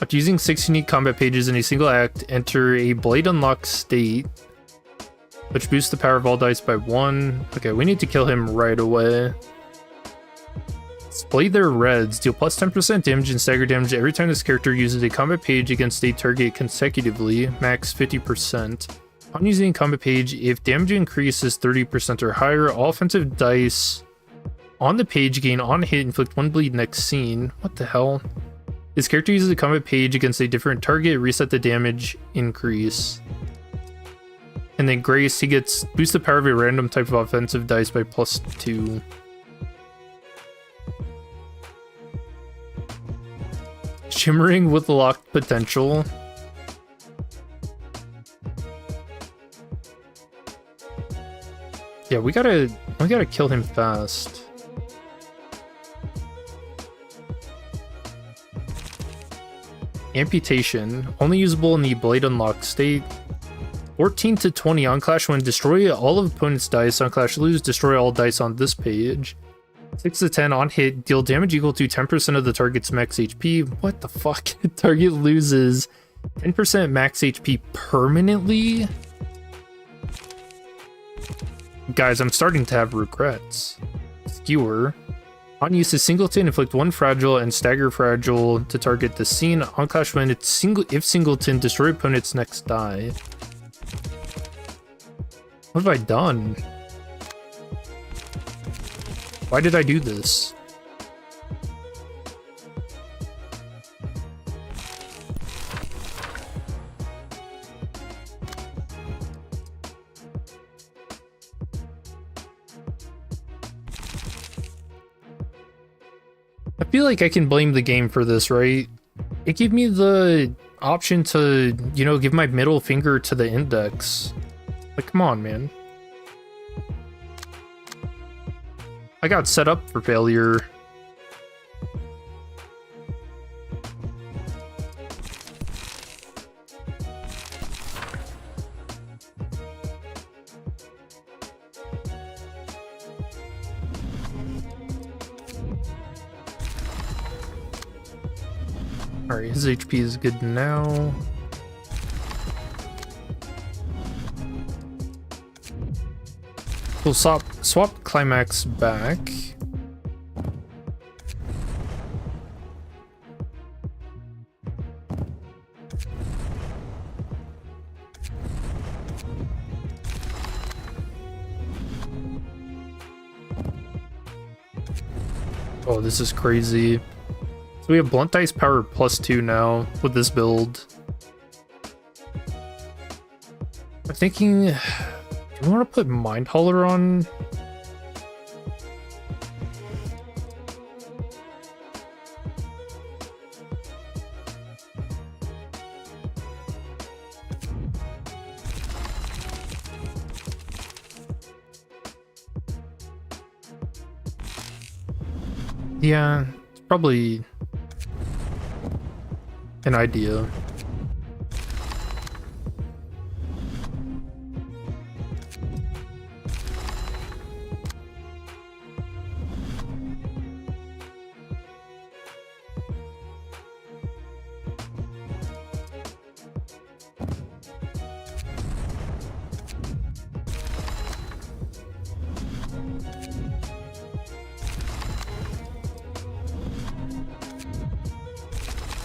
Speaker 1: After using 6 unique combat pages in a single act, enter a blade unlock state, which boosts the power of all dice by 1. Okay, we need to kill him right away. Display their reds. Deal plus 10% damage and stagger damage every time this character uses a combat page against a target consecutively, max 50%. On using a combat page, if damage increases 30% or higher, all offensive dice on the page gain on hit, inflict 1 bleed next scene. What the hell? This character uses a combat page against a different target, reset the damage increase. And then Grace, he gets boost the power of a random type of offensive dice by plus 2. Shimmering with locked potential. Yeah, we gotta kill him fast. Amputation, only usable in the blade unlock state. 14 to 20 on clash when destroy all of opponent's dice. On clash lose, destroy all dice on this page. 6 to 10 on hit, deal damage equal to 10% of the target's max HP. What the fuck? Target loses 10% max HP permanently? Guys, I'm starting to have regrets. Skewer. On use is singleton, inflict 1 fragile and stagger fragile to target the scene. On clash when it's if singleton, destroy opponent's next die. What have I done? Why did I do this? I feel like I can blame the game for this, right? It gave me the option to, you know, give my middle finger to the index. Like, come on, man. I got set up for failure. Alright, his HP is good now. We'll swap Climax back. Oh, this is crazy. So we have blunt dice power +2 now with this build. I'm thinking, do we want to put Mind Hauler on? Yeah, it's probably an idea.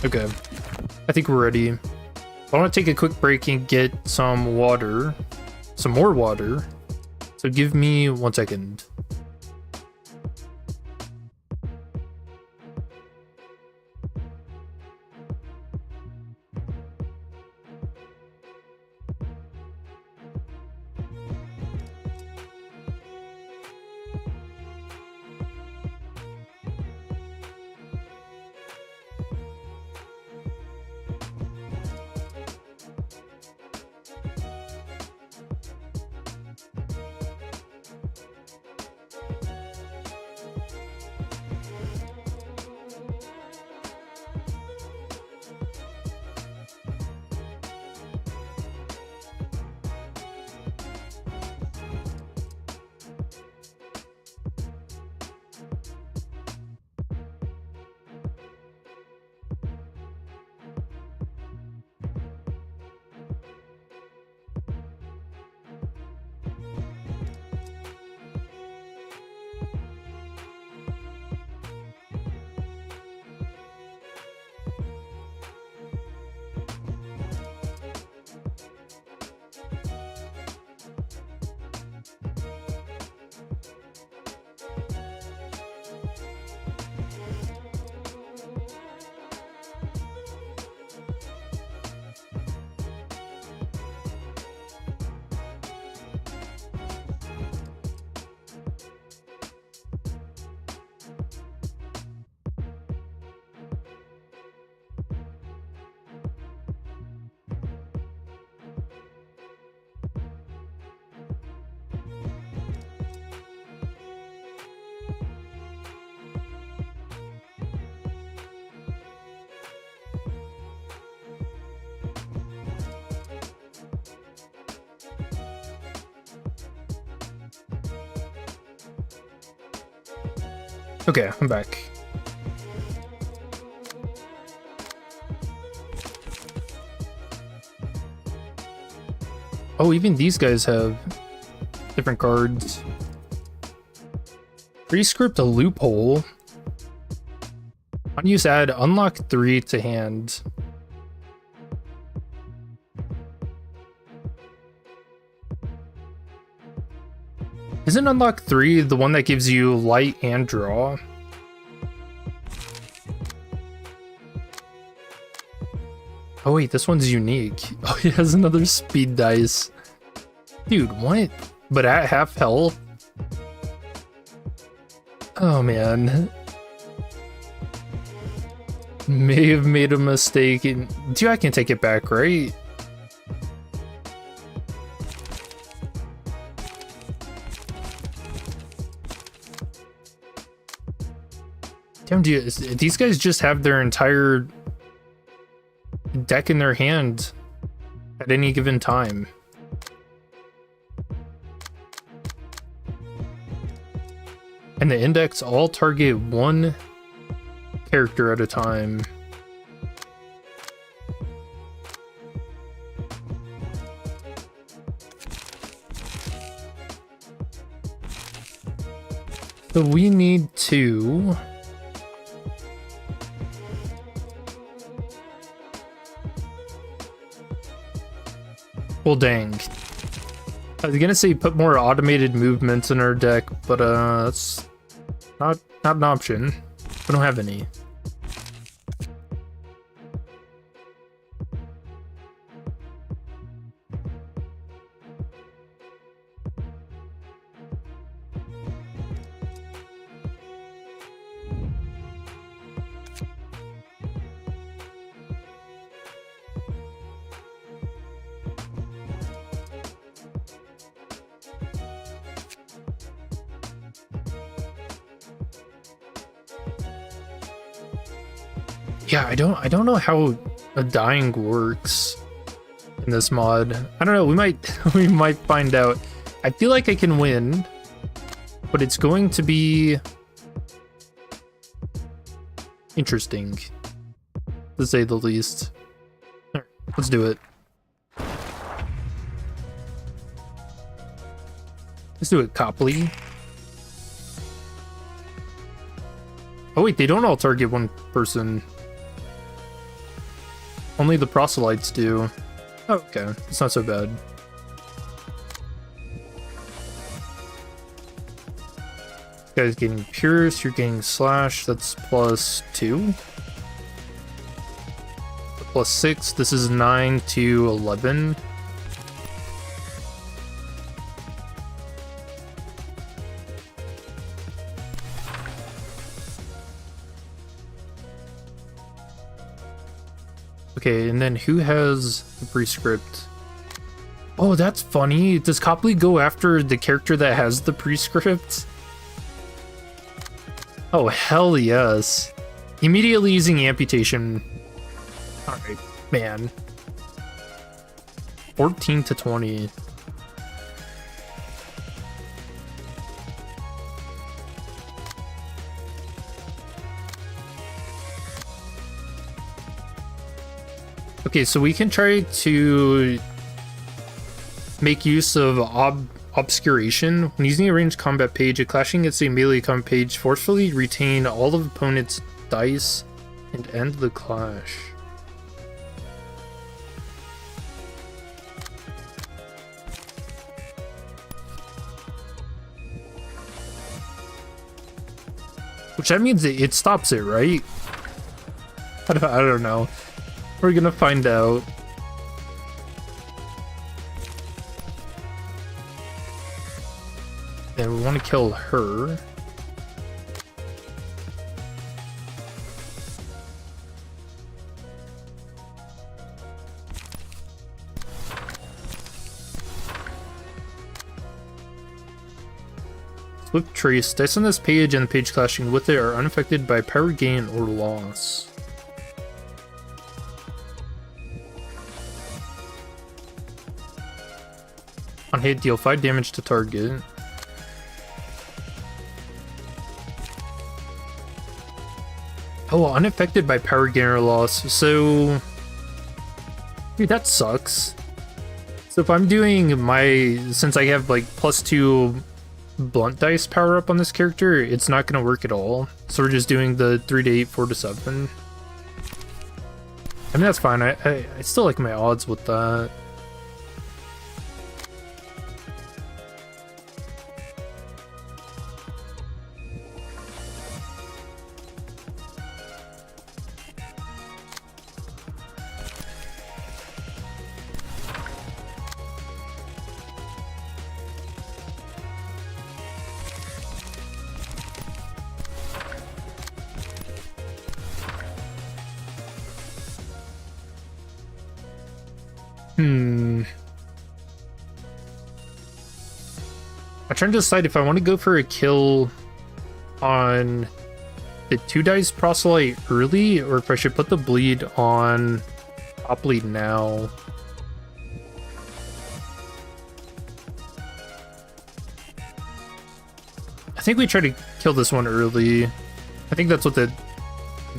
Speaker 1: Okay, I think we're ready. I want to take a quick break and get some water, some more water. So give me 1 second. Okay, I'm back. Oh, even these guys have different cards. Prescript a loophole. Unused add unlock 3 to hand. Isn't unlock 3 the one that gives you light and draw? Oh wait, this one's unique. Oh, it has another speed dice. Dude, what? But at half health? Oh man. May have made a mistake. Dude, I can take it back, right? Damn, dude, these guys just have their entire deck in their hand at any given time. And the index all target one character at a time. So we need to... Well, dang. I was gonna say put more automated movements in our deck, but that's not an option. We don't have any. Yeah, I don't know how a dying works in this mod. I don't know, we might find out. I feel like I can win, but it's going to be interesting, to say the least. All right, let's do it. Let's do it, Copley. Oh wait, they don't all target one person. Only the proselytes do. Oh, okay, it's not so bad. This guy's getting pierce, you're getting slash, that's +2. +6, this is 9 to 11. Okay, and then who has the prescript? Oh, that's funny. Does Copley go after the character that has the prescript? Oh, hell yes. Immediately using amputation. Alright, man. 14 to 20. Okay, so we can try to make use of obscuration. When using a ranged combat page, a clashing against a melee combat page, forcefully retain all of opponent's dice and end the clash. Which that means it stops it, right? I don't know. We're gonna find out. And we want to kill her. Swift Trace. Dice on this page and the page clashing with it are unaffected by power gain or loss. On hit, deal 5 damage to target. Oh, unaffected by power gain or loss. So, dude, that sucks. So if I'm doing since I have like +2 blunt dice power up on this character, it's not gonna work at all. So we're just doing the 3 to 8, 4 to 7. I mean, that's fine. I still like my odds with that. I'm trying to decide if I want to go for a kill on the 2 dice proselyte early, or if I should put the bleed on top bleed now. I think we try to kill this one early. I think that's what the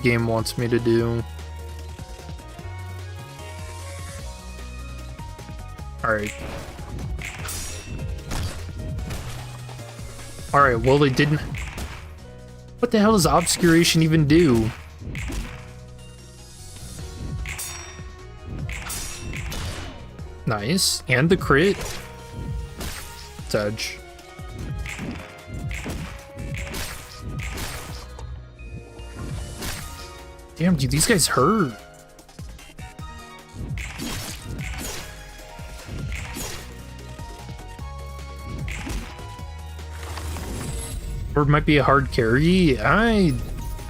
Speaker 1: game wants me to do. Alright. Alright, well it didn't... What the hell does obscuration even do? Nice. And the crit. Dodge. Damn, dude, these guys hurt. Or it might be a hard carry. I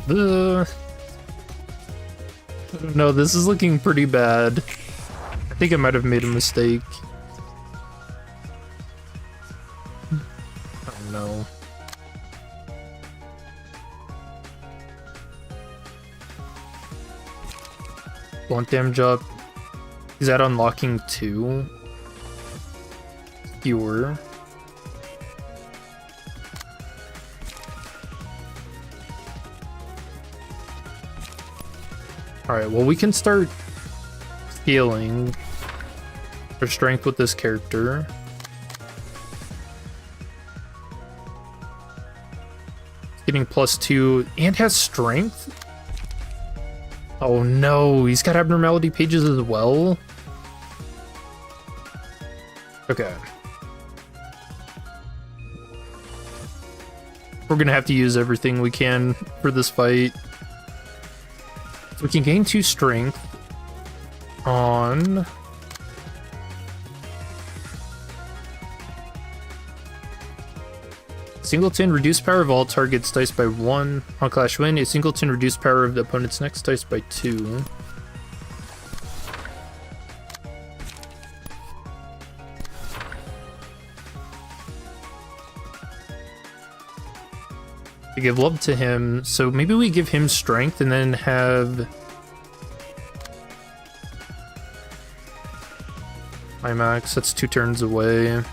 Speaker 1: don't know, this is looking pretty bad. I think I might have made a mistake. Oh no. Blunt damage up. Is that unlocking 2? Fewer. Alright, well we can start scaling our strength with this character. Getting +2 and has strength? Oh no, he's got abnormality pages as well? Okay. We're gonna have to use everything we can for this fight. We can gain 2 strength on Singleton. Reduce power of all targets dice by 1 on Clash Win. A Singleton reduce power of the opponent's next dice by 2. To give love to him, so maybe we give him strength and then have IMAX. That's 2 turns away.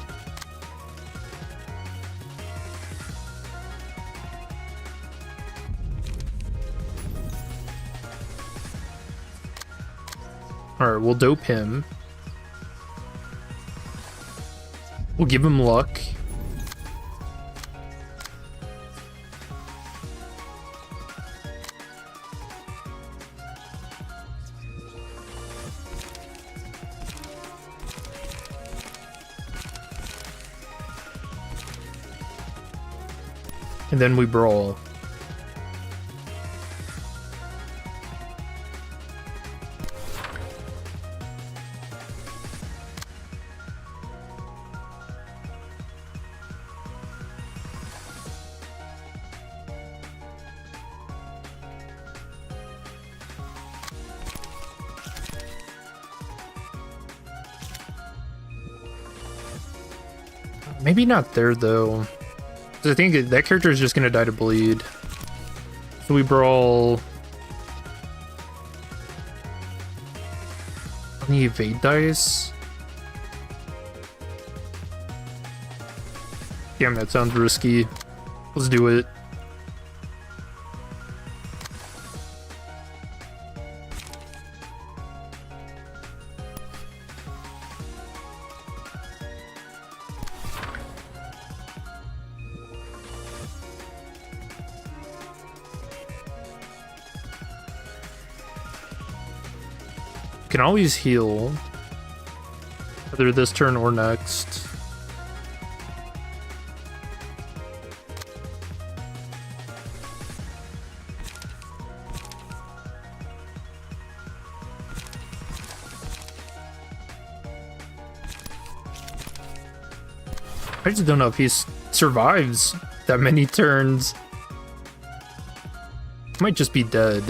Speaker 1: Alright, we'll dope him. We'll give him luck. And then we brawl. Maybe not there though. I think that character is just gonna die to bleed. So we brawl on the evade dice. Damn, that sounds risky. Let's do it. Can always heal, either this turn or next. I just don't know if he survives that many turns. He might just be dead.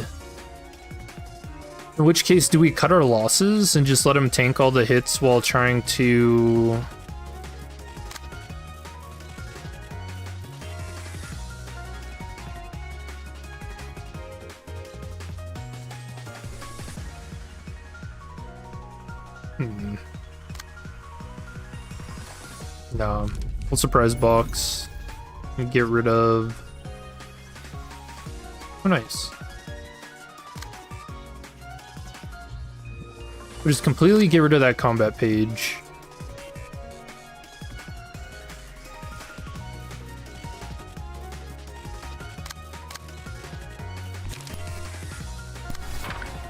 Speaker 1: In which case, do we cut our losses and just let him tank all the hits while trying to... No. We'll surprise box. And get rid of... Oh, nice. We'll just completely get rid of that combat page.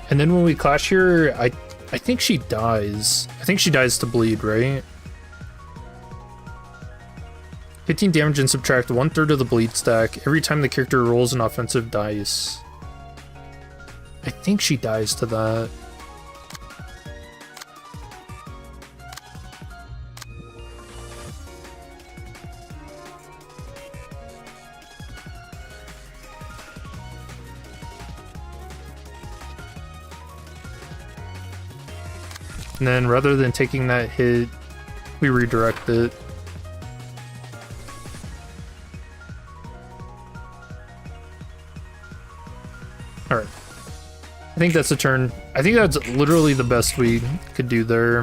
Speaker 1: And then when we clash here, I think she dies. I think she dies to bleed, right? 15 damage and subtract 1/3 of the bleed stack every time the character rolls an offensive dice. I think she dies to that. And then rather than taking that hit, we redirect it. Alright. I think that's a turn. I think that's literally the best we could do there.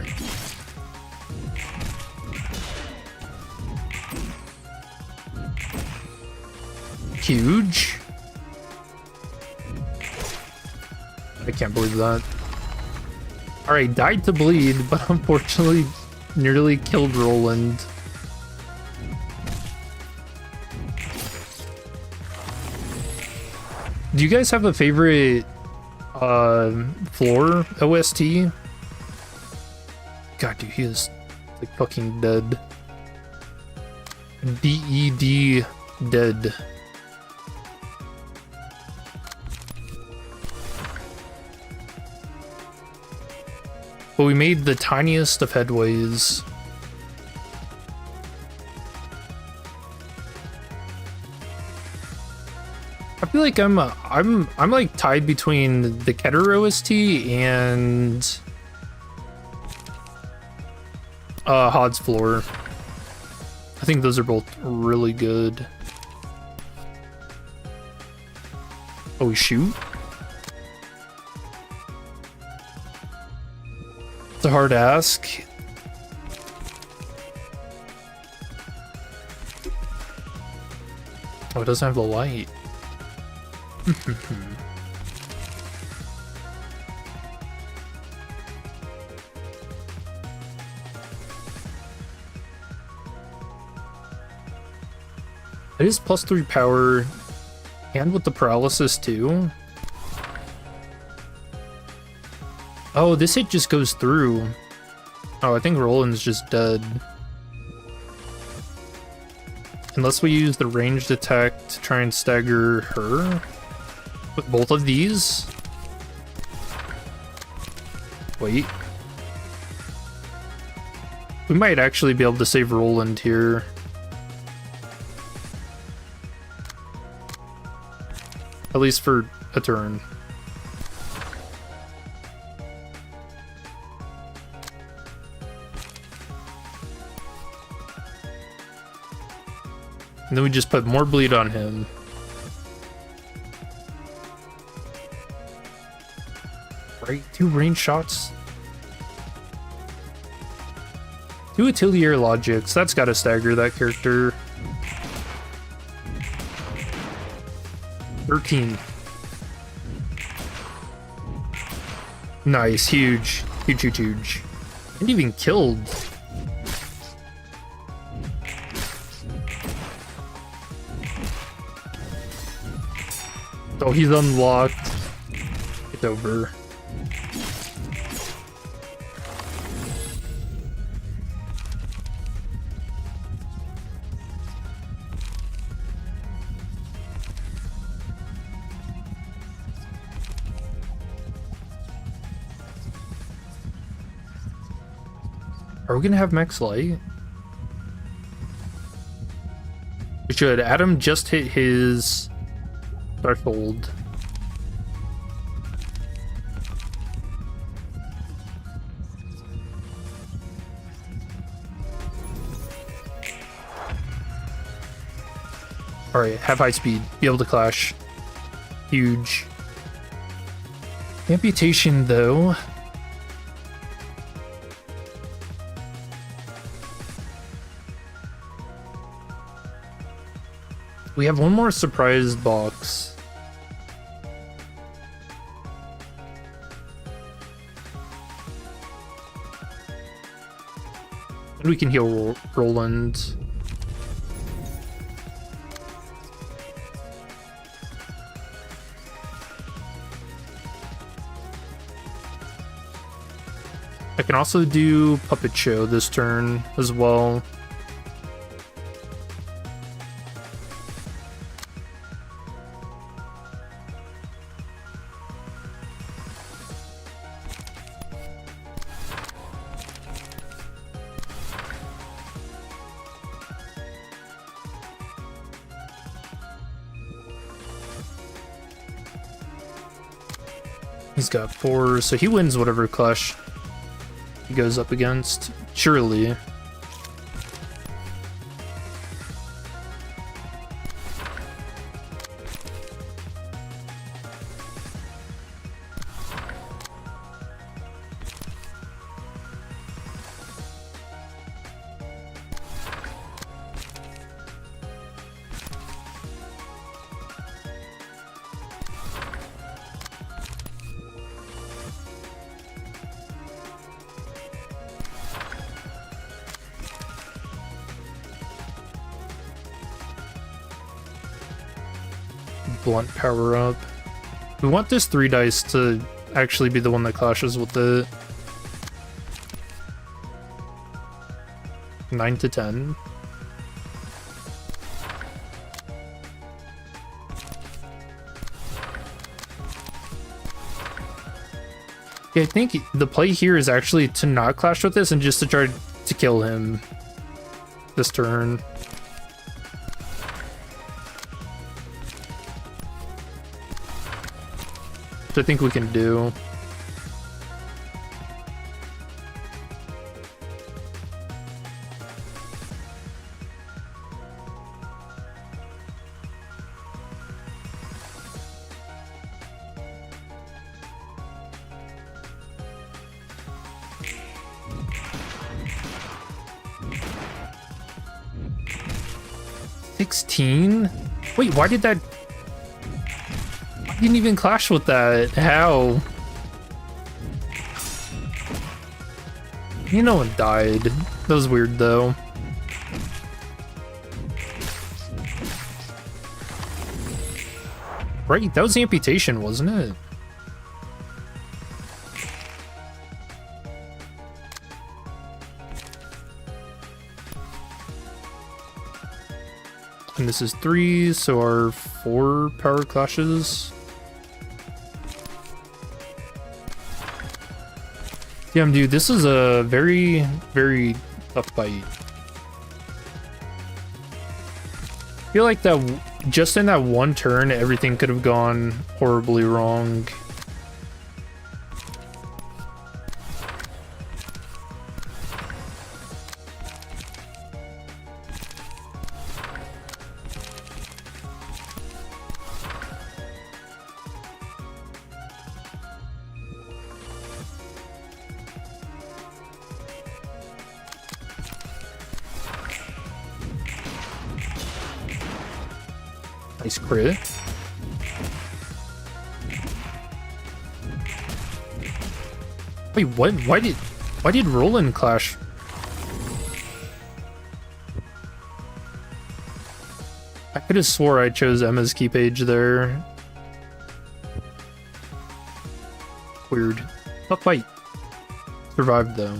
Speaker 1: Huge. I can't believe that. Alright, died to bleed, but unfortunately nearly killed Roland. Do you guys have a favorite floor OST? God, dude, he is like fucking dead. DED dead. But we made the tiniest of headways. I feel like I'm like tied between the Keter OST and Hod's floor. I think those are both really good. Oh, we shoot? It's a hard ask. Oh, it doesn't have the light. It is +3 power, and with the paralysis too. Oh, this hit just goes through. Oh, I think Roland's just dead. Unless we use the ranged attack to try and stagger her. With both of these? Wait. We might actually be able to save Roland here. At least for a turn. And then we just put more bleed on him. Right, 2 range shots. 2 Atelier Logics, that's gotta stagger that character. 13. Nice, huge. Huge, huge, huge. And even killed. Oh, he's unlocked. It's over. Are we gonna have max light? We should. Adam just hit his threshold. Alright, have high speed. Be able to clash. Huge. Amputation, though. We have one more surprise box. And we can heal Roland. I can also do Puppet Show this turn as well. He's got 4, so he wins whatever clash he goes up against. Surely. Blunt power up. We want this 3 dice to actually be the one that clashes with it. 9 to 10. Yeah, I think the play here is actually to not clash with this and just to try to kill him this turn. I think we can do. $16? Wait, why did that? I didn't even clash with that. How? You know, one died. That was weird, though. Right, that was amputation, wasn't it? And this is 3, so our 4 power clashes. Damn, dude, this is a very, very tough fight. I feel like that just in that one turn, everything could have gone horribly wrong. Nice crit. Wait, what? Why did Roland clash? I could have swore I chose Emma's key page there. Weird. Tough fight. Survived though.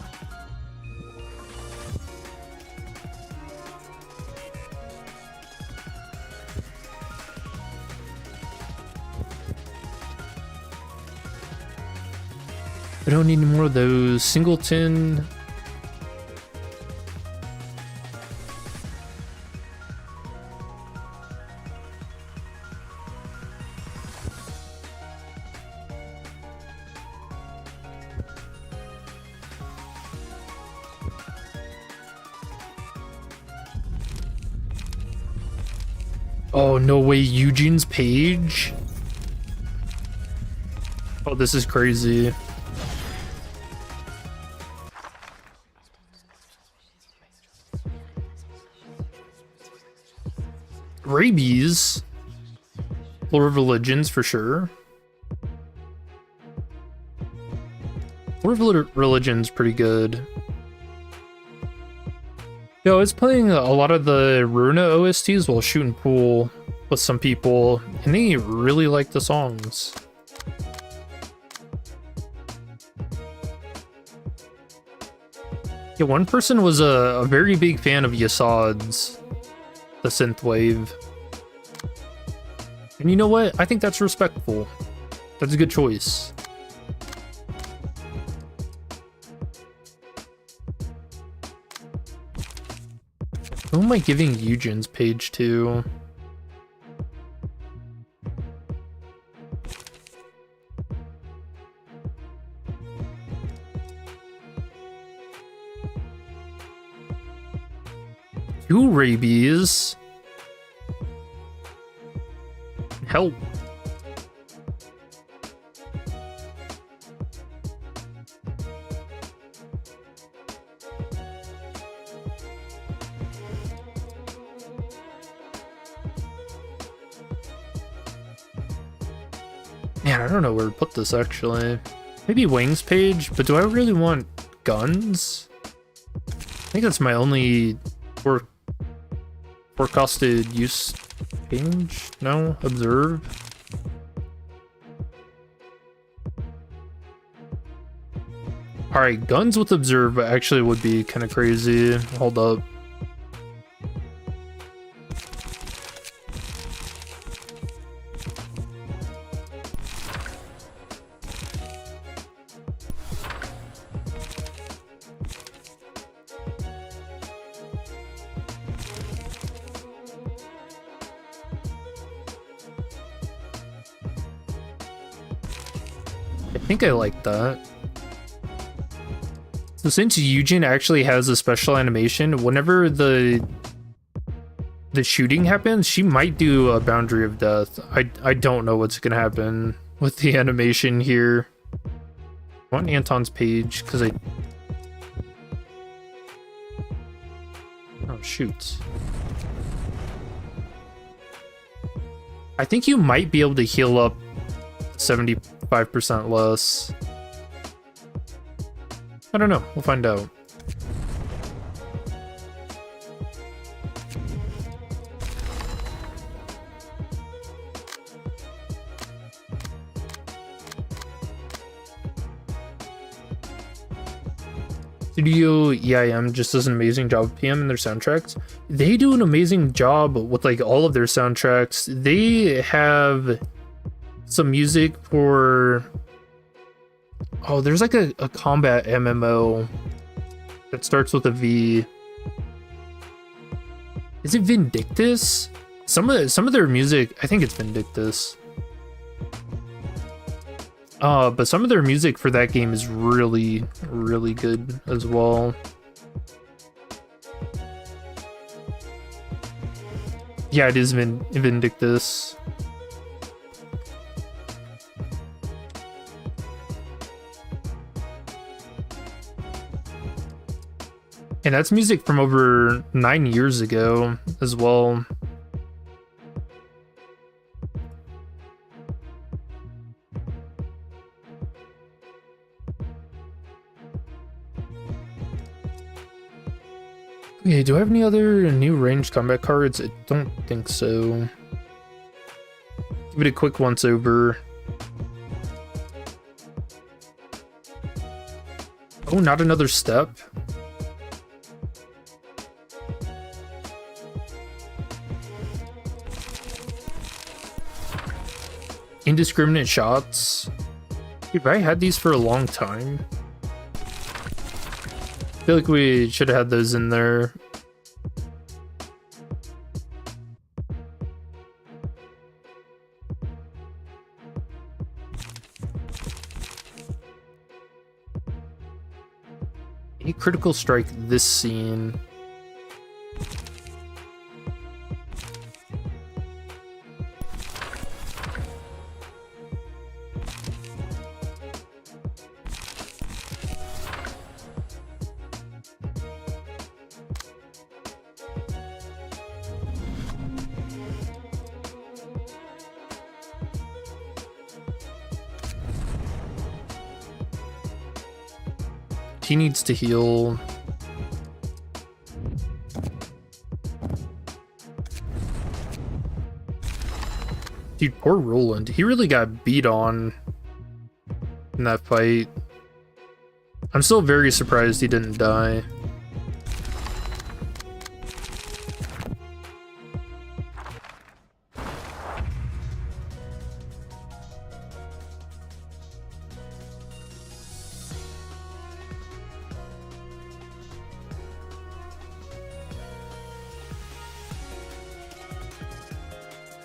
Speaker 1: I don't need any more of those. Singleton. Oh, no way, Eugene's page? Oh, this is crazy. Rabies. Lord of Religions for sure. Lord of Religion's pretty good. Yo, I was playing a lot of the Ruina OSTs while shooting pool with some people, and they really like the songs. Yeah, one person was a very big fan of Yassad's, the synthwave. And you know what? I think that's respectful. That's a good choice. Who am I giving Eugene's page to? Two rabies. Help. Man, I don't know where to put this actually. Maybe Wings page, but do I really want guns? I think that's my only forecasted use page. No? Observe? Alright, guns with observe actually would be kind of crazy. Hold up. I think I like that. So since Eugene actually has a special animation, whenever the shooting happens, she might do a Boundary of Death. I don't know what's gonna happen with the animation here. I want Anton's page because oh shoot. I think you might be able to heal up 75% less. I don't know. We'll find out. Studio EIM just does an amazing job of PM in their soundtracks. They do an amazing job with like all of their soundtracks. They have some music for there's like a combat MMO that starts with a V. Is it Vindictus? Some of their music, I think it's Vindictus. But some of their music for that game is really, really good as well. Yeah, it is Vindictus. And that's music from over 9 years ago as well. Okay, do I have any other new ranged combat cards? I don't think so. Give it a quick once over. Oh, not another step. Indiscriminate shots. Dude, I had these for a long time. I feel like we should have had those in there. Any critical strike this scene. He needs to heal. Dude, poor Roland. He really got beat on in that fight. I'm still very surprised he didn't die.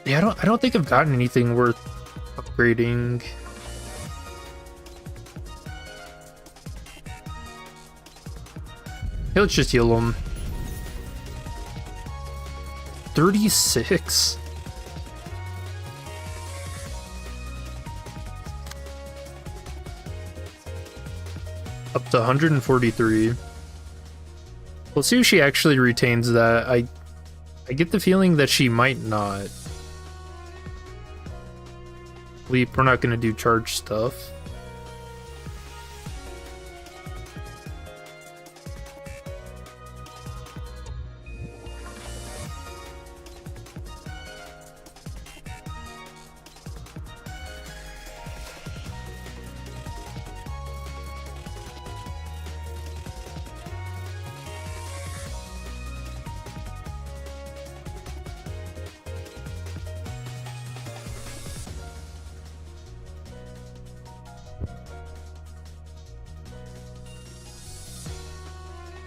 Speaker 1: Yeah, I don't think I've gotten anything worth upgrading. Hey, let's just heal him. 36? Up to 143. Let's see if she actually retains that. I get the feeling that she might not. Leap, we're not going to do charge stuff.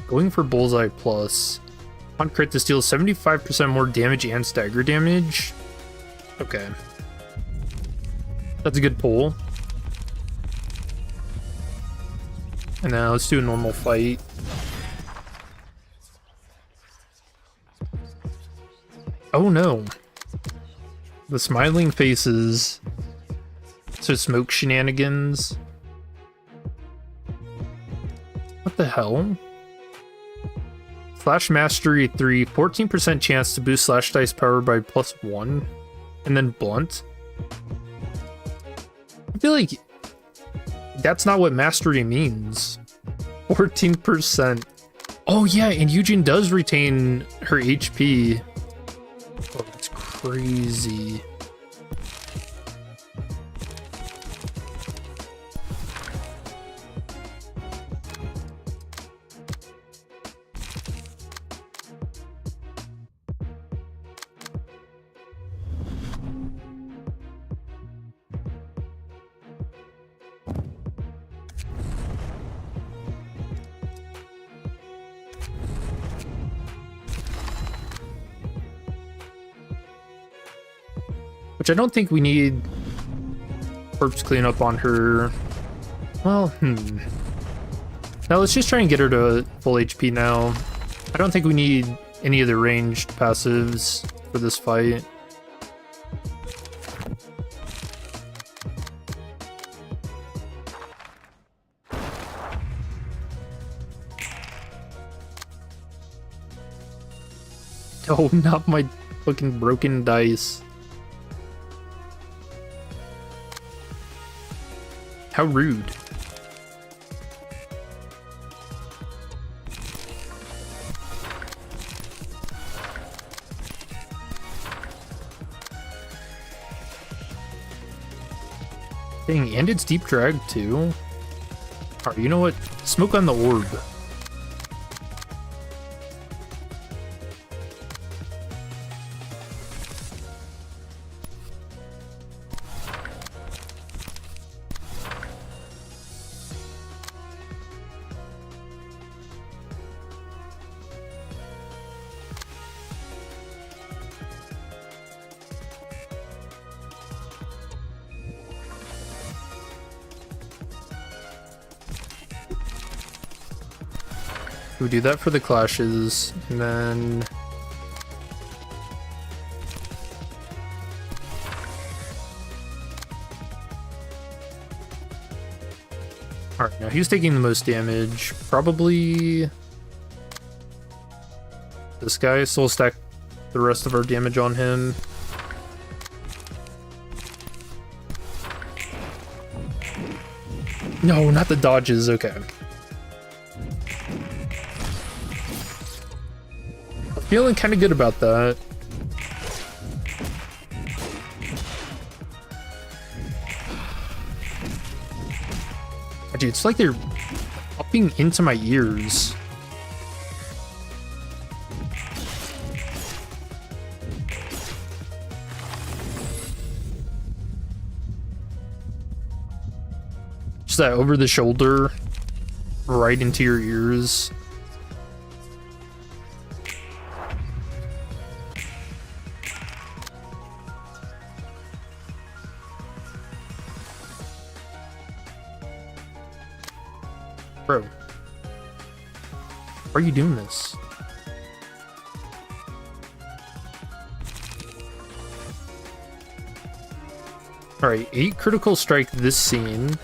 Speaker 1: Going for Bullseye Plus. On crit, this deals 75% more damage and stagger damage. Okay. That's a good pull. And now let's do a normal fight. Oh no. The smiling faces. So smoke shenanigans. What the hell? Slash Mastery 3, 14% chance to boost Slash Dice power by +1. And then Blunt. I feel like that's not what Mastery means. 14%. Oh yeah, and Eugen does retain her HP. Oh, that's crazy. Which I don't think we need corpse cleanup on her. Well, Now let's just try and get her to full HP now. I don't think we need any of the ranged passives for this fight. Oh, not my fucking broken dice. How rude. Dang, and it's deep drag too. Alright, you know what? Smoke on the orb. We do that for the clashes, and then alright, now he's taking the most damage. Probably this guy, so we'll stack the rest of our damage on him. No, not the dodges, okay. feeling kind of good about that. Dude, it's like they're upping into my ears. Just that over the shoulder, right into your ears. Bro, why are you doing this? Alright, 8 critical strike this scene.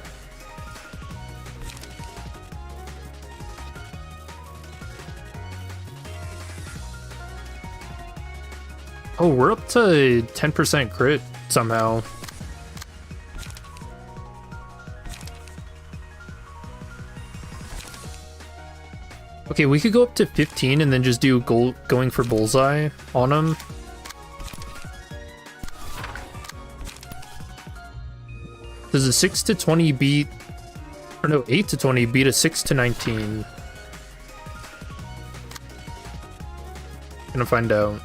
Speaker 1: Oh, we're up to 10% crit somehow. Okay, we could go up to 15 and then just do going for bullseye on him. Does a 6 to 20 beat, or no, 8 to 20 beat a 6 to 19? Gonna find out.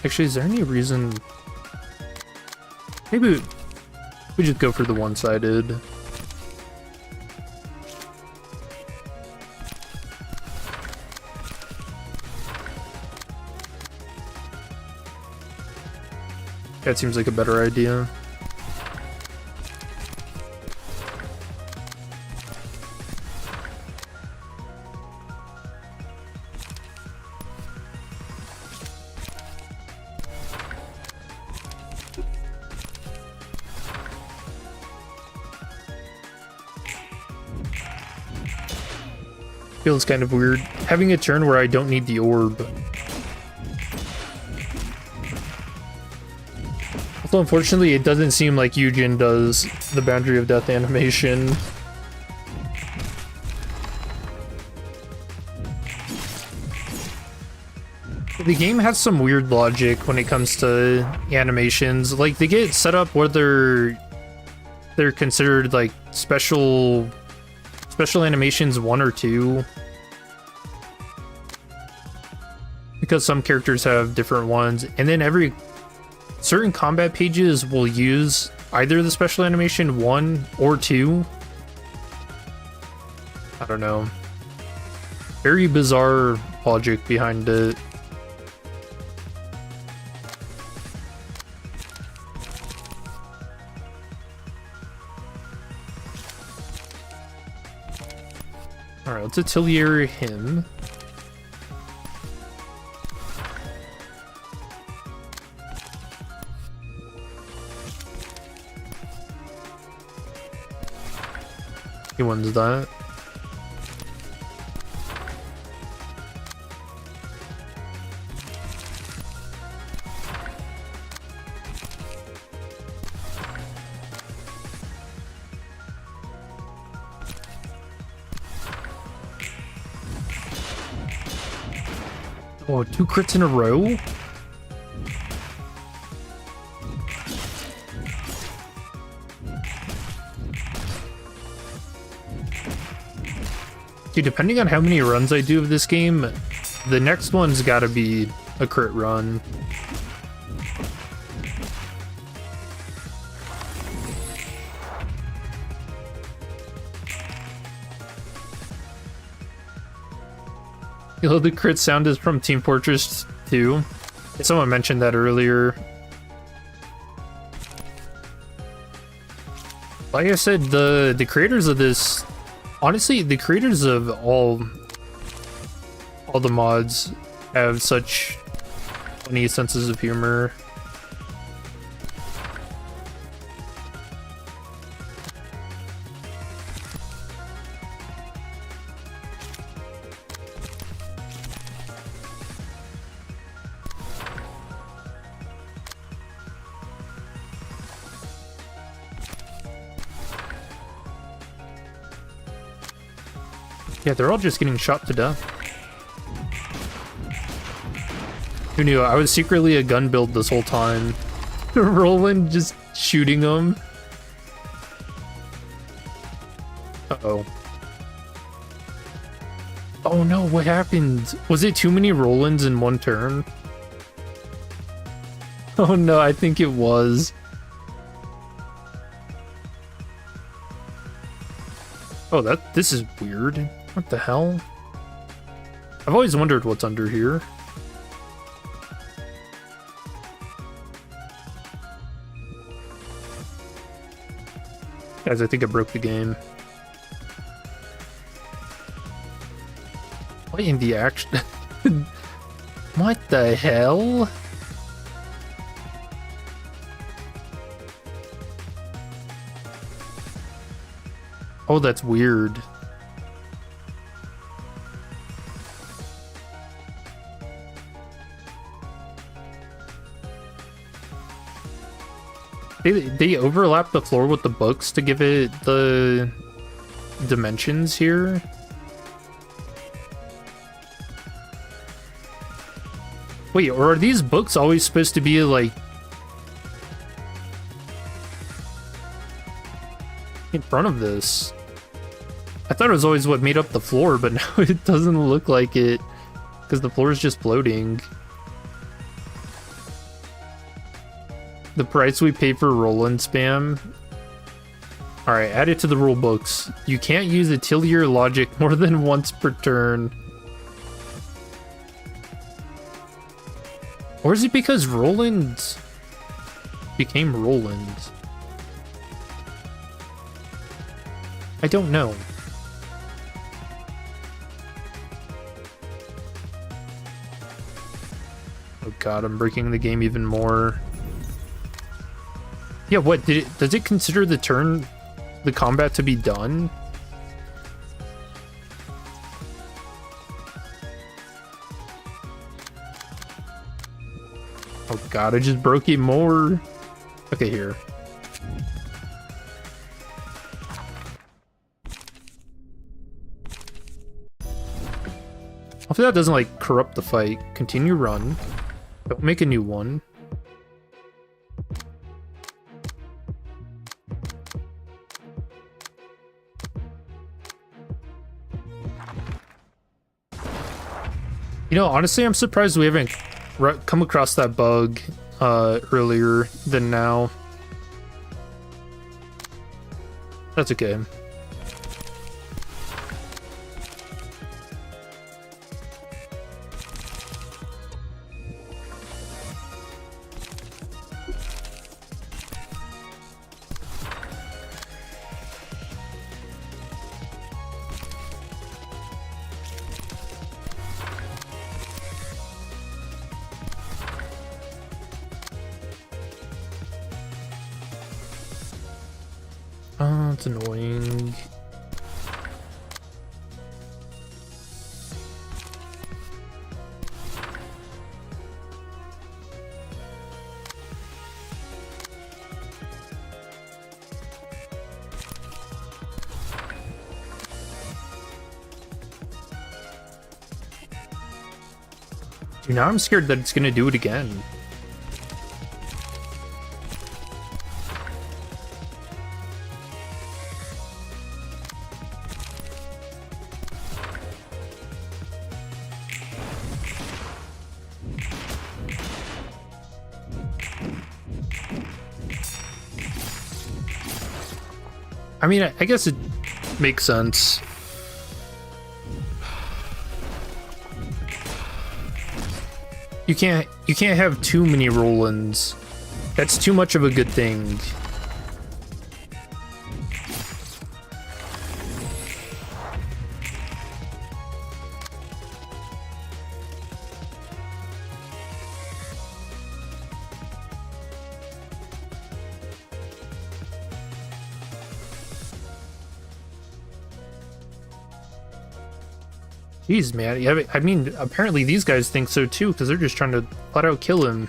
Speaker 1: Actually, is there any reason? Maybe we just go for the one-sided. That seems like a better idea. Feels kind of weird having a turn where I don't need the orb. Although unfortunately it doesn't seem like Eugen does the Boundary of Death animation. The game has some weird logic when it comes to animations. Like, they get set up where they're considered like special animations 1 or 2, because some characters have different ones, and then every certain combat pages will use either the special animation 1 or 2. I don't know. Very bizarre logic behind it. Alright, let's atelier him. He wins that. Oh, 2 crits in a row? Dude, depending on how many runs I do of this game, the next one's gotta be a crit run. You know, the crit sound is from Team Fortress 2. Someone mentioned that earlier. Like I said, the creators of this, honestly, the creators of all the mods have such funny senses of humor. Yeah, they're all just getting shot to death. Who knew? I was secretly a gun build this whole time. Roland just shooting them. Uh-oh. Oh no, what happened? Was it too many Rolands in one turn? Oh no, I think it was. Oh, this is weird. What the hell? I've always wondered what's under here. Guys, I think I broke the game. What in the action? What the hell? Oh, that's weird. They overlap the floor with the books to give it the dimensions here. Wait, or are these books always supposed to be like in front of this? I thought it was always what made up the floor, but now it doesn't look like it because the floor is just floating. The price we pay for Roland spam. Alright, add it to the rule books. You can't use Atelier logic more than once per turn. Or is it because Roland became Roland? I don't know. Oh god, I'm breaking the game even more. Yeah, what did it? Does it consider the turn, the combat to be done? Oh god, I just broke it more. Okay, here. Hopefully that doesn't like corrupt the fight. Continue run. Don't make a new one. You know, honestly, I'm surprised we haven't come across that bug earlier than now. That's okay. Oh, it's annoying. Dude, now I'm scared that it's gonna do it again. I mean, I guess it makes sense. You can't have too many Rolands. That's too much of a good thing. Jeez, man. Yeah, I mean, apparently these guys think so too, because they're just trying to flat out kill him.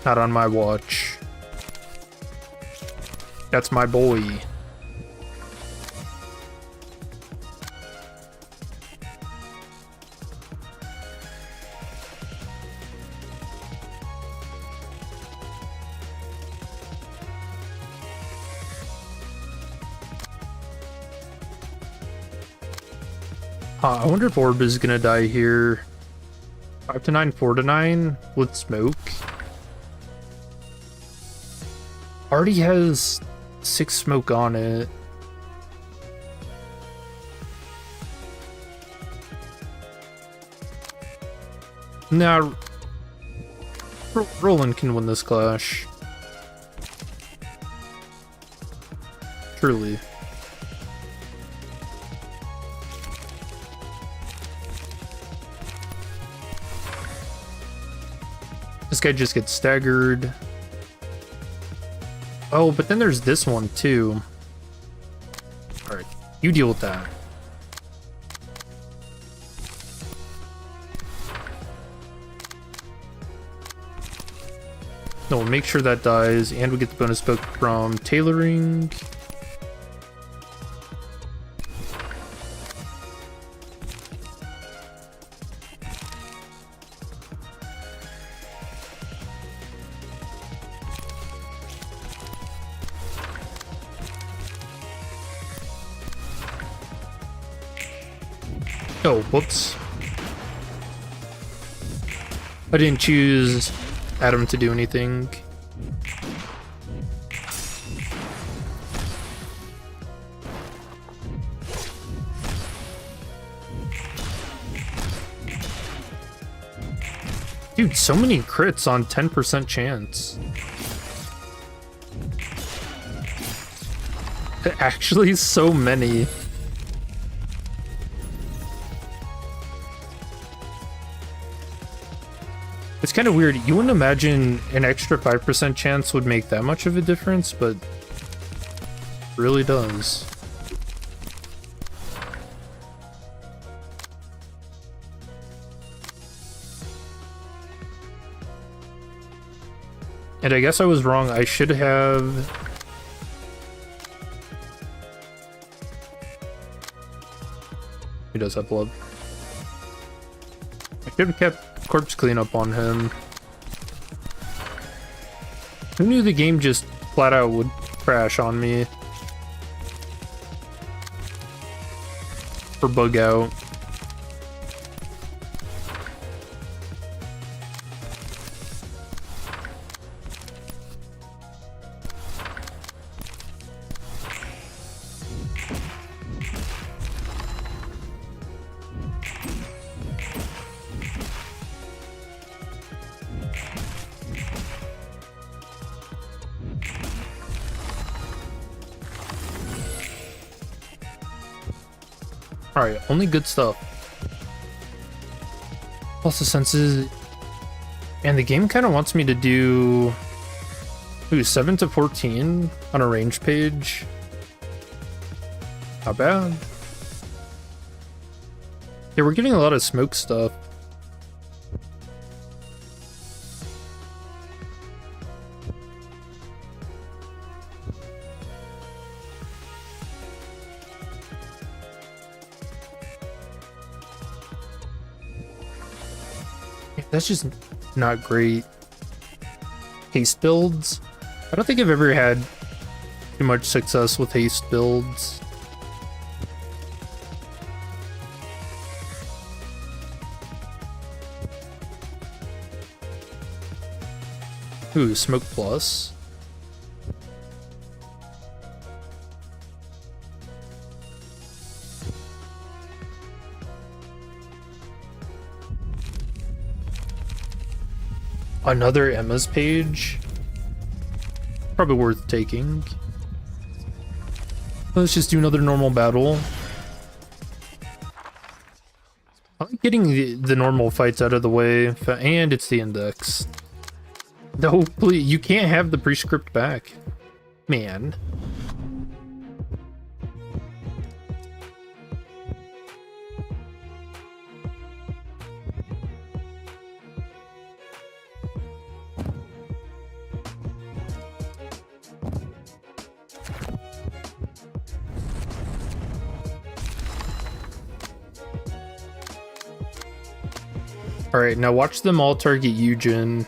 Speaker 1: Not on my watch. That's my boy. I wonder if Orb is gonna die here. 5 to 9, 4 to 9 with smoke. Already has 6 smoke on it. Nah, Roland can win this clash. Truly. This guy just gets staggered. Oh, but then there's this one too. Alright, you deal with that. No, we'll make sure that dies, and we get the bonus book from tailoring. Oh, whoops. I didn't choose Adam to do anything. Dude, so many crits on 10% chance. Actually, so many. It's kind of weird. You wouldn't imagine an extra 5% chance would make that much of a difference, but it really does. And I guess I was wrong. I should have... He does have blood. I should have kept corpse cleanup on him. Who knew the game just flat out would crash on me? Or bug out. Alright, only good stuff. Plus the senses. And the game kind of wants me to do... Ooh, 7 to 14 on a range page. Not bad. Yeah, we're getting a lot of smoke stuff. That's just not great. Haste builds. I don't think I've ever had too much success with haste builds. Ooh, smoke plus. Another Emma's page. Probably worth taking. Let's just do another normal battle. I like getting the normal fights out of the way, and it's the index. No, please, you can't have the prescript back. Man. Alright, now watch them all target Eugen.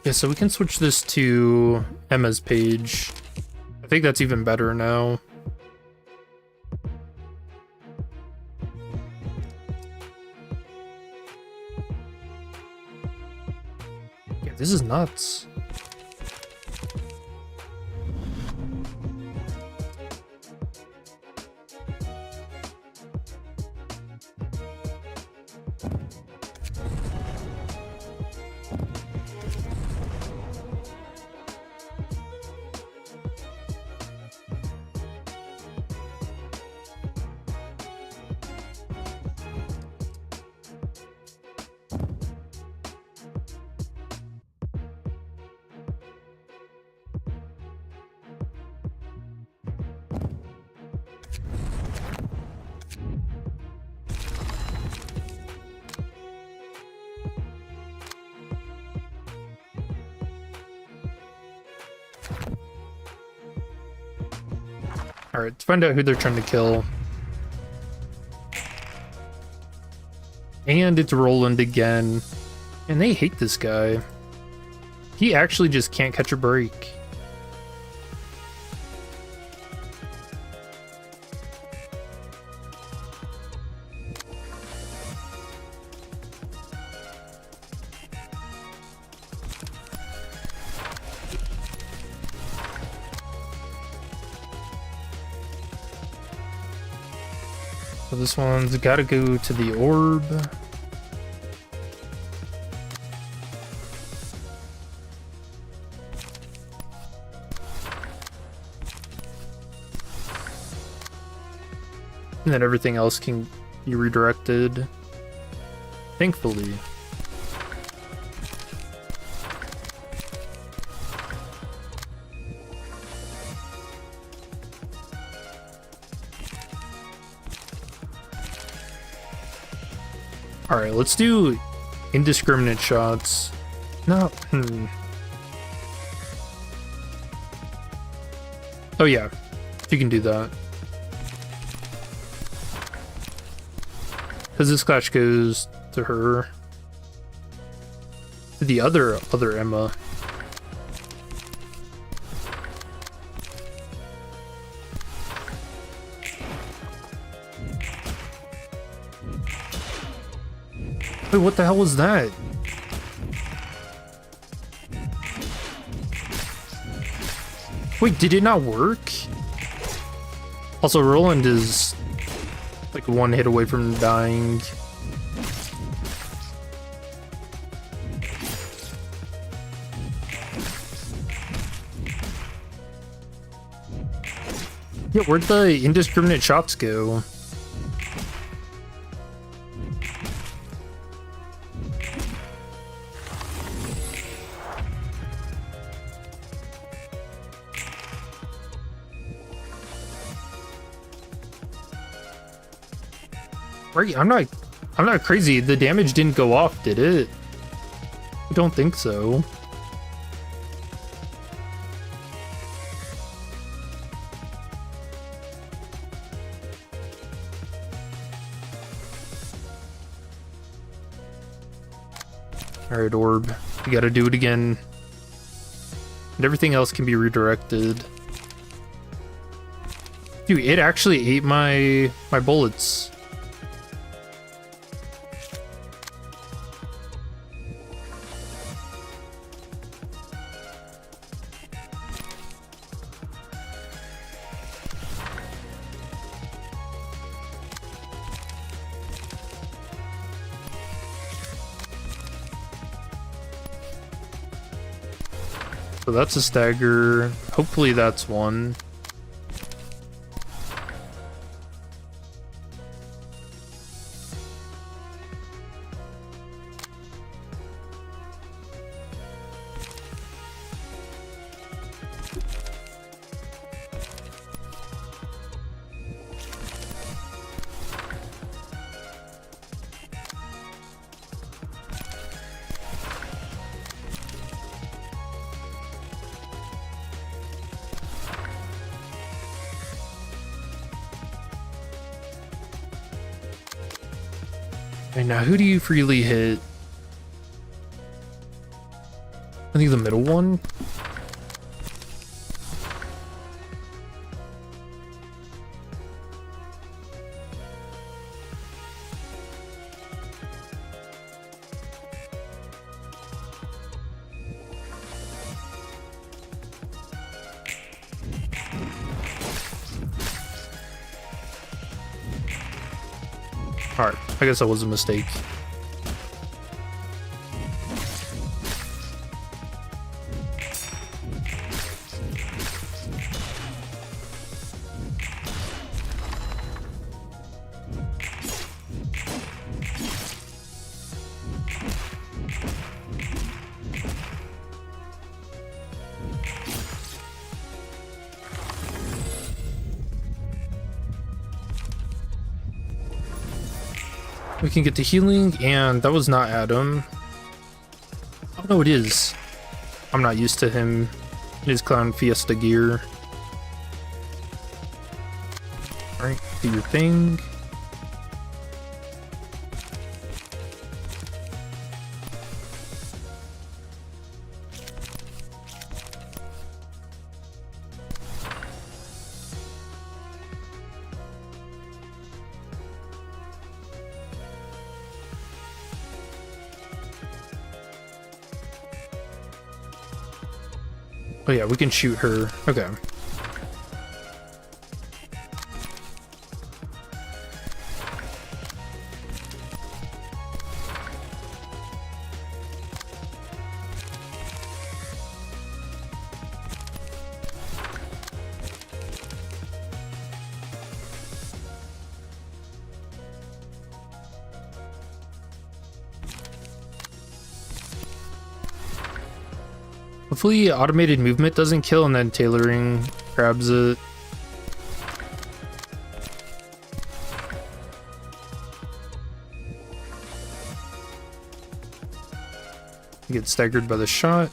Speaker 1: Yeah, so we can switch this to Emma's page. I think that's even better now. Yeah, this is nuts. Alright, to find out who they're trying to kill. And it's Roland again. And they hate this guy. He actually just can't catch a break. So this one's gotta go to the orb. And then everything else can be redirected. Thankfully. Alright, let's do indiscriminate shots. No. Oh yeah, you can do that. Because this clash goes to her. To the other Emma. Wait, what the hell was that? Wait, did it not work? Also, Roland is like one hit away from dying. Yeah, where'd the indiscriminate shots go? Right, I'm not crazy. The damage didn't go off, did it? I don't think so. Alright, orb. We gotta do it again. And everything else can be redirected. Dude, it actually ate my bullets. So that's a stagger. Hopefully that's one. Right, now who do you freely hit? I Only the middle one? Alright, I guess that was a mistake. We can get to healing, and that was not Adam. Oh no, it is. I'm not used to him in his Clown Fiesta gear. Alright, do your thing. Oh yeah, we can shoot her. Okay. Hopefully automated movement doesn't kill and then tailoring grabs it. Get staggered by the shot.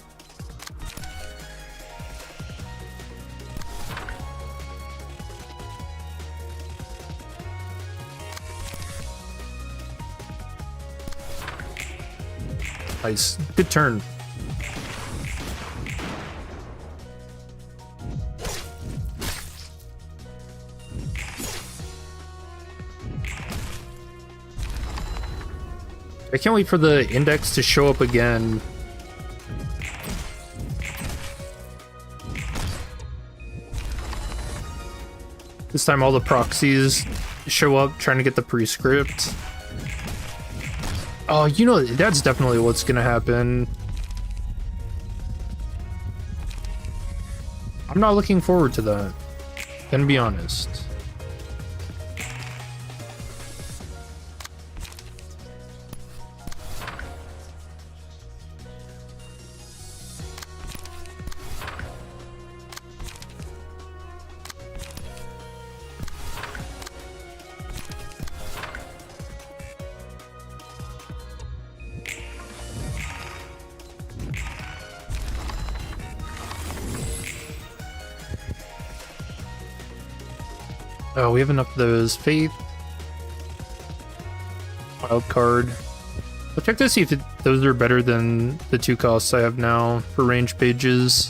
Speaker 1: Nice. Good turn. I can't wait for the index to show up again. This time all the proxies show up trying to get the prescript. Oh, you know, that's definitely what's gonna happen. I'm not looking forward to that, gonna be honest. Oh, we have enough of those. Faith. Wild card. I'll check to see if those are better than the 2 costs I have now for range pages.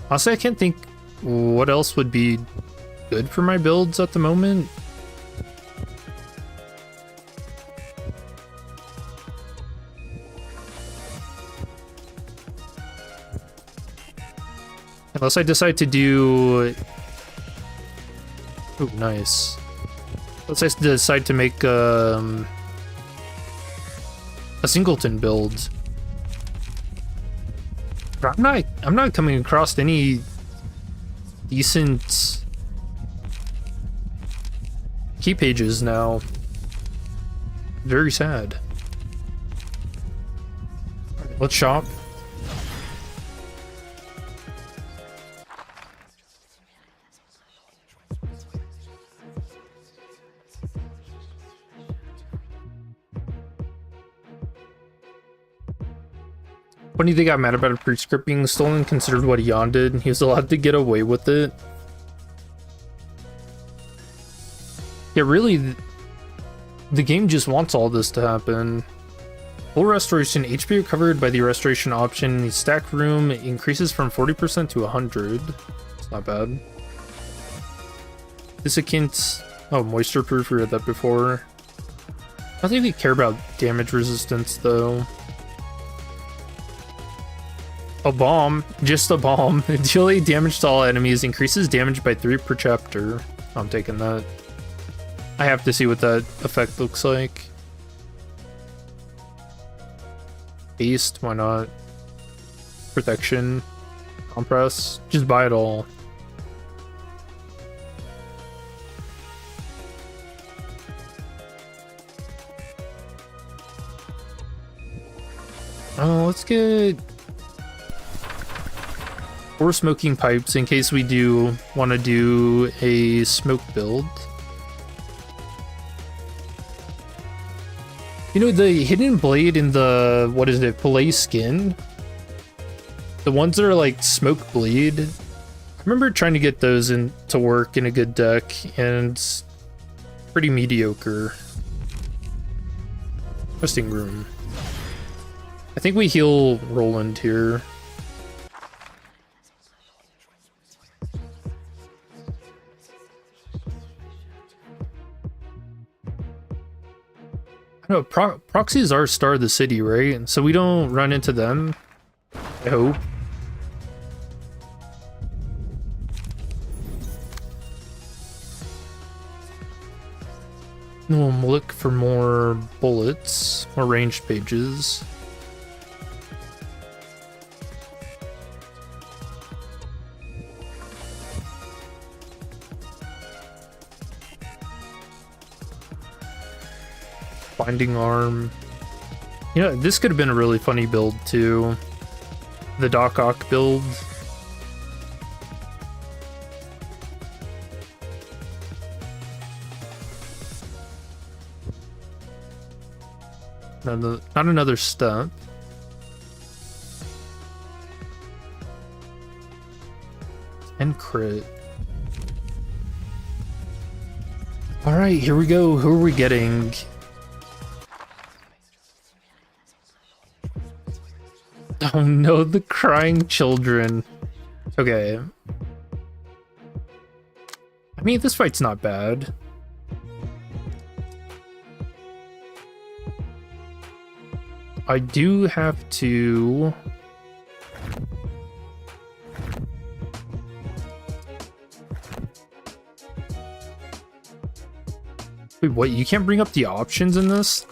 Speaker 1: Honestly, I can't think what else would be good for my builds at the moment. Unless I decide to do... Ooh, nice. Unless I decide to make a singleton build. But I'm not coming across any decent key pages now. Very sad. Alright, let's shop. Funny they got mad about a prescript being stolen, considered what Jan did. He was allowed to get away with it. Yeah, really, the game just wants all this to happen. Full restoration, HP recovered by the restoration option. The stack room increases from 40% to 100. It's not bad. Dissecant, oh, moisture proof, we read that before. I don't think we care about damage resistance though. A bomb, just a bomb. Deal 8 damage to all enemies, increases damage by 3 per chapter. I'm taking that. I have to see what that effect looks like. Beast, why not? Protection, compress, just buy it all. Oh, let's get 4 smoking pipes in case we do want to do a smoke build. You know, the hidden blade in the, what is it, Palais skin? The ones that are like smoke bleed. I remember trying to get those in to work in a good deck, and pretty mediocre. Resting room. I think we heal Roland here. No, proxies are star of the city, right? So we don't run into them, I hope. We'll look for more bullets, more ranged pages. Binding arm. You know, this could have been a really funny build too. The Doc Ock build. Not another step. And crit. Alright, here we go. Who are we getting? Oh no, the crying children. Okay. I mean, this fight's not bad. I do have to... Wait, what? You can't bring up the options in this?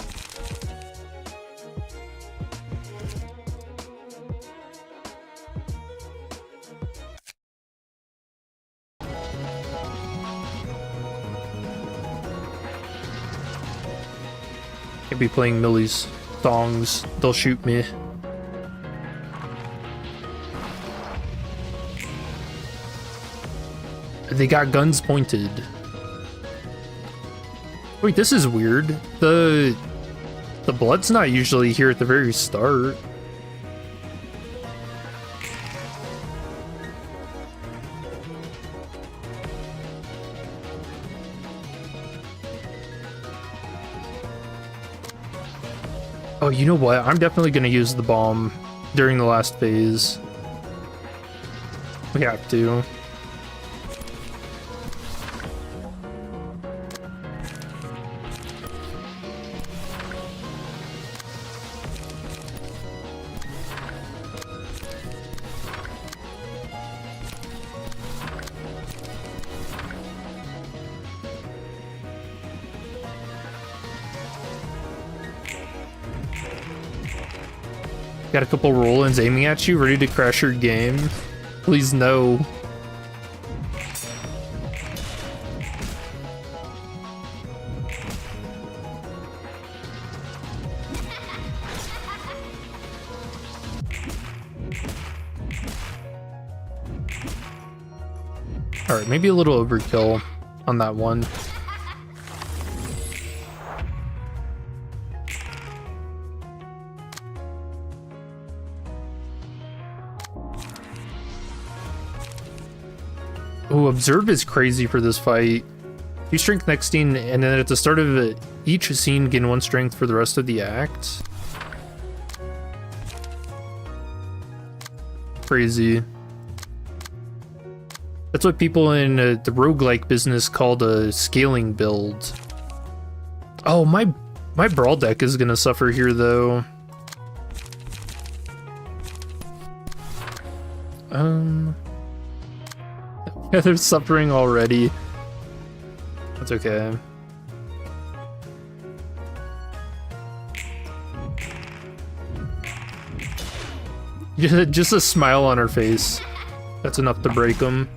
Speaker 1: Can't be playing Millie's songs. They'll shoot me. They got guns pointed. Wait, this is weird. The blood's not usually here at the very start. Oh, you know what? I'm definitely gonna use the bomb during the last phase. We have to. Got a couple Rolands aiming at you, ready to crash your game. Please no. Alright, maybe a little overkill on that one. Ooh, Observe is crazy for this fight. 2 strength next scene, and then at the start of each scene, gain 1 strength for the rest of the act. Crazy. That's what people in the roguelike business called a scaling build. Oh, my brawl deck is gonna suffer here, though. Yeah, they're suffering already. That's okay. Just a smile on her face. That's enough to break them.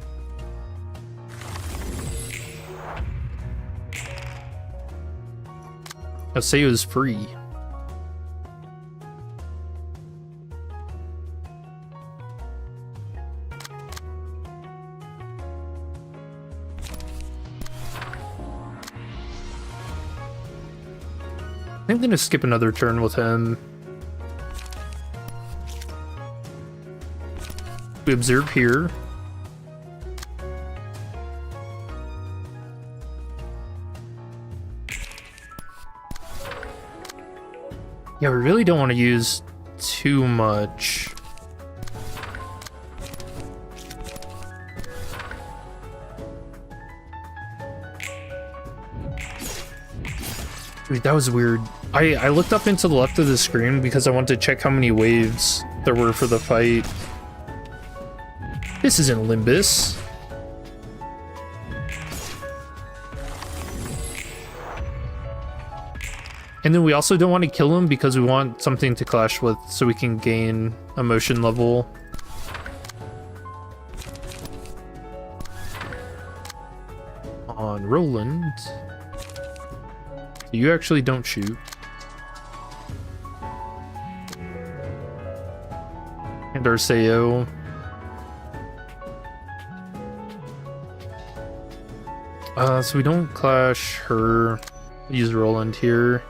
Speaker 1: I'll say it was free. I'm gonna skip another turn with him. We observe here. Yeah, we really don't want to use too much. Wait, that was weird. I looked up into the left of the screen because I wanted to check how many waves there were for the fight. This isn't Limbus. And then we also don't want to kill him because we want something to clash with so we can gain emotion level. On Roland. You actually don't shoot. And Arceo. So we don't clash her. Use Roland here.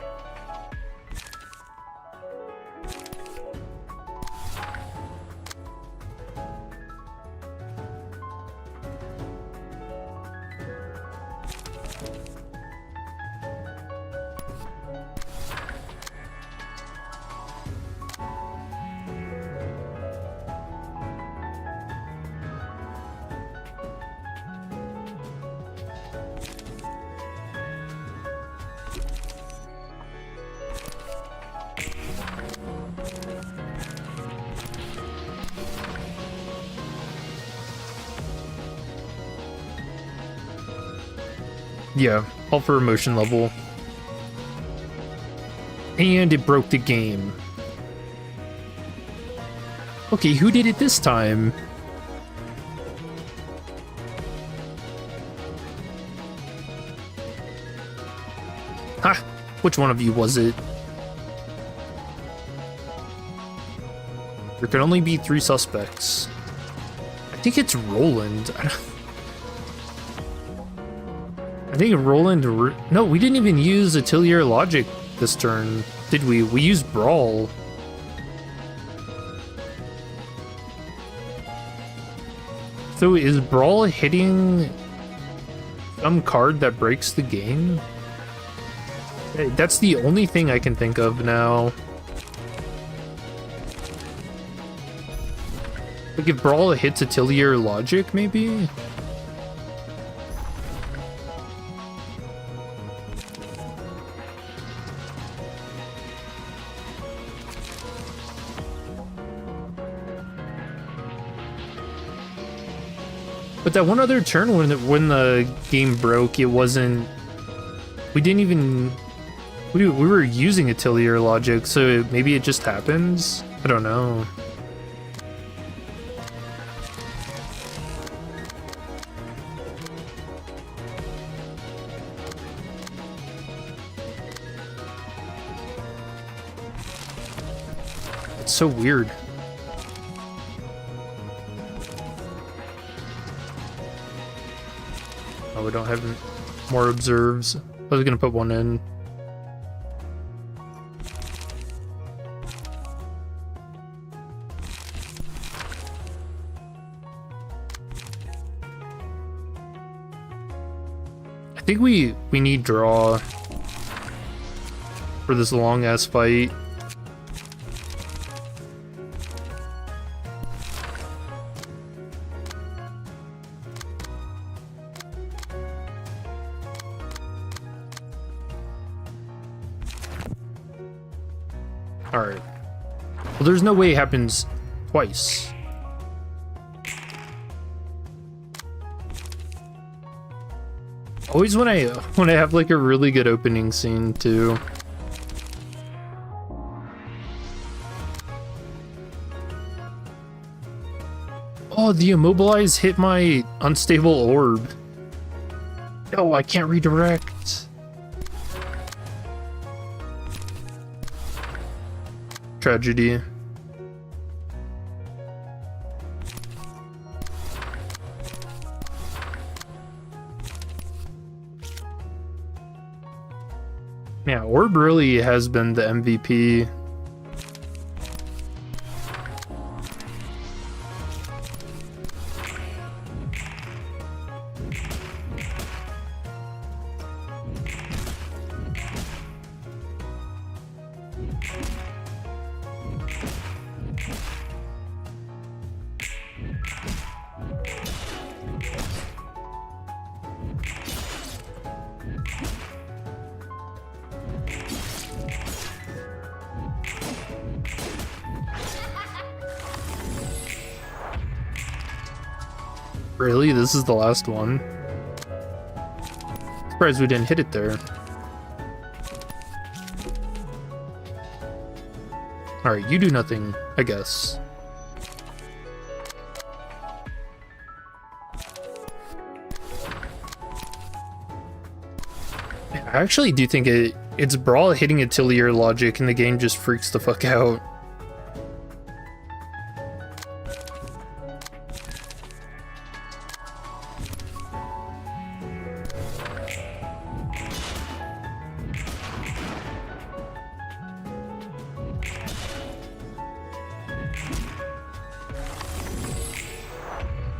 Speaker 1: Yeah, all for emotion level. And it broke the game. Okay, who did it this time? Ha! Which one of you was it? There can only be 3 suspects. I think it's Roland. I think Roland... No, we didn't even use Atelier Logic this turn, did we? We used Brawl. So is Brawl hitting some card that breaks the game? That's the only thing I can think of now. Like if Brawl hits Atelier Logic, maybe? But that one other turn when the game broke, it wasn't... We didn't even... We were using Atelier Logic, so maybe it just happens? I don't know. It's so weird. Oh, we don't have more observes. I was gonna put one in. I think we need draw for this long ass fight. All right. Well, there's no way it happens twice. Always when I have like a really good opening scene too. Oh, the immobilize hit my unstable orb. No, I can't redirect. Tragedy. Yeah, orb really has been the MVP. Really? This is the last one? Surprised we didn't hit it there. Alright, you do nothing, I guess. I actually do think it's Brawl hitting Atelier logic and the game just freaks the fuck out.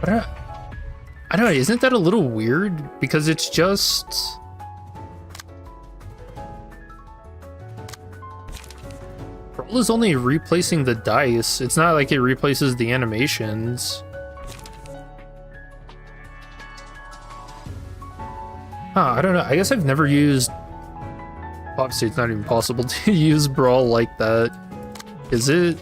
Speaker 1: But I don't know, isn't that a little weird? Because it's just... Brawl is only replacing the dice. It's not like it replaces the animations. Huh, I don't know. I guess I've never used... Obviously, it's not even possible to use Brawl like that. Is it?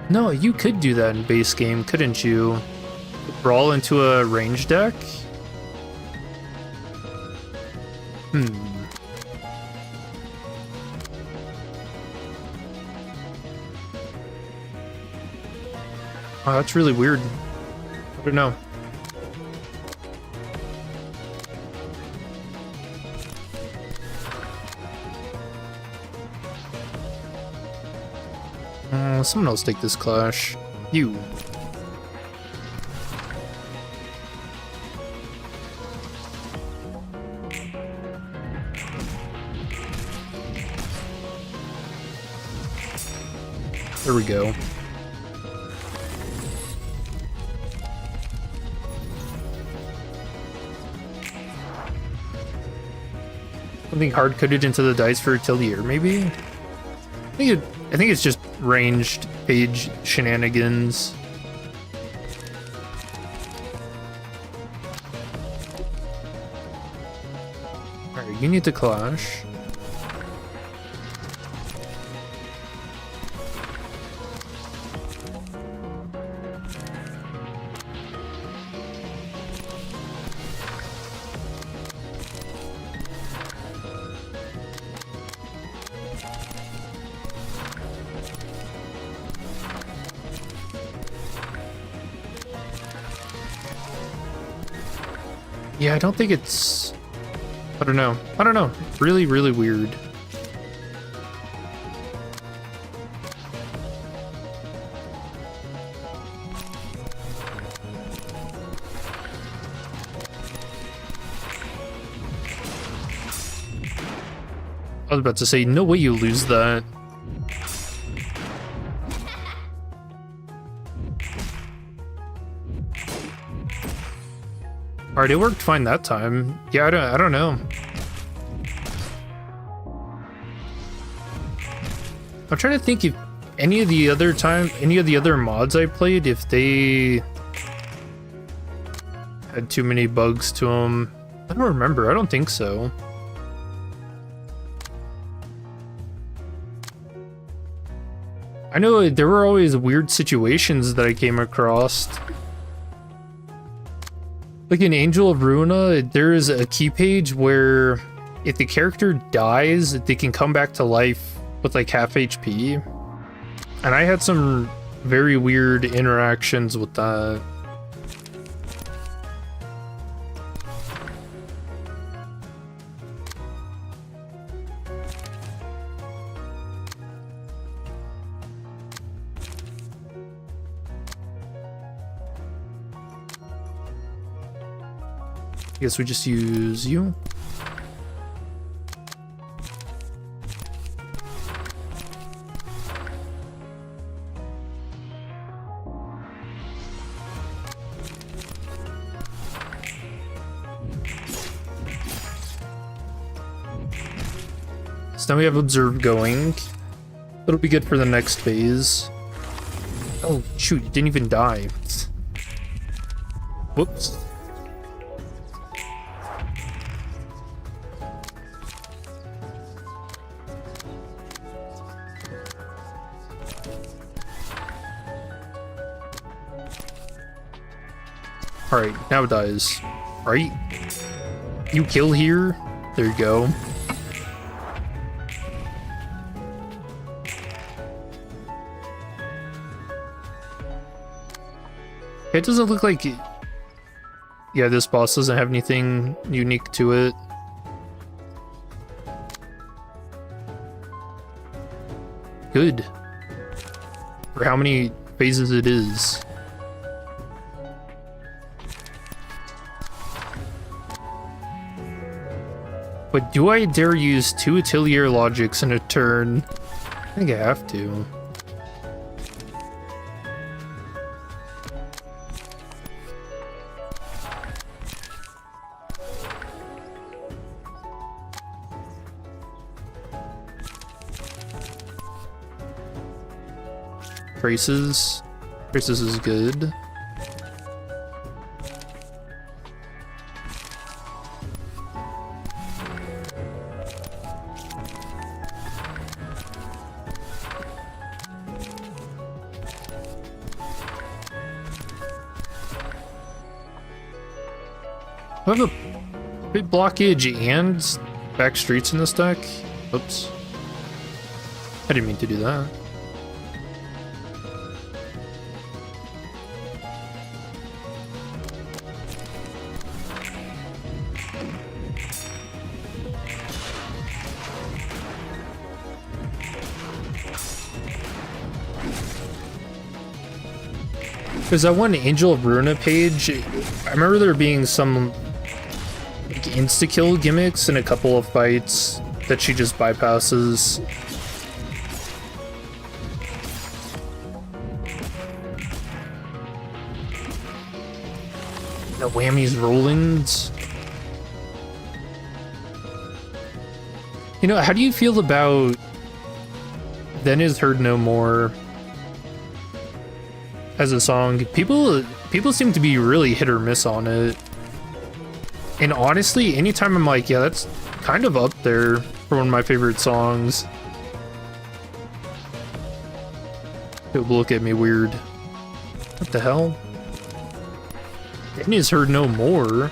Speaker 1: No, you could do that in base game, couldn't you? Brawl into a range deck? Oh, that's really weird. I don't know. Someone else take this clash. You. There we go. Something hard-coded into the dice for Atelier, maybe? I think it's just ranged page shenanigans. Alright, you need to clash. Yeah, I don't think it's... I don't know. Really, really weird. I was about to say, no way you lose that. Alright, it worked fine that time. Yeah, I don't know. I'm trying to think if any of the other mods I played, if they had too many bugs to them. I don't remember. I don't think so. I know there were always weird situations that I came across. Like in Angel of Ruina, there is a key page where if the character dies, they can come back to life with like half HP. And I had some very weird interactions with that. I guess we just use you. So now we have Observe going. It'll be good for the next phase. Oh shoot, you didn't even die. Whoops. Alright, now it dies. Right? You kill here? There you go. It doesn't look like... Yeah, this boss doesn't have anything unique to it. Good. For how many phases it is. But do I dare use 2 Atelier Logics in a turn? I think I have to. Traces. Traces is good. I have a big blockage and back streets in this deck. Oops. I didn't mean to do that. Because that one Angel of Ruina page, I remember there being some like, insta-kill gimmicks in a couple of fights that she just bypasses. The whammies rollings. You know, how do you feel about Then Is Heard No More as a song? People seem to be really hit or miss on it. And honestly, anytime I'm like, yeah, that's kind of up there for one of my favorite songs, people look at me weird. What the hell? Then Is Heard No More.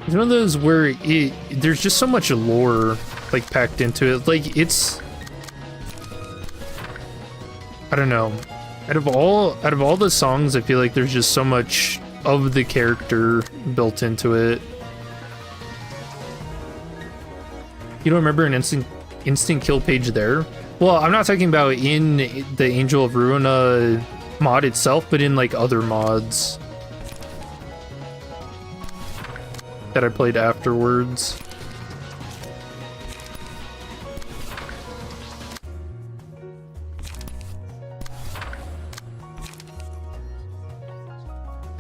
Speaker 1: It's one of those where there's just so much lore like packed into it. Like it's, I don't know. Out of all the songs, I feel like there's just so much of the character built into it. You don't remember an instant kill page there? Well, I'm not talking about in the Angel of Ruina mod itself, but in like other mods that I played afterwards.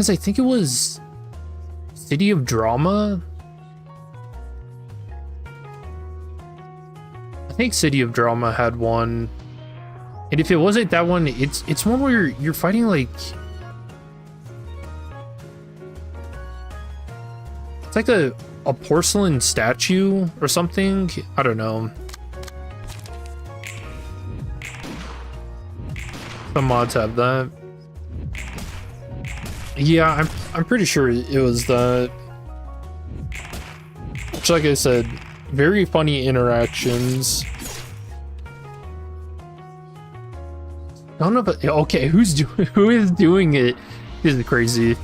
Speaker 1: Because I think it was City of Drama. I think City of Drama had one. And if it wasn't that one, it's one where you're fighting like... It's like a porcelain statue or something. I don't know. Some mods have that. Yeah, I'm pretty sure it was that. Which, like I said, very funny interactions. I don't know, but okay, who is doing it? This is crazy.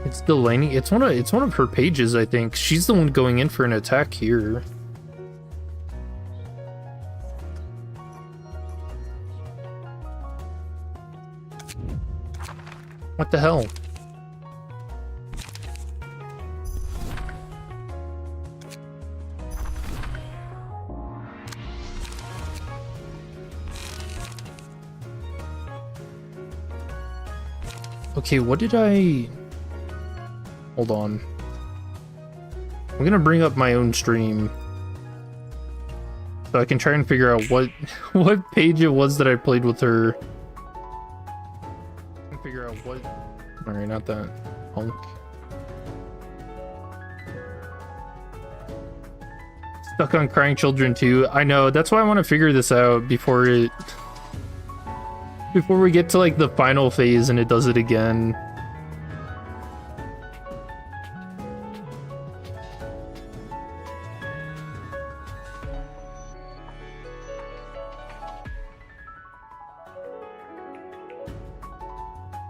Speaker 1: It's Delaney. It's one of her pages, I think. She's the one going in for an attack here. What the hell? Okay, what did I... Hold on. I'm gonna bring up my own stream so I can try and figure out what page it was that I played with her. Figure out what... Alright, not that. Punk. Stuck on Crying Children 2. I know, that's why I want to figure this out before we get to like the final phase and it does it again.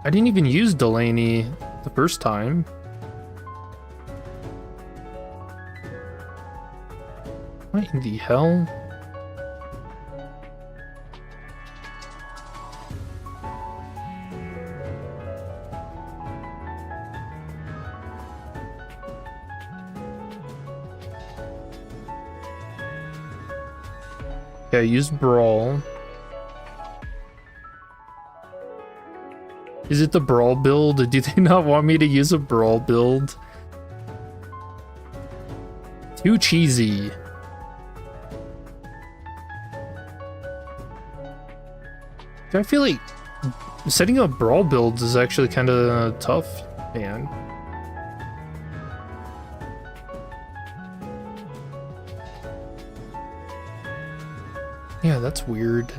Speaker 1: I didn't even use Delaney the first time. What in the hell? Yeah, I used Brawl. Is it the Brawl build? Do they not want me to use a Brawl build? Too cheesy. I feel like setting up Brawl builds is actually kind of tough, man. Yeah, that's weird.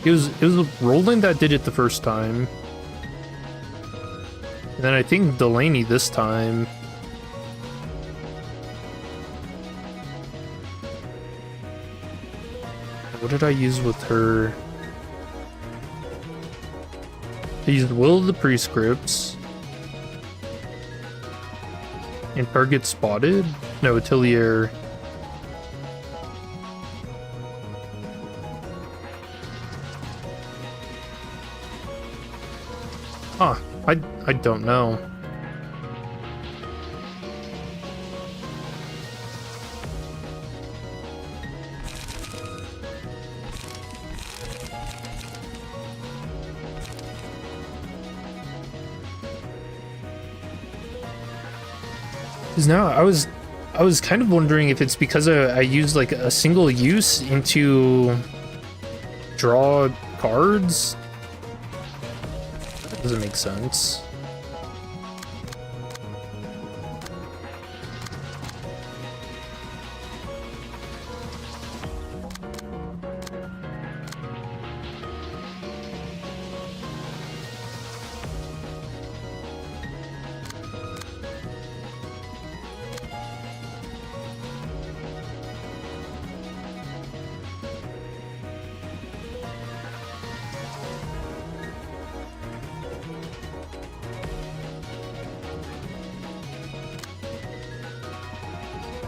Speaker 1: It was Roland that did it the first time. And then I think Delaney this time. What did I use with her? I used Will of the Prescripts. And Target Spotted? No, Atelier. Huh, I don't know. Because now I was kind of wondering if it's because I used like a single use into draw cards. That doesn't make sense.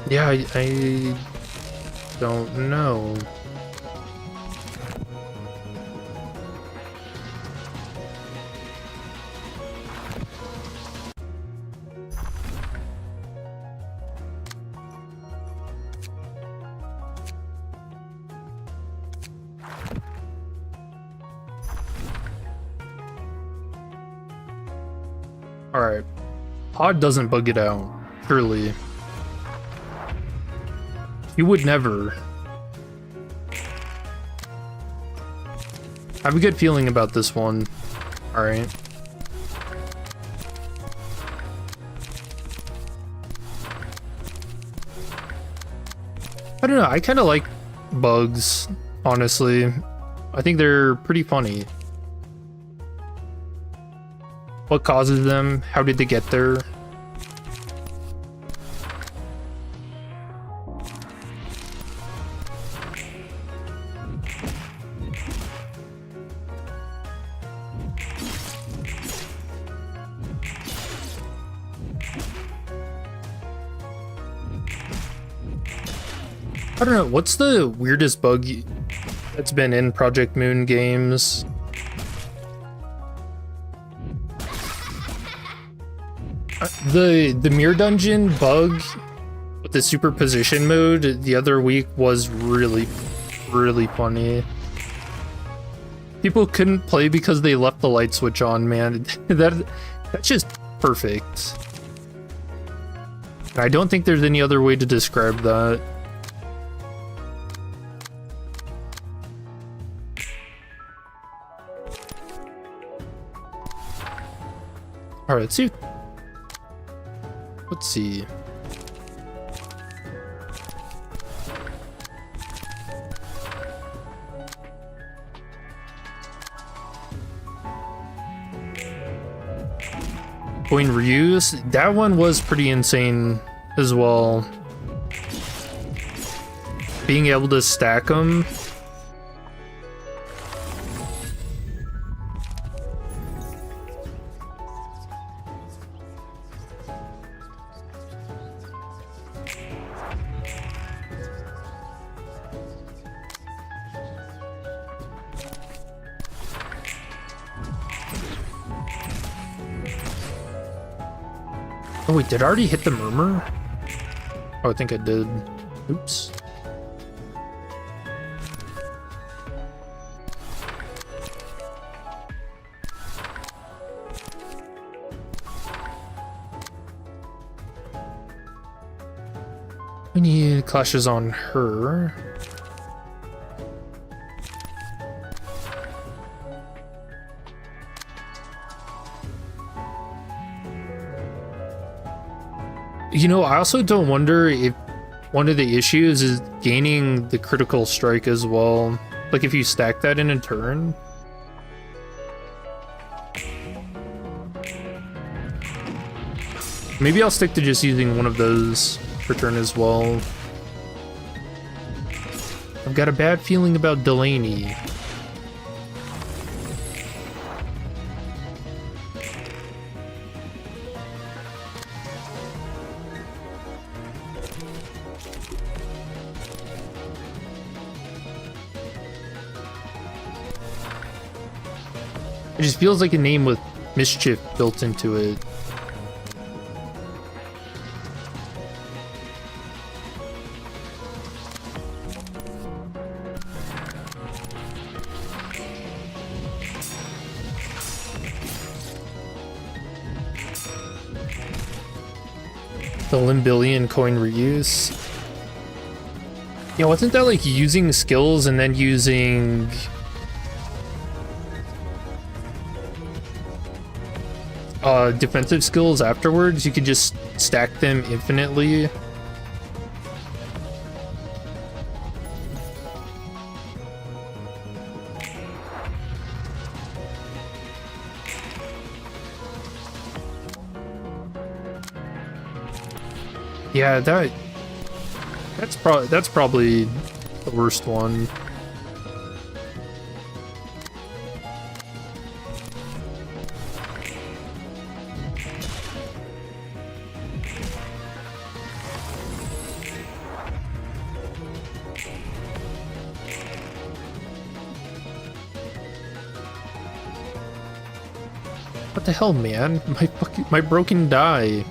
Speaker 1: Yeah, I don't know. Alright. Pod doesn't bug it out. Surely. You would never. I have a good feeling about this one. Alright. I don't know, I kind of like bugs, honestly. I think they're pretty funny. What causes them? How did they get there? I don't know, what's the weirdest bug that's been in Project Moon games? The mirror dungeon bug with the superposition mode the other week was really funny. People couldn't play because they left the light switch on, man. That's just perfect. I don't think there's any other way to describe that. Alright, let's see. Let's see. Coin reuse, that one was pretty insane as well. Being able to stack them. Oh wait, did I already hit the murmur? Oh, I think I did. Oops. We need clashes on her. You know, I also don't wonder if one of the issues is gaining the critical strike as well. Like if you stack that in a turn. Maybe I'll stick to just using one of those per turn as well. I've got a bad feeling about Delaney. It just feels like a name with mischief built into it. The Limbillion coin reuse. Yeah, wasn't that like using skills and then using defensive skills afterwards? You could just stack them infinitely. Yeah, that's probably the worst one. What the hell, man? My broken die.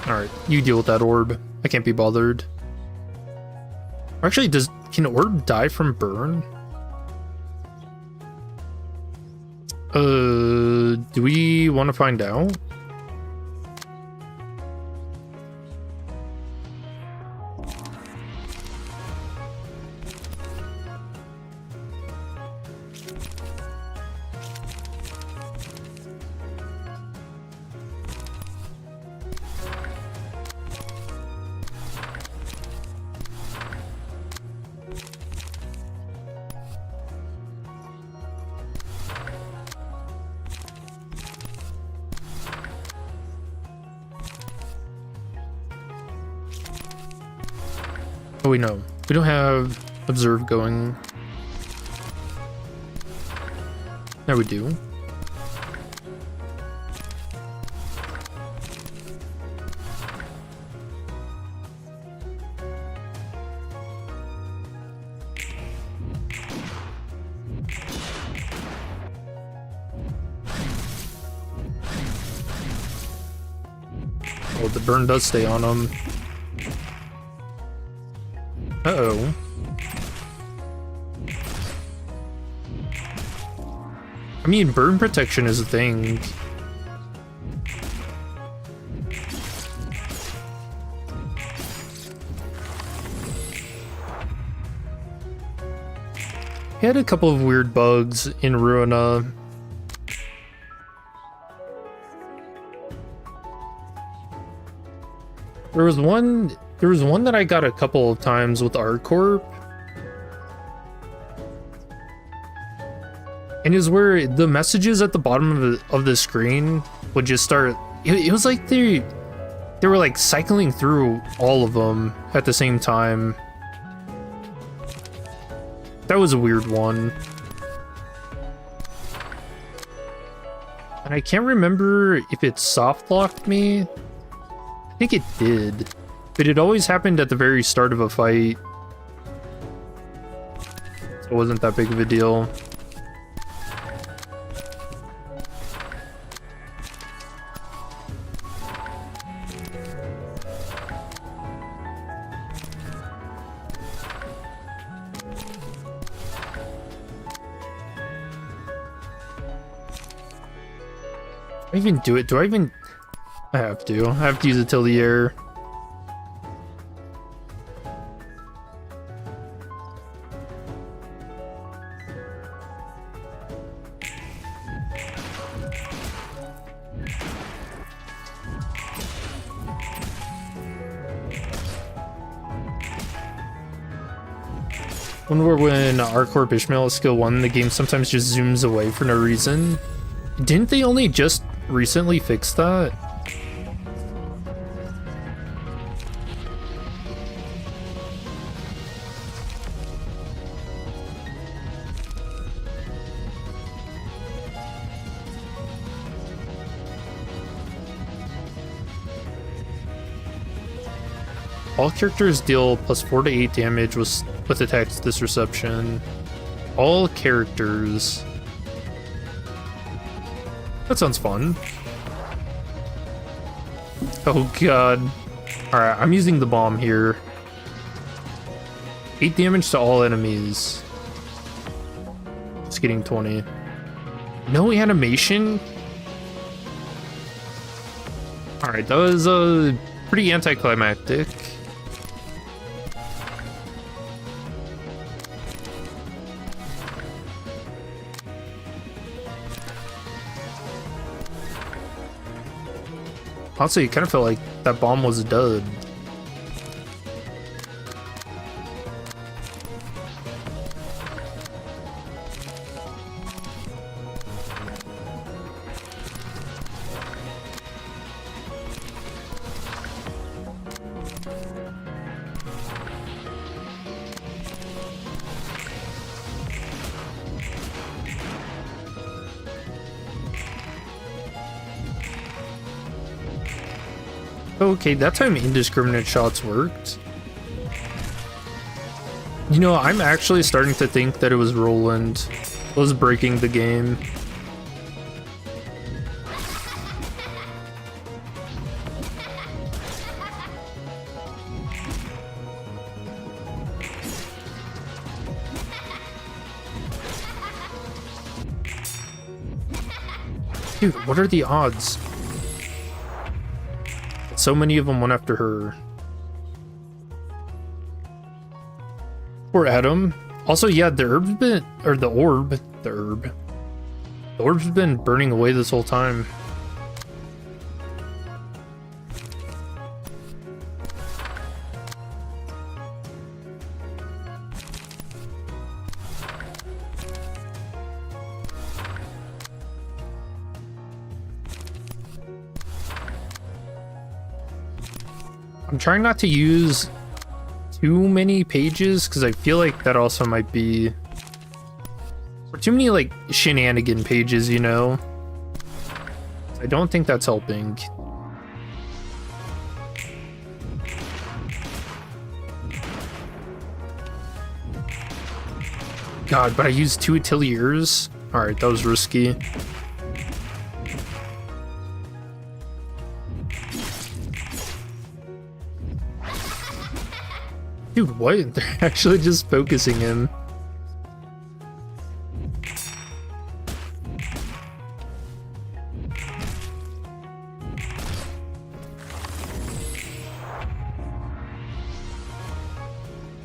Speaker 1: Alright, you deal with that orb. I can't be bothered. Actually, can orb die from burn? Do we want to find out? Oh, wait, no. We don't have observe going. There we do. Oh, the burn does stay on them. Uh-oh. I mean, burn protection is a thing. He had a couple of weird bugs in Ruina. There was one that I got a couple of times with ArtCorp. And it was where the messages at the bottom of the screen would just start. It was like they were like cycling through all of them at the same time. That was a weird one. And I can't remember if it soft locked me. I think it did. But it always happened at the very start of a fight. So it wasn't that big of a deal. Do I even do it? I have to. I have to use it till the air. When ArtCorp Ishmael is skill 1, the game sometimes just zooms away for no reason. Didn't they only just recently fix that? All characters deal plus 4 to 8 damage with attacks disreception. All characters. That sounds fun. Oh god. Alright, I'm using the bomb here. 8 damage to all enemies. Just getting 20. No animation? Alright, that was pretty anticlimactic. Honestly, it kind of felt like that bomb was a dud. Okay, that time indiscriminate shots worked. You know, I'm actually starting to think that it was Roland was breaking the game. Dude, what are the odds? So many of them went after her. Poor Adam. Also, yeah, the orb's been, or the orb, the orb's been burning away this whole time. I'm trying not to use too many pages because I feel like that also might be, or too many like shenanigan pages, you know? I don't think that's helping. God, but I used 2 ateliers. Alright, that was risky. Dude, what? They're actually just focusing him.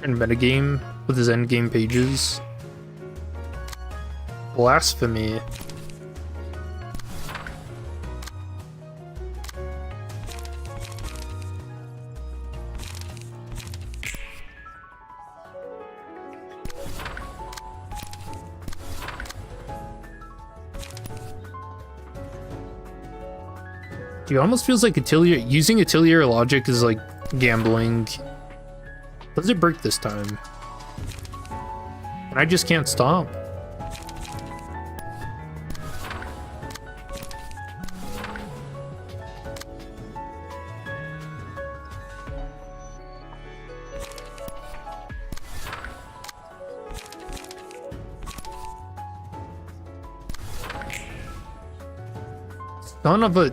Speaker 1: And metagame with his endgame pages. Blasphemy. Dude, it almost feels like using atelier logic is like gambling. Does it break this time? And I just can't stop. Son of a...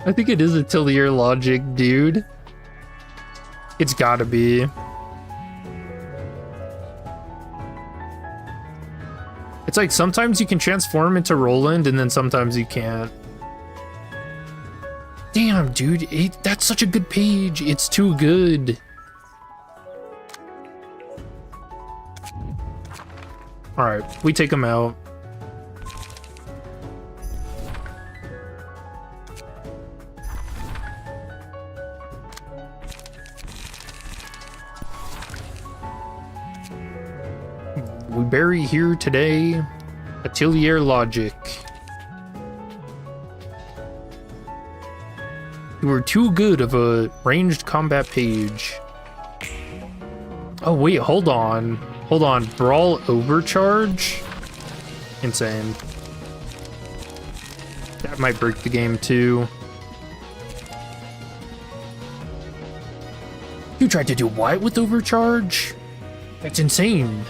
Speaker 1: I think it is atelier logic, dude. It's gotta be. It's like sometimes you can transform into Roland and then sometimes you can't. Damn, dude, that's such a good page. It's too good. Alright, we take him out. We bury here today atelier logic. You were too good of a ranged combat page. Oh wait, hold on. Hold on, brawl overcharge? Insane. That might break the game too. You tried to do what with overcharge? That's insane.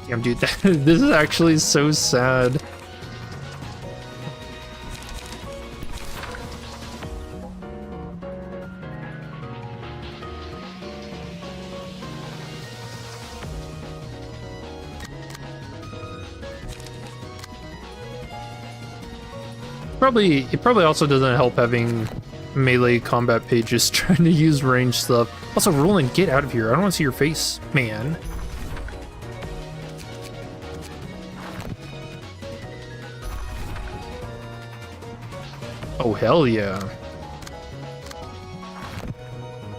Speaker 1: Damn, dude, this is actually so sad. It probably also doesn't help having melee combat pages trying to use ranged stuff. Also, Roland, get out of here. I don't want to see your face, man. Oh, hell yeah.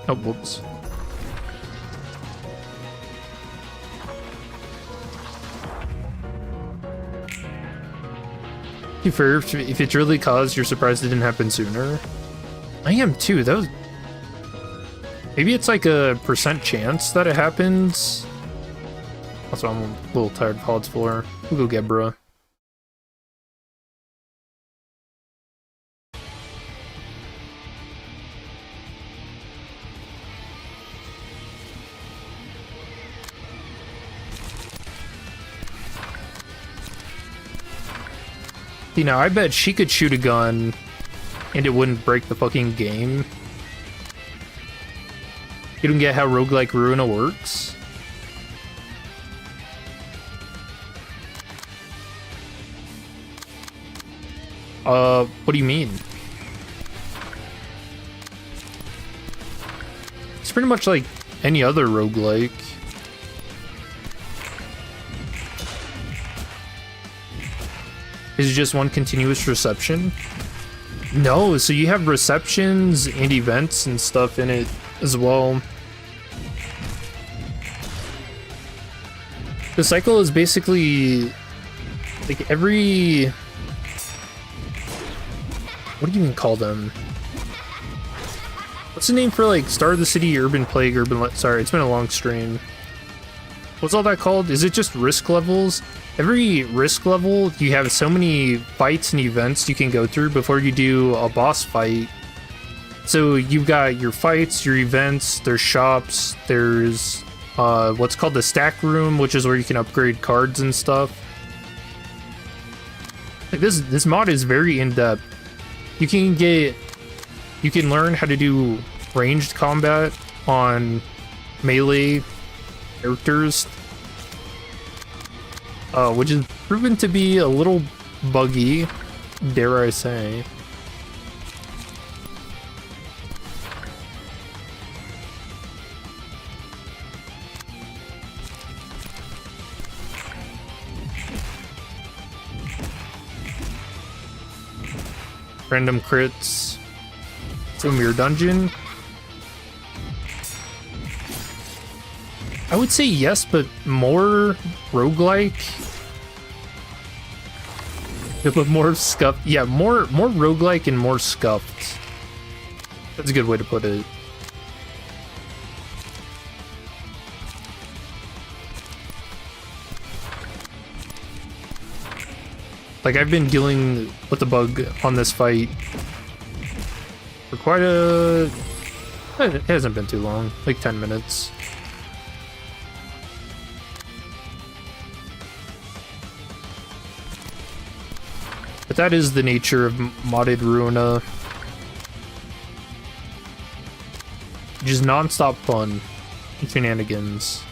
Speaker 1: Oh, whoops. To be fair, if it's really caused, you're surprised it didn't happen sooner. I am too. That was... Maybe it's like a % chance that it happens. Also, I'm a little tired of Hod's floor. We'll go Gebra. You know, I bet she could shoot a gun and it wouldn't break the fucking game. You don't get how Roguelike Ruina works? What do you mean? It's pretty much like any other roguelike. Is it just one continuous reception? No, so you have receptions and events and stuff in it as well. The cycle is basically like every... What do you even call them? What's the name for like Star of the City, Urban Plague, Sorry, it's been a long stream. What's all that called? Is it just risk levels? Every risk level, you have so many fights and events you can go through before you do a boss fight. So you've got your fights, your events, there's shops, there's what's called the stack room, which is where you can upgrade cards and stuff. Like this mod is very in-depth. You can learn how to do ranged combat on melee characters, which is proven to be a little buggy, dare I say. Random crits. Some mirror dungeon. I would say yes, but more roguelike. But more scuffed. Yeah, more roguelike and more scuffed. That's a good way to put it. Like, I've been dealing with the bug on this fight for quite a... It hasn't been too long, like 10 minutes. But that is the nature of modded Ruina. Just non-stop fun and shenanigans.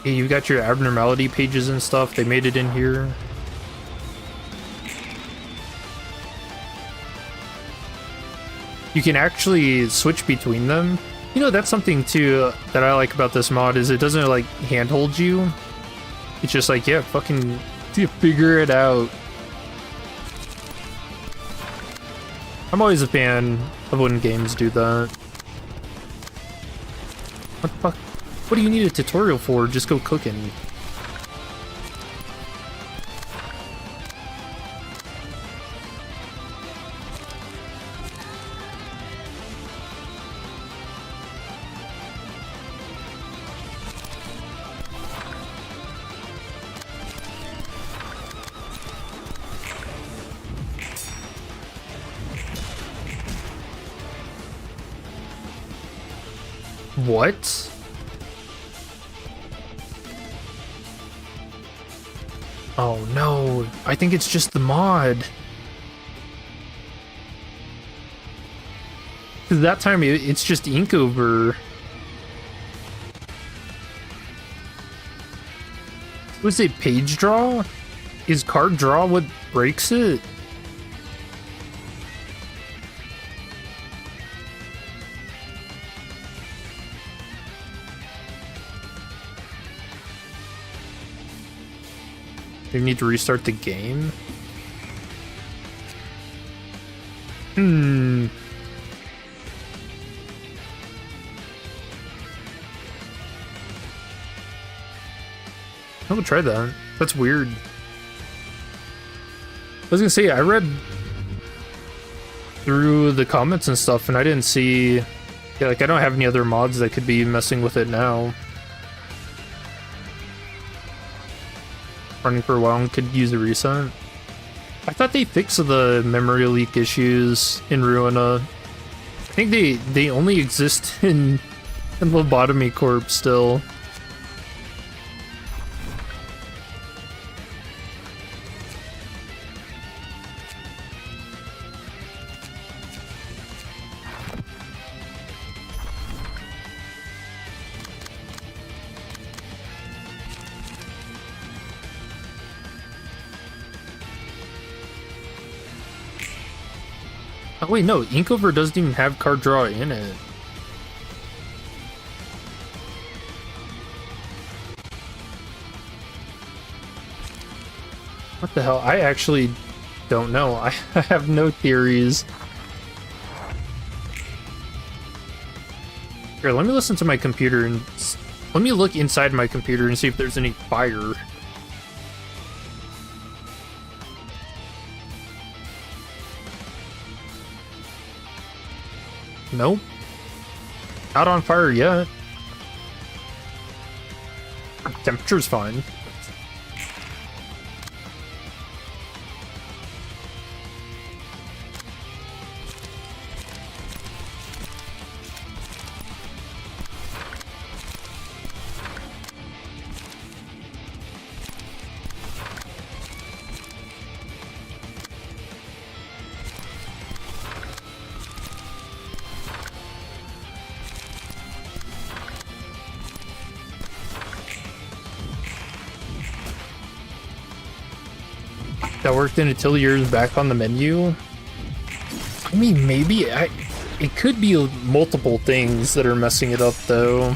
Speaker 1: You got your abnormality pages and stuff. They made it in here. You can actually switch between them. You know, that's something too that I like about this mod is it doesn't like handhold you. It's just like, yeah, fucking figure it out. I'm always a fan of when games do that. What the fuck? What do you need a tutorial for? Just go cooking. What? Oh no, I think it's just the mod. Cause that time it's just ink over. Was it page draw? Is card draw what breaks it? They need to restart the game? I will try that. That's weird. I was gonna say, I read through the comments and stuff, and I didn't see... Yeah, like, I don't have any other mods that could be messing with it now. Running for a while and could use a reset. I thought they fixed the memory leak issues in Ruina. I think they only exist in Lobotomy Corp still. Oh wait, no, Inkover doesn't even have card draw in it. What the hell? I actually don't know. I have no theories. Here, let me listen to my computer and let me look inside my computer and see if there's any fire. Nope. Not on fire yet. Temperature's fine. That worked in Ateliers back on the menu. I mean, maybe it could be multiple things that are messing it up, though.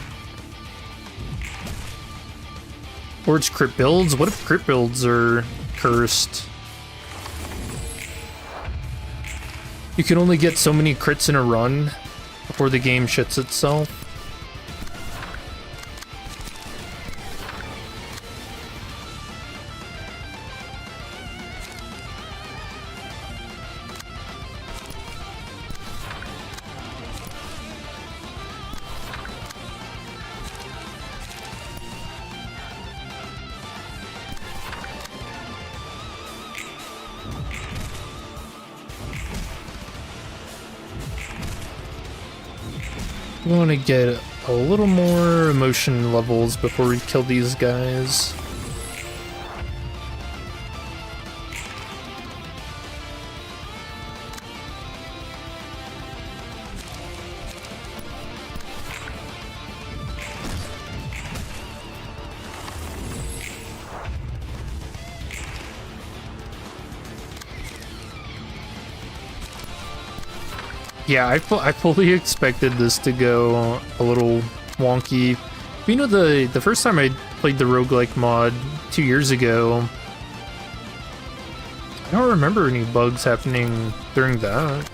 Speaker 1: Or it's crit builds. What if crit builds are cursed? You can only get so many crits in a run before the game shits itself. We want to get a little more emotion levels before we kill these guys. Yeah, I fully expected this to go a little wonky. But you know, the first time I played the roguelike mod 2 years ago, I don't remember any bugs happening during that.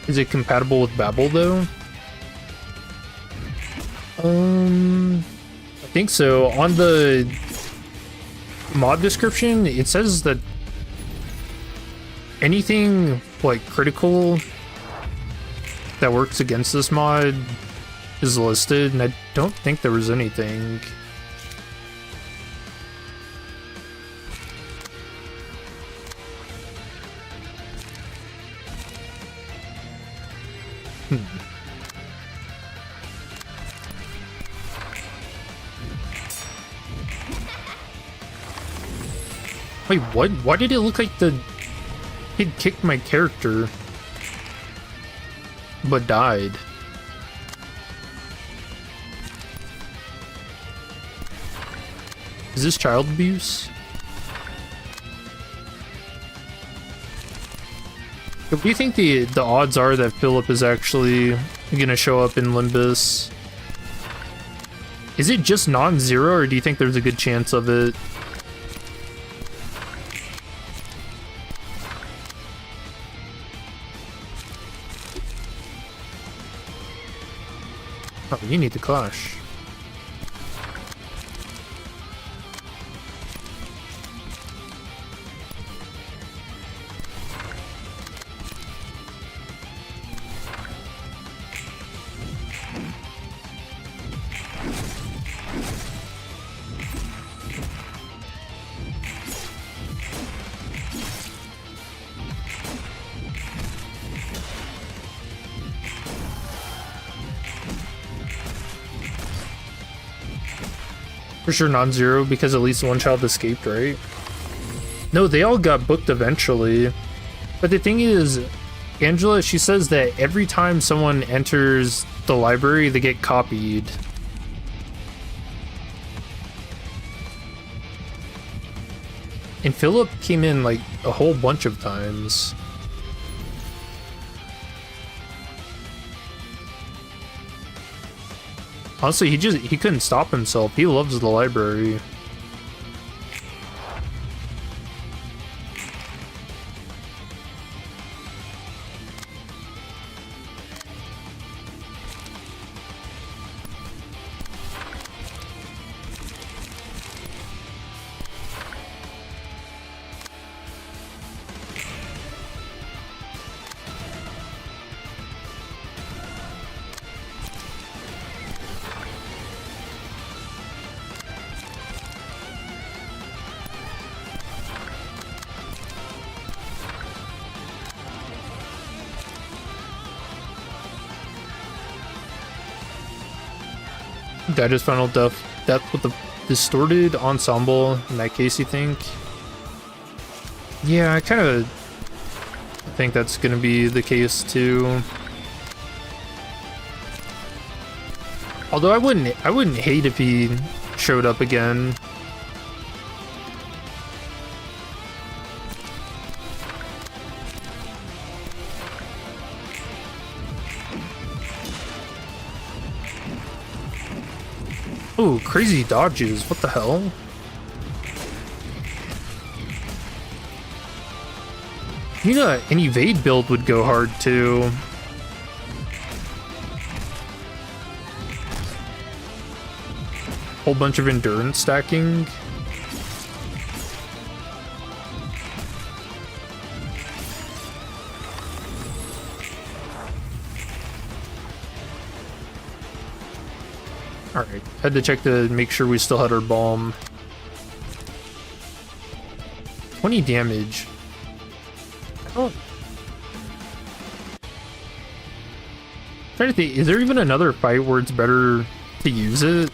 Speaker 1: Is it compatible with Babel though? I think so. On the mod description, it says that anything like critical that works against this mod is listed, and I don't think there was anything. Wait, what? Why did it look like the kid kicked my character? but died. Is this child abuse? What do you think the odds are that Philip is actually gonna show up in Limbus? Is it just non-zero, or do you think there's a good chance of it? Oh, you need to clash. For sure non-zero, because at least one child escaped, right? No, they all got booked eventually. But the thing is, Angela, she says that every time someone enters the library, they get copied. And Philip came in like a whole bunch of times. Honestly, he couldn't stop himself. He loves the library. That is final death with the distorted ensemble in that case, you think? Yeah, I kind of think that's gonna be the case too. Although I wouldn't hate if he showed up again. Oh, crazy dodges. What the hell? You know, an evade build would go hard too. Whole bunch of endurance stacking. Alright, had to check to make sure we still had our bomb. 20 damage. Oh. Trying to think, is there even another fight where it's better to use it?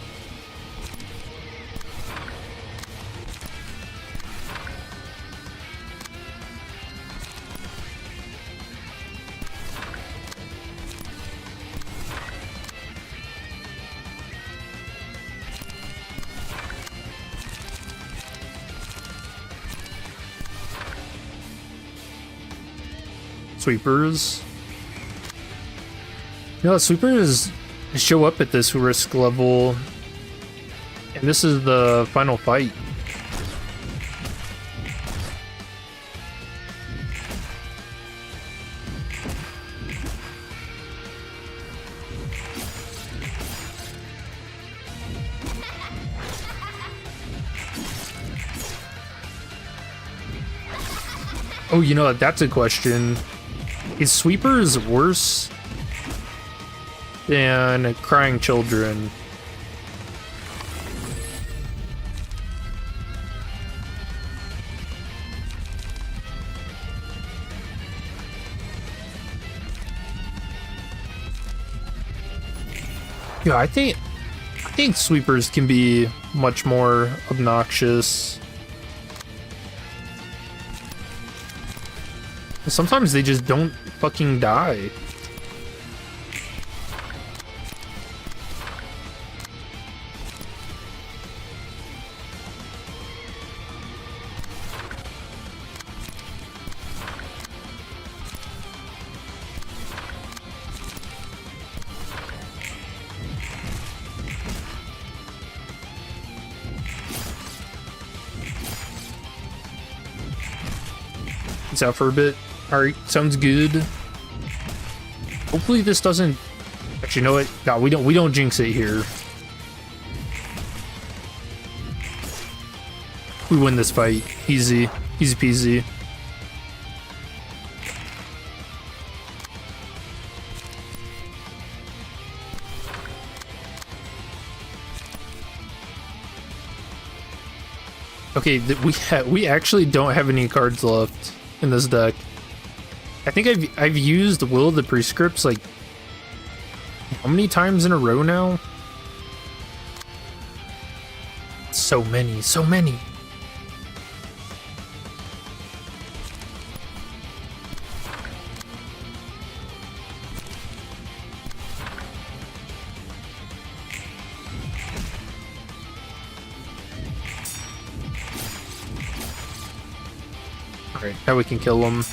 Speaker 1: Sweepers. You know, sweepers show up at this risk level, and this is the final fight. Oh, you know, that's a question. Is sweepers worse than crying children? Yeah, I think sweepers can be much more obnoxious. Sometimes they just don't fucking die. It's out for a bit. Alright, sounds good. Hopefully this doesn't... Actually, you know what? No, we don't jinx it here. We win this fight. Easy. Easy peasy. Okay, we actually don't have any cards left in this deck. I think I've used Will of the Prescripts like how many times in a row now? So many, so many. Alright, now we can kill him.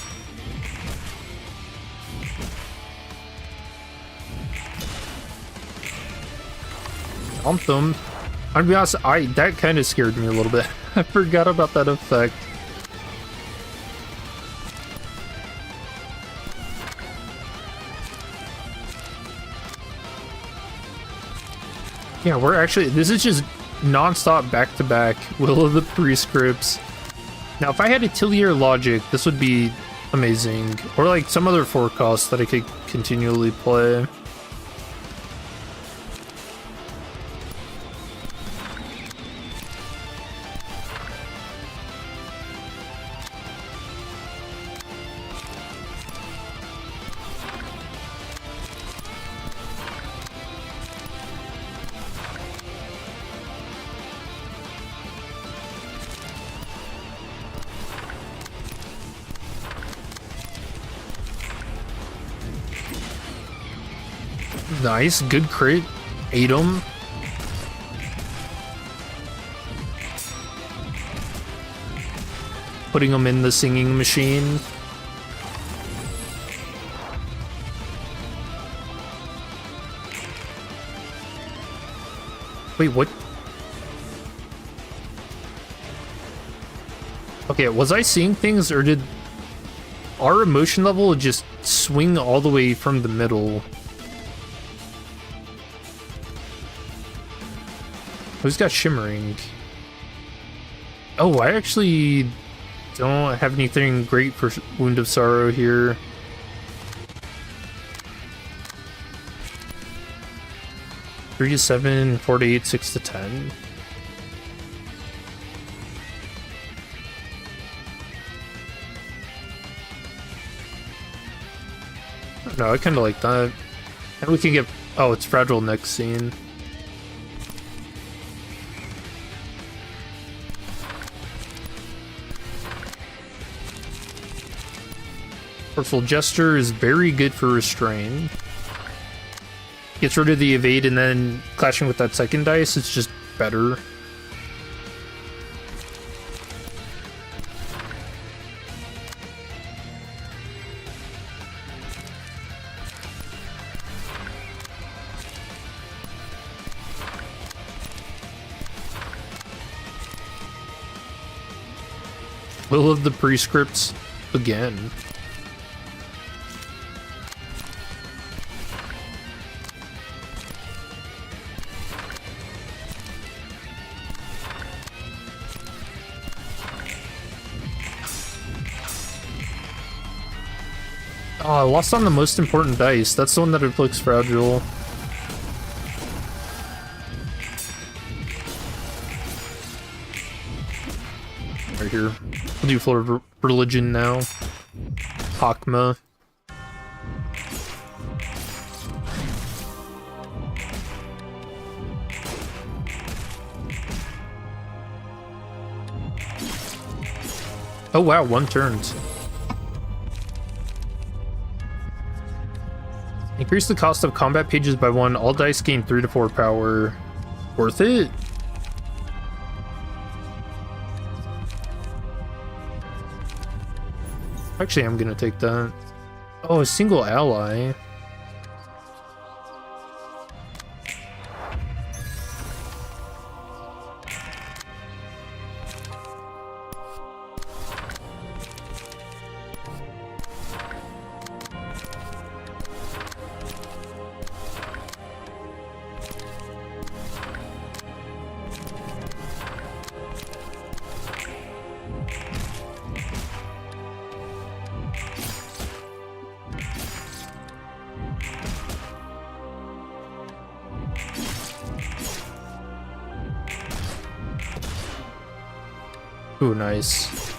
Speaker 1: Dump them. I'm gonna be honest, that kind of scared me a little bit. I forgot about that effect. Yeah, we're actually, this is just non-stop back-to-back Will of the Prescripts. Now, if I had Atelier Logic, this would be amazing. Or like some other forecast that I could continually play. Nice, good crit. Ate him. Putting him in the singing machine. Wait, what? Okay, was I seeing things, or did our emotion level just swing all the way from the middle? Who's got shimmering? Oh, I actually don't have anything great for Wound of Sorrow here. Three to 7, 4 to 8, 6 to 10. No, I kind of like that. And we can get... Oh, it's Fragile next scene. Forceful Gesture is very good for Restrain. Gets rid of the evade, and then clashing with that second dice, it's just better. Will of the Prescripts again. Oh, I lost on the most important dice. That's the one that looks fragile. Right here. We'll do Floor of Religion now. Hakma. Oh wow, one turned. Increase the cost of combat pages by 1. All dice gain 3 to 4 power. Worth it? Actually, I'm gonna take that. Oh, a single ally. Ooh, nice.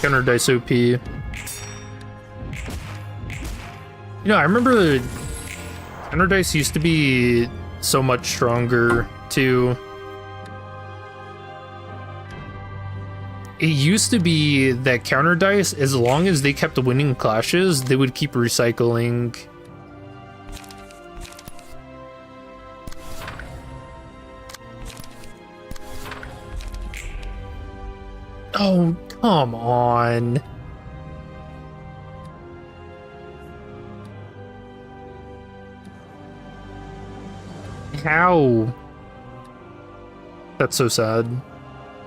Speaker 1: Counter dice OP. You know, I remember counter dice used to be so much stronger too. It used to be that counter dice, as long as they kept winning clashes, they would keep recycling. Oh, come on. How? That's so sad.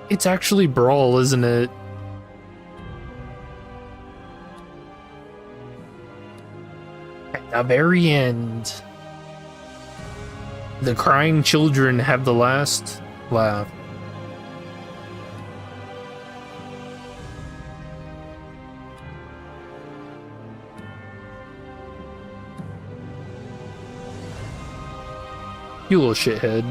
Speaker 1: It's actually Brawl, isn't it? At the very end, the crying children have the last laugh. You little shithead.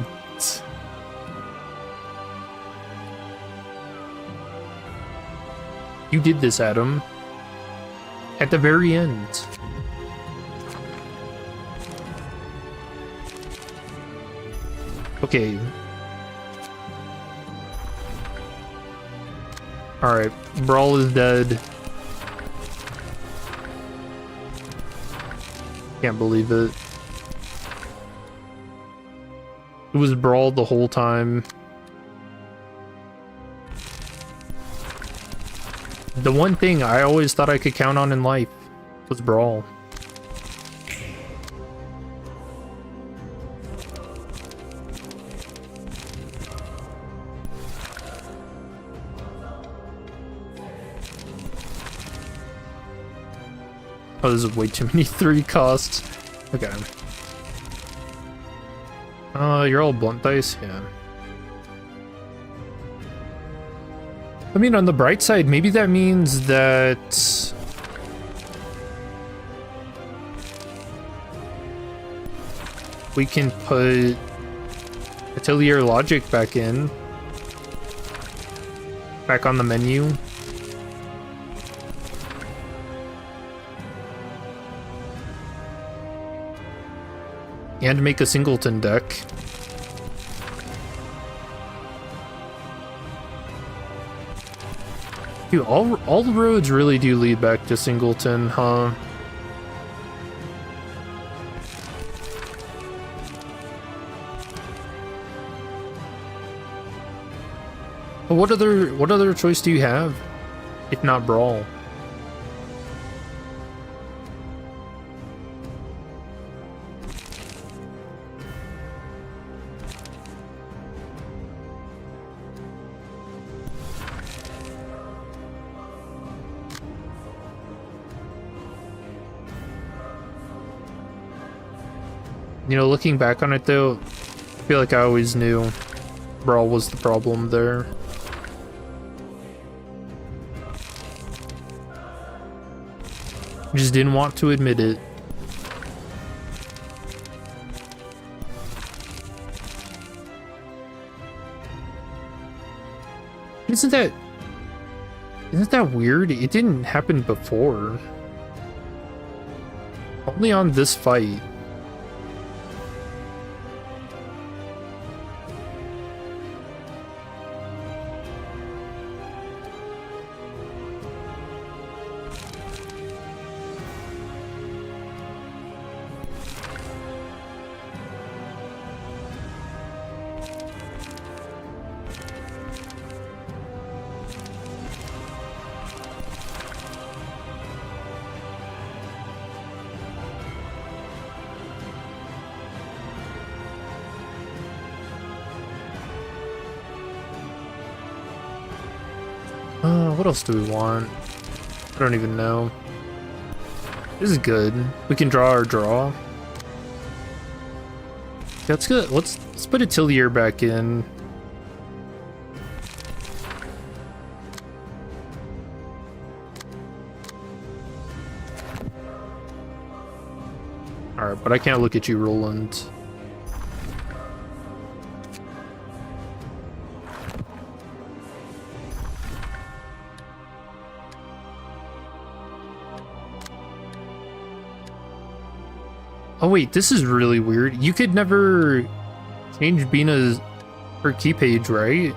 Speaker 1: You did this, Adam. At the very end. Okay. Alright, Brawl is dead. Can't believe it. It was Brawl the whole time. The one thing I always thought I could count on in life was Brawl. Oh, this is way too many 3 costs. Okay. You're all blunt dice? Yeah. I mean, on the bright side, maybe that means that we can put Atelier Logic back in. Back on the menu. And make a singleton deck. Dude, all the roads really do lead back to Singleton, huh? But what other choice do you have, if not Brawl? You know, looking back on it though, I feel like I always knew Brawl was the problem there. Just didn't want to admit it. Isn't that weird? It didn't happen before. Only on this fight. What else do we want? I don't even know. This is good. We can draw our draw. That's good. Let's put Atelier back in. Alright, but I can't look at you, Roland. Oh wait, this is really weird. You could never change Bina's her key page, right?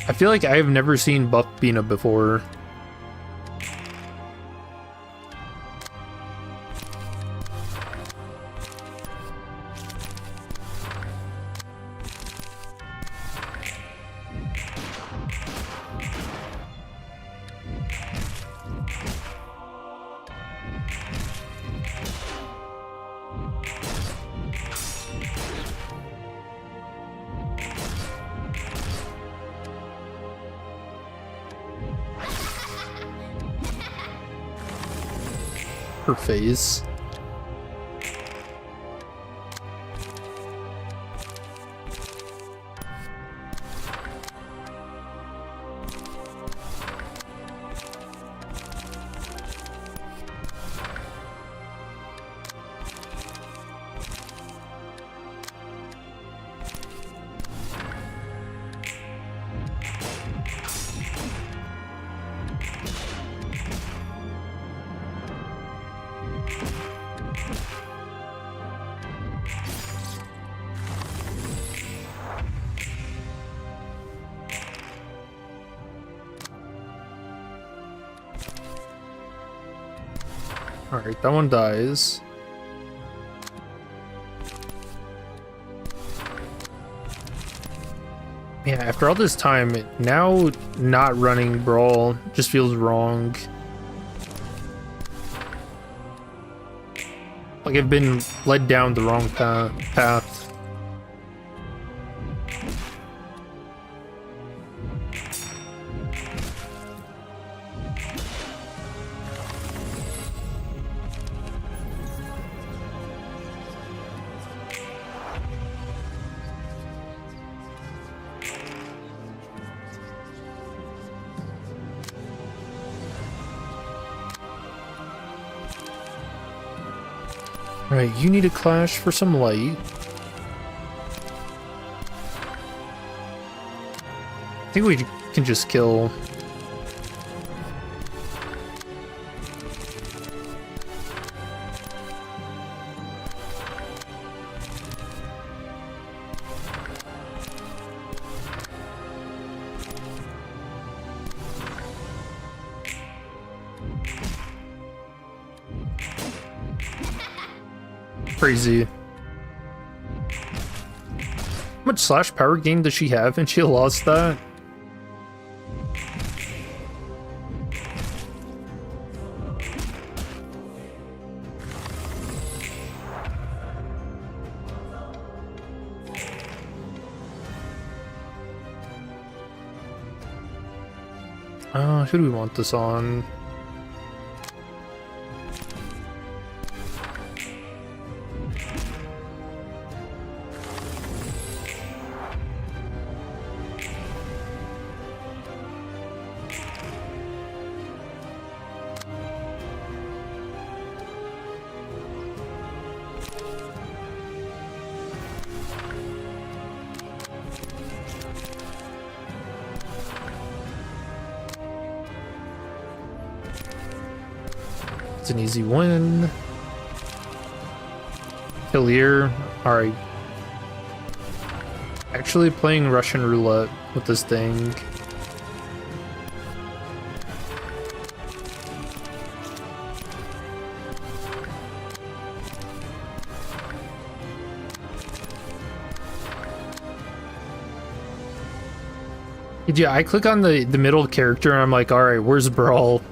Speaker 1: I feel like I have never seen buff Bina before. Her face. Alright, that one dies. Yeah, after all this time, now not running Brawl just feels wrong. Like I've been led down the wrong path. Right, you need a clash for some light. I think we can just kill. Crazy. How much slash power gain does she have? And she lost that? Who do we want this on? It's an easy win. Kill here. Alright. Actually playing Russian roulette with this thing. Yeah, I click on the middle character and I'm like, alright, where's Brawl?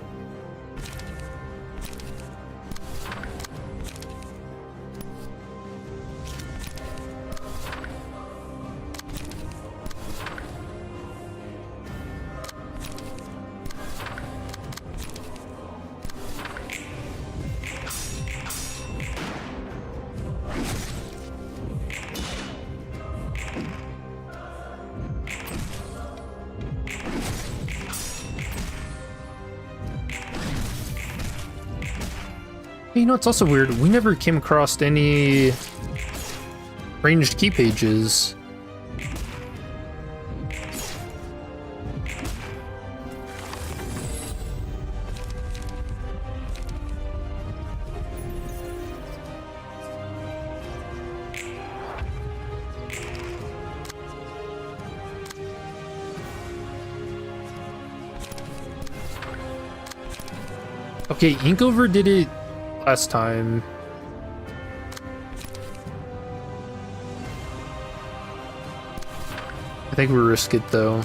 Speaker 1: You know, it's also weird. We never came across any ranged key pages. Okay, Inkover did it last time. I think we risk it though.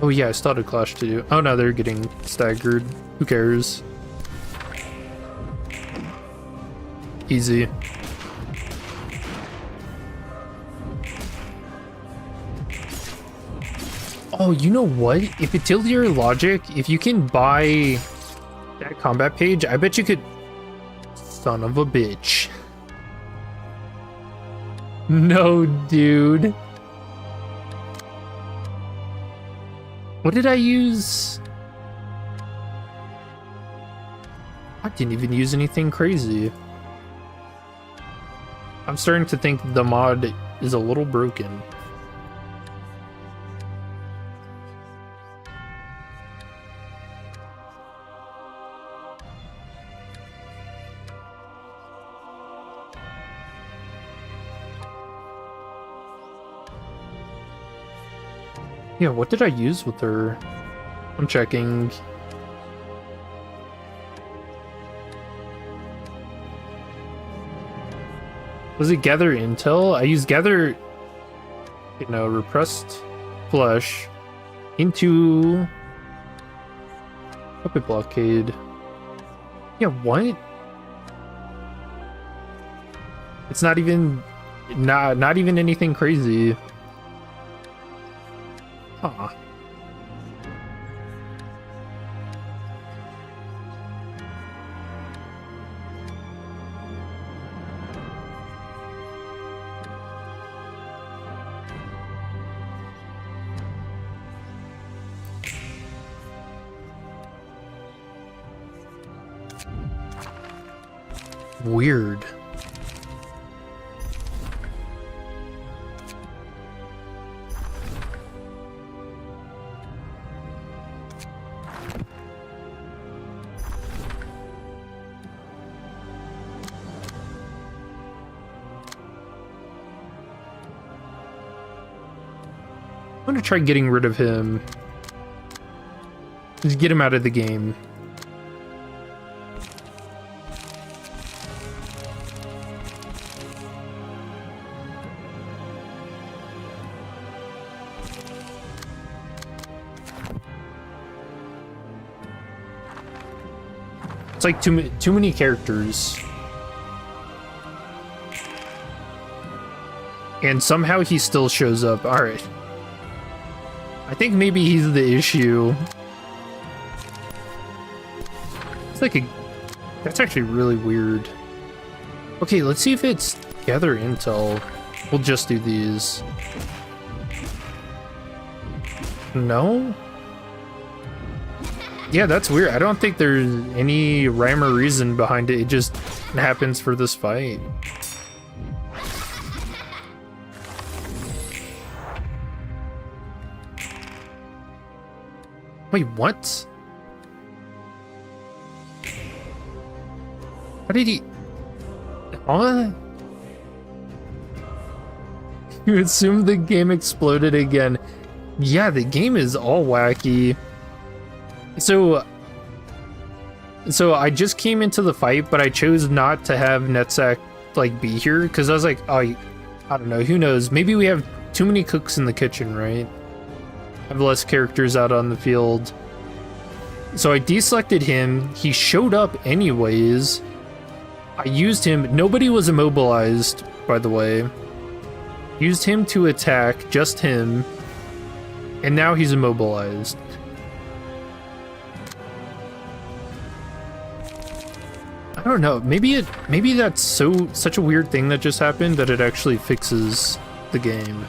Speaker 1: Oh yeah, I still had a clash to do. Oh no, they're getting staggered. Who cares? Easy. Oh, you know what? If it tilted your logic, if you can buy that combat page, I bet you could... Son of a bitch. No, dude. What did I use? I didn't even use anything crazy. I'm starting to think the mod is a little broken. Yeah, what did I use with her? I'm checking. Was it gather intel? I used gather, you know, repressed flesh into puppet blockade. Yeah, what? It's not even anything crazy. Huh. Weird. I'm gonna try getting rid of him. Just get him out of the game. It's like too many characters. And somehow he still shows up. Alright. I think maybe he's the issue. It's like a... That's actually really weird. Okay, let's see if it's gather intel. We'll just do these. No? Yeah, that's weird. I don't think there's any rhyme or reason behind it. It just happens for this fight. Wait, what? How did he... Huh? You assume the game exploded again. Yeah, the game is all wacky. So I just came into the fight, but I chose not to have Netsack, like, be here, because I was like, oh, I don't know, who knows? Maybe we have too many cooks in the kitchen, right? Have less characters out on the field. So I deselected him. He showed up anyways. I used him. Nobody was immobilized, by the way. Used him to attack, just him. And now he's immobilized. I don't know. Maybe that's such a weird thing that just happened that it actually fixes the game.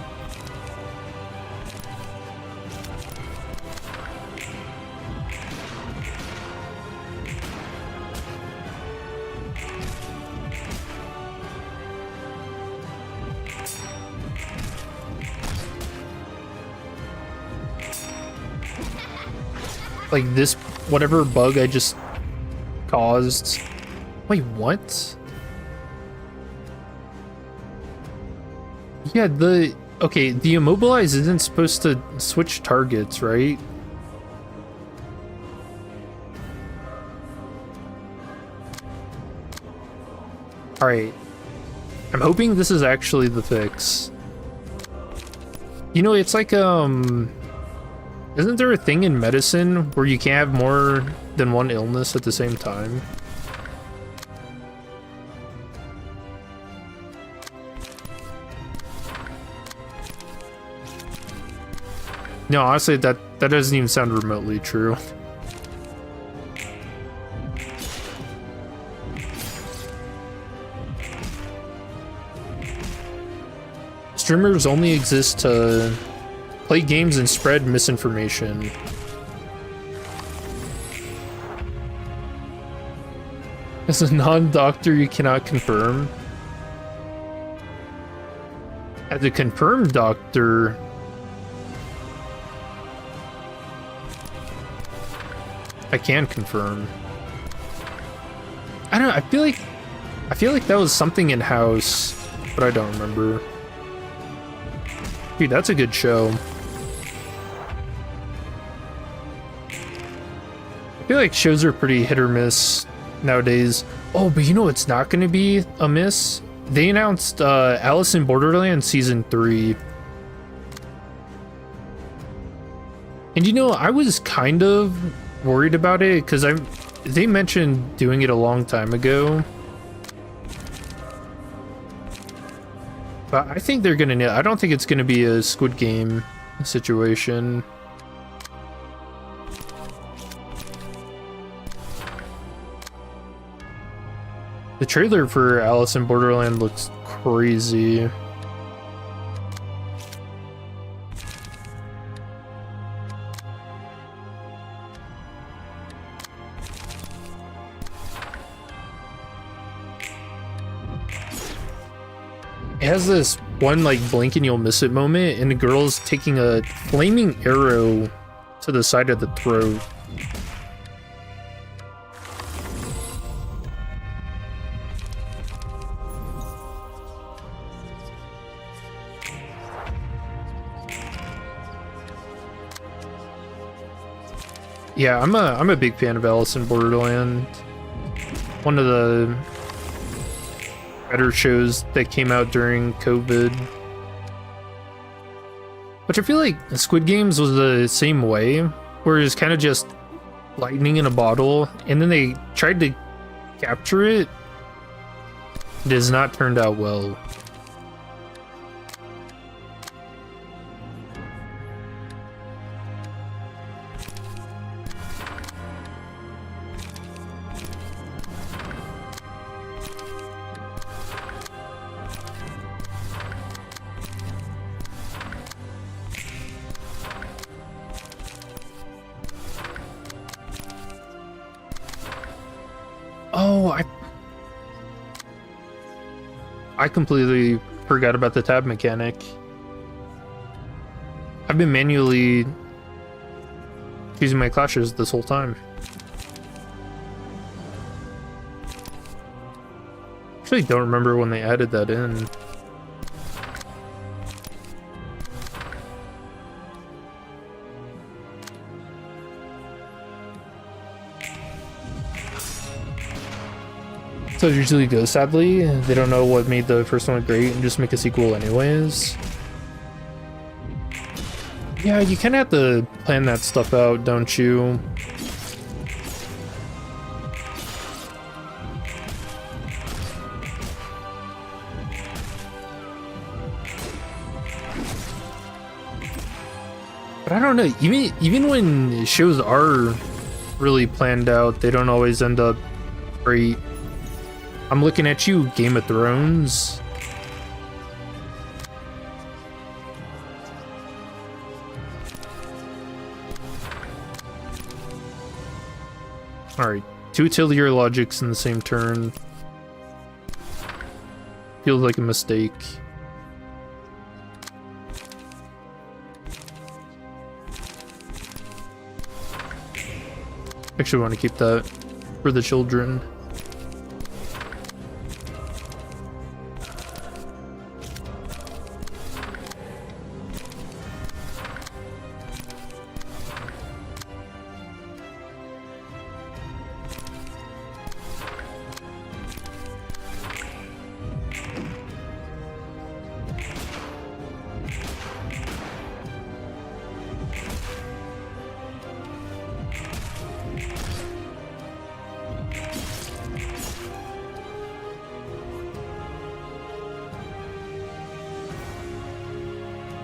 Speaker 1: like this, whatever bug I just caused. Wait, what? Yeah, okay, the immobilize isn't supposed to switch targets, right? Alright. I'm hoping this is actually the fix. You know, it's like, isn't there a thing in medicine where you can't have more than one illness at the same time? No, honestly, that doesn't even sound remotely true. Streamers only exist to play games and spread misinformation. As a non-doctor, you cannot confirm. As a confirmed doctor, I can confirm. I don't know, I feel like that was something in-house, but I don't remember. Dude, that's a good show. I feel like shows are pretty hit or miss nowadays. Oh, but you know what's not going to be a miss? They announced Alice in Borderland Season 3. And you know, I was kind of worried about it because they mentioned doing it a long time ago. But I think they're gonna nail. I don't think it's gonna be a Squid Game situation. The trailer for Alice in Borderland looks crazy. It has this one like blink and you'll miss it moment, and the girl's taking a flaming arrow to the side of the throat. Yeah, I'm a big fan of Alice in Borderland. One of the better shows that came out during COVID. Which I feel like Squid Games was the same way, where it's kind of just lightning in a bottle, and then they tried to capture it. It has not turned out well. Oh, I completely forgot about the tab mechanic. I've been manually choosing my clashes this whole time. Actually, don't remember when they added that in. So it usually goes, sadly. They don't know what made the first one great and just make a sequel anyways. Yeah, you kind of have to plan that stuff out, don't you? But I don't know, even when shows are really planned out, they don't always end up great. I'm looking at you, Game of Thrones. Alright, two Tillier logics in the same turn. Feels like a mistake. Actually want to keep that for the children.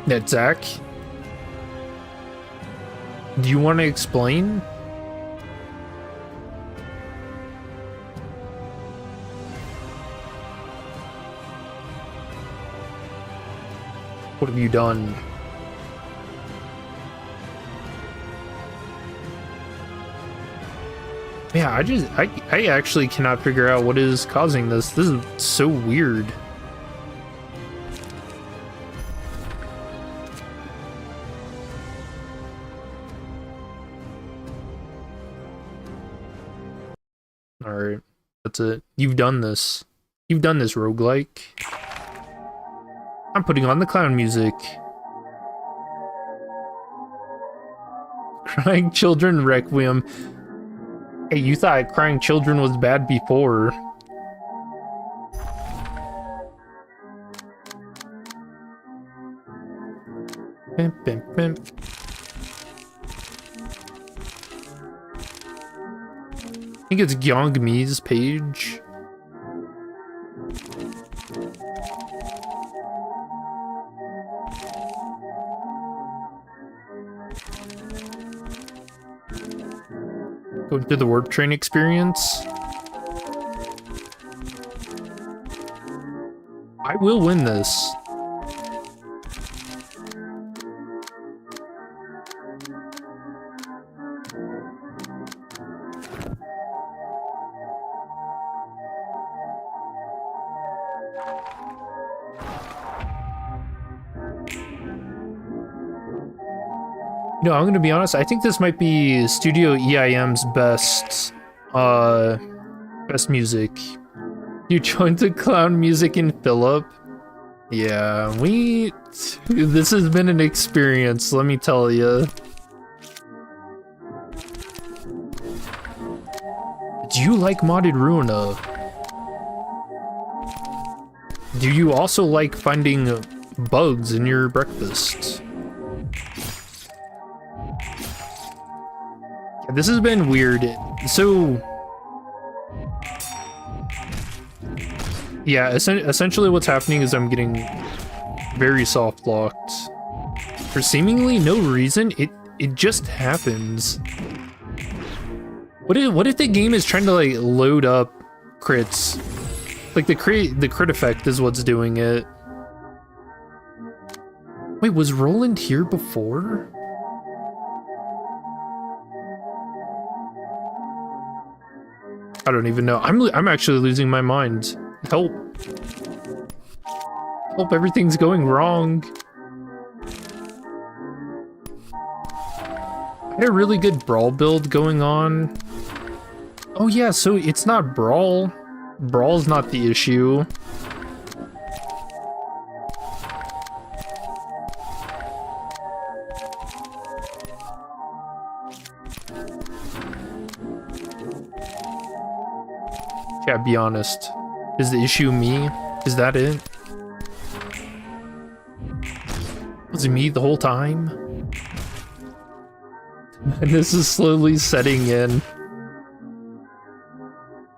Speaker 1: Yeah, Zach? Do you want to explain? What have you done? Yeah, I actually cannot figure out what is causing this. This is so weird. Alright, that's it. You've done this. You've done this, roguelike. I'm putting on the clown music. Crying Children Requiem. Hey, you thought Crying Children was bad before. Bim, bim, bim. I think it's Gyongmi's page. Going through the warp train experience. I will win this. You know, I'm gonna be honest, I think this might be Studio EIM's best music. You joined the clown music in Philip? Yeah, this has been an experience, let me tell you. Do you like modded Ruina? Do you also like finding bugs in your breakfast? This has been weird. So, yeah, essentially what's happening is I'm getting very soft locked for seemingly no reason. It just happens. What if the game is trying to like load up crits? Like the crit effect is what's doing it. Wait, was Roland here before? I don't even know. I'm actually losing my mind. Help. Help, everything's going wrong. I had a really good Brawl build going on. Oh yeah, so it's not Brawl. Brawl's not the issue. Yeah, be honest. Is the issue me? Is that it? Was it me the whole time? And this is slowly setting in.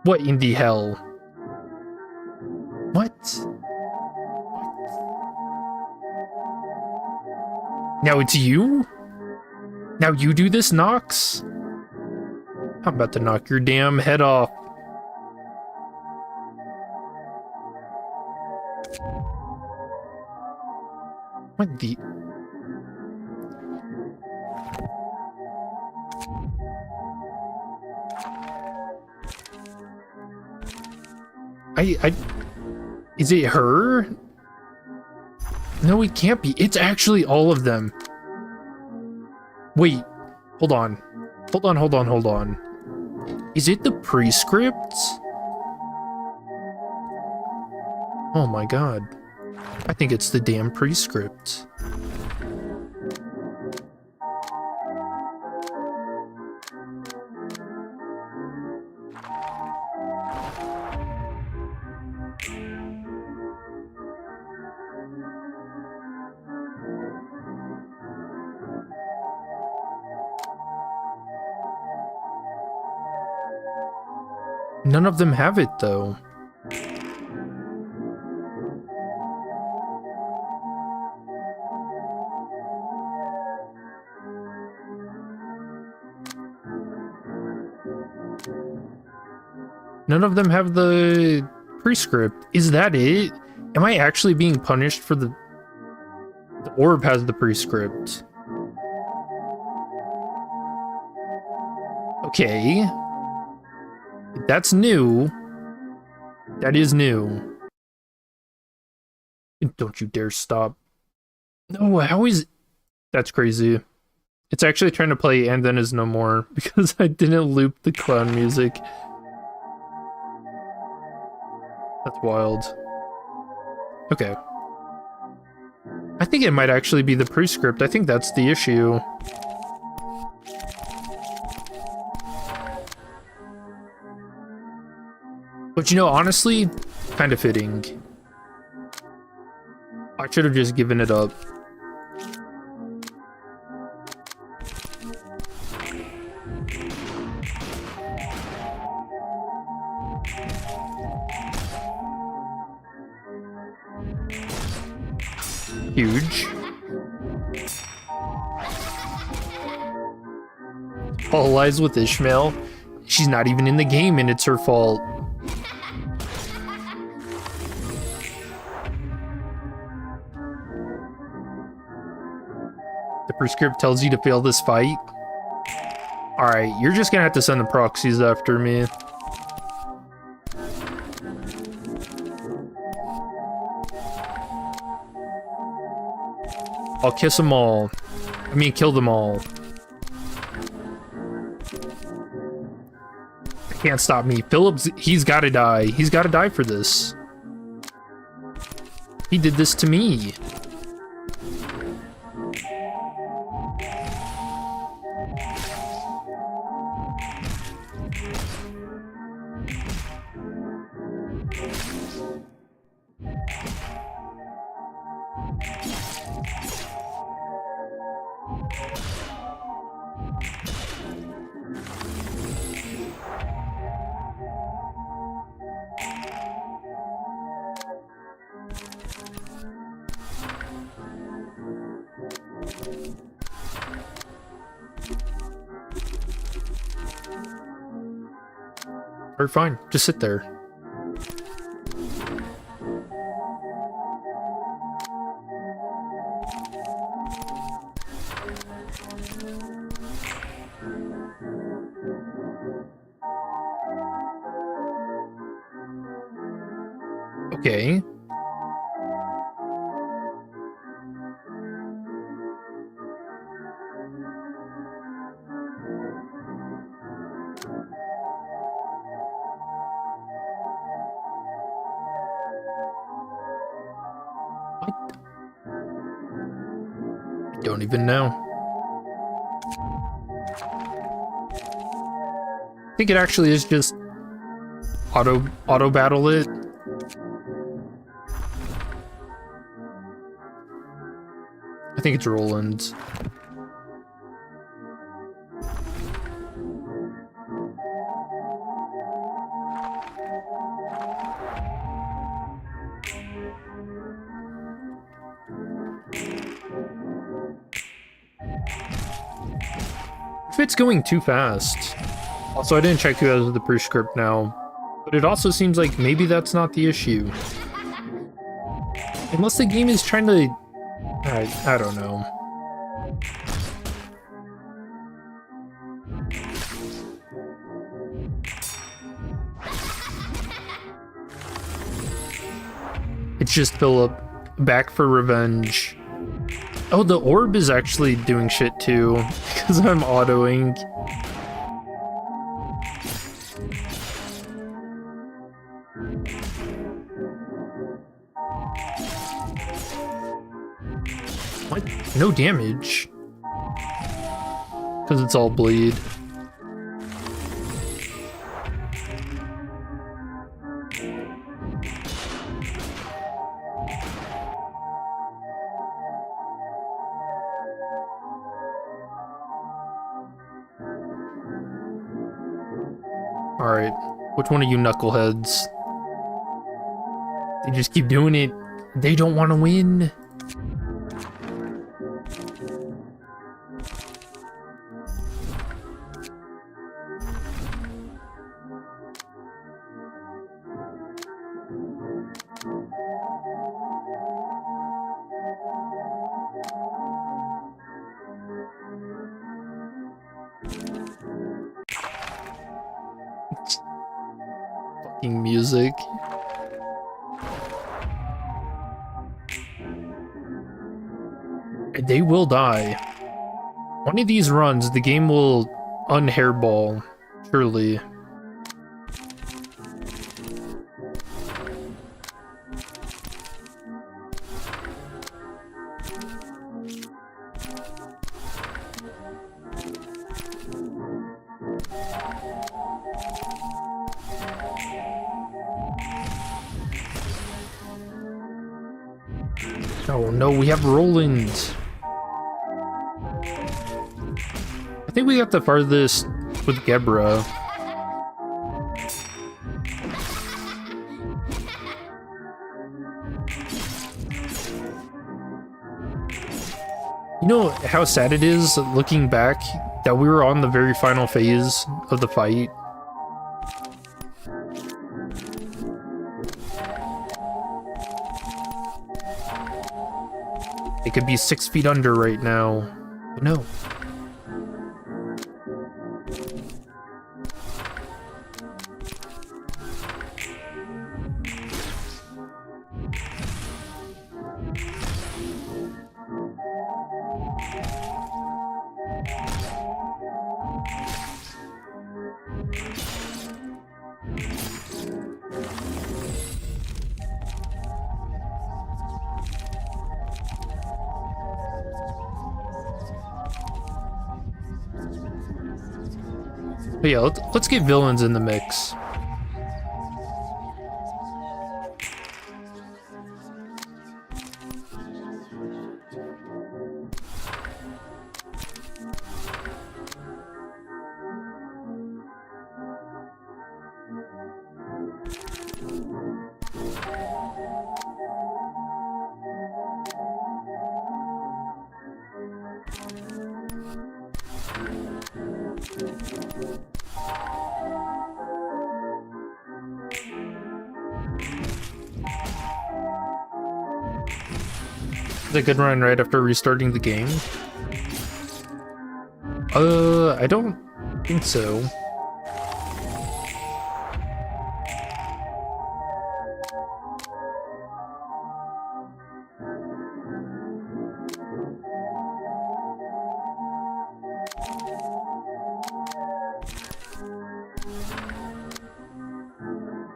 Speaker 1: What in the hell? What? Now it's you? Now you do this, Nox? I'm about to knock your damn head off. What the... Is it her? No, it can't be. It's actually all of them. Wait, hold on. Hold on. Is it the prescript? Oh my god. I think it's the damn prescript. None of them have it, though. None of them have the prescript. Is that it? Am I actually being punished for the orb has the prescript? Okay. That's new. That is new. Don't you dare stop. No, how is... That's crazy. It's actually trying to play And Then Is No More because I didn't loop the clown music. That's wild. Okay. I think it might actually be the prescript. I think that's the issue. But you know, honestly, kind of fitting. I should have just given it up. Huge. All lies with Ishmael. She's not even in the game and it's her fault. The prescript tells you to fail this fight. Alright, you're just gonna have to send the proxies after me. I'll kiss them all. I mean, kill them all. They can't stop me. Phillips, he's gotta die. He's gotta die for this. He did this to me. Or fine, just sit there. Okay. Don't even know. I think it actually is just auto battle it. I think it's Roland. If it's going too fast. Also, I didn't check who has the prescript now, but it also seems like maybe that's not the issue. Unless the game is trying to... I don't know. It's just Philip back for revenge. Oh, the orb is actually doing shit too, because I'm autoing. no damage. Because it's all bleed. Alright, which one of you knuckleheads? They just keep doing it. They don't want to win. Fucking music. They will die. One of these runs, the game will unhairball, surely. Oh no, we have Roland. I think we got the farthest with Gebra. You know how sad it is looking back that we were on the very final phase of the fight? It could be 6 feet under right now. But no. But yeah, let's get villains in the mix. A good run right after restarting the game? I don't think so.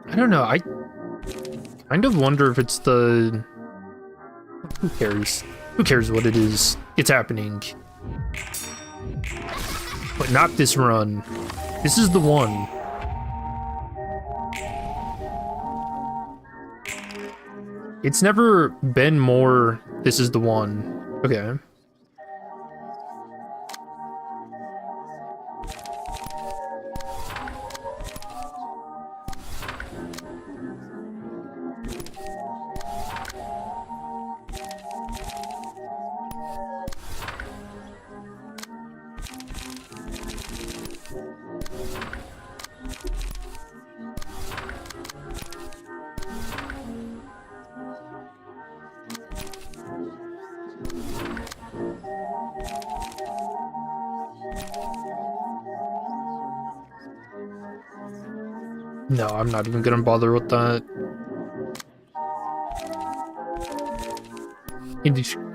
Speaker 1: I don't know, I kind of wonder if it's the... Who cares? Who cares what it is? It's happening. But not this run. This is the one. It's never been more, this is the one. Okay. No, I'm not even gonna bother with that.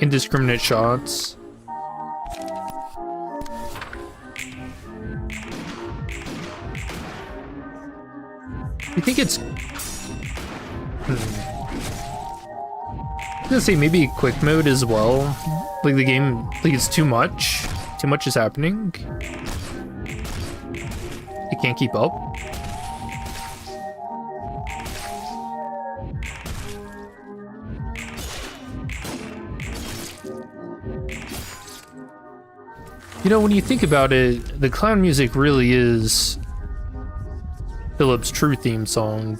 Speaker 1: Indiscriminate shots. You think it's... I was gonna say maybe quick mode as well. Like the game, like it's too much. Too much is happening. It can't keep up. You know, when you think about it, the clown music really is Philip's true theme song.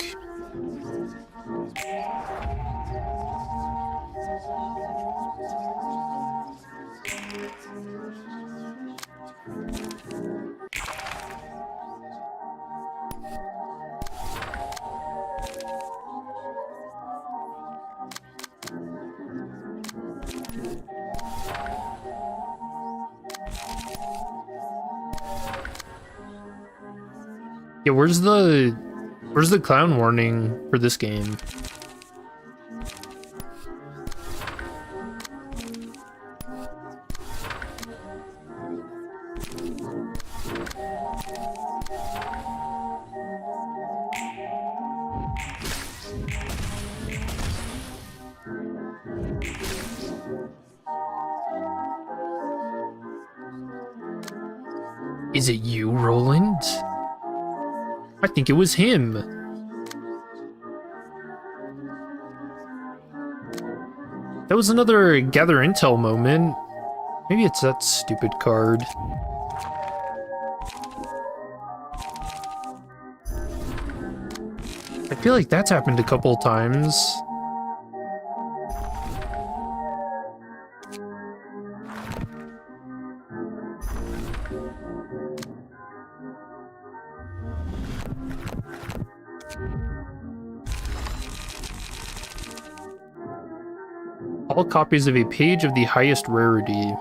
Speaker 1: Yeah, where's the clown warning for this game? Is it you, Roland? I think it was him. That was another gather intel moment. Maybe it's that stupid card. I feel like that's happened a couple times. All copies of a page of the highest rarity.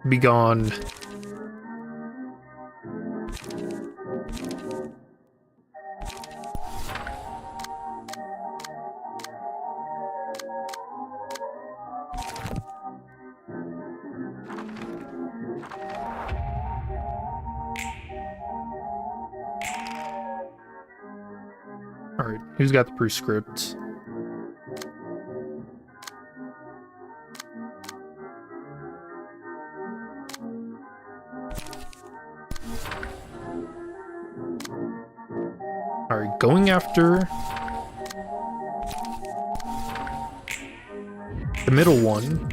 Speaker 1: Be gone. Alright, who's got the prescript? Alright, going after the middle one.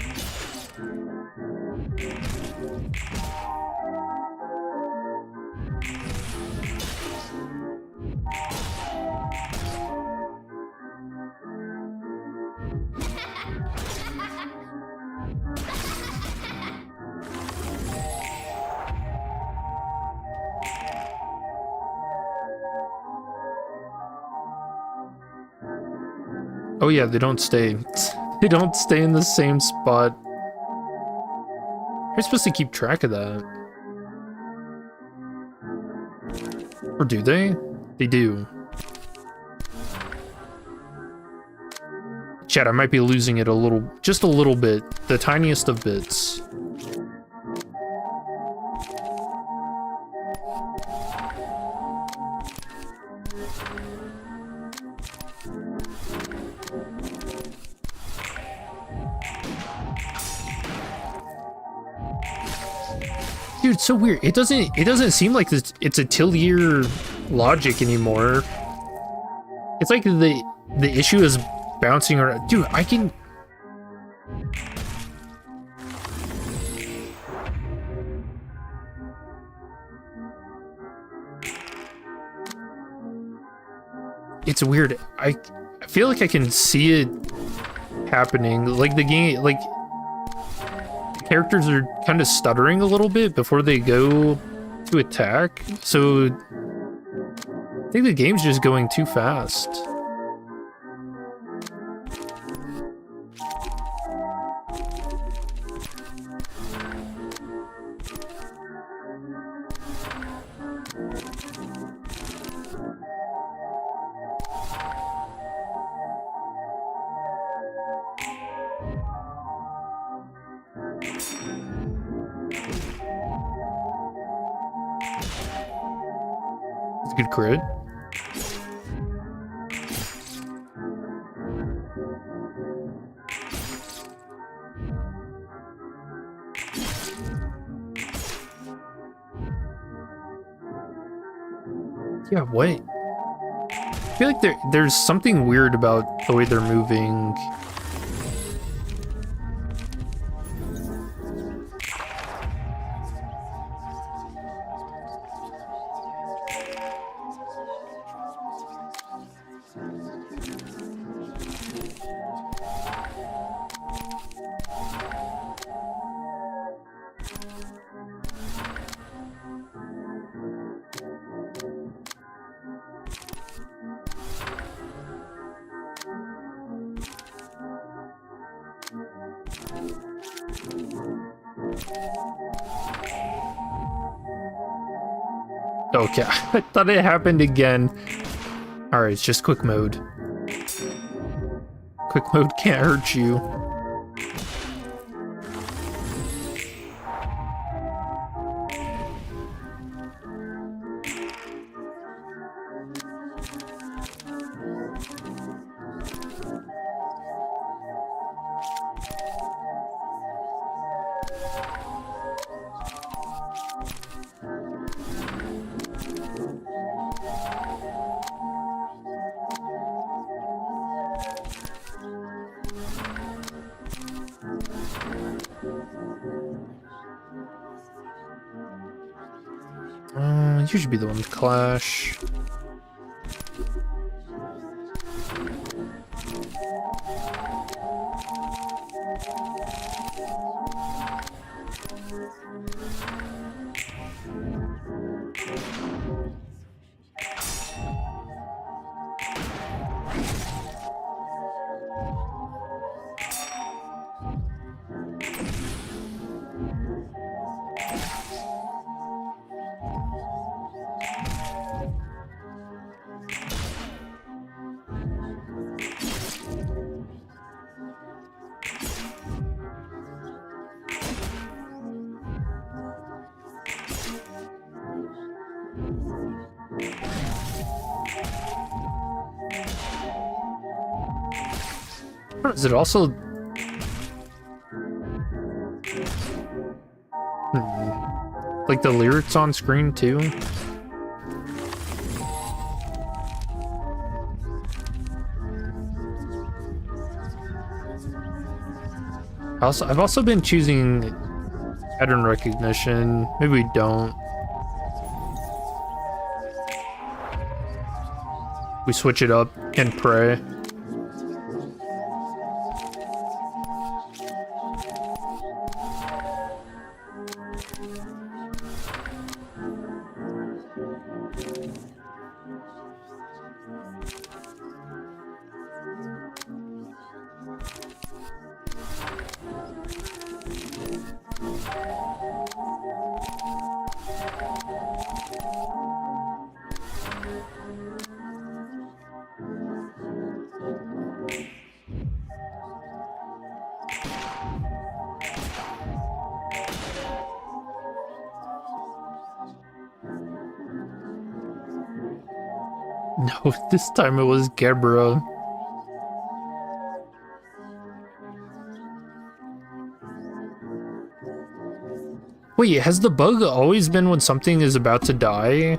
Speaker 1: Oh yeah, they don't stay. They don't stay in the same spot. You're supposed to keep track of that. Or do they? They do. Chat, I might be losing it a little, just a little bit. The tiniest of bits. Dude, it's so weird. It doesn't seem like it's a Tillier logic anymore. It's like the issue is bouncing around. Dude, I can... It's weird. I feel like I can see it happening. Like the game, like... Characters are kind of stuttering a little bit before they go to attack, so I think the game's just going too fast. It's a good crit. Yeah, what? I feel like there's something weird about the way they're moving. Okay, I thought it happened again. Alright, it's just quick mode. Quick mode can't hurt you. You should be the one to clash. Is it also... like the lyrics on screen too? I've also been choosing pattern recognition. Maybe we don't. We switch it up and pray. No, this time it was Gebra. Wait, has the bug always been when something is about to die?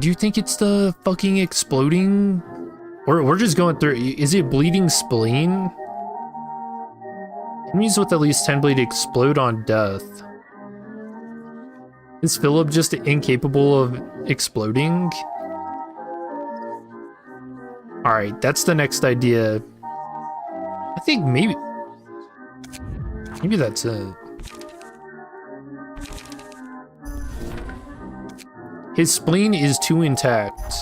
Speaker 1: Do you think it's the fucking exploding? Or we're just going through... Is it bleeding spleen? Enemies with at least 10 bleed explode on death. Is Philip just incapable of exploding? Alright, that's the next idea. I think maybe that's it. His spleen is too intact.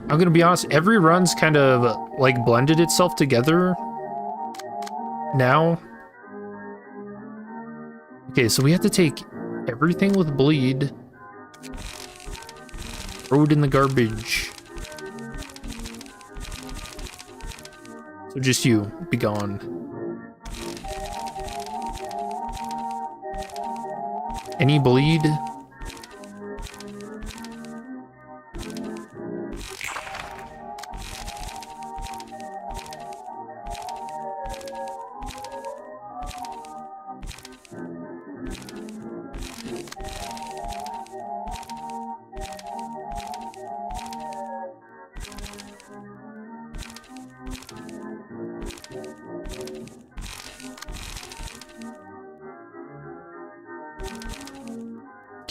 Speaker 1: I'm gonna be honest, every run's kind of like blended itself together now. Okay, so we have to take everything with bleed, throw it in the garbage. So just you, be gone. Any bleed?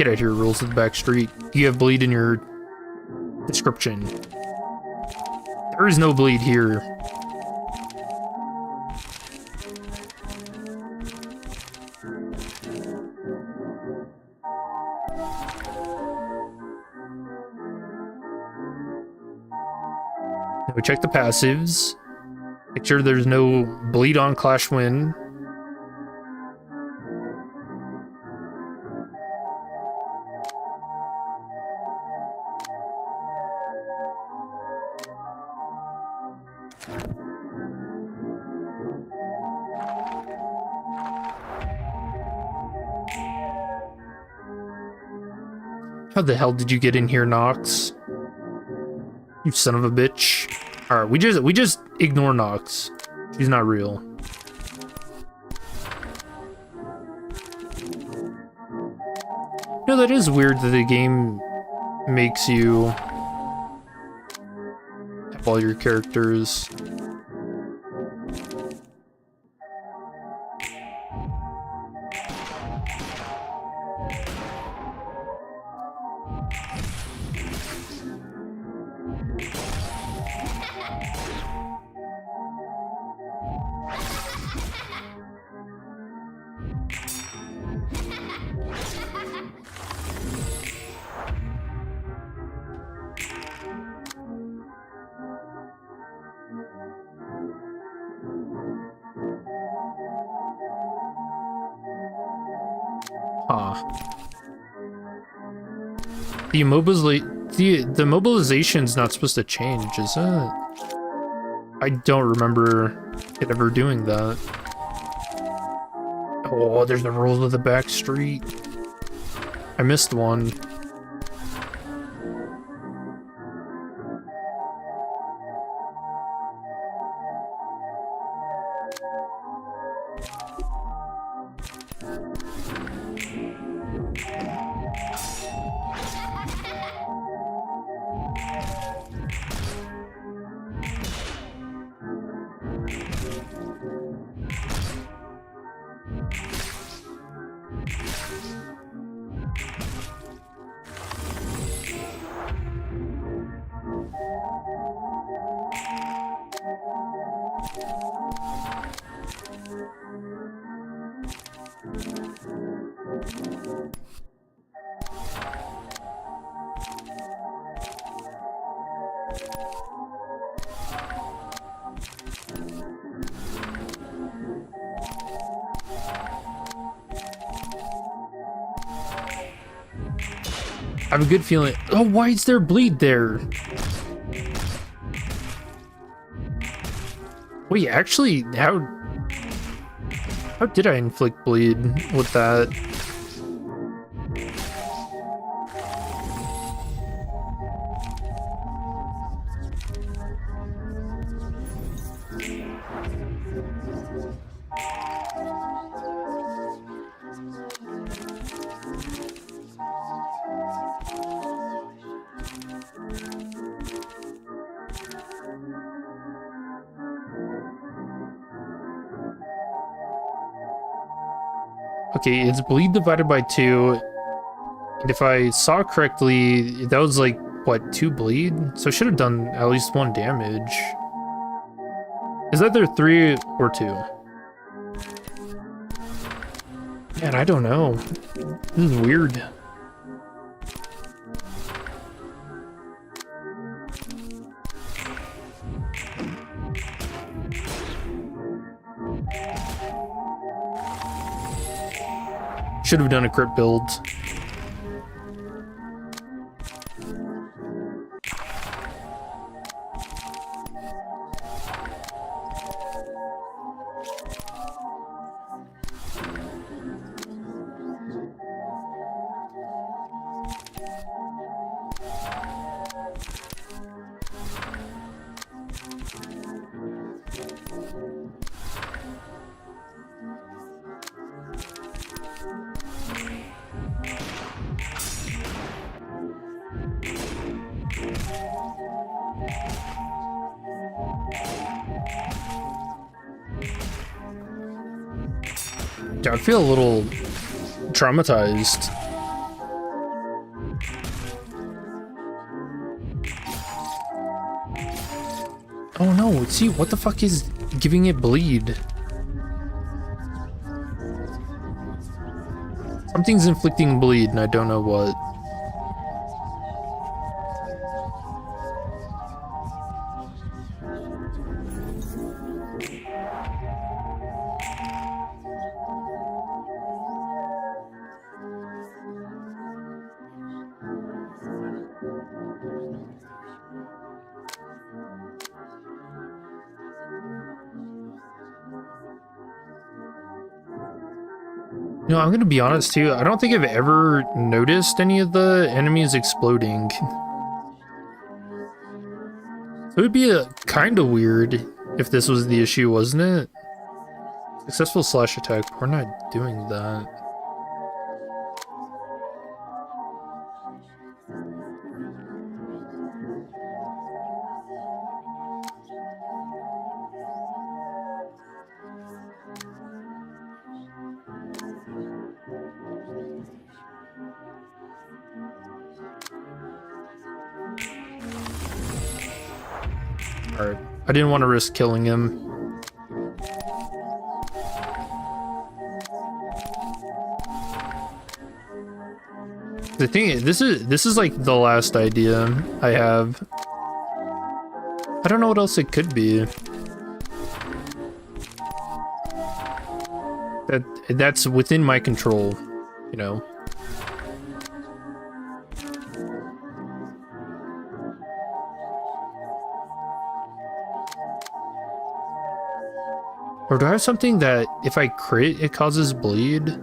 Speaker 1: Get out here, rules of the back street. You have bleed in your description. There is no bleed here. Now we check the passives. Make sure there's no bleed on Clash Win. How the hell did you get in here, Nox? You son of a bitch. Alright, we just ignore Nox. She's not real. No, that is weird that the game makes you have all your characters. The mobilization's not supposed to change, is it? I don't remember it ever doing that. Oh, there's the rules of the back street. I missed one. I have a good feeling. Oh, why is there bleed there? Wait, actually, how did I inflict bleed with that? Okay, it's bleed divided by 2. And if I saw correctly, that was like, what, 2 bleed? So I should have done at least 1 damage. Is either 3 or 2? Man, I don't know. This is weird. Should have done a crit build. I feel a little traumatized. Oh no, see, what the fuck is giving it bleed? Something's inflicting bleed and I don't know what. You know, I'm gonna be honest too, I don't think I've ever noticed any of the enemies exploding. It would be kind of weird if this was the issue, wasn't it? Successful slash attack, we're not doing that. Alright, I didn't want to risk killing him. The thing is, this is like the last idea I have. I don't know what else it could be. That's within my control, you know. Or do I have something that if I crit, it causes bleed?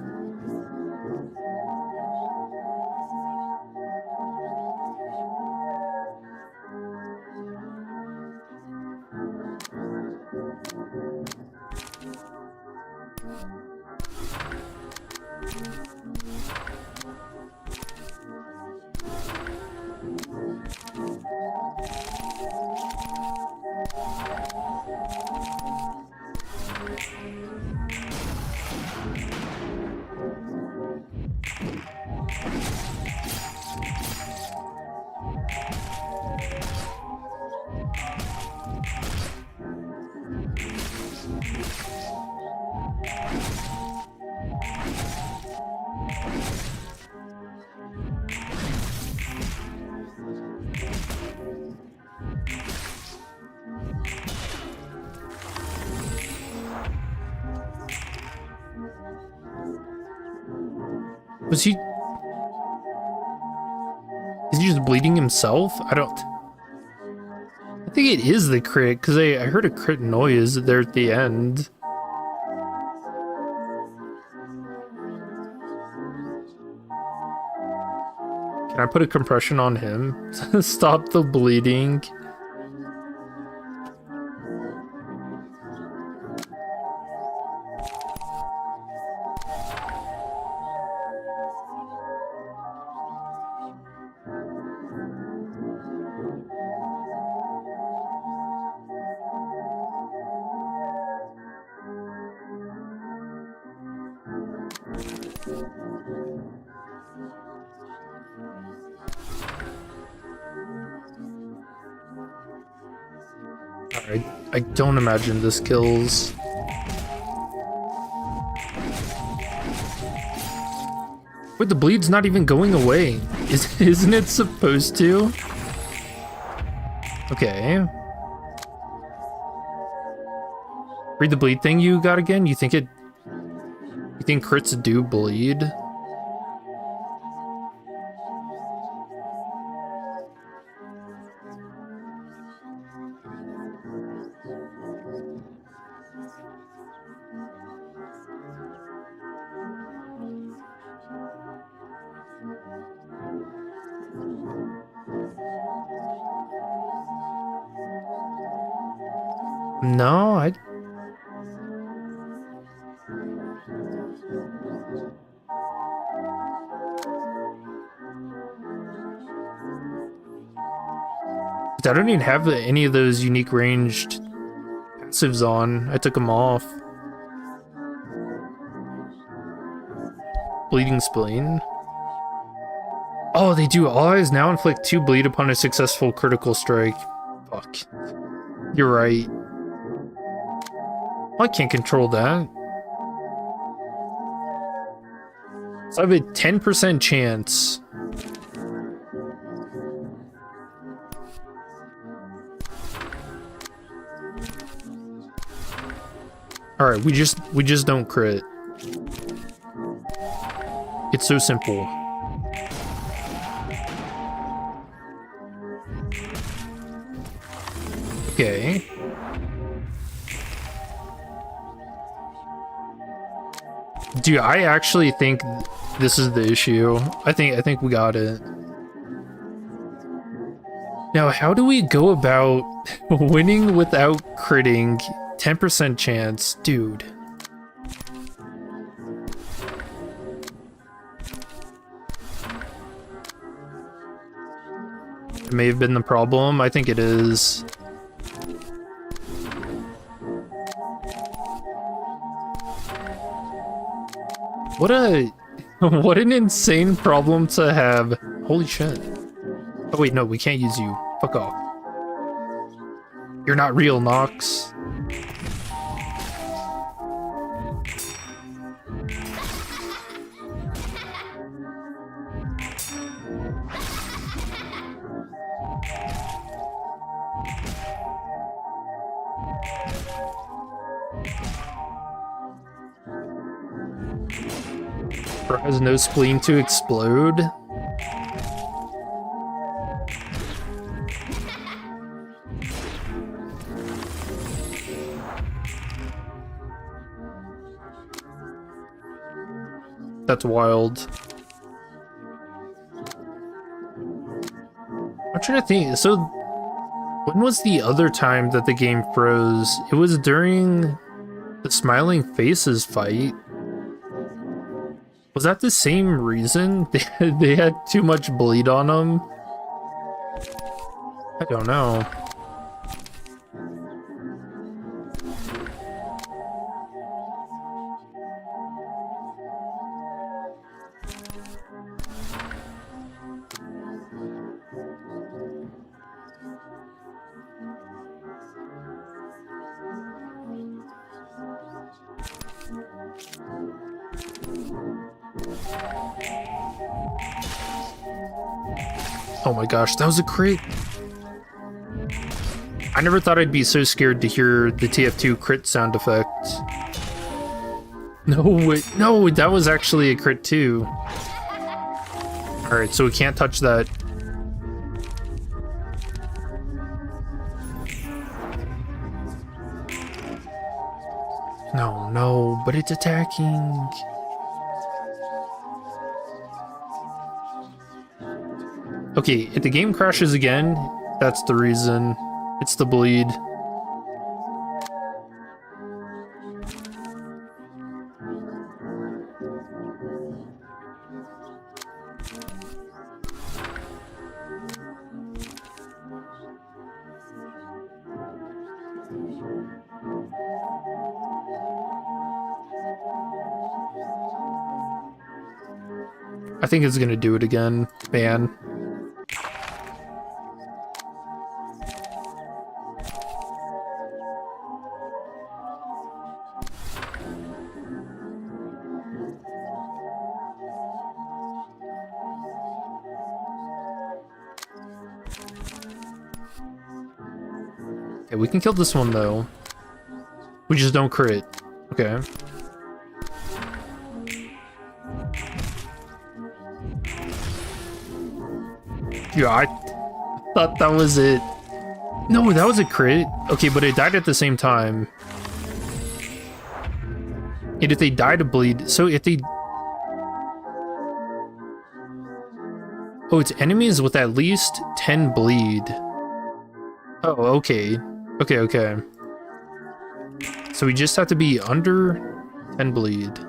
Speaker 1: Was he... Is he just bleeding himself? I don't... I think it is the crit, because I heard a crit noise there at the end. Can I put a compression on him to stop the bleeding? Alright, I don't imagine this kills. Wait, the bleed's not even going away. Isn't it supposed to? Okay. Read the bleed thing you got again? You think crits do bleed? No, I don't even have any of those unique ranged passives on. I took them off. Bleeding Spleen. Oh, they do. Allies now inflict 2 bleed upon a successful critical strike. Fuck. You're right. I can't control that. So I have a 10% chance. Alright, we just don't crit. It's so simple. Okay. Dude, I actually think this is the issue. I think we got it. Now, how do we go about winning without critting? 10% chance, dude. It may have been the problem. I think it is. What an insane problem to have. Holy shit. Oh wait, no, we can't use you. Fuck off. You're not real, Nox. Bro has no spleen to explode. That's wild. I'm trying to think. So, when was the other time that the game froze? It was during the Smiling Faces fight. Was that the same reason? They had too much bleed on them? I don't know. Oh my gosh, that was a crit. I never thought I'd be so scared to hear the TF2 crit sound effect. No, wait, no, that was actually a crit too. Alright, so we can't touch that. No, no, but it's attacking. Okay, if the game crashes again, that's the reason. It's the bleed. I think it's gonna do it again, man. Okay, we can kill this one though. We just don't crit. Okay. Yeah, I thought that was it. No, that was a crit. Okay, but it died at the same time. And if they die to bleed, so if they... Oh, it's enemies with at least 10 bleed. Oh, okay. Okay, okay. So we just have to be under 10 bleed.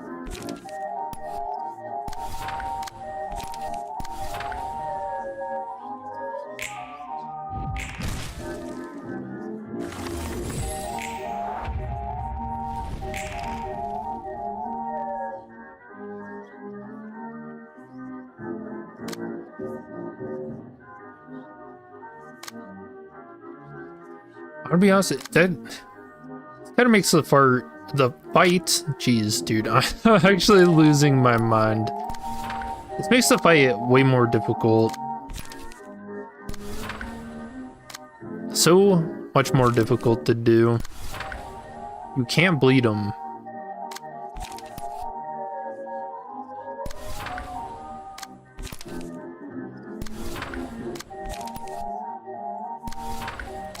Speaker 1: I'll be honest, that kind of makes the fight. Jeez, dude, I'm actually losing my mind. This makes the fight way more difficult. So much more difficult to do. You can't bleed them.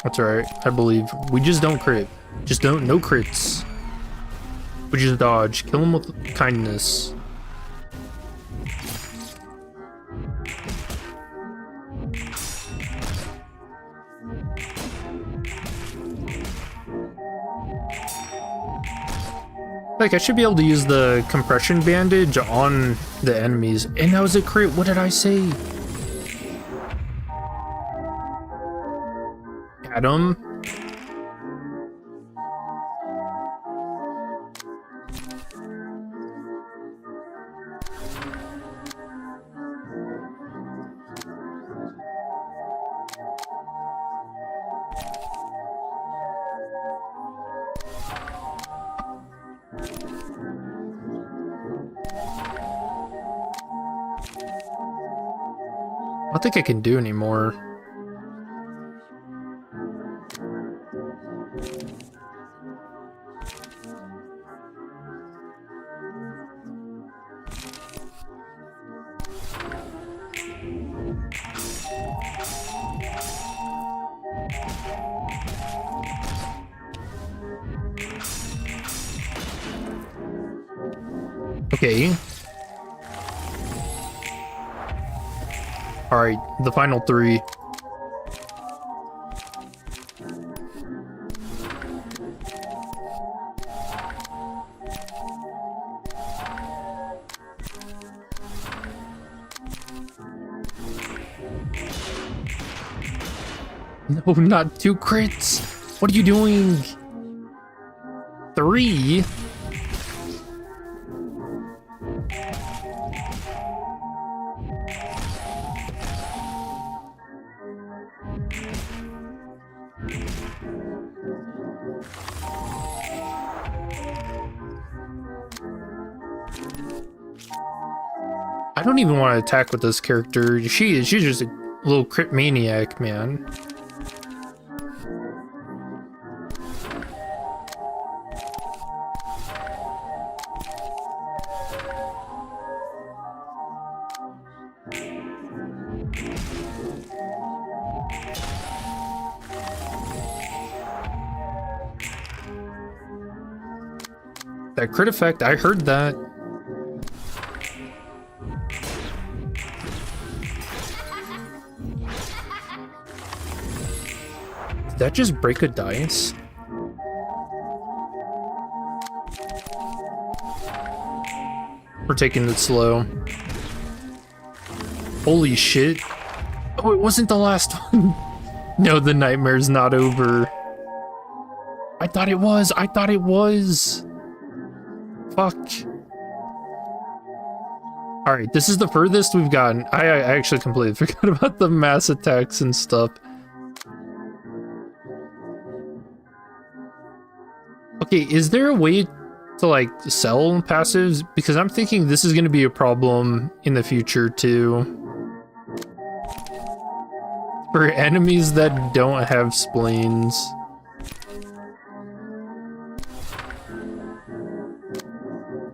Speaker 1: That's alright, I believe. We just don't crit. Just don't, no crits. We just dodge. Kill him with kindness. Like, I should be able to use the compression bandage on the enemies. And that was a crit. What did I say? Got him. I don't think I can do anymore. Okay. Alright, the final three. No, not 2 crits. What are you doing? 3? I don't even want to attack with this character. She's just a little crit maniac, man. That crit effect, I heard that. Did that just break a dice? We're taking it slow. Holy shit. Oh, it wasn't the last one. No, the nightmare's not over. I thought it was. I thought it was. Fuck. Alright, this is the furthest we've gotten. I actually completely forgot about the mass attacks and stuff. Okay, is there a way to, like, sell passives? Because I'm thinking this is going to be a problem in the future, too. For enemies that don't have spleens.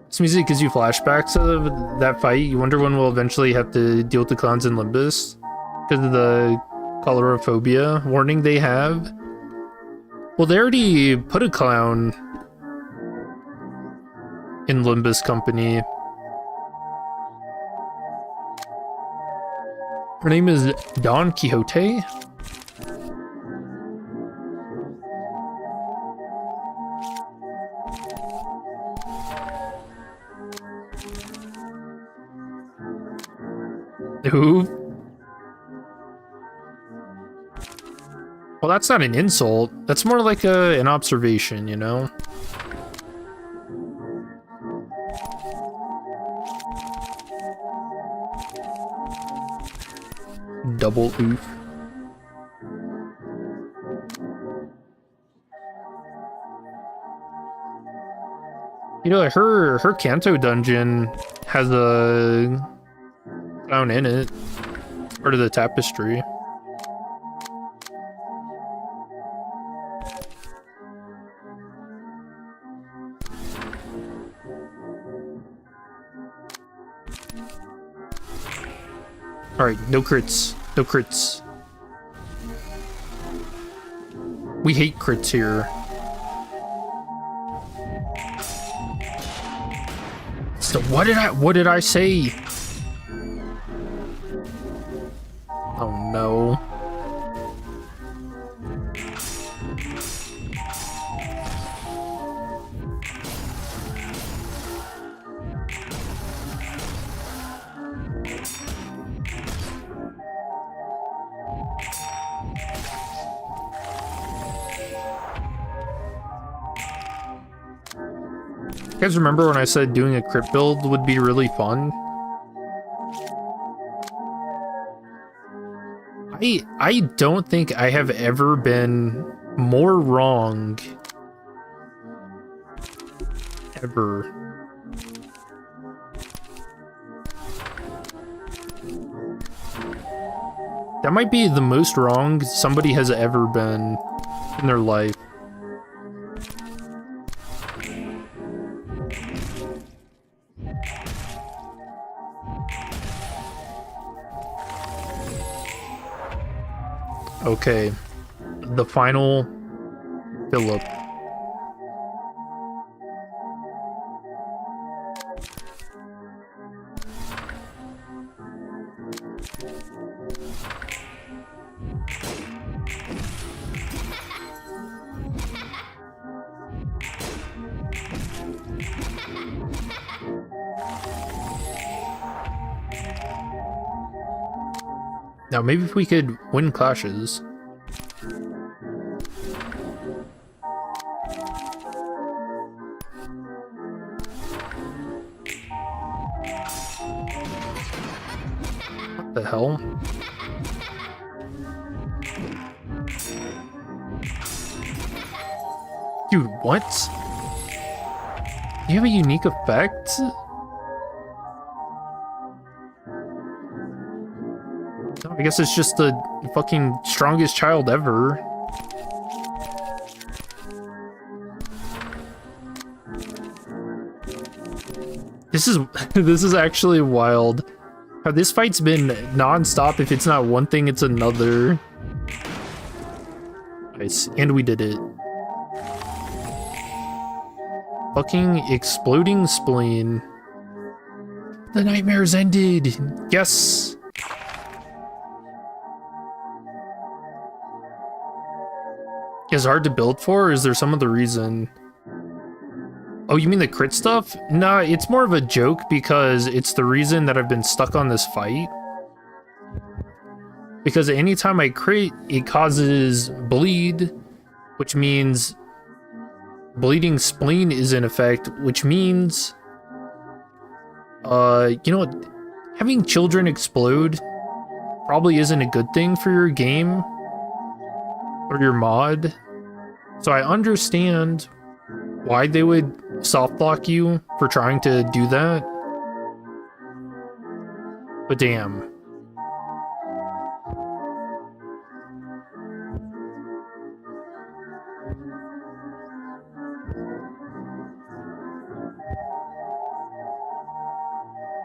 Speaker 1: This music gives you flashbacks of that fight. You wonder when we'll eventually have to deal with the clowns in Limbus because of the choleraphobia warning they have. Well, they already put a clown in Limbus Company. Her name is Don Quixote. Who? Well, that's not an insult. That's more like an observation, you know? Double oof. You know, her Kanto dungeon has a sound in it. Part of the tapestry. Alright, no crits. No crits. We hate crits here. So what did I say? Oh no. You guys remember when I said doing a crit build would be really fun? I don't think I have ever been more wrong. Ever. That might be the most wrong somebody has ever been in their life. Okay, the final Philip. Now, maybe if we could win clashes. What the hell? Dude, what? Do you have a unique effect? I guess it's just the fucking strongest child ever. This is actually wild. How this fight's been non-stop. If it's not one thing, it's another. Nice, and we did it. Fucking exploding spleen. The nightmares ended. Yes. Is it hard to build for, or is there some other reason? Oh, you mean the crit stuff? Nah, it's more of a joke because it's the reason that I've been stuck on this fight. Because anytime I crit, it causes bleed, which means bleeding spleen is in effect, which means, you know what? Having children explode probably isn't a good thing for your game. Or your mod. So I understand why they would soft block you for trying to do that. But damn.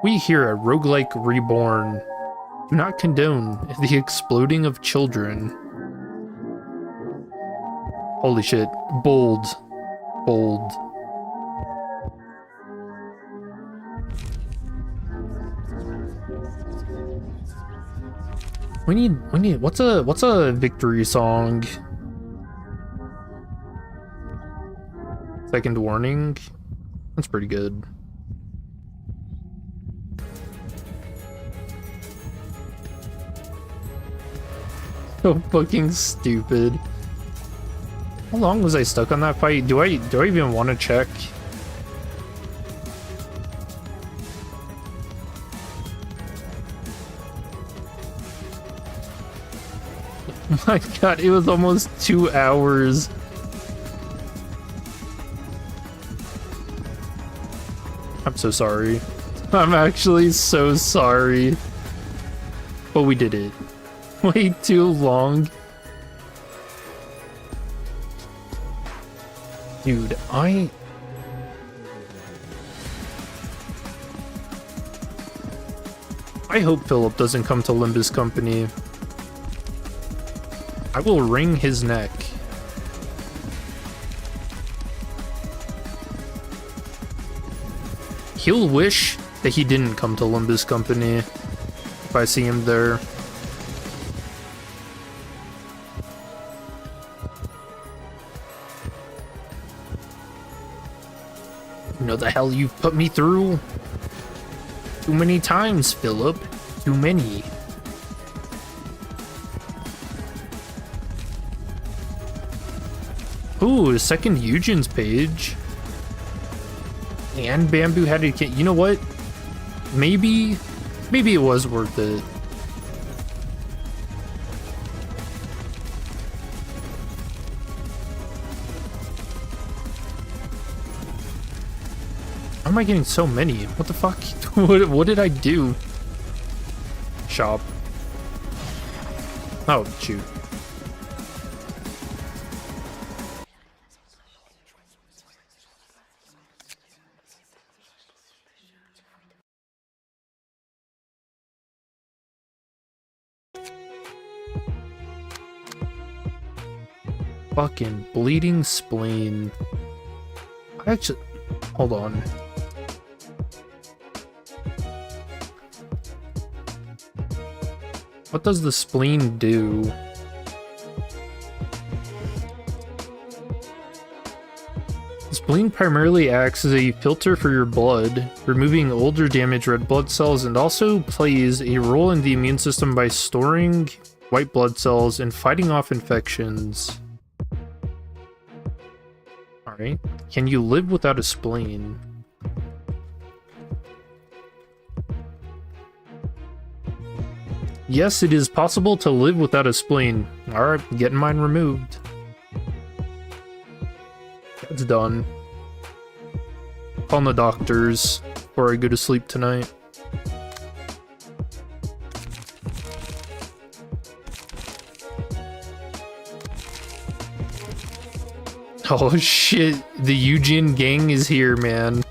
Speaker 1: We here at Roguelike Reborn do not condone the exploding of children. Holy shit. Bold. Bold. We need, what's a victory song? Second warning? That's pretty good. So fucking stupid. How long was I stuck on that fight? Do I even want to check? Oh my god, it was almost 2 hours. I'm so sorry. I'm actually so sorry. But we did it. Way too long. Dude, I hope Philip doesn't come to Limbus Company. I will wring his neck. He'll wish that he didn't come to Limbus Company if I see him there. You know the hell you've put me through? Too many times, Philip. Too many. Ooh, a second Eugen's page. And Bamboo had a kid. You know what? Maybe it was worth it. How am I getting so many? What the fuck? What did I do? Shop. Oh, shoot. Fucking bleeding spleen. I actually... Hold on. What does the spleen do? The spleen primarily acts as a filter for your blood, removing old or damaged red blood cells, and also plays a role in the immune system by storing white blood cells and fighting off infections. Alright. Can you live without a spleen? Yes, it is possible to live without a spleen. Alright, getting mine removed. That's done. Calling the doctors before I go to sleep tonight. Oh shit, the Eugen gang is here, man.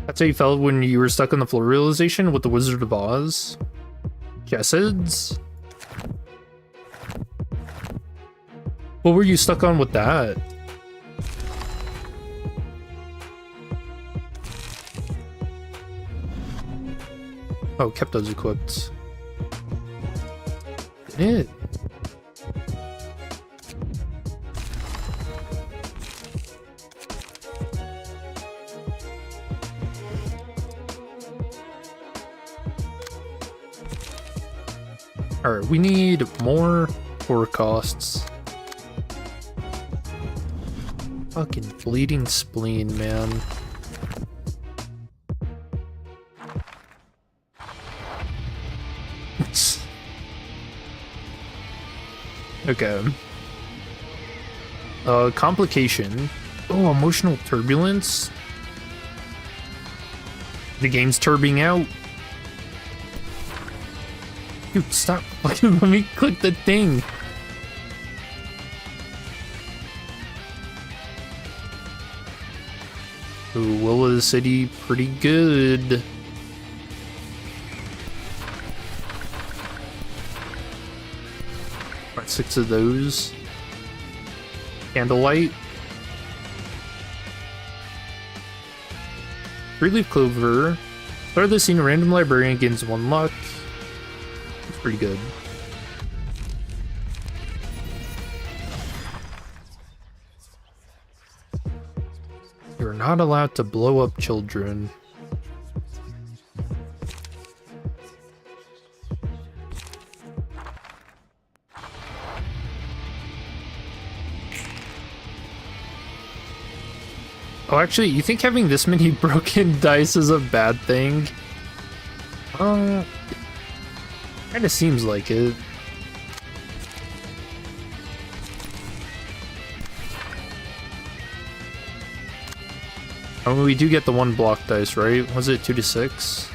Speaker 1: That's how you felt when you were stuck on the floor realization with the Wizard of Oz? Jessids? What were you stuck on with that? Oh, kept those equipped. Did it? Alright, we need more ore costs. Fucking bleeding spleen, man. Okay. Complication. Oh, emotional turbulence. The game's turbing out. Dude, stop. Let me click the thing. Ooh, Will of the City, pretty good. Alright, 6 of those. Candlelight. 3-leaf clover. Start the scene, a random librarian gains 1 luck. It's pretty good. You're not allowed to blow up children. Oh, actually, you think having this many broken dice is a bad thing? I Kinda seems like it. I mean, we do get the 1 block dice, right? Was it 2 to 6?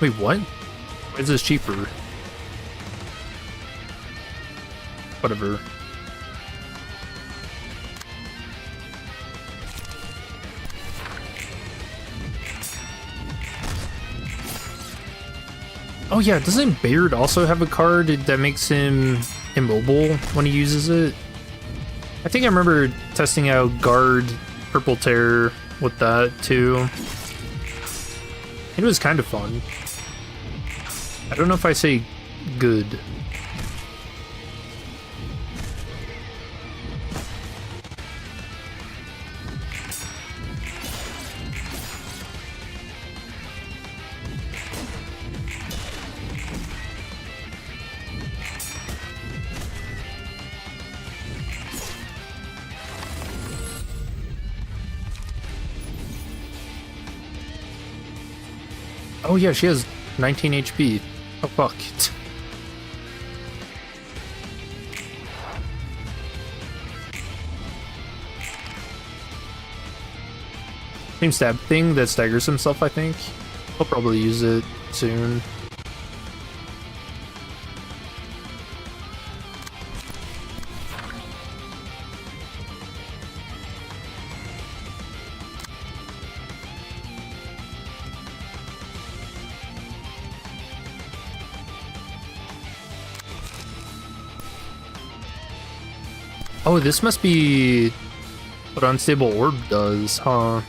Speaker 1: Wait, what? Why is this cheaper? Whatever. Oh yeah, doesn't Baird also have a card that makes him immobile when he uses it? I think I remember testing out Guard Purple Terror with that too. It was kind of fun. I don't know if I say good. Oh yeah, she has 19 HP. Oh fuck. Same stab thing that staggers himself, I think. I'll probably use it soon. Oh, this must be what Unstable Orb does, huh?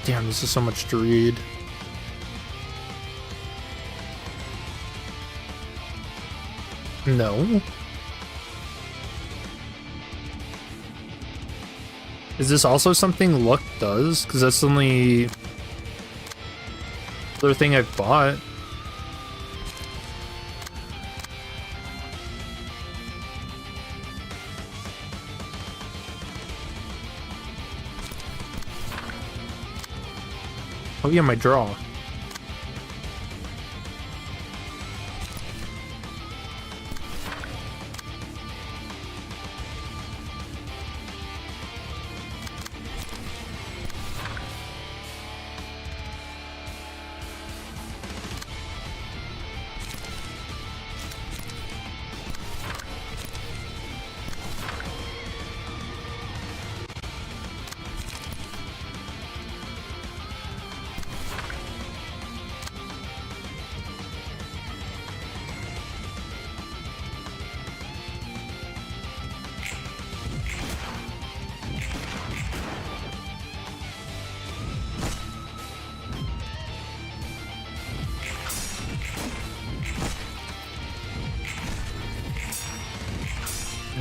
Speaker 1: Damn, this is so much to read. No. Is this also something Luck does? Because that's the only other thing I've bought. Oh yeah, my draw.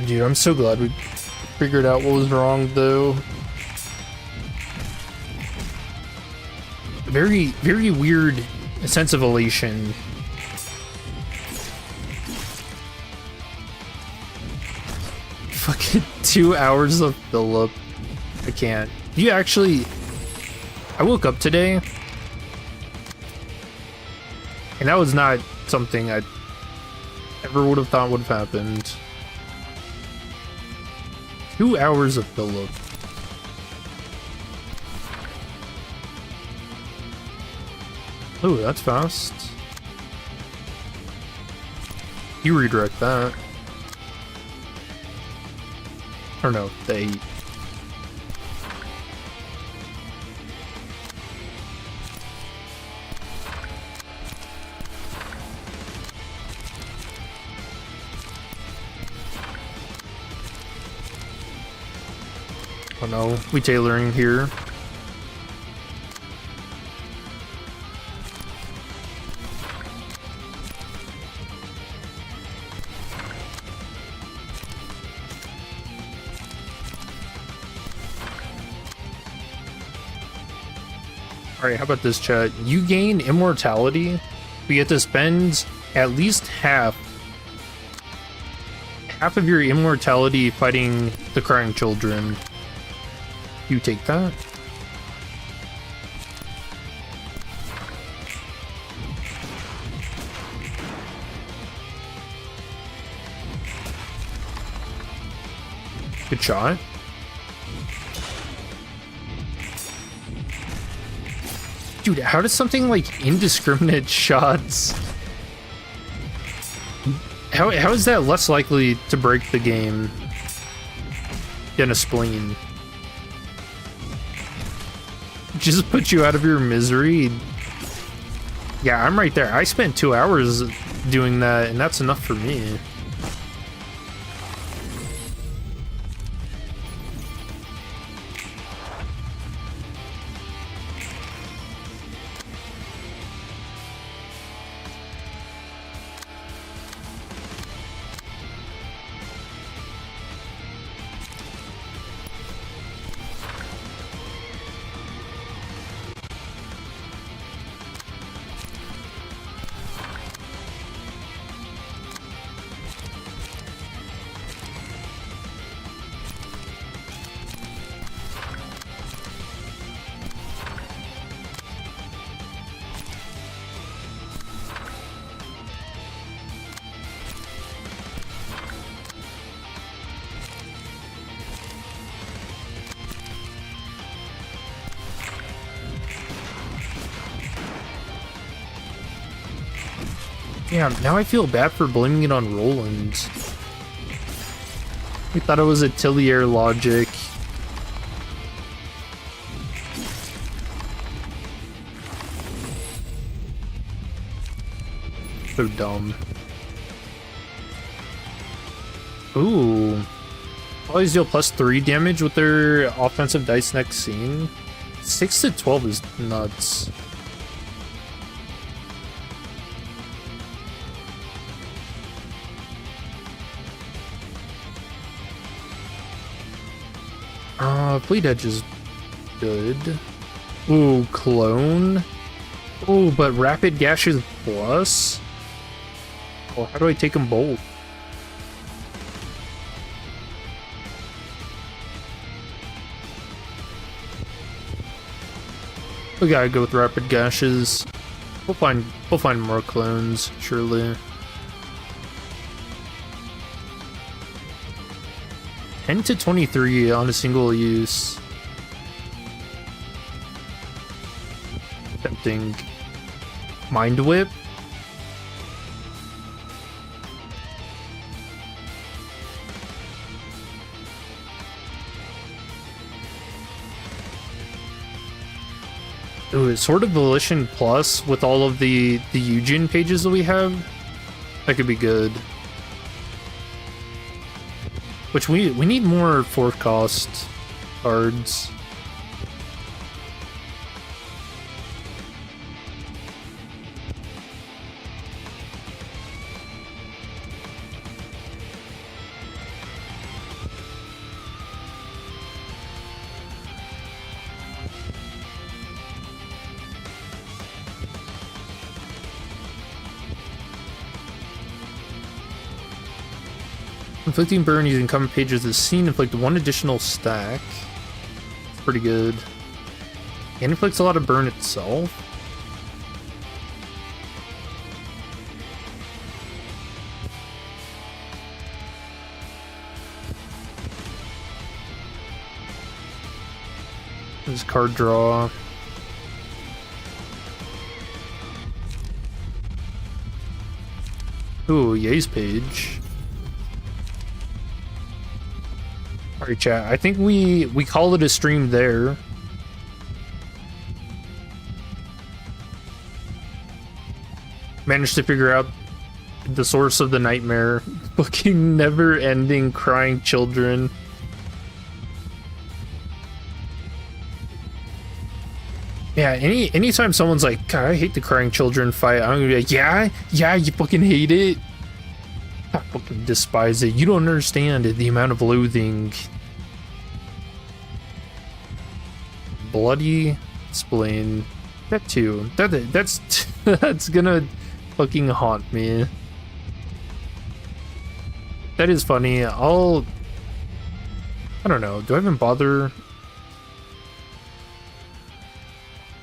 Speaker 1: Dude, I'm so glad we figured out what was wrong, though. Very, very weird sense of elation. Fucking 2 hours of Philip. I can't. You actually... I woke up today, and that was not something I ever would have thought would have happened. 2 hours of Philip. Oh, that's fast. You redirect that. Or no, they... Oh no, we tailoring here. Alright, how about this, chat? You gain immortality. We get to spend at least half of your immortality fighting the crying children. You take that? Good shot. Dude, how does something like indiscriminate shots... How is that less likely to break the game than a spleen? Just put you out of your misery. Yeah, I'm right there. I spent 2 hours doing that, and that's enough for me. Yeah, now I feel bad for blaming it on Roland. We thought it was a Tillier logic. So dumb. Ooh. Always deal +3 damage with their offensive dice next scene. 6 to 12 is nuts. Bleed Edge is good. Ooh, Clone. Ooh, but Rapid Gashes plus? Oh, how do I take them both? We gotta go with Rapid Gashes. We'll find more clones, surely. 10 to 23 on a single use. Tempting. Mind Whip. Ooh, Sword of Volition Plus with all of the Eugen pages that we have. That could be good. Which we need more 4th cost cards. Inflicting burn using common pages of the scene, inflict 1 additional stack. It's pretty good. And inflicts a lot of burn itself. This card draw. Ooh, Ye's page. Alright, chat. I think we call it a stream there. Managed to figure out the source of the nightmare. Fucking never-ending crying children. Yeah, anytime someone's like, God, I hate the crying children fight, I'm gonna be like, yeah, you fucking hate it. I fucking despise it. You don't understand the amount of loathing. Bloody spleen. That too. That's that's gonna fucking haunt me. That is funny. I don't know. Do I even bother?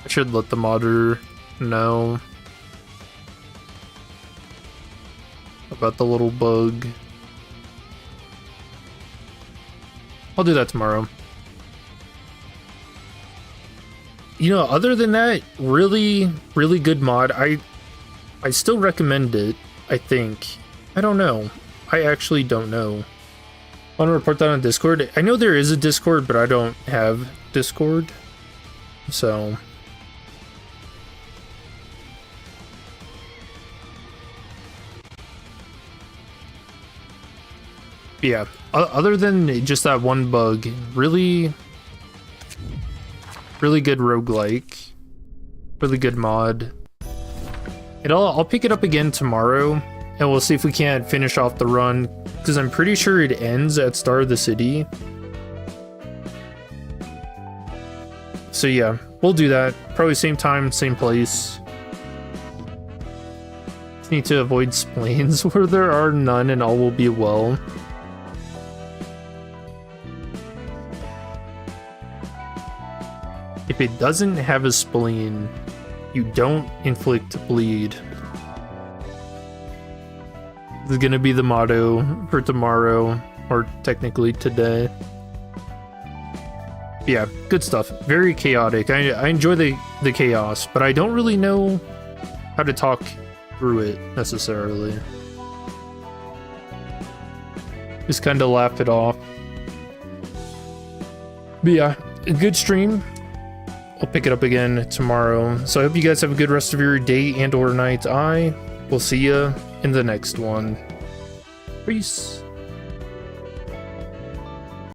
Speaker 1: I should let the modder know about the little bug. I'll do that tomorrow. You know, other than that, really good mod. I still recommend it, I think. I don't know. I actually don't know. I want to report that on Discord. I know there is a Discord, but I don't have Discord. So... yeah, other than just that one bug, really good roguelike, really good mod. I'll pick it up again tomorrow, and we'll see if we can't finish off the run, because I'm pretty sure it ends at Star of the City. So yeah, we'll do that. Probably same time, same place. Need to avoid spleens where there are none, and all will be well. If it doesn't have a spleen, you don't inflict bleed. This is gonna be the motto for tomorrow, or technically today. Yeah, good stuff. Very chaotic. I enjoy the chaos, but I don't really know how to talk through it necessarily. Just kind of laugh it off. But yeah, a good stream. I'll pick it up again tomorrow. So I hope you guys have a good rest of your day and or night. I will see you in the next one. Peace.